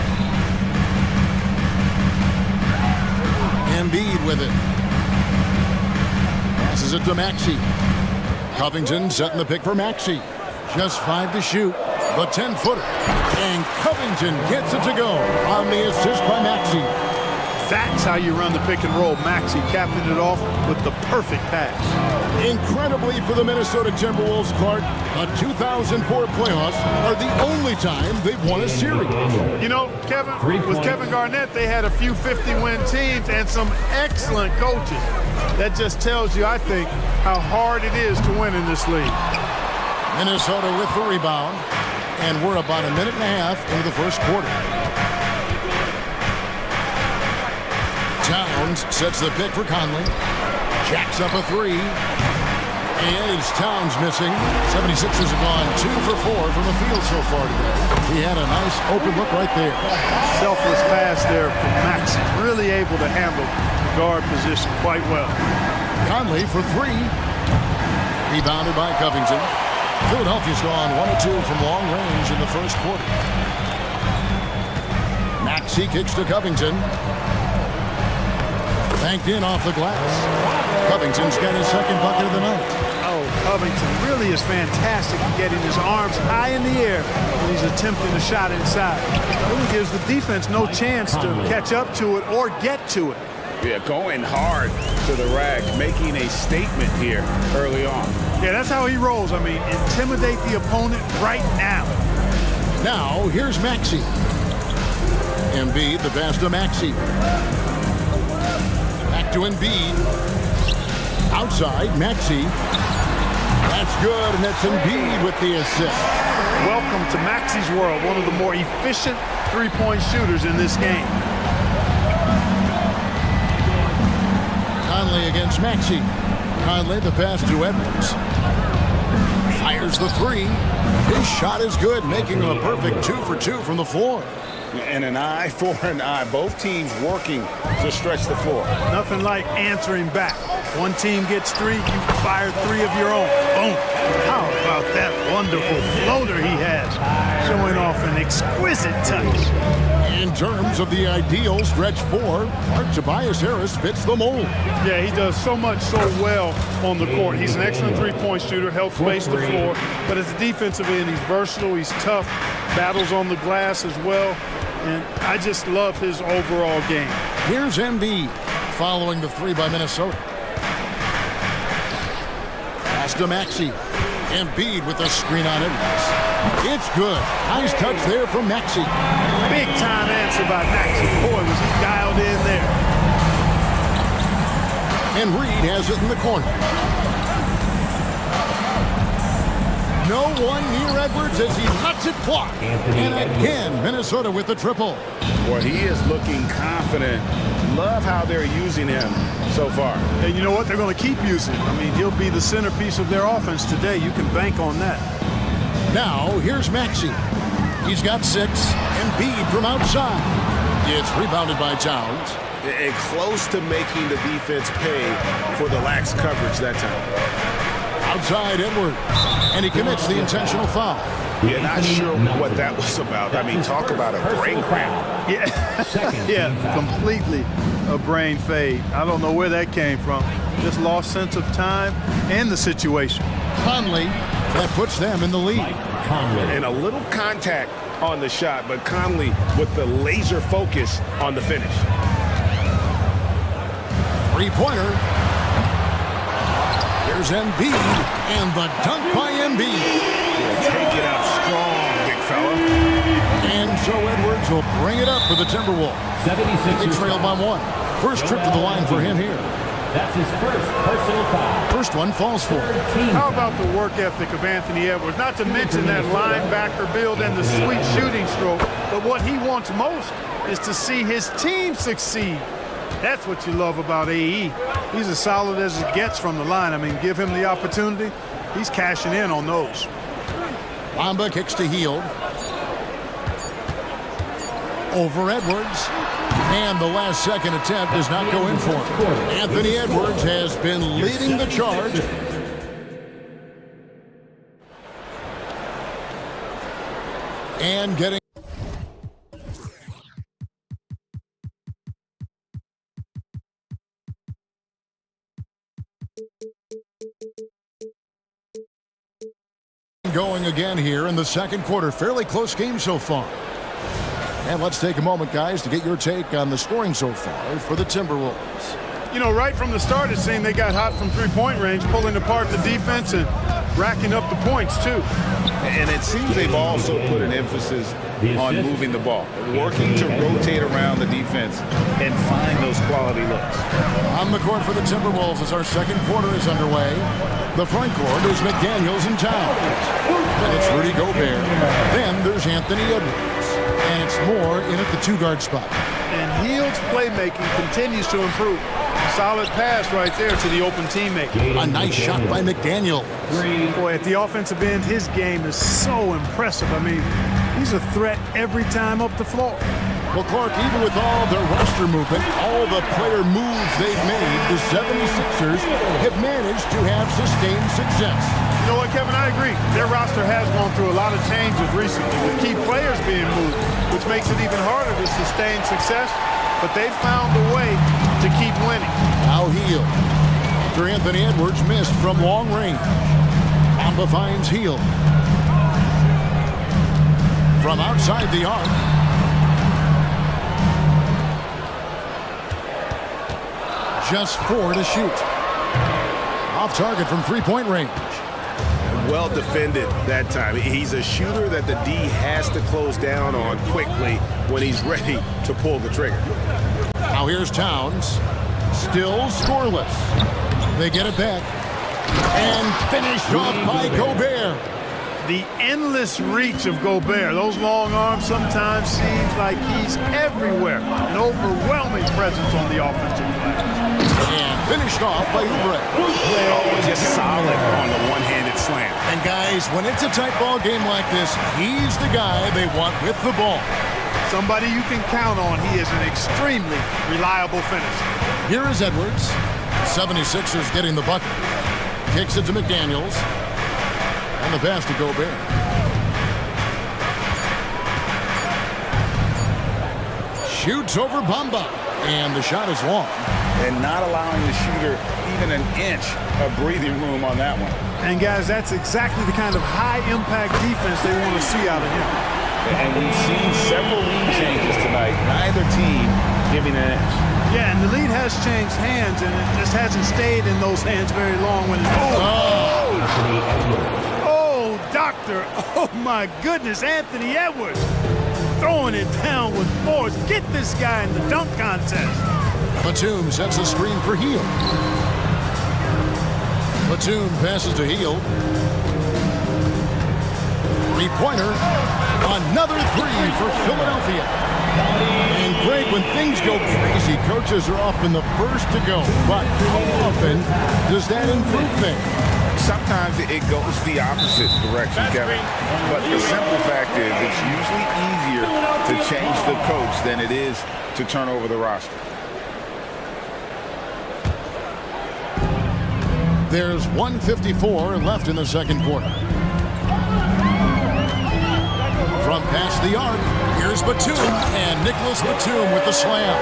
Embiid with it. Passes it to Maxey. Covington setting the pick for Maxey. Just 5 to shoot. The 10-footer. And Covington gets it to go on the assist by Maxey. That's how you run the pick and roll. Maxey capping it off with the perfect pass. Incredibly for the Minnesota Timberwolves, Clark, the 2004 playoffs are the only time they've won a series. You know, Kevin, with Kevin Garnett, they had a few 50-win teams and some excellent coaches. That just tells you, I think, how hard it is to win in this league. Minnesota with the rebound, and we're about a minute and a half into the first quarter. Towns sets the pick for Conley. Jacks up a three. And it's Towns missing. 76ers have gone 2 for 4 from the field so far today. He had a nice open look right there. Selfless pass there from Maxey. Really able to handle the guard position quite well. Conley for 3. Rebounded by Covington. Philadelphia's gone 1 of 2 from long range in the first quarter. Maxey kicks to Covington. Banked in off the glass. Covington's got his second bucket of the night. Oh, Covington really is fantastic at getting his arms high in the air when he's attempting a shot inside. Really gives the defense no chance to catch up to it or get to it. Yeah, going hard to the rack, making a statement here early on. Yeah, that's how he rolls. I mean, intimidate the opponent right now. Now, here's Maxey. Embiid, the pass to Maxey. Back to Embiid. Outside, Maxey. That's good, and that's Embiid with the assist. Welcome to Maxey's world, one of the more efficient three-point shooters in this game. Conley against Maxey. Conley, the pass to Edwards. Fires the three. His shot is good, making him a perfect 2 for 2 from the floor. And an eye for an eye. Both teams working to stretch the floor. Nothing like answering back. One team gets 3, you fire 3 of your own. Boom. How about that wonderful floater he has? Showing off an exquisite touch. In terms of the ideal stretch 4, Tobias Harris fits the mold. Yeah, he does so much so well on the court. He's an excellent three-point shooter, helps space the floor. But as a defensive end, he's versatile, he's tough, battles on the glass as well. And I just love his overall game. Here's Embiid following the 3 by Minnesota. Pass to Maxey. Embiid with a screen on Edwards. It's good. Nice touch there from Maxey. Big time answer by Maxey. Boy, was he dialed in there. And Reed has it in the corner. No one near Edwards as he lets it fly. And again, Minnesota with the triple. Well, he is looking confident. Love how they're using him so far. And you know what? They're going to keep using him. I mean, he'll be the centerpiece of their offense today. You can bank on that. Now, here's Maxey. He's got 6. Embiid from outside. It's rebounded by Towns. And close to making the defense pay for the lax coverage that time. Outside Edwards. And he commits the intentional foul. Yeah, not sure what that was about. I mean, talk about a brain cramp. Yeah, yeah, completely a brain fade. I don't know where that came from. Just lost sense of time and the situation. Conley That puts them in the lead. And a little contact on the shot, but Conley with the laser focus on the finish. Three-pointer. Here's Embiid, and the dunk by Embiid. Take it up strong, big fella. And Joe Edwards will bring it up for the Timberwolves. 76ers. They trail by 1. First trip to the line for him here. That's his first personal foul. First one falls for him. How about the work ethic of Anthony Edwards? Not to mention that linebacker build and the sweet shooting stroke. But what he wants most is to see his team succeed. That's what you love about AE. He's as solid as it gets from the line. I mean, give him the opportunity. He's cashing in on those. Bamba kicks to Hield. Over Edwards. And the last second attempt does not go in for him. Anthony Edwards has been leading the charge. And getting... going again here in the second quarter. Fairly close game so far. And let's take a moment, guys, to get your take on the scoring so far for the Timberwolves. You know, right from the start, it seemed they got hot from three-point range, pulling apart the defense and racking up the points, too. And it seems they've also put an emphasis on moving the ball, working to rotate around the defense and find those quality looks. On the court for the Timberwolves as our second quarter is underway. The front court is McDaniels and Towns. Then it's Rudy Gobert. Then there's Anthony Edwards. And it's Moore in at the two-guard spot. And Hield's playmaking continues to improve. Solid pass right there to the open teammate. A nice shot by McDaniel. Boy, at the offensive end, his game is so impressive. I mean, he's a threat every time up the floor. Well, Clark, even with all their roster movement, all the player moves they've made, the 76ers have managed to have sustained success. You know what, Kevin? I agree. Their roster has gone through a lot of changes recently with key players being moved, which makes it even harder to sustain success. But they've found a way to keep winning. Now Hield. After Anthony Edwards missed from long range. Bamba finds Hield. From outside the arc. Just 4 to shoot. Off target from three-point range. Well defended that time. He's a shooter that the D has to close down on quickly when he's ready to pull the trigger. Now here's Towns. Still scoreless. They get it back. And finished off by Gobert. The endless reach of Gobert. Those long arms sometimes seems like he's everywhere. An overwhelming presence on the offensive glass. And finished off by Oubre. Oh, just solid on the one-handed slam. And guys, when it's a tight ball game like this, he's the guy they want with the ball. Somebody you can count on. He is an extremely reliable finisher. Here is Edwards. 76ers getting the bucket. Kicks it to McDaniels. And the pass to Gobert. Shoots over Bamba. And the shot is long. And not allowing the shooter even an inch of breathing room on that one. And guys, that's exactly the kind of high-impact defense they want to see out of him. And we've seen several lead changes tonight. Neither team giving an edge. Yeah, and the lead has changed hands, and it just hasn't stayed in those hands very long. When oh, doctor! Oh my goodness, Anthony Edwards throwing it down with force. Get this guy in the dunk contest. Batum sets the screen for Hield. Batum passes to Hield. Three-pointer. Another three for Philadelphia. And Greg, when things go crazy, coaches are often the first to go. But how often does that improve things? Sometimes it goes the opposite direction, Kevin. But the simple fact is it's usually easier to change the coach than it is to turn over the roster. There's 1:54 left in the second quarter. From past the arc, here's Batum, and Nicholas Batum with the slam.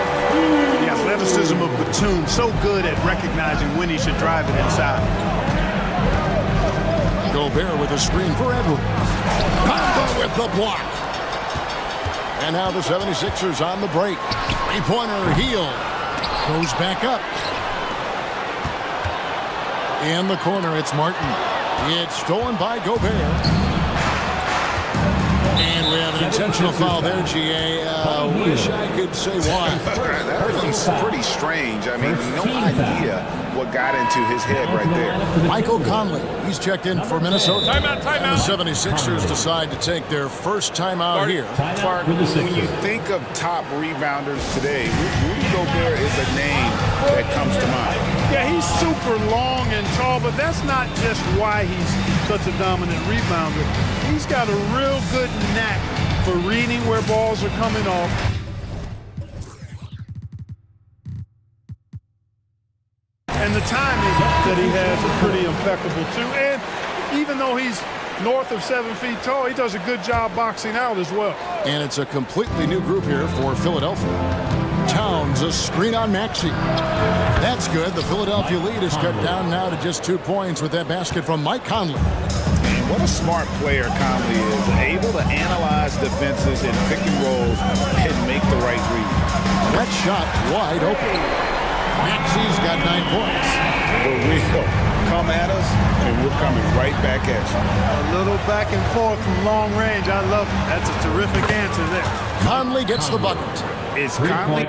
The athleticism of Batum, so good at recognizing when he should drive it inside. Gobert with a screen for Edwards. Conley with the block. And now the 76ers on the break. Three-pointer, Heel. Goes back up. In the corner, it's Martin. It's stolen by Gobert. And we have an intentional foul there, GA. Wish I could say why. That was pretty strange. I mean, no idea what got into his head right there. Michael Conley, he's checked in for Minnesota. Timeout. And the 76ers decide to take their first timeout here. Clark, when you think of top rebounders today, Rudy Gobert is a name that comes to mind. Yeah, he's super long and tall, but that's not just why he's such a dominant rebounder. He's got a real good knack for reading where balls are coming off. And the timing that he has is pretty impeccable, too. And even though he's north of 7 feet tall, he does a good job boxing out as well. And it's a completely new group here for Philadelphia. Towns, a screen on Maxey. That's good. The Philadelphia lead is cut down now to just 2 points with that basket from Mike Conley. And what a smart player Conley is. Able to analyze defenses and pick and rolls and make the right read. That shot wide open. Maxey's got 9 points. The real come at us, and we're coming right back at you. A little back and forth from long range. I love it. That's a terrific answer there. Conley gets the bucket. It's Conley.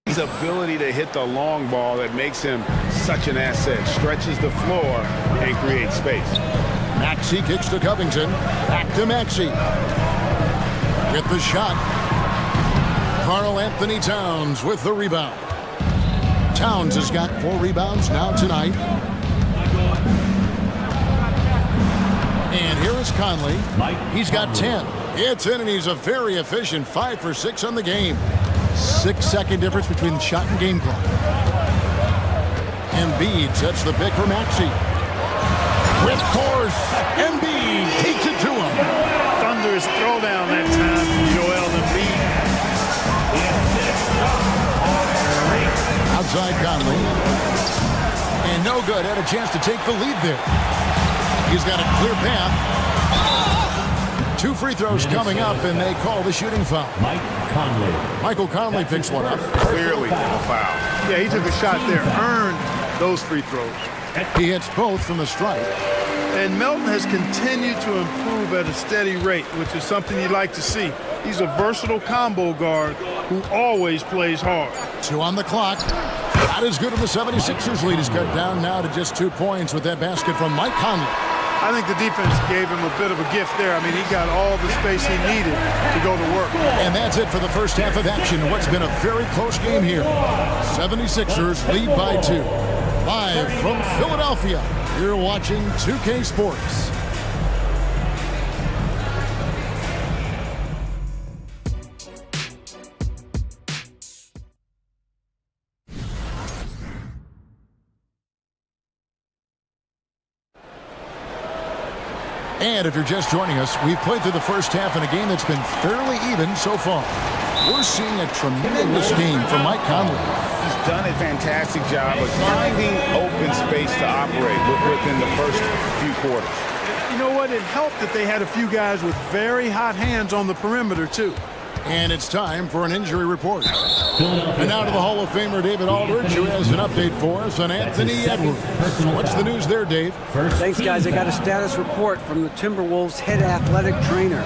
His ability to hit the long ball that makes him such an asset. Stretches the floor and creates space. Maxey kicks to Covington. Back to Maxey. With the shot. Karl Anthony Towns with the rebound. Towns has got 4 rebounds now tonight. And here is Conley. He's got 10. It's in, and he's a very efficient 5 for 6 on the game. 6-second difference between the shot and game clock. Embiid sets the pick for Maxey. With course, Embiid takes it to him. Thunderous throwdown that time from Joel Embiid. Outside Conley. And no good. Had a chance to take the lead there. He's got a clear path. 2 free throws coming up, and they call the shooting foul. Michael Conley picks one up. Clearly a foul. Yeah, he took a shot there. Earned those free throws. He hits both from the stripe. And Melton has continued to improve at a steady rate, which is something you'd like to see. He's a versatile combo guard who always plays hard. 2 on the clock. Not as good of the 76ers lead is cut down now to just 2 points with that basket from Mike Conley. I think the defense gave him a bit of a gift there. I mean, he got all the space he needed to go to work. And that's it for the first half of action in what's been a very close game here. 76ers lead by 2. Live from Philadelphia, you're watching 2K Sports. And if you're just joining us, we've played through the first half in a game that's been fairly even so far. We're seeing a tremendous game from Mike Conley. He's done a fantastic job of finding open space to operate within the first few quarters. You know what? It helped that they had a few guys with very hot hands on the perimeter, too. And it's time for an injury report. And now to the Hall of Famer David Aldridge, who has an update for us on Anthony Edwards. What's the news there, Dave? Thanks, guys. I got a status report from the Timberwolves head athletic trainer.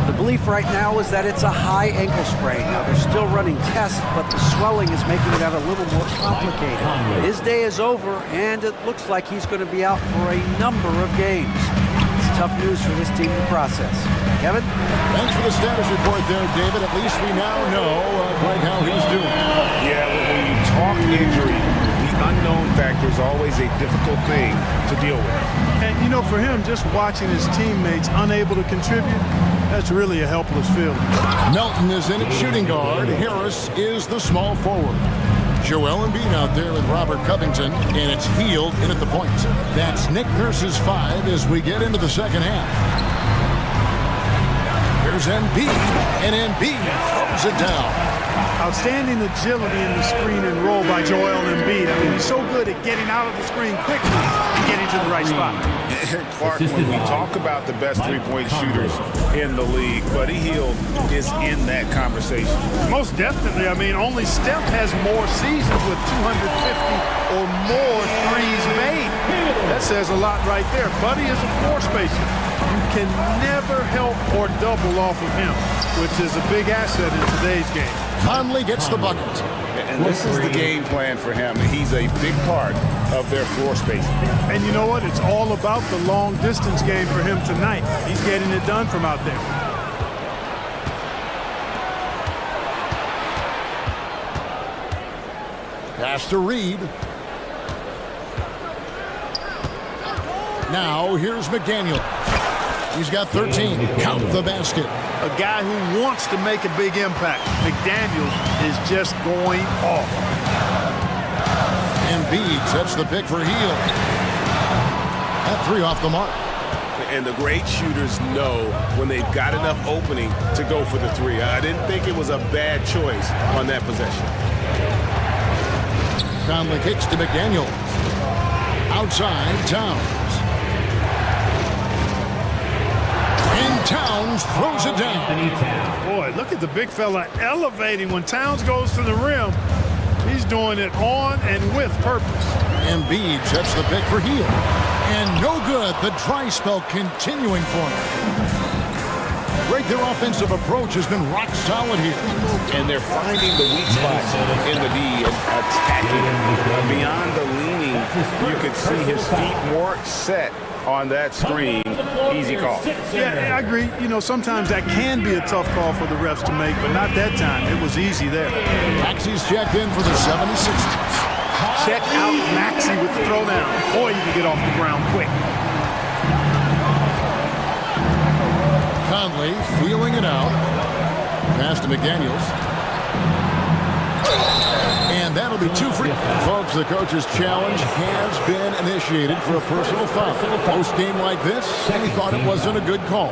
The belief right now is that it's a high ankle sprain. Now, they're still running tests, but the swelling is making that a little more complicated. His day is over, and it looks like he's going to be out for a number of games. It's tough news for this team to process. Kevin? Thanks for the status report there, David. At least we now know quite how he's doing. Yeah, when you talk injury, the unknown factor is always a difficult thing to deal with. And, you know, for him, just watching his teammates unable to contribute, that's really a helpless feeling. Melton is in at shooting guard. Harris is the small forward. Joel Embiid out there with Robert Covington, and it's Hield in at the point. That's Nick Nurse's 5 as we get into the second half. Here's Here's Embiid, and Embiid throws it down. Outstanding agility in the screen and roll by Joel Embiid. I mean, he's so good at getting out of the screen quickly and getting to the right spot. Clark, when we talk about the best three-point shooters in the league, Buddy Hield is in that conversation. Most definitely. I mean, only Steph has more seasons with 250 or more threes made. That says a lot right there. Buddy is a floor spacer. You can never help or double off of him, which is a big asset in today's game. Conley gets the bucket. And this is the game plan for him. He's a big part of their floor spacing. And you know what? It's all about the long distance game for him tonight. He's getting it done from out there. Pass to Reed. Now here's McDaniel. He's got 13. Count the basket. A guy who wants to make a big impact. McDaniels is just going off. Embiid sets the pick for Hield. That three off the mark. And the great shooters know when they've got enough opening to go for the three. I didn't think it was a bad choice on that possession. Conley kicks to McDaniel. Outside, Towns. And Towns throws it down. Boy, look at the big fella elevating when Towns goes to the rim. He's doing it on and with purpose. Embiid sets the pick for Hield. And no good. The dry spell continuing for him. Great, their offensive approach has been rock solid here. And they're finding the weak spots in the D and attacking it. Beyond the leaning, you could see his feet more set on that screen. Easy call. Yeah, I agree. You know, sometimes that can be a tough call for the refs to make, but not that time. It was easy there. Maxi's checked in for the 76ers. Check out Maxi with the throwdown. Boy, you can get off the ground quick. Conley feeling it out. Pass to McDaniels. And that'll be 2 free. Folks, the coach's challenge has been initiated for a personal foul. Post game like this, he thought it wasn't a good call.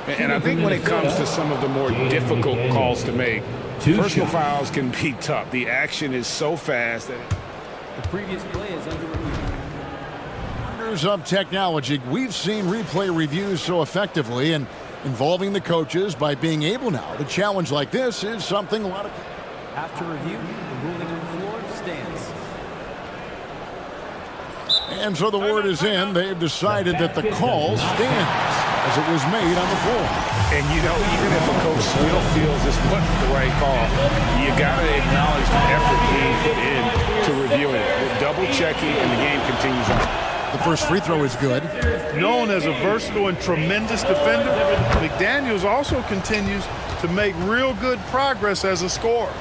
And I think when it comes to some of the more difficult calls to make, personal fouls can be tough. The action is so fast that the previous play is under review. Wonders of technology. We've seen replay reviews so effectively, and involving the coaches by being able now to challenge like this is something a lot of people. After review, the ruling on the floor stands. And so the word is in. They've decided that the call stands as it was made on the floor. And you know, even if a coach still feels this wasn't the right call, you got to acknowledge the effort being put in to reviewing it. The double checking, and the game continues on. The first free throw is good. Known as a versatile and tremendous defender, McDaniels also continues to make real good progress as a scorer.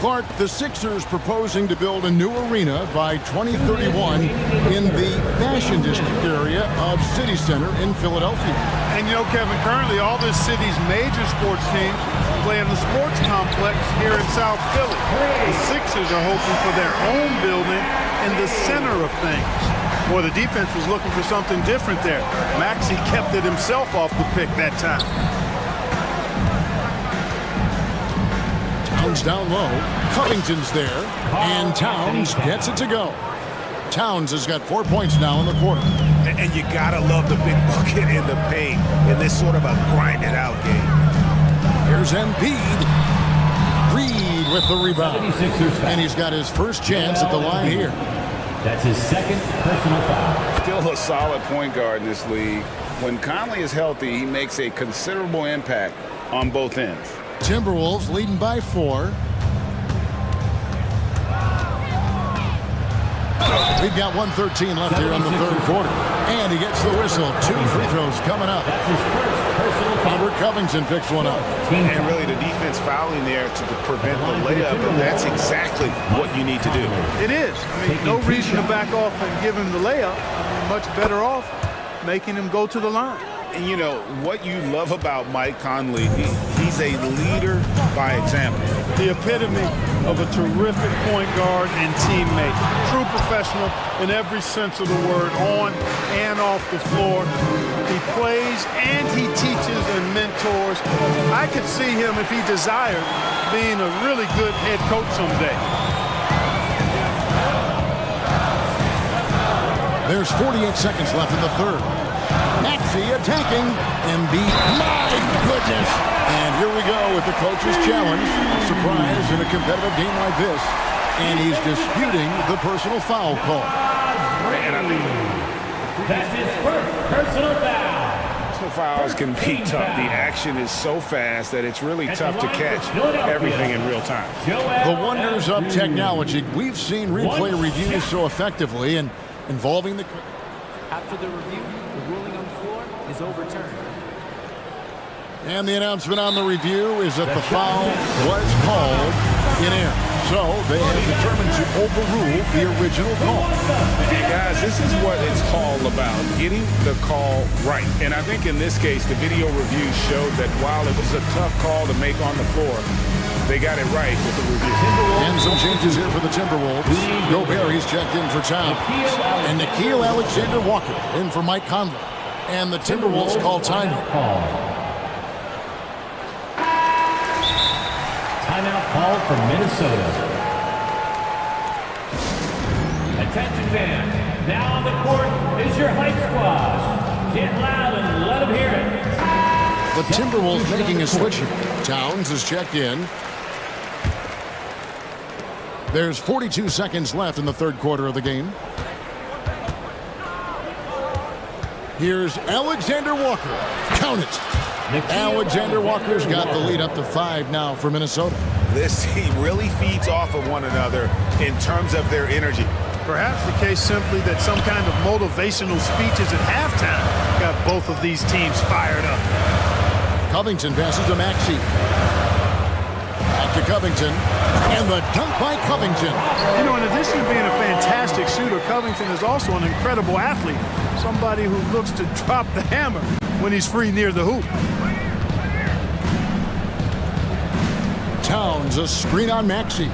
Clark, the Sixers proposing to build a new arena by 2031 in the Fashion District area of City Center in Philadelphia. And you know, Kevin, currently all this city's major sports teams play in the sports complex here in South Philly. The Sixers are hoping for their own building in the center of things. Boy, the defense was looking for something different there. Maxey kept it himself off the pick that time. Towns down low. Covington's there. And Towns gets it to go. Towns has got 4 points now in the quarter. And you gotta love the big bucket in the paint in this sort of a grinded-out game. Here's Embiid. Reed with the rebound. And he's got his first chance at the line here. That's his second personal foul. Still a solid point guard in this league. When Conley is healthy, he makes a considerable impact on both ends. Timberwolves leading by 4. We've got 1:13 left here in the third quarter. And he gets the whistle. 2 free throws coming up. That's his first personal foul. Robert Covington picks one up. And really the defense fouling there to prevent the layup, and that's exactly what you need to do. It is. I mean, no reason to back off and give him the layup. I mean, much better off making him go to the line. And you know, what you love about Mike Conley, he's a leader by example. The epitome of a terrific point guard and teammate. True professional in every sense of the word, on and off the floor. He plays and he teaches and mentors. I could see him, if he desired, being a really good head coach someday. There's 48 seconds left in the third. Maxey attacking. Embiid. My goodness. And here we go with the coach's challenge. Surprise in a competitive game like this. And he's disputing the personal foul call. That's his first personal foul. Personal fouls can be tough. The action is so fast that it's really tough to catch everything in real time. The wonders of technology. We've seen replay reviews so effectively and involving the... After the review, the ruling on the floor is overturned. And the announcement on the review is that the foul was called in air. So they have determined to overrule the original call. And guys, this is what it's all about, getting the call right. And I think in this case, the video review showed that while it was a tough call to make on the floor, they got it right with the review. And some changes here for the Timberwolves. Gobert, he's checked in for Towns. And Nickeil Alexander-Walker in for Mike Conley. And the Timberwolves call timeout. Timeout call from Minnesota. Attention fans, now on the court is your hype squad. Get loud and let them hear it. The Timberwolves making a switch here. Towns is checked in. There's 42 seconds left in the third quarter of the game. Here's Alexander Walker. Count it. Alexander Walker's got the lead up to 5 now for Minnesota. This team really feeds off of one another in terms of their energy. Perhaps the case simply that some kind of motivational speeches at halftime got both of these teams fired up. Covington passes to Maxey. Back to Covington. And the dunk by Covington. You know, in addition to being a fantastic shooter, Covington is also an incredible athlete. Somebody who looks to drop the hammer when he's free near the hoop. Towns, a screen on Maxey.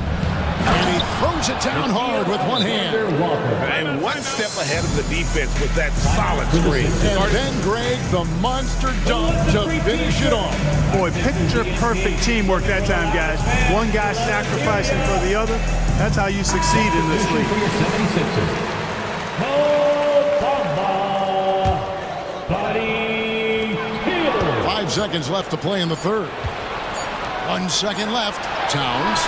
And he throws it down hard with one hand. And one step ahead of the defense with that solid screen. And then Greg, the monster dunk to finish it off. Boy, picture-perfect teamwork that time, guys. One guy sacrificing for the other. That's how you succeed in this league. 5 seconds left to play in the third. 1 second left. Towns.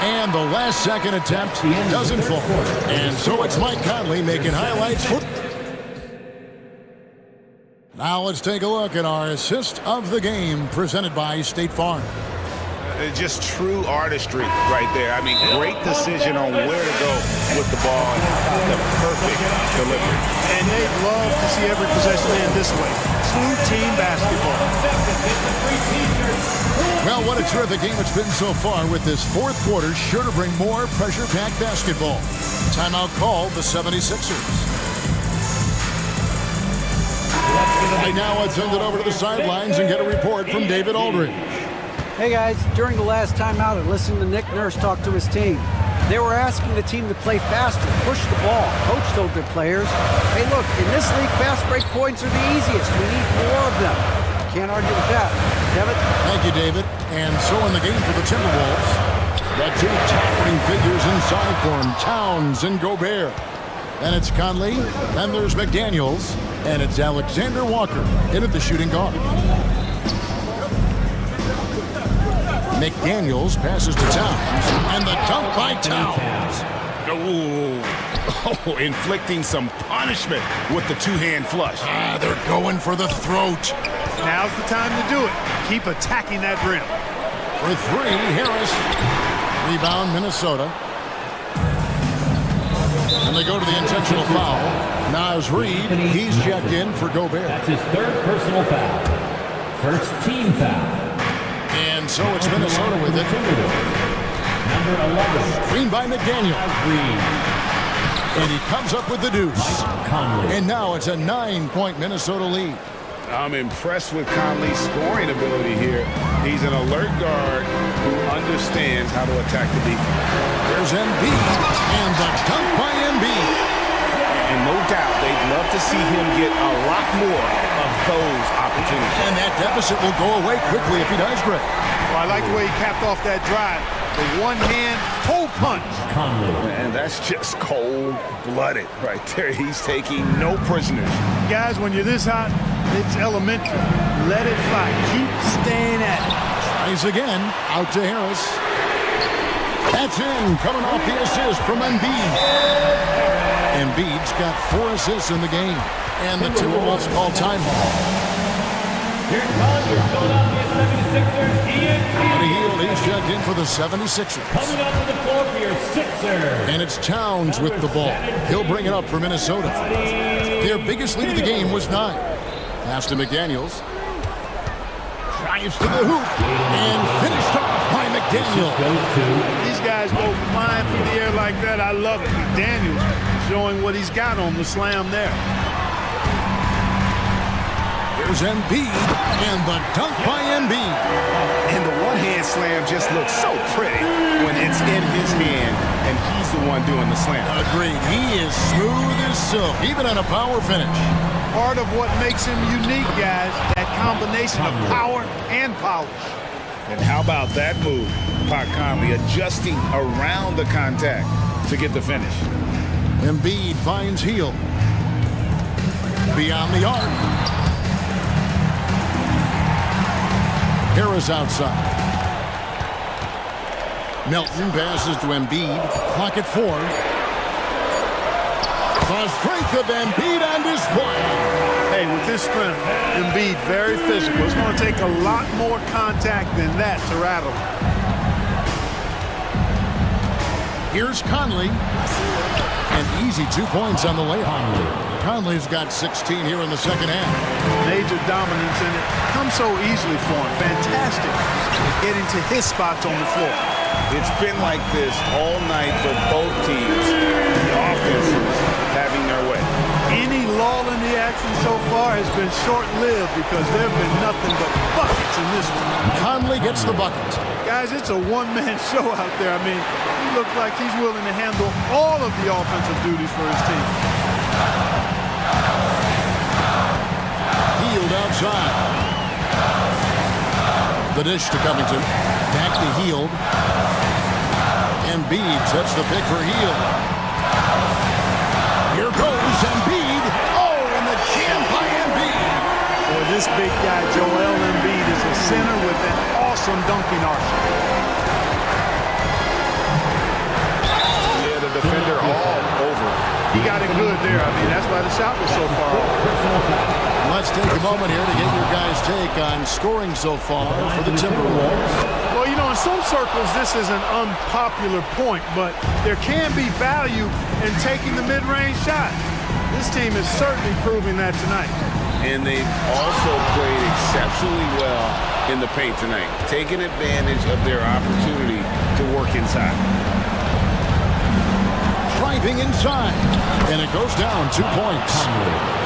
And the last second attempt doesn't fall. And so it's Mike Conley making highlights for... Now let's take a look at our assist of the game presented by State Farm. Just true artistry right there. I mean, great decision on where to go with the ball and the perfect delivery. And they'd love to see every possession end this way. True team basketball. Well, what a terrific game it's been so far, with this fourth quarter sure to bring more pressure-packed basketball. Timeout called the 76ers. Right now, let's send it over to the sidelines and get a report from David Aldridge. Hey guys, during the last timeout, I listened to Nick Nurse talk to his team. They were asking the team to play faster, push the ball. Coach told their players, hey look, in this league, fast break points are the easiest. We need more of them. Can't argue with that. David? Thank you, David. And so in the game for the Timberwolves, the two towering figures inside for him, Towns and Gobert. Then it's Conley, then there's McDaniels, and it's Alexander Walker in at the shooting guard. McDaniels passes to Towns, and the dunk by Towns. Oh, inflicting some punishment with the two-hand flush. They're going for the throat. Now's the time to do it. Keep attacking that rim. For 3, Harris. Rebound, Minnesota. And they go to the intentional foul. Nas Reed, he's checked in for Gobert. That's his third personal foul. First team foul. And so it's Minnesota with it. Number 11. Screen by McDaniel. And he comes up with the deuce. And now it's a 9-point Minnesota lead. I'm impressed with Conley's scoring ability here. He's an alert guard. who understands how to attack the defense. There's Embiid, and the dunk by Embiid. And no doubt they'd love to see him get a lot more of those opportunities. And that deficit will go away quickly if he does, Greg. Well, I like the way he capped off that drive. The one-hand pull punch. And that's just cold-blooded right there. He's taking no prisoners. Guys, when you're this hot, it's elementary. Let it fly. Keep staying at it. Tries again. Out to Harris. That's in. Coming off the assist from Embiid. Embiid's got 4 assists in the game. And the Timberwolves call timeout. Here comes your Philadelphia 76ers, Buddy Hield, he's checked in for the 76ers. coming up to the floor for your Sixers. And it's Towns with the ball. He'll bring it up for Minnesota. Their biggest lead of the game was 9. Pass to McDaniels. Drives to the hoop. And finished off by McDaniels. These guys go flying through the air like that. I love it. McDaniels showing what he's got on the slam there. Here's Embiid, and the dunk by Embiid. And the one-hand slam just looks so pretty when it's in his hand and he's the one doing the slam. Agreed. He is smooth as silk, even on a power finish. Part of what makes him unique, guys, that combination of power and polish. And how about that move? Pat Conley adjusting around the contact to get the finish. Embiid finds Hield. Beyond the arc. Harris outside. Melton passes to Embiid. Clock at 4. The strength of Embiid on display. Hey, with this strength, Embiid very physical. It's going to take a lot more contact than that to rattle him. Here's Conley. An easy 2 points on the layup. Conley's got 16 here in the second half. Major dominance, and it comes so easily for him. Fantastic at getting to his spots on the floor. It's been like this all night for both teams. The offenses having their way. Any lull in the action so far has been short-lived because there have been nothing but buckets in this one. Conley gets the bucket. Guys, it's a one-man show out there. I mean, he looks like he's willing to handle all of the offensive duties for his team. Hield outside. The dish to Covington. Back to Hield. Embiid sets the pick for Hield. Here goes Embiid. Oh, and the jam by Embiid. Boy, this big guy, Joel Embiid, is a center with an awesome dunking arsenal. Yeah, the defender all over. He got it good there. I mean, that's why the shot was so far off. Let's take a moment here to get your guys' take on scoring so far for the Timberwolves. Well, you know, in some circles, this is an unpopular point, but there can be value in taking the mid-range shot. This team is certainly proving that tonight. And they've also played exceptionally well in the paint tonight, taking advantage of their opportunity to work inside. Driving inside, and it goes down 2 points.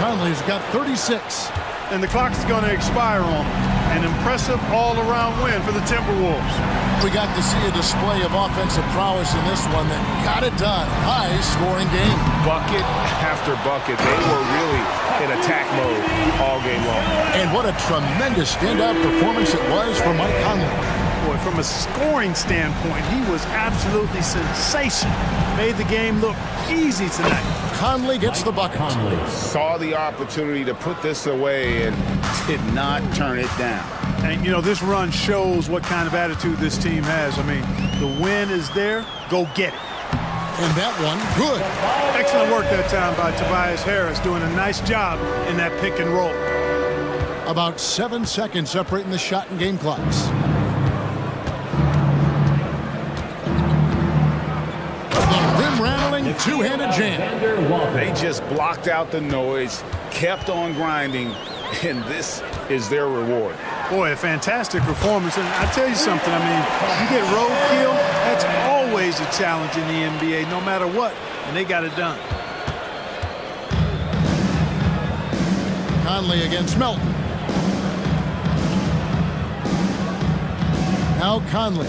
Conley's got 36. And the clock is going to expire on him. An impressive all-around win for the Timberwolves. We got to see a display of offensive prowess in this one that got it done. High-scoring game. Bucket after bucket. They were really in attack mode all game long. And what a tremendous standout performance it was for Mike Conley. Boy, from a scoring standpoint, he was absolutely sensational. Made the game look easy tonight. Conley gets the bucket. Saw the opportunity to put this away and did not turn it down. And, you know, this run shows what kind of attitude this team has. I mean, the win is there. Go get it. And that one, good. Excellent work that time by Tobias Harris, doing a nice job in that pick and roll. About 7 seconds separating the shot and game clocks. Rim-rattling, two-handed jam. They just blocked out the noise, kept on grinding, and this is their reward. Boy, a fantastic performance. And I tell you something, I mean, you get roadkill, that's always a challenge in the NBA, no matter what, and they got it done. Conley against Melton. Now Conley.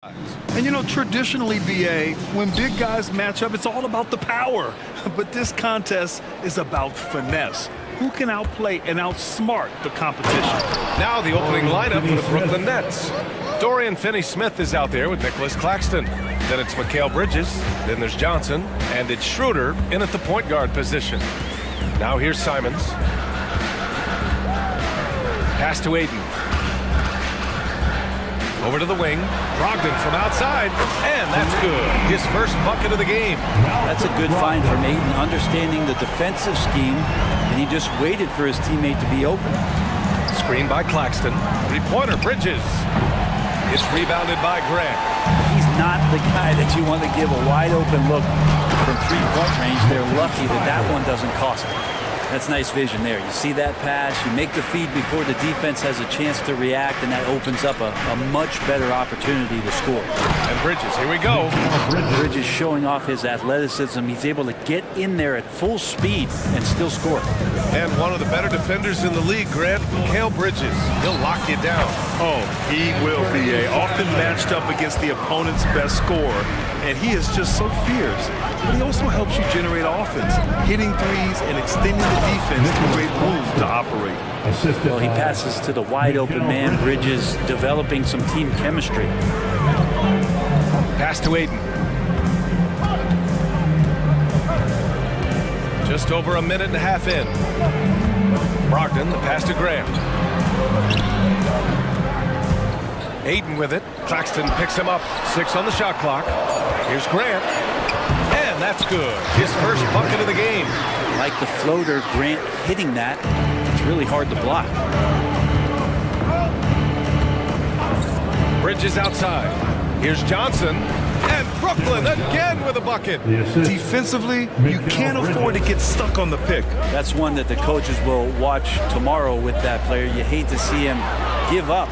And you know, traditionally, BA, when big guys match up, it's all about the power. But this contest is about finesse. Who can outplay and outsmart the competition? Now the opening lineup for the Brooklyn Nets. Dorian Finney-Smith is out there with Nicholas Claxton. Then it's Mikal Bridges, then there's Johnson, and it's Schroeder in at the point guard position. Now here's Simons. Pass to Aiden. Over to the wing. Brogdon from outside, and that's good. His first bucket of the game. That's a good find from Aiden, understanding the defensive scheme, and he just waited for his teammate to be open. Screen by Claxton. Three-pointer, Bridges. It's rebounded by Grant. He's not the guy that you want to give a wide-open look from three-point range. They're lucky that that one doesn't cost them. That's nice vision there. You see that pass, you make the feed before the defense has a chance to react, and that opens up a much better opportunity to score. And Bridges, here we go. Bridges showing off his athleticism. He's able to get in there at full speed and still score. And one of the better defenders in the league, Grant, Mikal Bridges. He'll lock you down. Oh, he will be often matched up against the opponent's best scorer, and he is just so fierce. But he also helps you generate offense, hitting threes and extending the defense to create room to operate. Well, he passes to the wide open man. Bridges developing some team chemistry. Pass to Aiden. Just over a minute and a half in. Brogdon, the pass to Grant. Aiden with it. Claxton picks him up. 6 on the shot clock. Here's Grant. And that's good. His first bucket of the game. Like the floater, Grant hitting that. It's really hard to block. Bridges outside. Here's Johnson. And Brooklyn again with a bucket. Defensively, you can't afford to get stuck on the pick. That's one that the coaches will watch tomorrow with that player. You hate to see him give up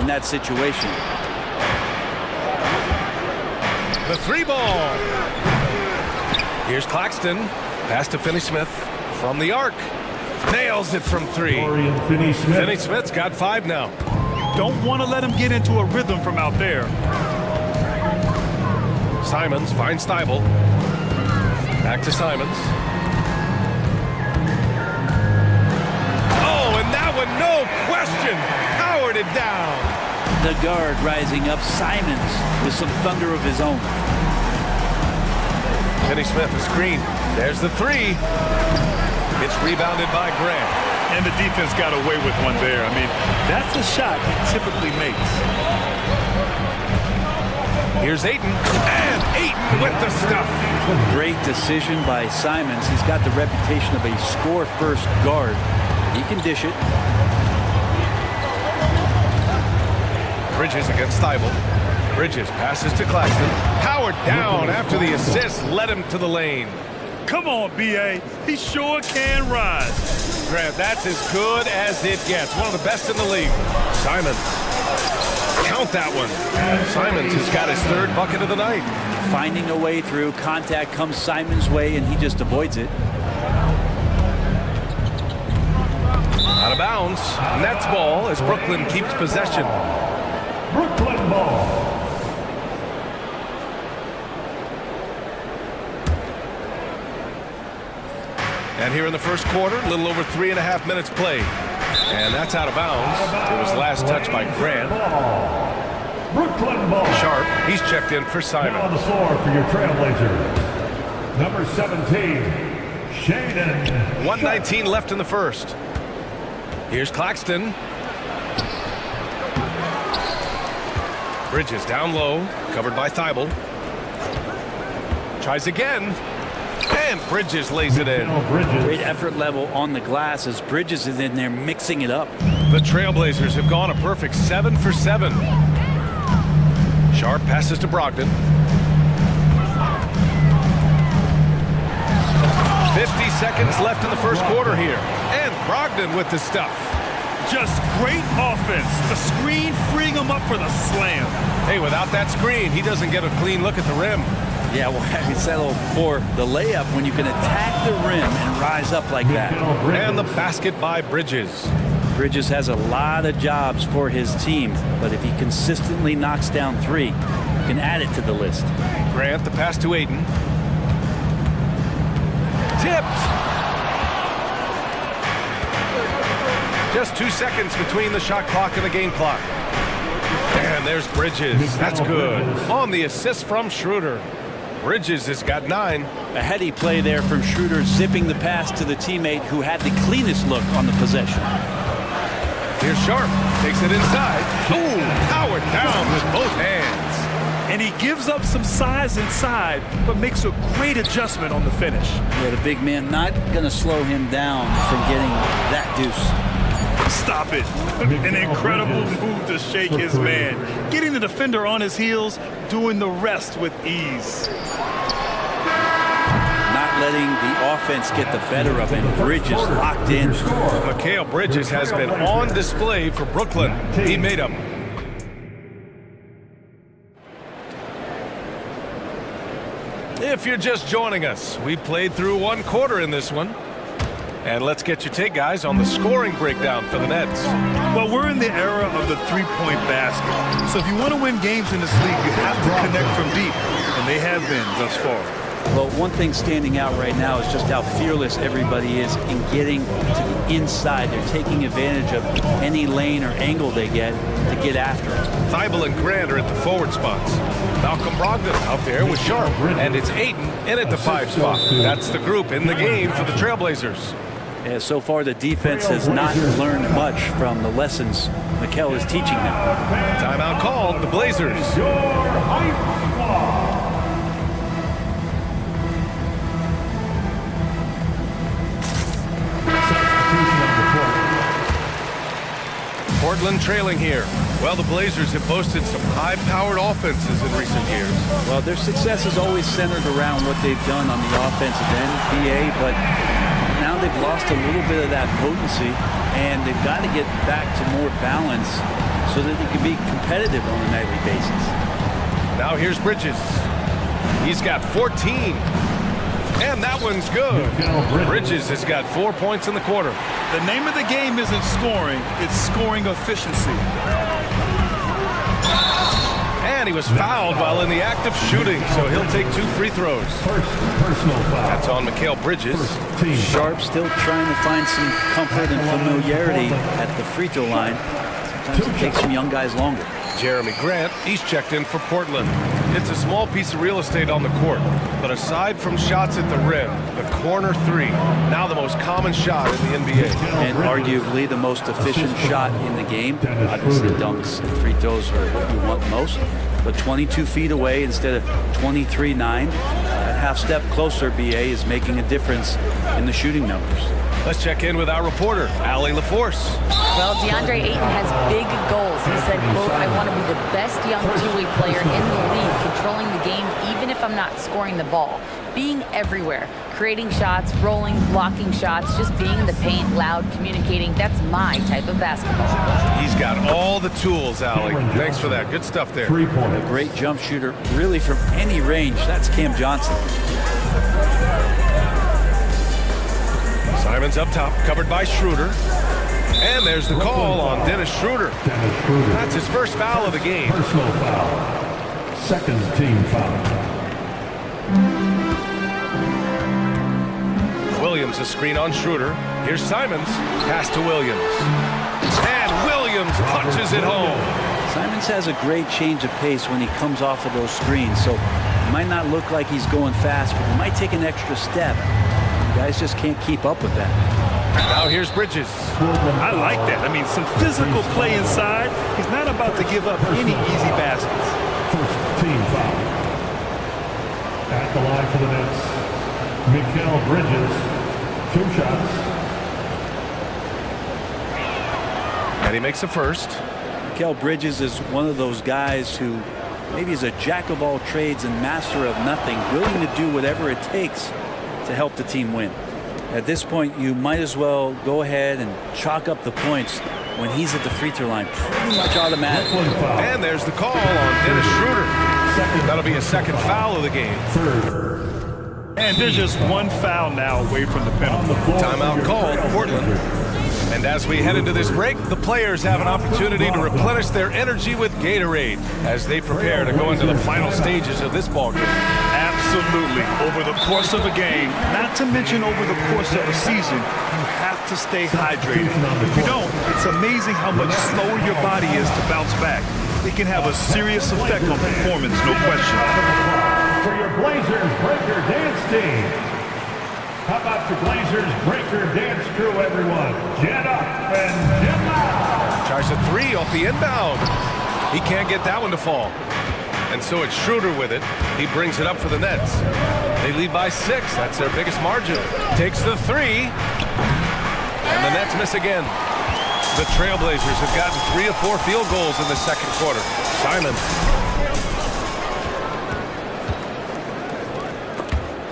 in that situation. The three ball. Here's Claxton. Pass to Finney-Smith from the arc. Nails it from 3. Finney-Smith's got 5 now. Don't want to let him get into a rhythm from out there. Simons finds Thibault. Back to Simons. Oh, and that one, no question, powered it down. The guard rising up. Simons with some thunder of his own. Finney-Smith, a screen. There's the 3. It's rebounded by Grant. And the defense got away with one there. I mean, that's a shot he typically makes. Here's Aiden, and Aiden with the stuff. Great decision by Simons. He's got the reputation of a score-first guard. He can dish it. Bridges against Thibault. Bridges passes to Claxton. Powered down after the assist led him to the lane. Come on, B.A. He sure can rise. Grant, that's as good as it gets. One of the best in the league. Simons. Count that one. Simons has got his 3rd bucket of the night. Finding a way through. Contact comes Simons' way, and he just avoids it. Out of bounds. Nets ball as Brooklyn keeps possession. Brooklyn ball. And here in the first quarter, a little over 3.5 minutes played. And that's out of bounds. It was last touched by Grant. Brooklyn ball. Sharp, he's checked in for Simon. Now on the floor for your Trailblazers. Number 17, Shaden. 1:19 left in the first. Here's Claxton. Bridges down low, covered by Thibault. Tries again. And Bridges lays it in. Great effort level on the glass as Bridges is in there mixing it up. The Trailblazers have gone a perfect 7 for 7. Sharp passes to Brogdon. 50 seconds left in the first quarter here. And Brogdon with the stuff. Just great offense. The screen freeing him up for the slam. Hey, without that screen, he doesn't get a clean look at the rim. Yeah, well, I said before, the layup, when you can attack the rim and rise up like that. And the basket by Bridges. Bridges has a lot of jobs for his team, but if he consistently knocks down three, he can add it to the list. Grant, the pass to Aiden. Tipped! Just 2 seconds between the shot clock and the game clock. And there's Bridges. That's good. On the assist from Schroeder. Bridges has got 9. A heady play there from Schroeder, zipping the pass to the teammate who had the cleanest look on the possession. Here's Sharp. Takes it inside. Boom! Powered down with both hands. And he gives up some size inside, but makes a great adjustment on the finish. Yeah, the big man not going to slow him down from getting that deuce. Stop it. An incredible move to shake his man. Getting the defender on his heels, doing the rest with ease. Not letting the offense get the better of him. Bridges locked in. Mikal Bridges has been on display for Brooklyn. He made him. If you're just joining us, we played through 1 quarter in this one. And let's get your take, guys, on the scoring breakdown for the Nets. Well, we're in the era of the three-point basket. So if you want to win games in this league, you have to connect from deep. And they have been thus far. Well, one thing standing out right now is just how fearless everybody is in getting to the inside. They're taking advantage of any lane or angle they get to get after it. Thibault and Grant are at the forward spots. Malcolm Brogdon out there with Sharp. And it's Aiden in at the 5 spot. That's the group in the game for the Trailblazers. Yeah, so far the defense has not learned much from the lessons Mikal is teaching them. Timeout called, the Blazers. Portland trailing here. Well, the Blazers have boasted some high-powered offenses in recent years. Well, their success is always centered around what they've done on the offensive end, BA, but now they've lost a little bit of that potency, and they've got to get back to more balance so that they can be competitive on a nightly basis. Now here's Bridges. He's got 14. And that one's good. Bridges has got 4 points in the quarter. The name of the game isn't scoring, it's scoring efficiency. And he was fouled while in the act of shooting, so he'll take 2 free throws. That's on Mikal Bridges. Sharp still trying to find some comfort and familiarity at the free throw line. Sometimes it takes some young guys longer. Jeremy Grant, he's checked in for Portland. It's a small piece of real estate on the court, but aside from shots at the rim, the corner 3, now the most common shot in the NBA. And arguably the most efficient shot in the game. Obviously dunks and free throws are what you want most, but 22 feet away instead of 23-9. That half step closer, BA, is making a difference in the shooting numbers. Let's check in with our reporter, Allie LaForce. Well, DeAndre Ayton has big goals. He said, quote, I want to be the best young two-way player in the league, controlling the game even if I'm not scoring the ball. Being everywhere, creating shots, rolling, blocking shots, just being in the paint, loud, communicating, that's my type of basketball. He's got all the tools, Allie. Thanks for that. Good stuff there. A great jump shooter, really from any range. That's Cam Johnson. Simon's up top, covered by Schroeder. And there's the call on Dennis Schroeder. That's his first foul of the game. Personal foul. Second team foul. Williams a screen on Schroeder. Here's Simons. Pass to Williams. And Williams punches it home. Simons has a great change of pace when he comes off of those screens, so it might not look like he's going fast, but he might take an extra step. Guys just can't keep up with that. Now here's Bridges. I like that. I mean, some physical play inside. He's not about to give up any easy baskets. First team foul. At the line for the Nets, Mikal Bridges, 2 shots. And he makes a first. Mikal Bridges is one of those guys who maybe is a jack of all trades and master of nothing, willing to do whatever it takes to help the team win. At this point, you might as well go ahead and chalk up the points when he's at the free throw line. Pretty much automatic. And there's the call on Dennis Schroeder. That'll be a second foul of the game. And there's just 1 foul now away from the penalty. Timeout called, Portland. And as we head into this break, the players have an opportunity to replenish their energy with Gatorade as they prepare to go into the final stages of this ballgame. Absolutely. Over the course of a game, not to mention over the course of a season, you have to stay hydrated. If you don't, it's amazing how much slower your body is to bounce back. It can have a serious effect on performance, no question. For your Blazers Breaker Dance Team. How about your Blazers Breaker Dance crew, everyone? Jet up and jet out. Tries a three off the inbound. He can't get that one to fall. And so it's Schroeder with it. He brings it up for the Nets. They lead by 6. That's their biggest margin. Takes the three. And the Nets miss again. The Trailblazers have gotten 3 of 4 field goals in the second quarter. Simons.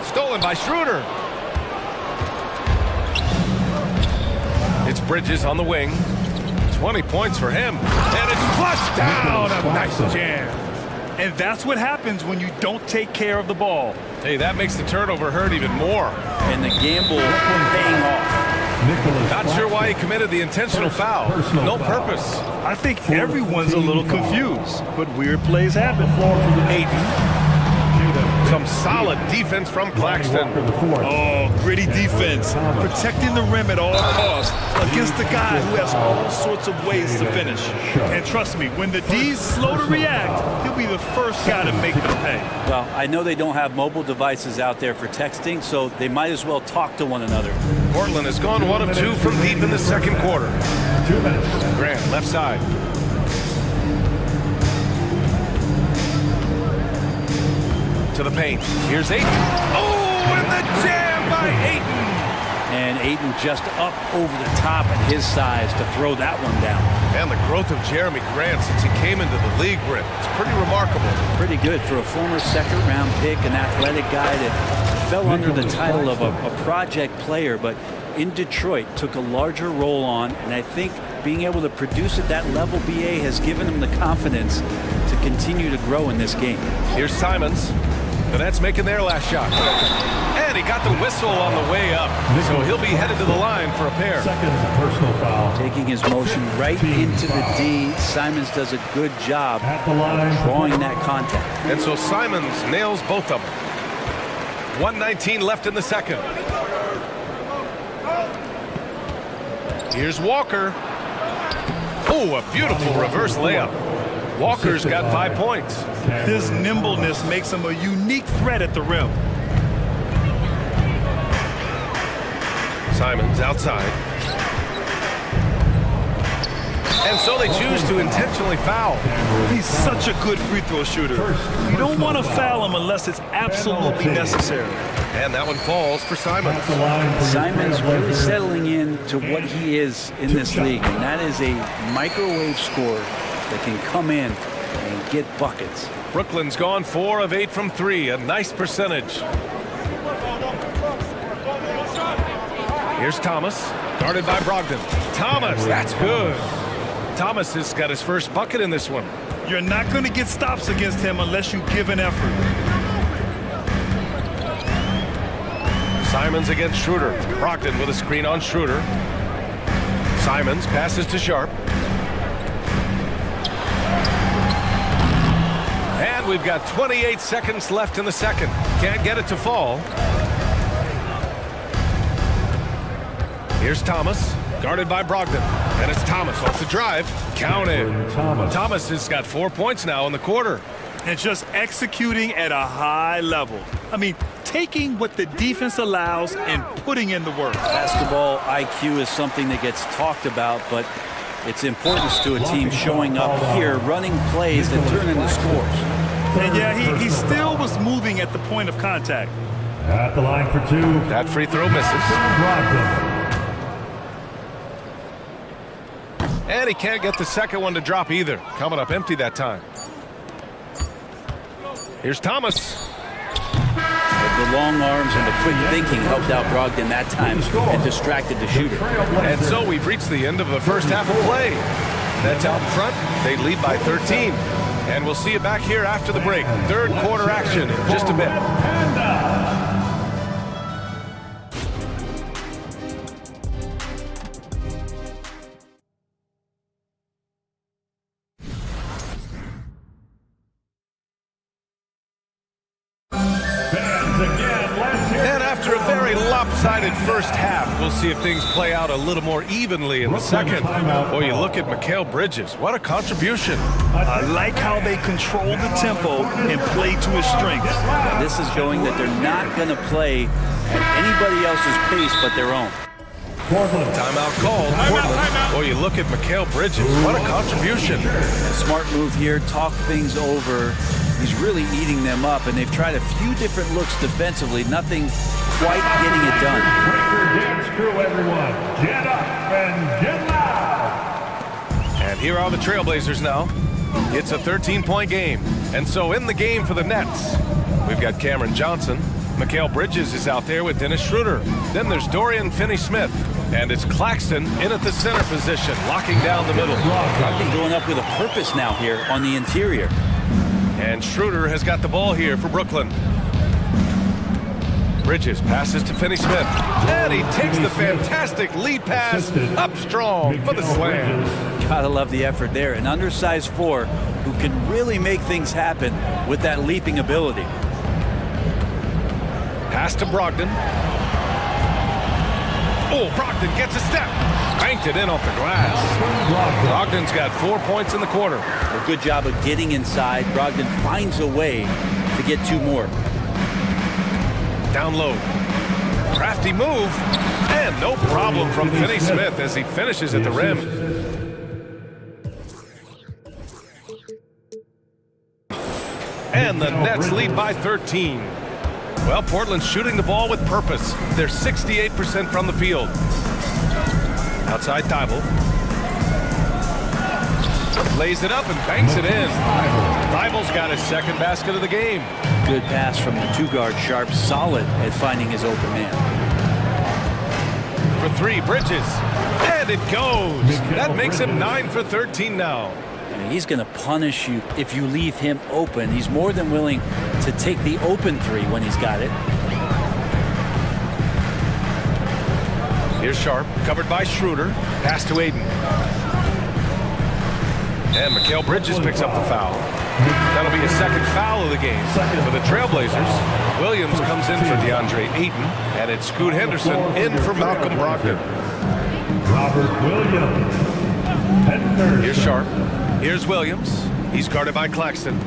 Stolen by Schroeder. It's Bridges on the wing. 20 points for him. And it's flushed down. A nice jam. And that's what happens when you don't take care of the ball. Hey, that makes the turnover hurt even more. And the gamble paying off. Not sure why he committed the intentional foul. No purpose. I think everyone's a little confused, but weird plays happen. Aiden. Some solid defense from Claxton. Oh, gritty defense. Protecting the rim at all costs against the guy who has all sorts of ways to finish. And trust me, when the D's slow to react, he'll be the first guy to make them pay. Well, I know they don't have mobile devices out there for texting, so they might as well talk to one another. Portland has gone 1 of 2 from deep in the second quarter. 2 minutes. Grant, left side. To the paint. Here's Ayton. Oh, and the jam by Ayton. And Ayton just up over the top at his size to throw that one down. And the growth of Jeremy Grant since he came into the league, Brent, it's pretty remarkable. Pretty good for a former second-round pick, an athletic guy that fell under the title of a project player, but in Detroit took a larger role on, and I think being able to produce at that level, BA, has given him the confidence to continue to grow in this game. Here's Simons. The Nets making their last shot. And he got the whistle on the way up. So he'll be headed to the line for a pair. Second personal foul. Taking his motion right into the D. Simons does a good job drawing that contact. And so Simons nails both of them. 1:19 left in the second. Here's Walker. Oh, a beautiful reverse layup. Walker's got 5 points. His nimbleness makes him a unique threat at the rim. Simons outside. And so they choose to intentionally foul. He's such a good free throw shooter. You don't want to foul him unless it's absolutely necessary. And that one falls for Simons. Simons really settling in to what he is in this league, and that is a microwave scorer that can come in and get buckets. Brooklyn's gone 4 of 8 from 3, a nice percentage. Here's Thomas, guarded by Brogdon. Thomas, that's good. Thomas has got his first bucket in this one. You're not going to get stops against him unless you give an effort. Simons against Schroeder. Brogdon with a screen on Schroeder. Simons passes to Sharp. And we've got 28 seconds left in the second. Can't get it to fall. Here's Thomas, guarded by Brogdon. And it's Thomas off the drive. Count it. Thomas has got 4 points now in the quarter. And just executing at a high level. I mean, taking what the defense allows and putting in the work. Basketball IQ is something that gets talked about, but its importance to a team showing up here, running plays that turn into scores. And yeah, he still was moving at the point of contact. At the line for 2. That free throw misses. And he can't get the second one to drop either. Coming up empty that time. Here's Thomas. The long arms and the quick thinking helped out Brogdon that time and distracted the shooter. And so we've reached the end of the first half of play. Nets out in front. They lead by 13. And we'll see you back here after the break. Third quarter action in just a bit. very lopsided first half. We'll see if things play out a little more evenly in the second. Boy, you look at Mikal Bridges. What a contribution. I like how they control the tempo and play to his strengths. Yeah, this is showing that they're not going to play at anybody else's pace but their own. Timeout called. Portland. Boy, you look at Mikal Bridges. What a contribution. Smart move here. Talk things over. He's really eating them up, and they've tried a few different looks defensively. Nothing quite getting it done. Breaker dance crew, everyone. Get up and get loud. And here are the Trailblazers now. It's a 13-point game. And so in the game for the Nets, we've got Cameron Johnson. Mikal Bridges is out there with Dennis Schroeder. Then there's Dorian Finney-Smith. And it's Claxton in at the center position, locking down the middle. Brogdon going up with a purpose now here on the interior. And Schroeder has got the ball here for Brooklyn. Bridges passes to Finney-Smith. And he takes the fantastic lead pass up strong for the slam. Gotta love the effort there. An undersized four who can really make things happen with that leaping ability. Pass to Brogdon. Oh, Brogdon gets a step. Banked it in off the glass. Brogdon's got 4 points in the quarter. A good job of getting inside. Brogdon finds a way to get two more. Down low. Crafty move. And no problem from Finney-Smith as he finishes at the rim. And the Nets lead by 13. Well, Portland's shooting the ball with purpose. They're 68% from the field. Outside Thibault. Lays it up and banks it in. Thibault's got his second basket of the game. Good pass from the two-guard Sharp. Solid at finding his open man. For three, Bridges. And it goes. That makes him 9 for 13 now. He's going to punish you if you leave him open. He's more than willing to take the open three when he's got it. Here's Sharp, covered by Schroeder. Pass to Aiden. And Mikal Bridges picks up the foul. That'll be a second foul of the game. For the Trailblazers, Williams comes in for DeAndre Ayton, and it's Scoot Henderson in for Malcolm Brogdon. Robert Williams. Here's Sharp. Here's Williams. He's guarded by Claxton.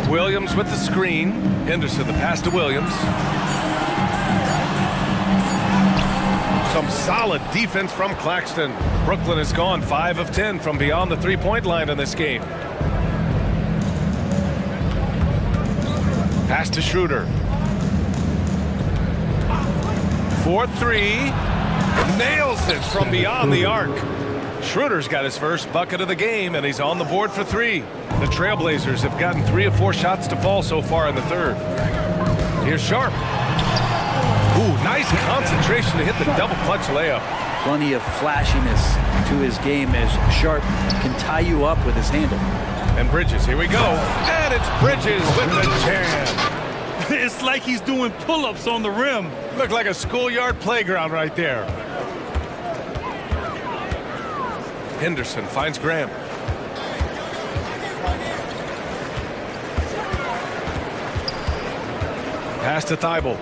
Williams with the screen. Henderson, the pass to Williams. Some solid defense from Claxton. Brooklyn has gone 5 of 10 from beyond the three-point line in this game. Pass to Schroeder. 4-3. Nails it from beyond the arc. Schroeder's got his first bucket of the game, and he's on the board for three. The Trailblazers have gotten 3 of 4 shots to fall so far in the third. Here's Sharp. Ooh, nice concentration to hit the double clutch layup. Plenty of flashiness to his game as Sharp can tie you up with his handle. And Bridges, here we go. And it's Bridges with the jam. It's like he's doing pull-ups on the rim. Looked like a schoolyard playground right there. Henderson finds Graham. Pass to Thibault.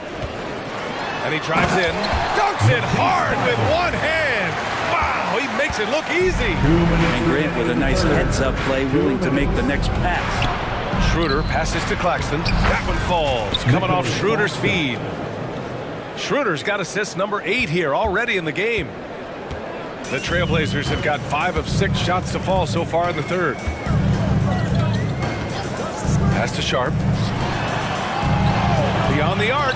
And he drives in. Dunks it hard with one hand. Wow, he makes it look easy. And Grant with a nice heads-up play, willing to make the next pass. Schroeder passes to Claxton. That one falls. Coming off Schroeder's feed. Schroeder's got assist number 8 here already in the game. The Trailblazers have got 5 of 6 shots to fall so far in the third. Pass to Sharp. Beyond the arc.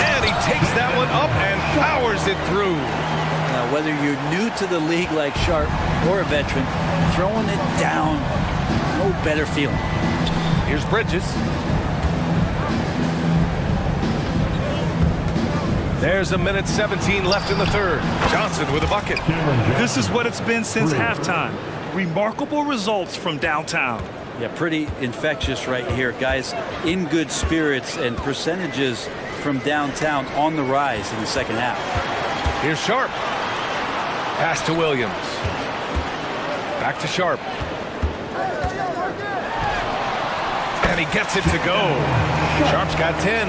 And he takes that one up and powers it through. Now, whether you're new to the league like Sharp or a veteran, throwing it down, no better feeling. Here's Bridges. There's a minute 17 left in the third. Johnson with a bucket. This is what it's been since halftime. Remarkable results from downtown. Yeah, pretty infectious right here, guys. In good spirits and percentages from downtown on the rise in the second half. Here's Sharp. Pass to Williams. Back to Sharp. And he gets it to go. Sharp's got 10.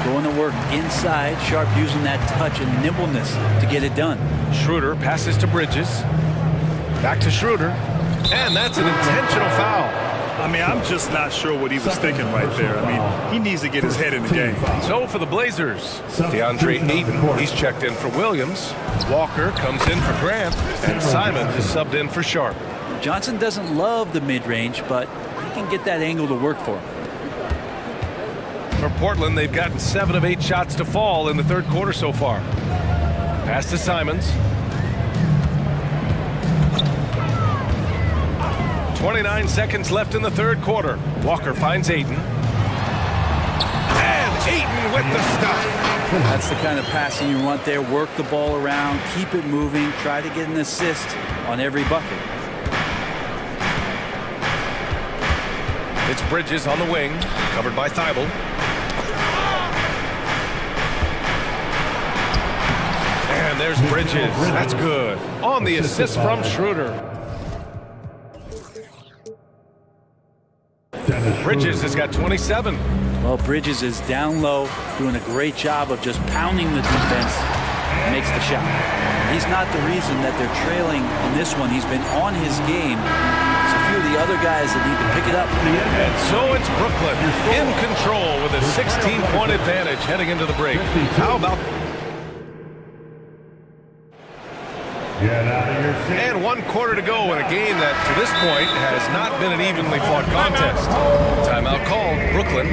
Going to work inside. Sharp using that touch and nimbleness to get it done. Schroeder passes to Bridges. Back to Schroeder. And that's an intentional foul. I mean, I'm just not sure what he was thinking right there. I mean, he needs to get his head in the game. So for the Blazers, DeAndre Ayton, he's checked in for Williams. Walker comes in for Grant. And Simon is subbed in for Sharp. Johnson doesn't love the mid-range, but he can get that angle to work for him. For Portland, they've gotten 7 of 8 shots to fall in the third quarter so far. Pass to Simons. 29 seconds left in the third quarter. Walker finds Ayton. And Ayton with the stuff. That's the kind of passing you want there. Work the ball around, keep it moving, try to get an assist on every bucket. It's Bridges on the wing, covered by Thibault. And there's Bridges. That's good. On the assist from Schroeder. Bridges has got 27. Well, Bridges is down low, doing a great job of just pounding the defense. Makes the shot. He's not the reason that they're trailing in this one. He's been on his game. There's a few of the other guys that need to pick it up. And so it's Brooklyn in control with a 16-point advantage heading into the break. How about... And 1 quarter to go in a game that, to this point, has not been an evenly fought contest. Timeout called. Brooklyn.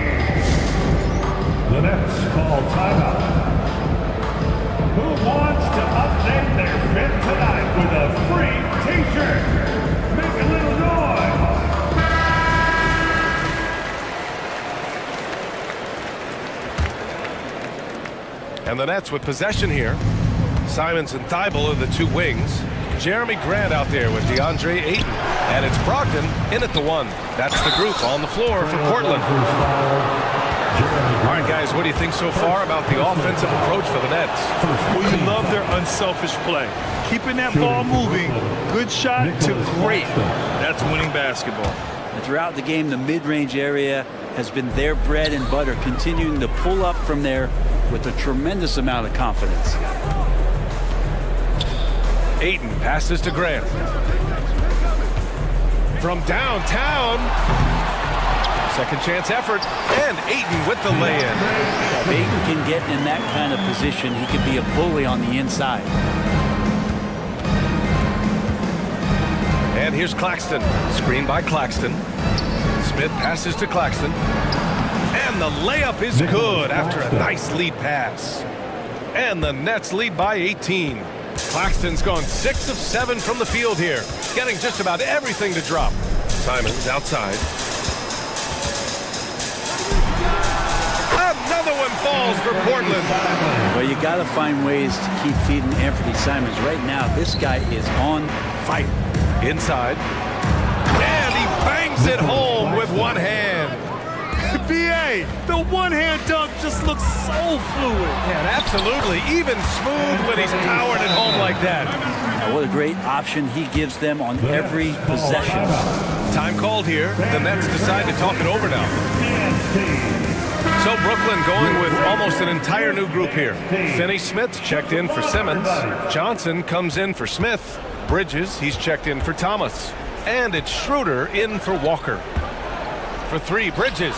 The Nets call timeout. Who wants to update their fit tonight with a free T-shirt? Make a little noise. And the Nets with possession here. Simons and Thibault are the two wings. Jeremy Grant out there with DeAndre Ayton. And it's Brogdon in at the 1. That's the group on the floor for Portland. All right, guys, what do you think so far about the offensive approach for the Nets? Well, you love their unselfish play. Keeping that ball moving, good shot to great. That's winning basketball. And throughout the game, the mid-range area has been their bread and butter, continuing to pull up from there with a tremendous amount of confidence. Ayton passes to Grant. From downtown. Second chance effort. And Ayton with the lay-in. If Ayton can get in that kind of position, he can be a bully on the inside. And here's Claxton. Screen by Claxton. Smith passes to Claxton. And the layup is good after a nice lead pass. And the Nets lead by 18. Claxton's gone 6 of 7 from the field here, getting just about everything to drop. Simons outside. Another one falls for Portland. Well, you got to find ways to keep feeding Anthony Simons. Right now, this guy is on fire. Inside. And he bangs it home with one hand. BA, the one-hand dunk just looks so fluid. Yeah, absolutely. Even smooth when he's powered it home like that. What a great option he gives them on every possession. Time called here. The Nets decide to talk it over now. So Brooklyn going with almost an entire new group here. Finney-Smith checked in for Simmons. Johnson comes in for Smith. Bridges, he's checked in for Thomas. And it's Schroeder in for Walker. For 3, Bridges.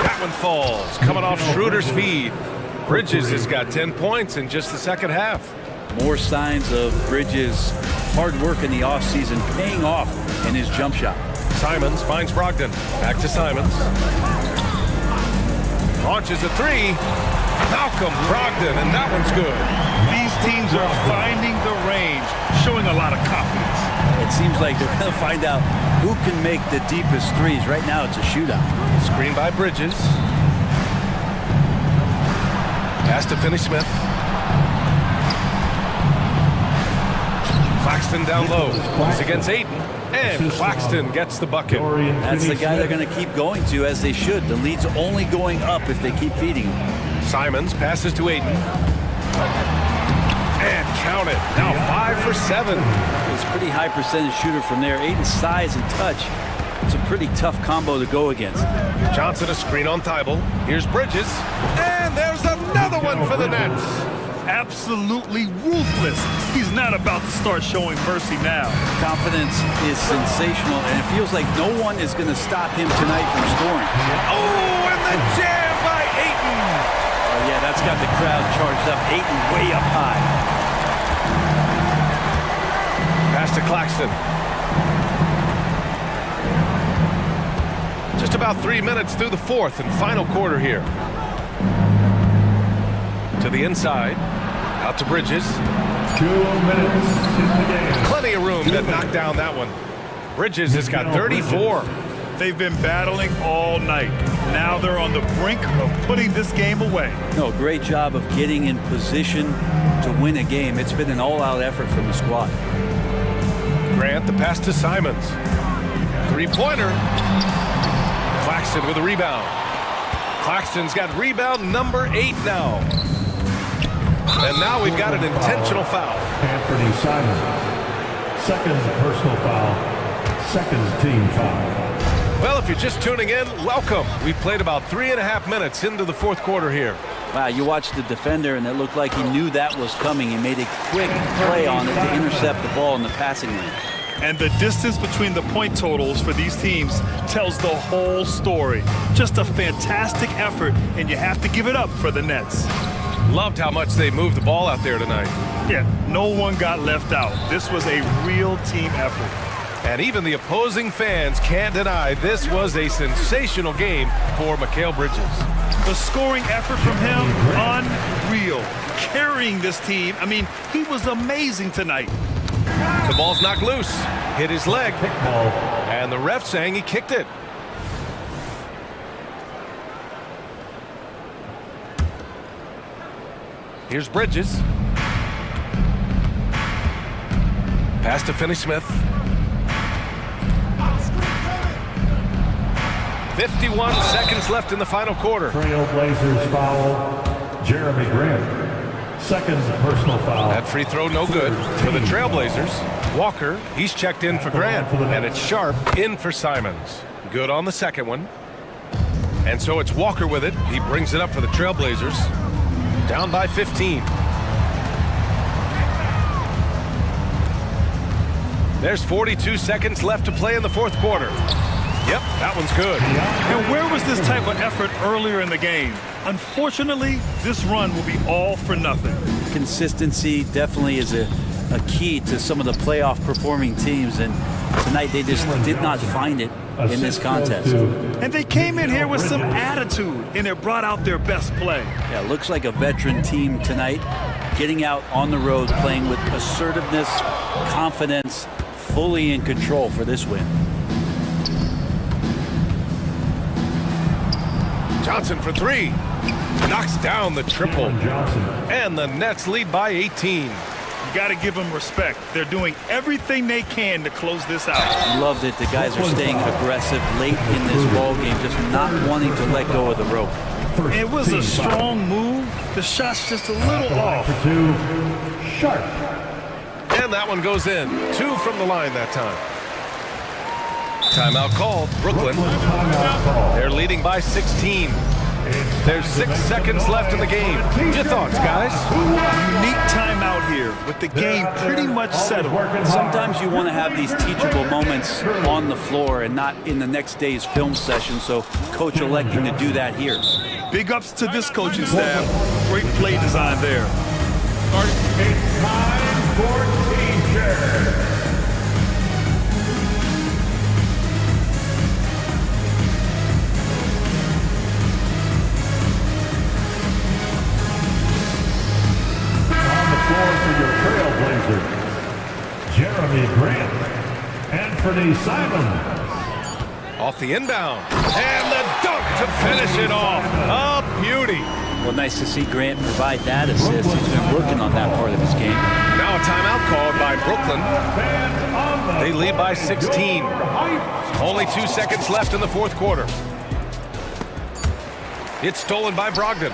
That one falls, coming off Schroeder's feed. Bridges has got 10 points in just the second half. More signs of Bridges' hard work in the offseason paying off in his jump shot. Simons finds Brogdon. Back to Simons. Launches a 3. Malcolm Brogdon, and that one's good. These teams are finding the range, showing a lot of confidence. It seems like they're going to find out who can make the deepest threes. Right now, it's a shootout. Screen by Bridges. Pass to Finney-Smith. Claxton down low. He's against Ayton. And Claxton gets the bucket. That's the guy they're going to keep going to, as they should. The lead's only going up if they keep feeding him. Simons passes to Ayton. And count it. Now 5 for 7. He's a pretty high percentage shooter from there. Ayton's size and touch It's a pretty tough combo to go against. Johnson a screen on Thibault. Here's Bridges. And there's another one for the Nets. Absolutely ruthless. He's not about to start showing mercy now. Confidence is sensational, and it feels like no one is going to stop him tonight from scoring. Oh, and the jam by Ayton. Oh, yeah, that's got the crowd charged up. Ayton way up high. Pass to Claxton. Just about 3 minutes through the fourth and final quarter here. To the inside. Out to Bridges. 2 minutes in the game. Plenty of room to knock down that one. Bridges has got 34. They've been battling all night. Now they're on the brink of putting this game away. No, great job of getting in position to win a game. It's been an all-out effort from the squad. Grant, the pass to Simons. Three-pointer. Claxton with a rebound. Claxton's got rebound number 8 now. And now we've got an intentional foul. Anthony Simons. Second personal foul. Second team foul. Well, if you're just tuning in, welcome. We've played about 3.5 minutes into the fourth quarter here. Wow, you watched the defender, and it looked like he knew that was coming. He made a quick play on it to intercept the ball in the passing lane. And the distance between the point totals for these teams tells the whole story. Just a fantastic effort, and you have to give it up for the Nets. Loved how much they moved the ball out there tonight. Yeah, no one got left out. This was a real team effort. And even the opposing fans can't deny this was a sensational game for Mikal Bridges. The scoring effort from him, unreal. Carrying this team, I mean, he was amazing tonight. The ball's knocked loose, hit his leg, and the ref saying he kicked it. Here's Bridges. Pass to Finney-Smith. 51 seconds left in the final quarter. Trailblazers foul. Jeremy Grant. Second personal foul. That free throw no good for the Trailblazers. Walker, he's checked in for Grant, and it's Sharp in for Simons. Good on the second one. And so it's Walker with it. He brings it up for the Trailblazers. Down by 15. There's 42 seconds left to play in the fourth quarter. Yep, that one's good. And where was this type of effort earlier in the game? Unfortunately, this run will be all for nothing. Consistency definitely is a key to some of the playoff performing teams, and tonight they just did not find it in this contest. And they came in here with some attitude, and it brought out their best play. Yeah, looks like a veteran team tonight, getting out on the road, playing with assertiveness, confidence, fully in control for this win. Johnson for three. Knocks down the triple. And the Nets lead by 18. You got to give them respect. They're doing everything they can to close this out. Love that the guys are staying aggressive late in this ball game, just not wanting to let go of the rope. It was a strong move. The shot's just a little off. For two, Sharp. And that one goes in. 2 from the line that time. Timeout called. Brooklyn. They're leading by 16. There's 6 seconds left in the game. Your thoughts, guys? Unique timeout here with the game pretty much settled. Sometimes you want to have these teachable moments on the floor and not in the next day's film session, so coach electing to do that here. Big ups to this coaching staff. Great play design there. It's time for teacher. For your Trailblazers, Jeremy Grant, Anthony Simons. Off the inbound. And the dunk to finish it off. A beauty. Well, nice to see Grant provide that assist. He's been working on that part of his game. Now a timeout called by Brooklyn. They lead by 16. Only 2 seconds left in the fourth quarter. It's stolen by Brogdon.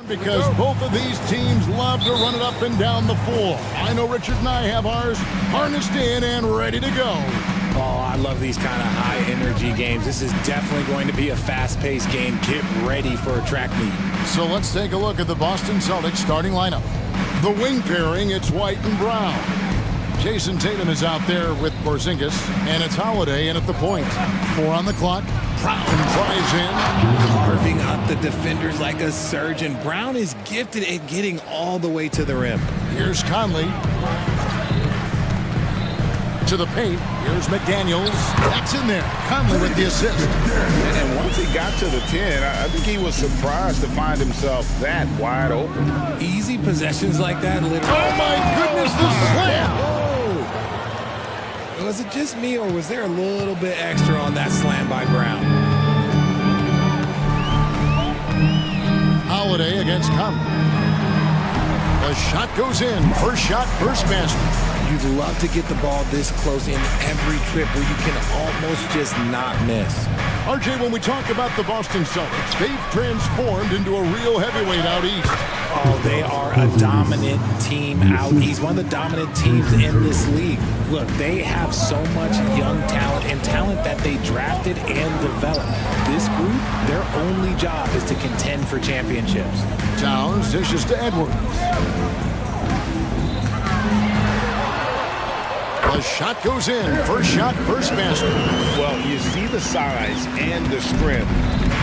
Because both of these teams love to run it up and down the floor. I know Richard and I have ours harnessed in and ready to go. Oh, I love these kind of high-energy games. This is definitely going to be a fast-paced game. Get ready for a track meet. So let's take a look at the Boston Celtics starting lineup. The wing pairing, it's White and Brown. Jason Tatum is out there with Porzingis, and it's Holiday in at the point. 4 on the clock. Brown drives in. Carving up the defenders like a surgeon. Brown is gifted at getting all the way to the rim. Here's Conley. To the paint. Here's McDaniels. That's in there. Conley with the assist. And once he got to the 10, I think he was surprised to find himself that wide open. Easy possessions like that. Literally. Oh, my goodness, the slam. Was it just me, or was there a little bit extra on that slam by Brown? Holiday against Conley. The shot goes in. First shot, first basket. You'd love to get the ball this close in every trip where you can almost just not miss. RJ, when we talk about the Boston Celtics, they've transformed into a real heavyweight out east. Oh, they are a dominant team out east. One of the dominant teams in this league. Look, they have so much young talent and talent that they drafted and developed. This group, their only job is to contend for championships. Towns dishes to Edwards. The shot goes in. First shot, first basket. Well, you see the size and the strength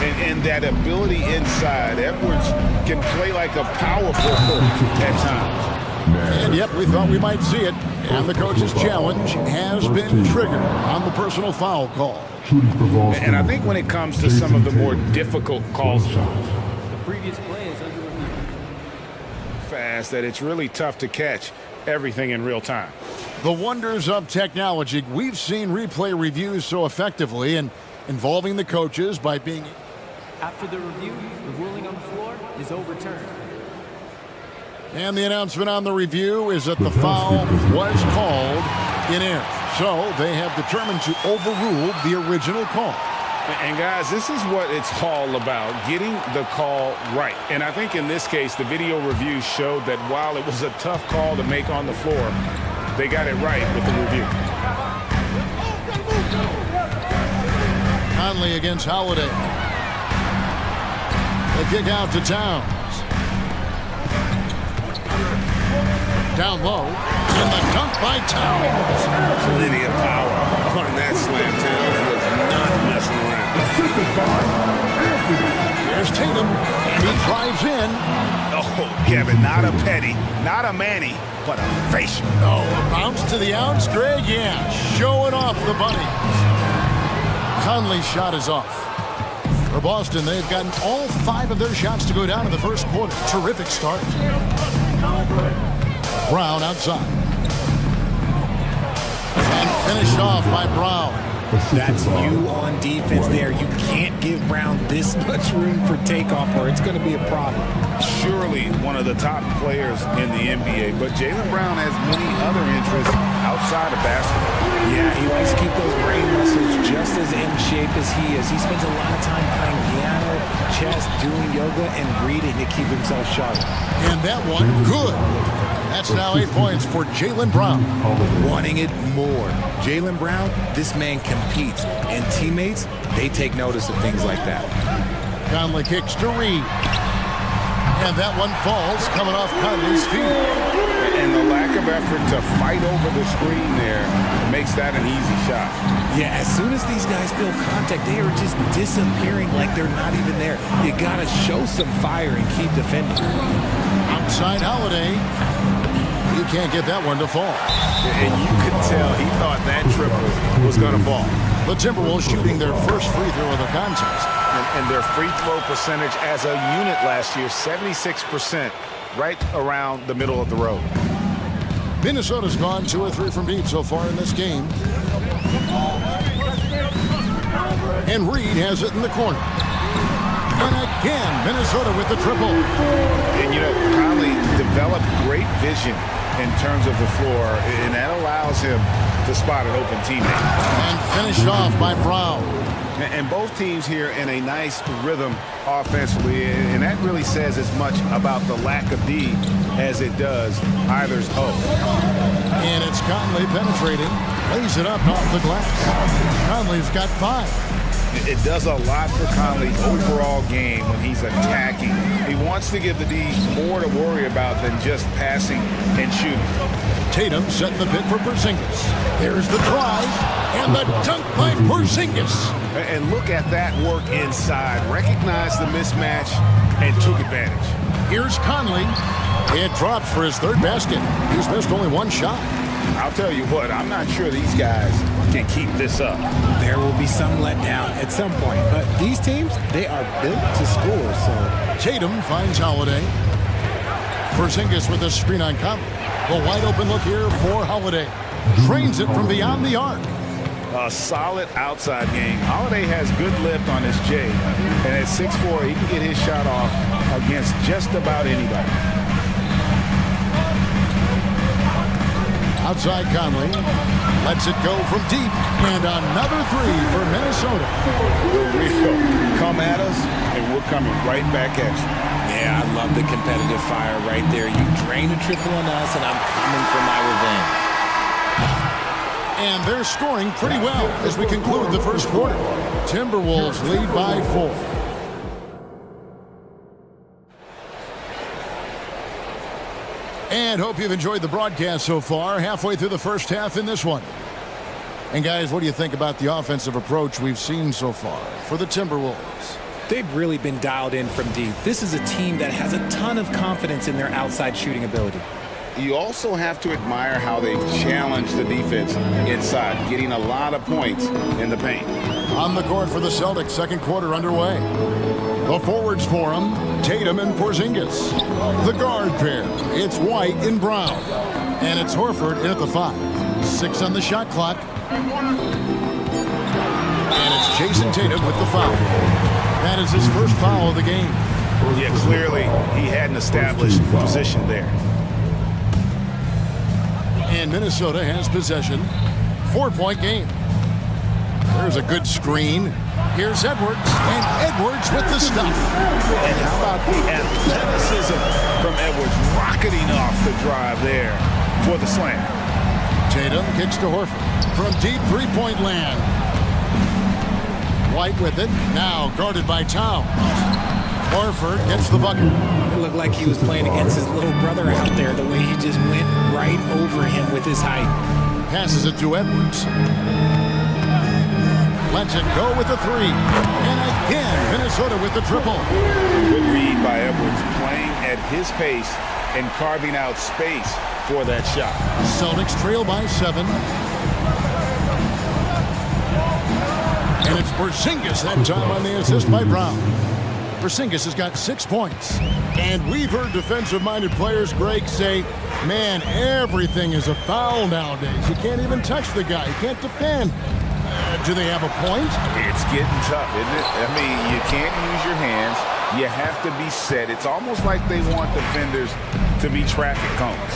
and that ability inside. Edwards can play like a power forward at times. And yep, we thought we might see it. And the coach's challenge has been triggered on the personal foul call. And I think when it comes to some of the more difficult calls, The previous play is under review. fast, that it's really tough to catch everything in real time. The wonders of technology. We've seen replay reviews so effectively and involving the coaches by being... After the review, the ruling on the floor is overturned. And the announcement on the review is that the foul was called in air. So they have determined to overrule the original call. And guys, this is what it's all about, getting the call right. And I think in this case, the video review showed that while it was a tough call to make on the floor, they got it right with the review. Conley against Holiday. The kick out to Towns. Down low. And the dunk by Towns. Plenty of power on that slam. Towns was not messing around. There's Tatum. And he drives in. Oh, Kevin, not a petty, not a Manny, but a facial. Oh, a bounce to the outs, Greg? Yeah, showing off the bunny. Conley's shot is off. For Boston, they've gotten all 5 of their shots to go down in the first quarter. Terrific start. Brown outside. And finished off by Brown. That's you on defense there. You can't give Brown this much room for takeoff or it's going to be a problem. Surely one of the top players in the NBA, but Jaylen Brown has many other interests outside of basketball. Yeah, he likes to keep those brain muscles just as in shape as he is. He spends a lot of time playing piano, chess, doing yoga, and reading to keep himself sharp. And that one, good. That's now 8 points for Jaylen Brown. Wanting it more. Jaylen Brown, this man competes. And teammates, they take notice of things like that. Conley kicks to Reed. And that one falls, coming off Conley's feet. And the lack of effort to fight over the screen there makes that an easy shot. Yeah, as soon as these guys feel contact, they are just disappearing like they're not even there. You gotta show some fire and keep defending. Outside Holiday. He can't get that one to fall. And you could tell he thought that triple was going to fall. The Timberwolves shooting their first free throw of the contest. And their free throw percentage as a unit last year, 76%, right around the middle of the road. Minnesota's gone 2 or 3 from deep so far in this game. And Reed has it in the corner. And again, Minnesota with the triple. And, you know, Conley developed great vision in terms of the floor, and that allows him to spot an open teammate. And finished off by Brown. And both teams here in a nice rhythm offensively, and that really says as much about the lack of D as it does either's O. And it's Conley penetrating, lays it up off the glass. Conley's got 5. It does a lot for Conley's overall game when he's attacking. He wants to give the D more to worry about than just passing and shooting. Tatum setting the pick for Porzingis. There's the drive and the dunk by Porzingis. And look at that work inside. Recognized the mismatch and took advantage. Here's Conley. It drops for his 3rd basket. He's missed only 1 shot. I'll tell you what, I'm not sure these guys can keep this up. There will be some letdown at some point, but these teams, they are built to score, so. Tatum finds Holiday. Porzingis with a screen on Conley. The wide open look here for Holiday. Drains it from beyond the arc. A solid outside game. Holiday has good lift on his J, and at 6'4", he can get his shot off against just about anybody. Outside Conley, lets it go from deep, and another 3 for Minnesota. The real come at us, and we're coming right back at you. Yeah, I love the competitive fire right there. You drain a triple on us, and I'm coming for my revenge. And they're scoring pretty well as we conclude the first quarter. Timberwolves lead by 4. And hope you've enjoyed the broadcast so far. Halfway through the first half in this one. And guys, what do you think about the offensive approach we've seen so far for the Timberwolves? They've really been dialed in from deep. This is a team that has a ton of confidence in their outside shooting ability. You also have to admire how they've challenged the defense inside, getting a lot of points in the paint. On the court for the Celtics, second quarter underway. The forwards for them, Tatum and Porzingis. The guard pair, it's White and Brown. And it's Horford in at the 5. 6 on the shot clock. And it's Jason Tatum with the foul. That is his first foul of the game. Yeah, clearly he had an established position there. And Minnesota has possession. 4-point game. There's a good screen. Here's Edwards, and Edwards with the stuff. And how about the athleticism from Edwards rocketing off the drive there for the slam. Tatum kicks to Horford from deep 3-point land. White with it, now guarded by Towns. Horford gets the bucket. It looked like he was playing against his little brother out there, the way he just went right over him with his height. Passes it to Edwards. Lets it go with the 3. And again, Minnesota with the triple. Good read by Edwards, playing at his pace and carving out space for that shot. Celtics trail by 7. And it's Porzingis that time on the assist by Brown. Porzingis has got 6 points. And we've heard defensive-minded players, Greg, say, man, everything is a foul nowadays. You can't even touch the guy. You can't defend. Do they have a point? It's getting tough, isn't it? I mean, you can't use your hands. You have to be set. It's almost like they want defenders to be traffic cones.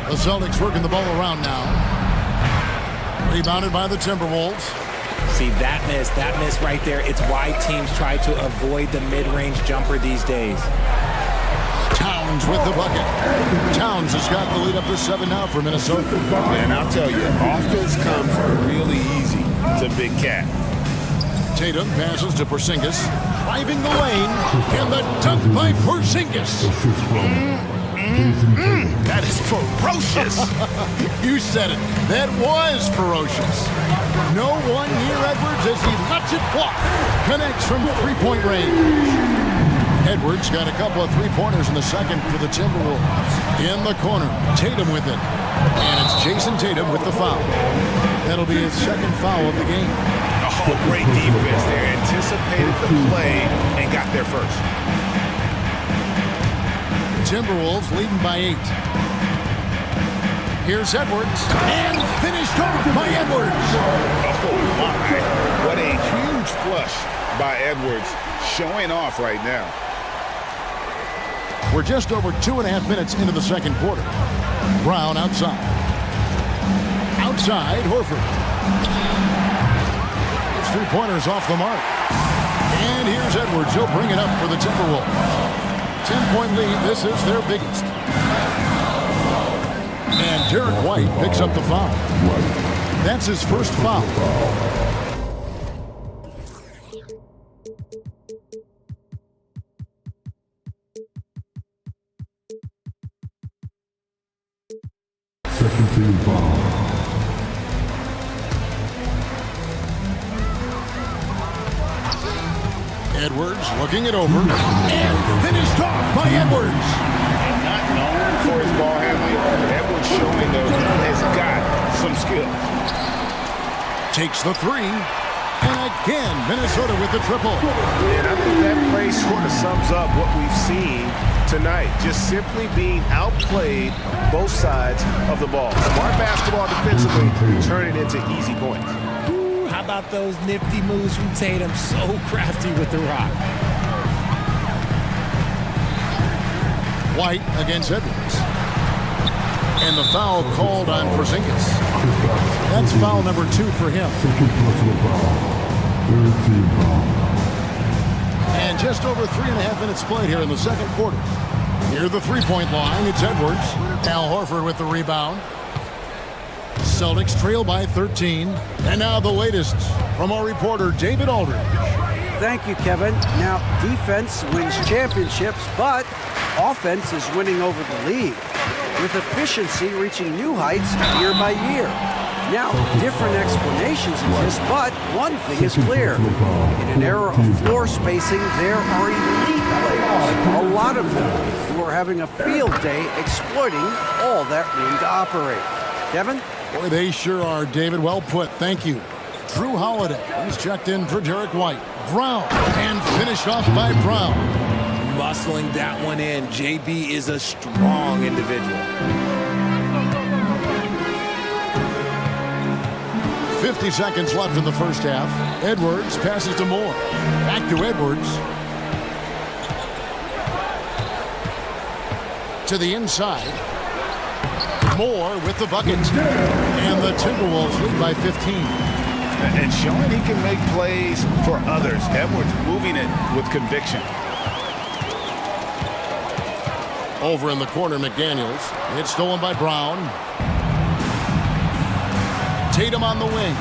The Celtics working the ball around now. Rebounded by the Timberwolves. See, that miss right there, it's why teams try to avoid the mid-range jumper these days. Towns with the bucket. Towns has got the lead up to 7 now for Minnesota. And I'll tell you, offense comes really easy to Big Cat. Tatum passes to Porzingis, driving the lane, and the dunk by Porzingis. That is ferocious. You said it. That was ferocious. No one near Edwards as he lets it fly. Connects from 3-point range. Edwards got a couple of 3-pointers in the second for the Timberwolves. In the corner, Tatum with it. And it's Jason Tatum with the foul. That'll be his second foul of the game. Oh, great defense there. Anticipated the play and got there first. Timberwolves leading by 8. Here's Edwards, and finished off by Edwards. Oh, my. What a huge flush by Edwards, showing off right now. We're just over 2.5 minutes into the second quarter. Brown outside. Outside, Horford. It's three-pointers off the mark. And here's Edwards. He'll bring it up for the Timberwolves. 10-point lead. This is their biggest. And Derek White picks up the foul. That's his first foul. Second team foul. Edwards looking it over. And finished off by Edwards. Not known for his ball handling. Edwards showing that he has got some skill. Takes the three. And again, Minnesota with the triple. And I think that play sort of sums up what we've seen tonight. Just simply being outplayed both sides of the ball. Smart basketball defensively, turning into easy points. Ooh, how about those nifty moves from Tatum? So crafty with the rock. White against Edwards. And the foul called on Porzingis. That's foul number 2 for him. And just over 3.5 minutes played here in the second quarter. Near the three-point line, it's Edwards. Al Horford with the rebound. Celtics trail by 13. And now the latest from our reporter, David Aldridge. Thank you, Kevin. Now, defense wins championships, but offense is winning over the league, with efficiency reaching new heights year by year. Now, different explanations exist, but one thing is clear. In an era of floor spacing, there are elite players, a lot of them, who are having a field day exploiting all that room to operate. Kevin? Boy, they sure are, David. Well put. Thank you. Drew Holiday. He's checked in for Derek White. Brown. And finished off by Brown. Muscling that one in. JB is a strong individual. 50 seconds left in the first half. Edwards passes to Moore. Back to Edwards. To the inside. Moore with the bucket. And the Timberwolves lead by 15. And showing he can make plays for others. Edwards moving it with conviction. Over in the corner, McDaniels. It's stolen by Brown. Tatum on the wing.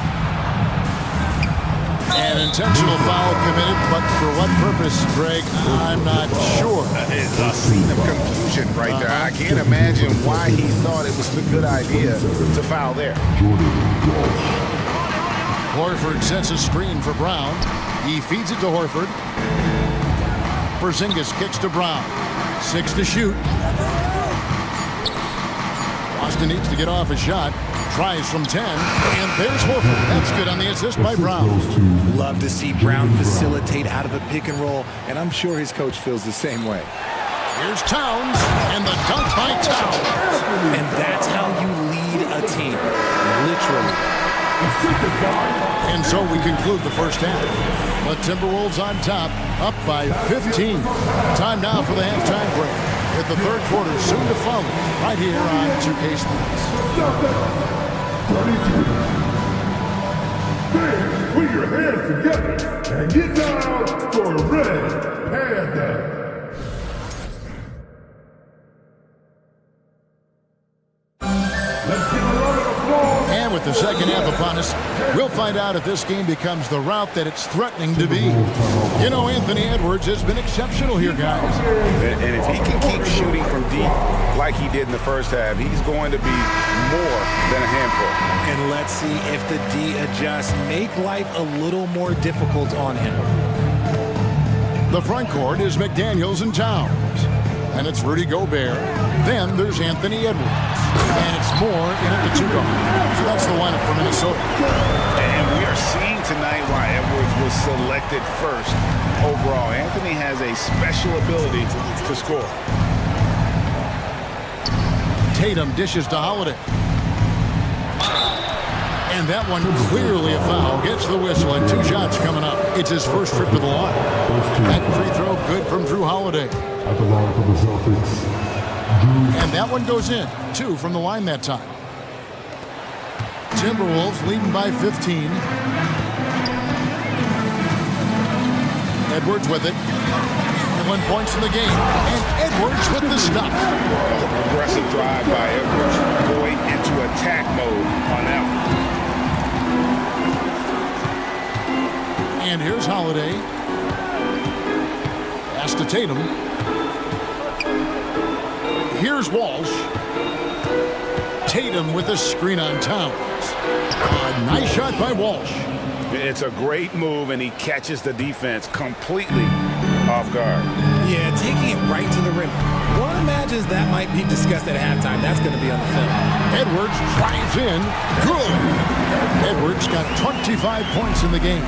An intentional foul committed, but for what purpose, Greg, I'm not sure. It's a scene of confusion right there. I can't imagine why he thought it was a good idea to foul there. Horford sets a screen for Brown. He feeds it to Horford. Porzingis kicks to Brown. 6 to shoot. Boston needs to get off a shot. Tries from 10. And there's Horford. That's good on the assist by Brown. Love to see Brown facilitate out of a pick and roll, and I'm sure his coach feels the same way. Here's Towns, and the dunk by Towns. And that's how you lead a team. Literally. And so we conclude the first half. The Timberwolves on top, up by 15. Time now for the halftime break, with the third quarter soon to follow, right here on 2K Sports. Fans, put your hands together and get down for a red panda. And with the second half upon us, we'll find out if this game becomes the route that it's threatening to be. You know, Anthony Edwards has been exceptional here, guys. And if he can keep shooting from deep like he did in the first half, he's going to be more than a handful. And let's see if the D adjusts, make life a little more difficult on him. The front court is McDaniels and Towns. And it's Rudy Gobert. Then there's Anthony Edwards. And it's Moore in at the 2 guard. So that's the lineup for Minnesota. And we are seeing tonight why Edwards was selected first overall. Anthony has a special ability to score. Tatum dishes to Holiday. And that one clearly a foul. Gets the whistle and 2 shots coming up. It's his first trip to the line. That free throw good from Drew Holiday. At the line for the Celtics. And that one goes in. 2 from the line that time. Timberwolves leading by 15. Edwards with it. 1 points in the game. And Edwards with the stop. Aggressive drive by Edwards. Going into attack mode on that one. And here's Holiday. Pass to Tatum. Here's Walsh. Tatum with a screen on Towns. A nice shot by Walsh. It's a great move, and he catches the defense completely off guard. Yeah, taking it right to the rim. One imagines that might be discussed at halftime. That's going to be on the film. Edwards drives in. Good. Edwards got 25 points in the game.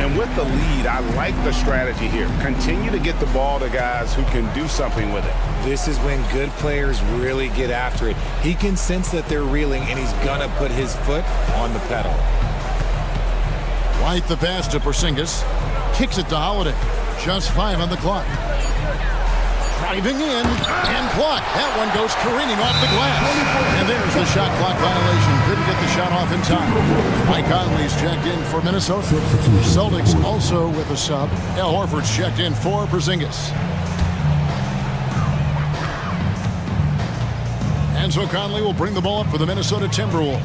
And with the lead, I like the strategy here. Continue to get the ball to guys who can do something with it. This is when good players really get after it. He can sense that they're reeling, and he's going to put his foot on the pedal. White the pass to Porzingis. Kicks it to Holiday. Just 5 on the clock. Driving in and blocked. That one goes careening off the glass. And there's the shot clock violation. Couldn't get the shot off in time. Mike Conley's checked in for Minnesota. Celtics also with a sub. Al Horford's checked in for Porzingis. And so Conley will bring the ball up for the Minnesota Timberwolves.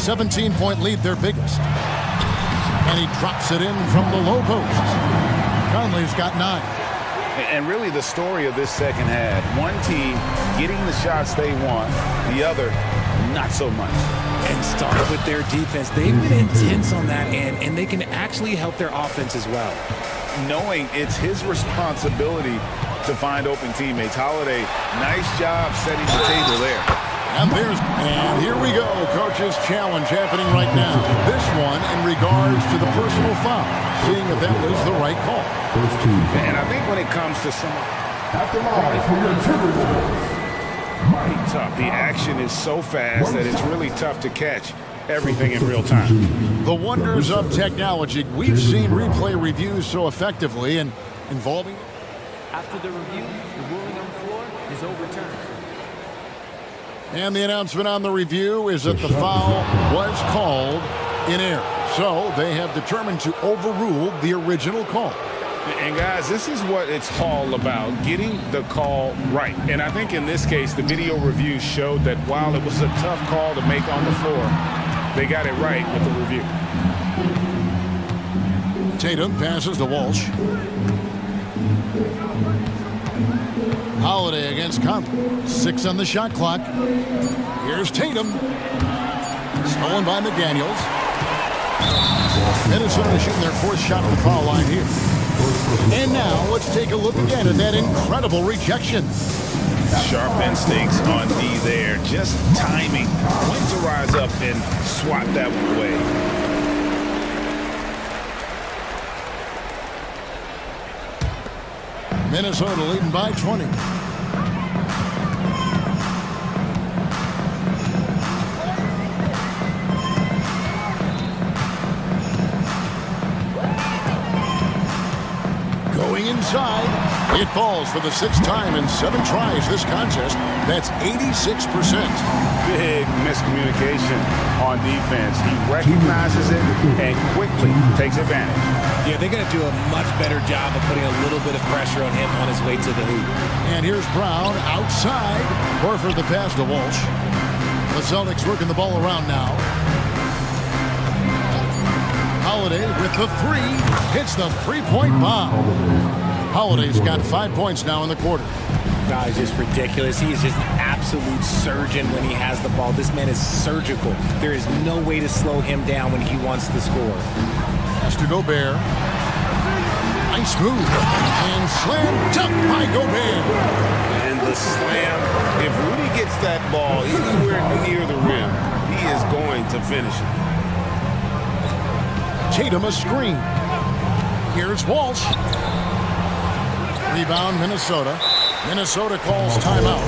17-point lead, their biggest. And he drops it in from the low post. Conley's got 9. And really the story of this second half, one team getting the shots they want, the other not so much. And start with their defense. They've been intense on that end, and they can actually help their offense as well. Knowing it's his responsibility to find open teammates. Holiday, nice job setting the table there. And here we go. Coach's challenge happening right now. This one in regards to the personal foul. Seeing if that was the right call. And I think when it comes to some at the line for your Timberwolves, pretty tough. The action is so fast that it's really tough to catch everything in real time. The wonders of technology. We've seen replay reviews so effectively and involving. After the review, the ruling on the floor is overturned. And the announcement on the review is that the foul was called in error. So they have determined to overrule the original call. And guys, this is what it's all about, getting the call right. And I think in this case, the video review showed that while it was a tough call to make on the floor, they got it right with the review. Tatum passes to Walsh. Holiday against Conley. 6 on the shot clock. Here's Tatum. Stolen by McDaniels. Minnesota shooting their 4th shot at the foul line here. And now let's take a look again at that incredible rejection. Sharp instincts on D there. Just timing. When to rise up and swat that one away. Minnesota leading by 20. Going inside. It falls for the 6th time in 7 tries this contest. That's 86%. Big miscommunication on defense. He recognizes it and quickly takes advantage. Yeah, they're going to do a much better job of putting a little bit of pressure on him on his way to the hoop. And here's Brown outside. Horford the pass to Walsh. The Celtics working the ball around now. Holiday with the 3. Hits the 3-point bomb. Holiday's got 5 points now in the quarter. No, it's just ridiculous. He is just an absolute surgeon when he has the ball. This man is surgical. There is no way to slow him down when he wants to score. Pass to Gobert. Nice move. And slam dunk by Gobert. And the slam. If Rudy gets that ball anywhere near the rim, he is going to finish it. Tatum a screen. Here's Walsh. Rebound Minnesota. Minnesota calls timeout.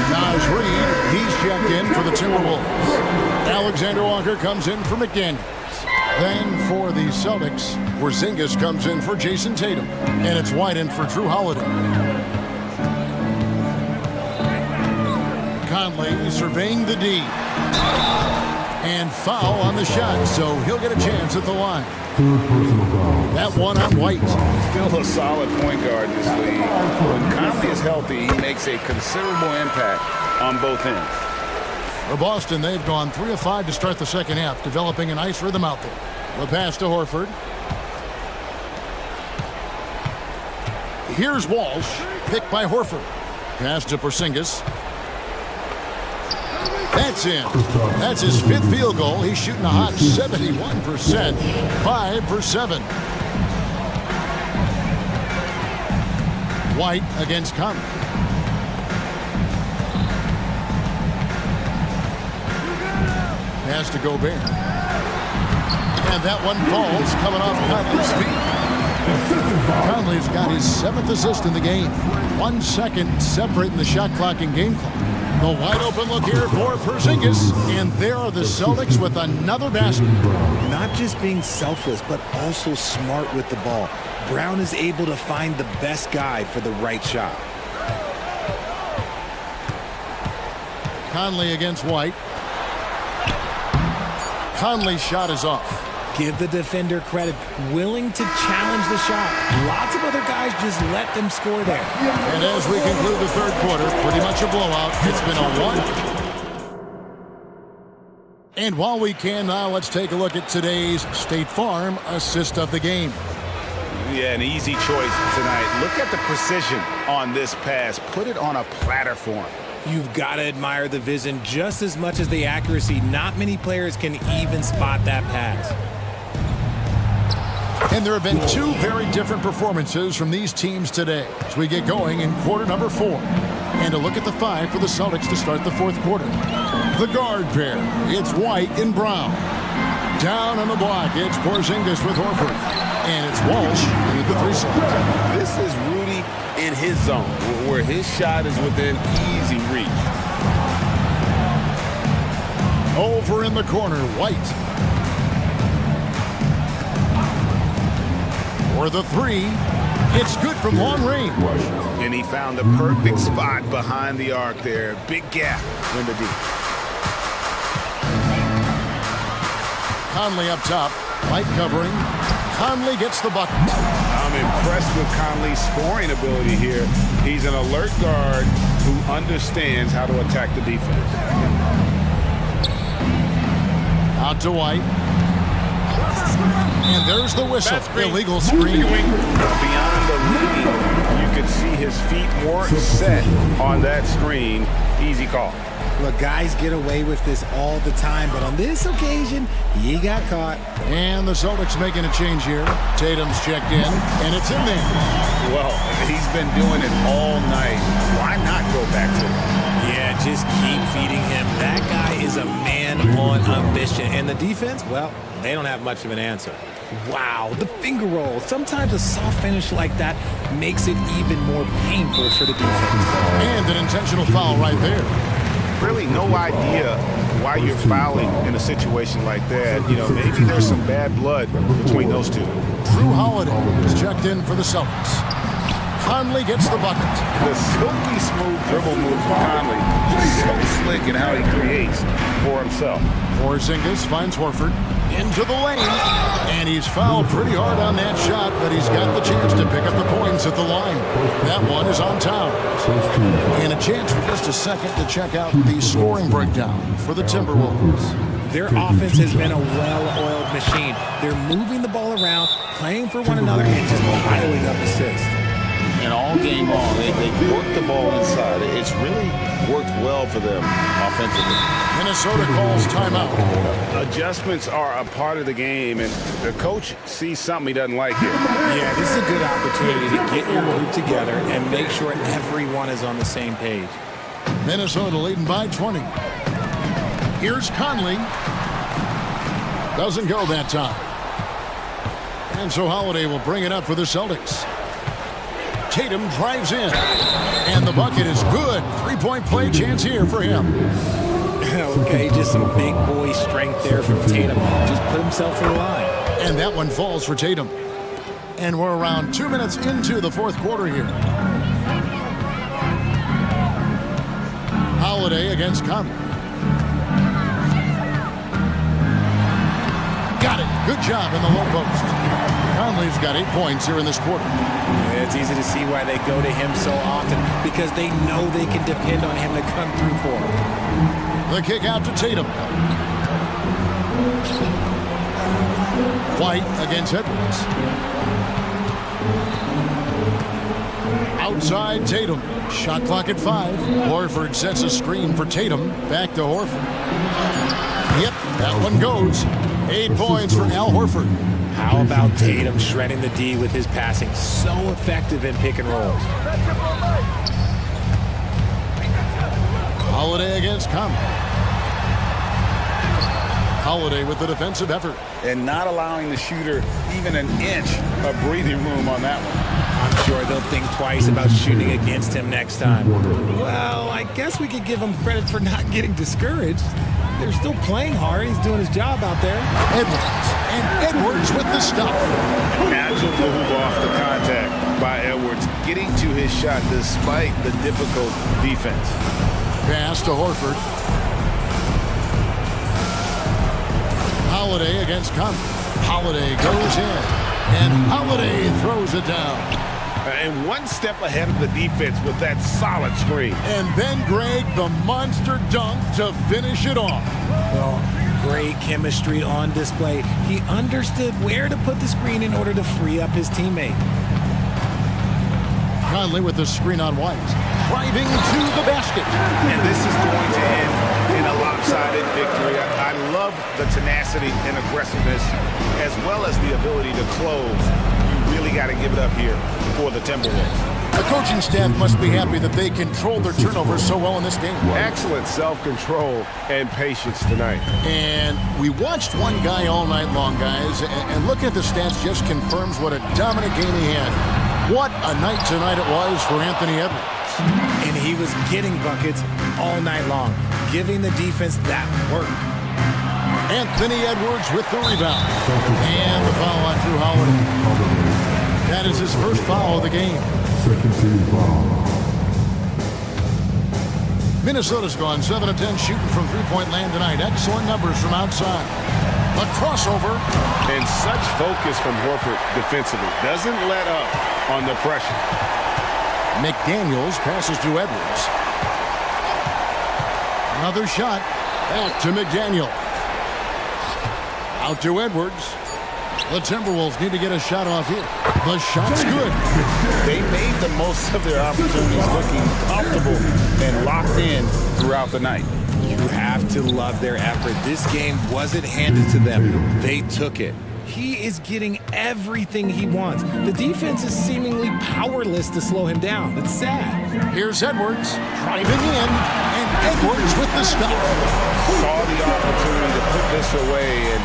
Naz Reid, he's checked in for the Timberwolves. Alexander Walker comes in for McDaniels. Then for the Celtics, Porzingis comes in for Jason Tatum. And it's White in for Drew Holiday. Conley surveying the D. And foul on the shot, so he'll get a chance at the line. That one on White. Still a solid point guard in this league. When Conley is healthy, he makes a considerable impact on both ends. For Boston, they've gone 3 of 5 to start the second half, developing a nice rhythm out there. The pass to Horford. Here's Walsh, picked by Horford. Pass to Porzingis. That's in. That's his 5th field goal. He's shooting a hot 71%, 5 for 7. White against Conley. Pass to Gobert. And that one falls coming off Conley's feet. Conley's got his 7th assist in the game. 1 second separating the shot clock and game clock. The wide open look here for Porzingis. And there are the Celtics with another basket. Not just being selfless, but also smart with the ball. Brown is able to find the best guy for the right shot. Conley against White. Conley's shot is off. Give the defender credit. Willing to challenge the shot. Lots of other guys just let them score there. And as we conclude the third quarter, pretty much a blowout. It's been a 1. And while we can now, let's take a look at today's State Farm assist of the game. Yeah, an easy choice tonight. Look at the precision on this pass. Put it on a platter for him. You've got to admire the vision just as much as the accuracy. Not many players can even spot that pass. And there have been 2 very different performances from these teams today as we get going in quarter number 4. And a look at the 5 for the Celtics to start the fourth quarter. The guard pair, it's White and Brown. Down on the block, it's Porzingis with Horford. And it's Walsh with the 3 slot. This is Rudy in his zone, where his shot is within easy reach. Over in the corner, White. For the 3, it's good from long range. And he found the perfect spot behind the arc there. Big gap in the deep. Conley up top, White covering. Conley gets the bucket. I'm impressed with Conley's scoring ability here. He's an alert guard who understands how to attack the defense. Out to White. And there's the whistle. Illegal screen. Beyond the lead, you can see his feet weren't set on that screen. Easy call. Look, guys get away with this all the time, but on this occasion, he got caught. And the Celtics making a change here. Tatum's checked in, and it's in there. Well, he's been doing it all night. Why not go back to him? Yeah, just keep feeding him. That guy is a man on a mission. And the defense, well, they don't have much of an answer. Wow, the finger roll. Sometimes a soft finish like that makes it even more painful for the defense. And an intentional foul right there. Really no idea why you're fouling in a situation like that. You know, maybe there's some bad blood between those two. Drew Holiday is checked in for the Celtics. Conley gets the bucket. The silky smooth dribble move from Conley. So slick in how he creates for himself. Porzingis finds Horford into the lane. And he's fouled pretty hard on that shot, but he's got the chance to pick up the points at the line. That one is on Towns. And a chance for just a second to check out the scoring breakdown for the Timberwolves. Their offense has been a well-oiled machine. They're moving the ball around, playing for one another, and just piling up assists. And all game long, they work the ball inside. It's really worked well for them offensively. Minnesota calls timeout. Adjustments are a part of the game, and the coach sees something he doesn't like here. Yeah, this is a good opportunity to get your group together and make sure everyone is on the same page. Minnesota leading by 20. Here's Conley. Doesn't go that time. And so Holiday will bring it up for the Celtics. Tatum drives in. And the bucket is good. 3-point play chance here for him. Okay, just some big boy strength there from Tatum. Just put himself in the line. And that one falls for Tatum. And we're around 2 minutes into the fourth quarter here. Holiday against Conley. Got it. Good job in the low post. Conley's got 8 points here in this quarter. Yeah, it's easy to see why they go to him so often, because they know they can depend on him to come through for them. The kick out to Tatum. White against Edwards. Outside Tatum. Shot clock at 5. Horford sets a screen for Tatum. Back to Horford. Yep, that one goes. 8 points for Al Horford. How about Tatum shredding the D with his passing? So effective in pick and rolls. Holiday against Conley. Holiday with the defensive effort. And not allowing the shooter even an inch of breathing room on that one. I'm sure they'll think twice about shooting against him next time. Well, I guess we could give him credit for not getting discouraged. They're still playing hard. He's doing his job out there. Edwards. And Edwards with the stop. Agile move off the contact by Edwards, getting to his shot despite the difficult defense. Pass to Horford. Holiday against Conley. Holiday goes in. And Holiday throws it down. And one step ahead of the defense with that solid screen. And then Greg, the monster dunk to finish it off. Well, great chemistry on display. He understood where to put the screen in order to free up his teammate. Conley with the screen on White. Driving to the basket. And this is going to end in a lopsided victory. I love the tenacity and aggressiveness, as well as the ability to close. You really got to give it up here for the Timberwolves. The coaching staff must be happy that they controlled their turnovers so well in this game. Excellent self-control and patience tonight. And we watched one guy all night long, guys, and looking at the stats just confirms what a dominant game he had. What a night tonight it was for Anthony Edwards. And he was getting buckets all night long, giving the defense that work. Anthony Edwards with the rebound. And the foul on Drew Holiday. That is his first foul of the game. Second team foul. Minnesota's gone 7 of 10 shooting from three-point land tonight. Excellent numbers from outside. A crossover. And such focus from Horford defensively. Doesn't let up on the pressure. McDaniels passes to Edwards. Another shot. Back to McDaniel. Out to Edwards. The Timberwolves need to get a shot off here. The shot's good. They made the most of their opportunities, looking comfortable and locked in throughout the night. You have to love their effort. This game wasn't handed to them. They took it. He is getting everything he wants. The defense is seemingly powerless to slow him down. It's sad. Here's Edwards driving in, and Edwards with the stop. Saw the opportunity to put this away and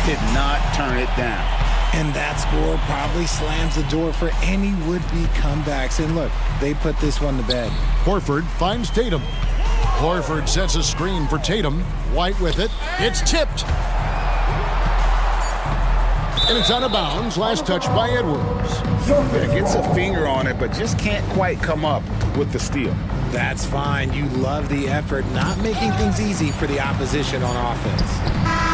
did not turn it down. And that score probably slams the door for any would-be comebacks. And look, they put this one to bed. Horford finds Tatum. Horford sets a screen for Tatum. White with it. It's tipped. And it's out of bounds. Last touch by Edwards. Yeah, gets a finger on it, but just can't quite come up with the steal. That's fine. You love the effort, not making things easy for the opposition on offense.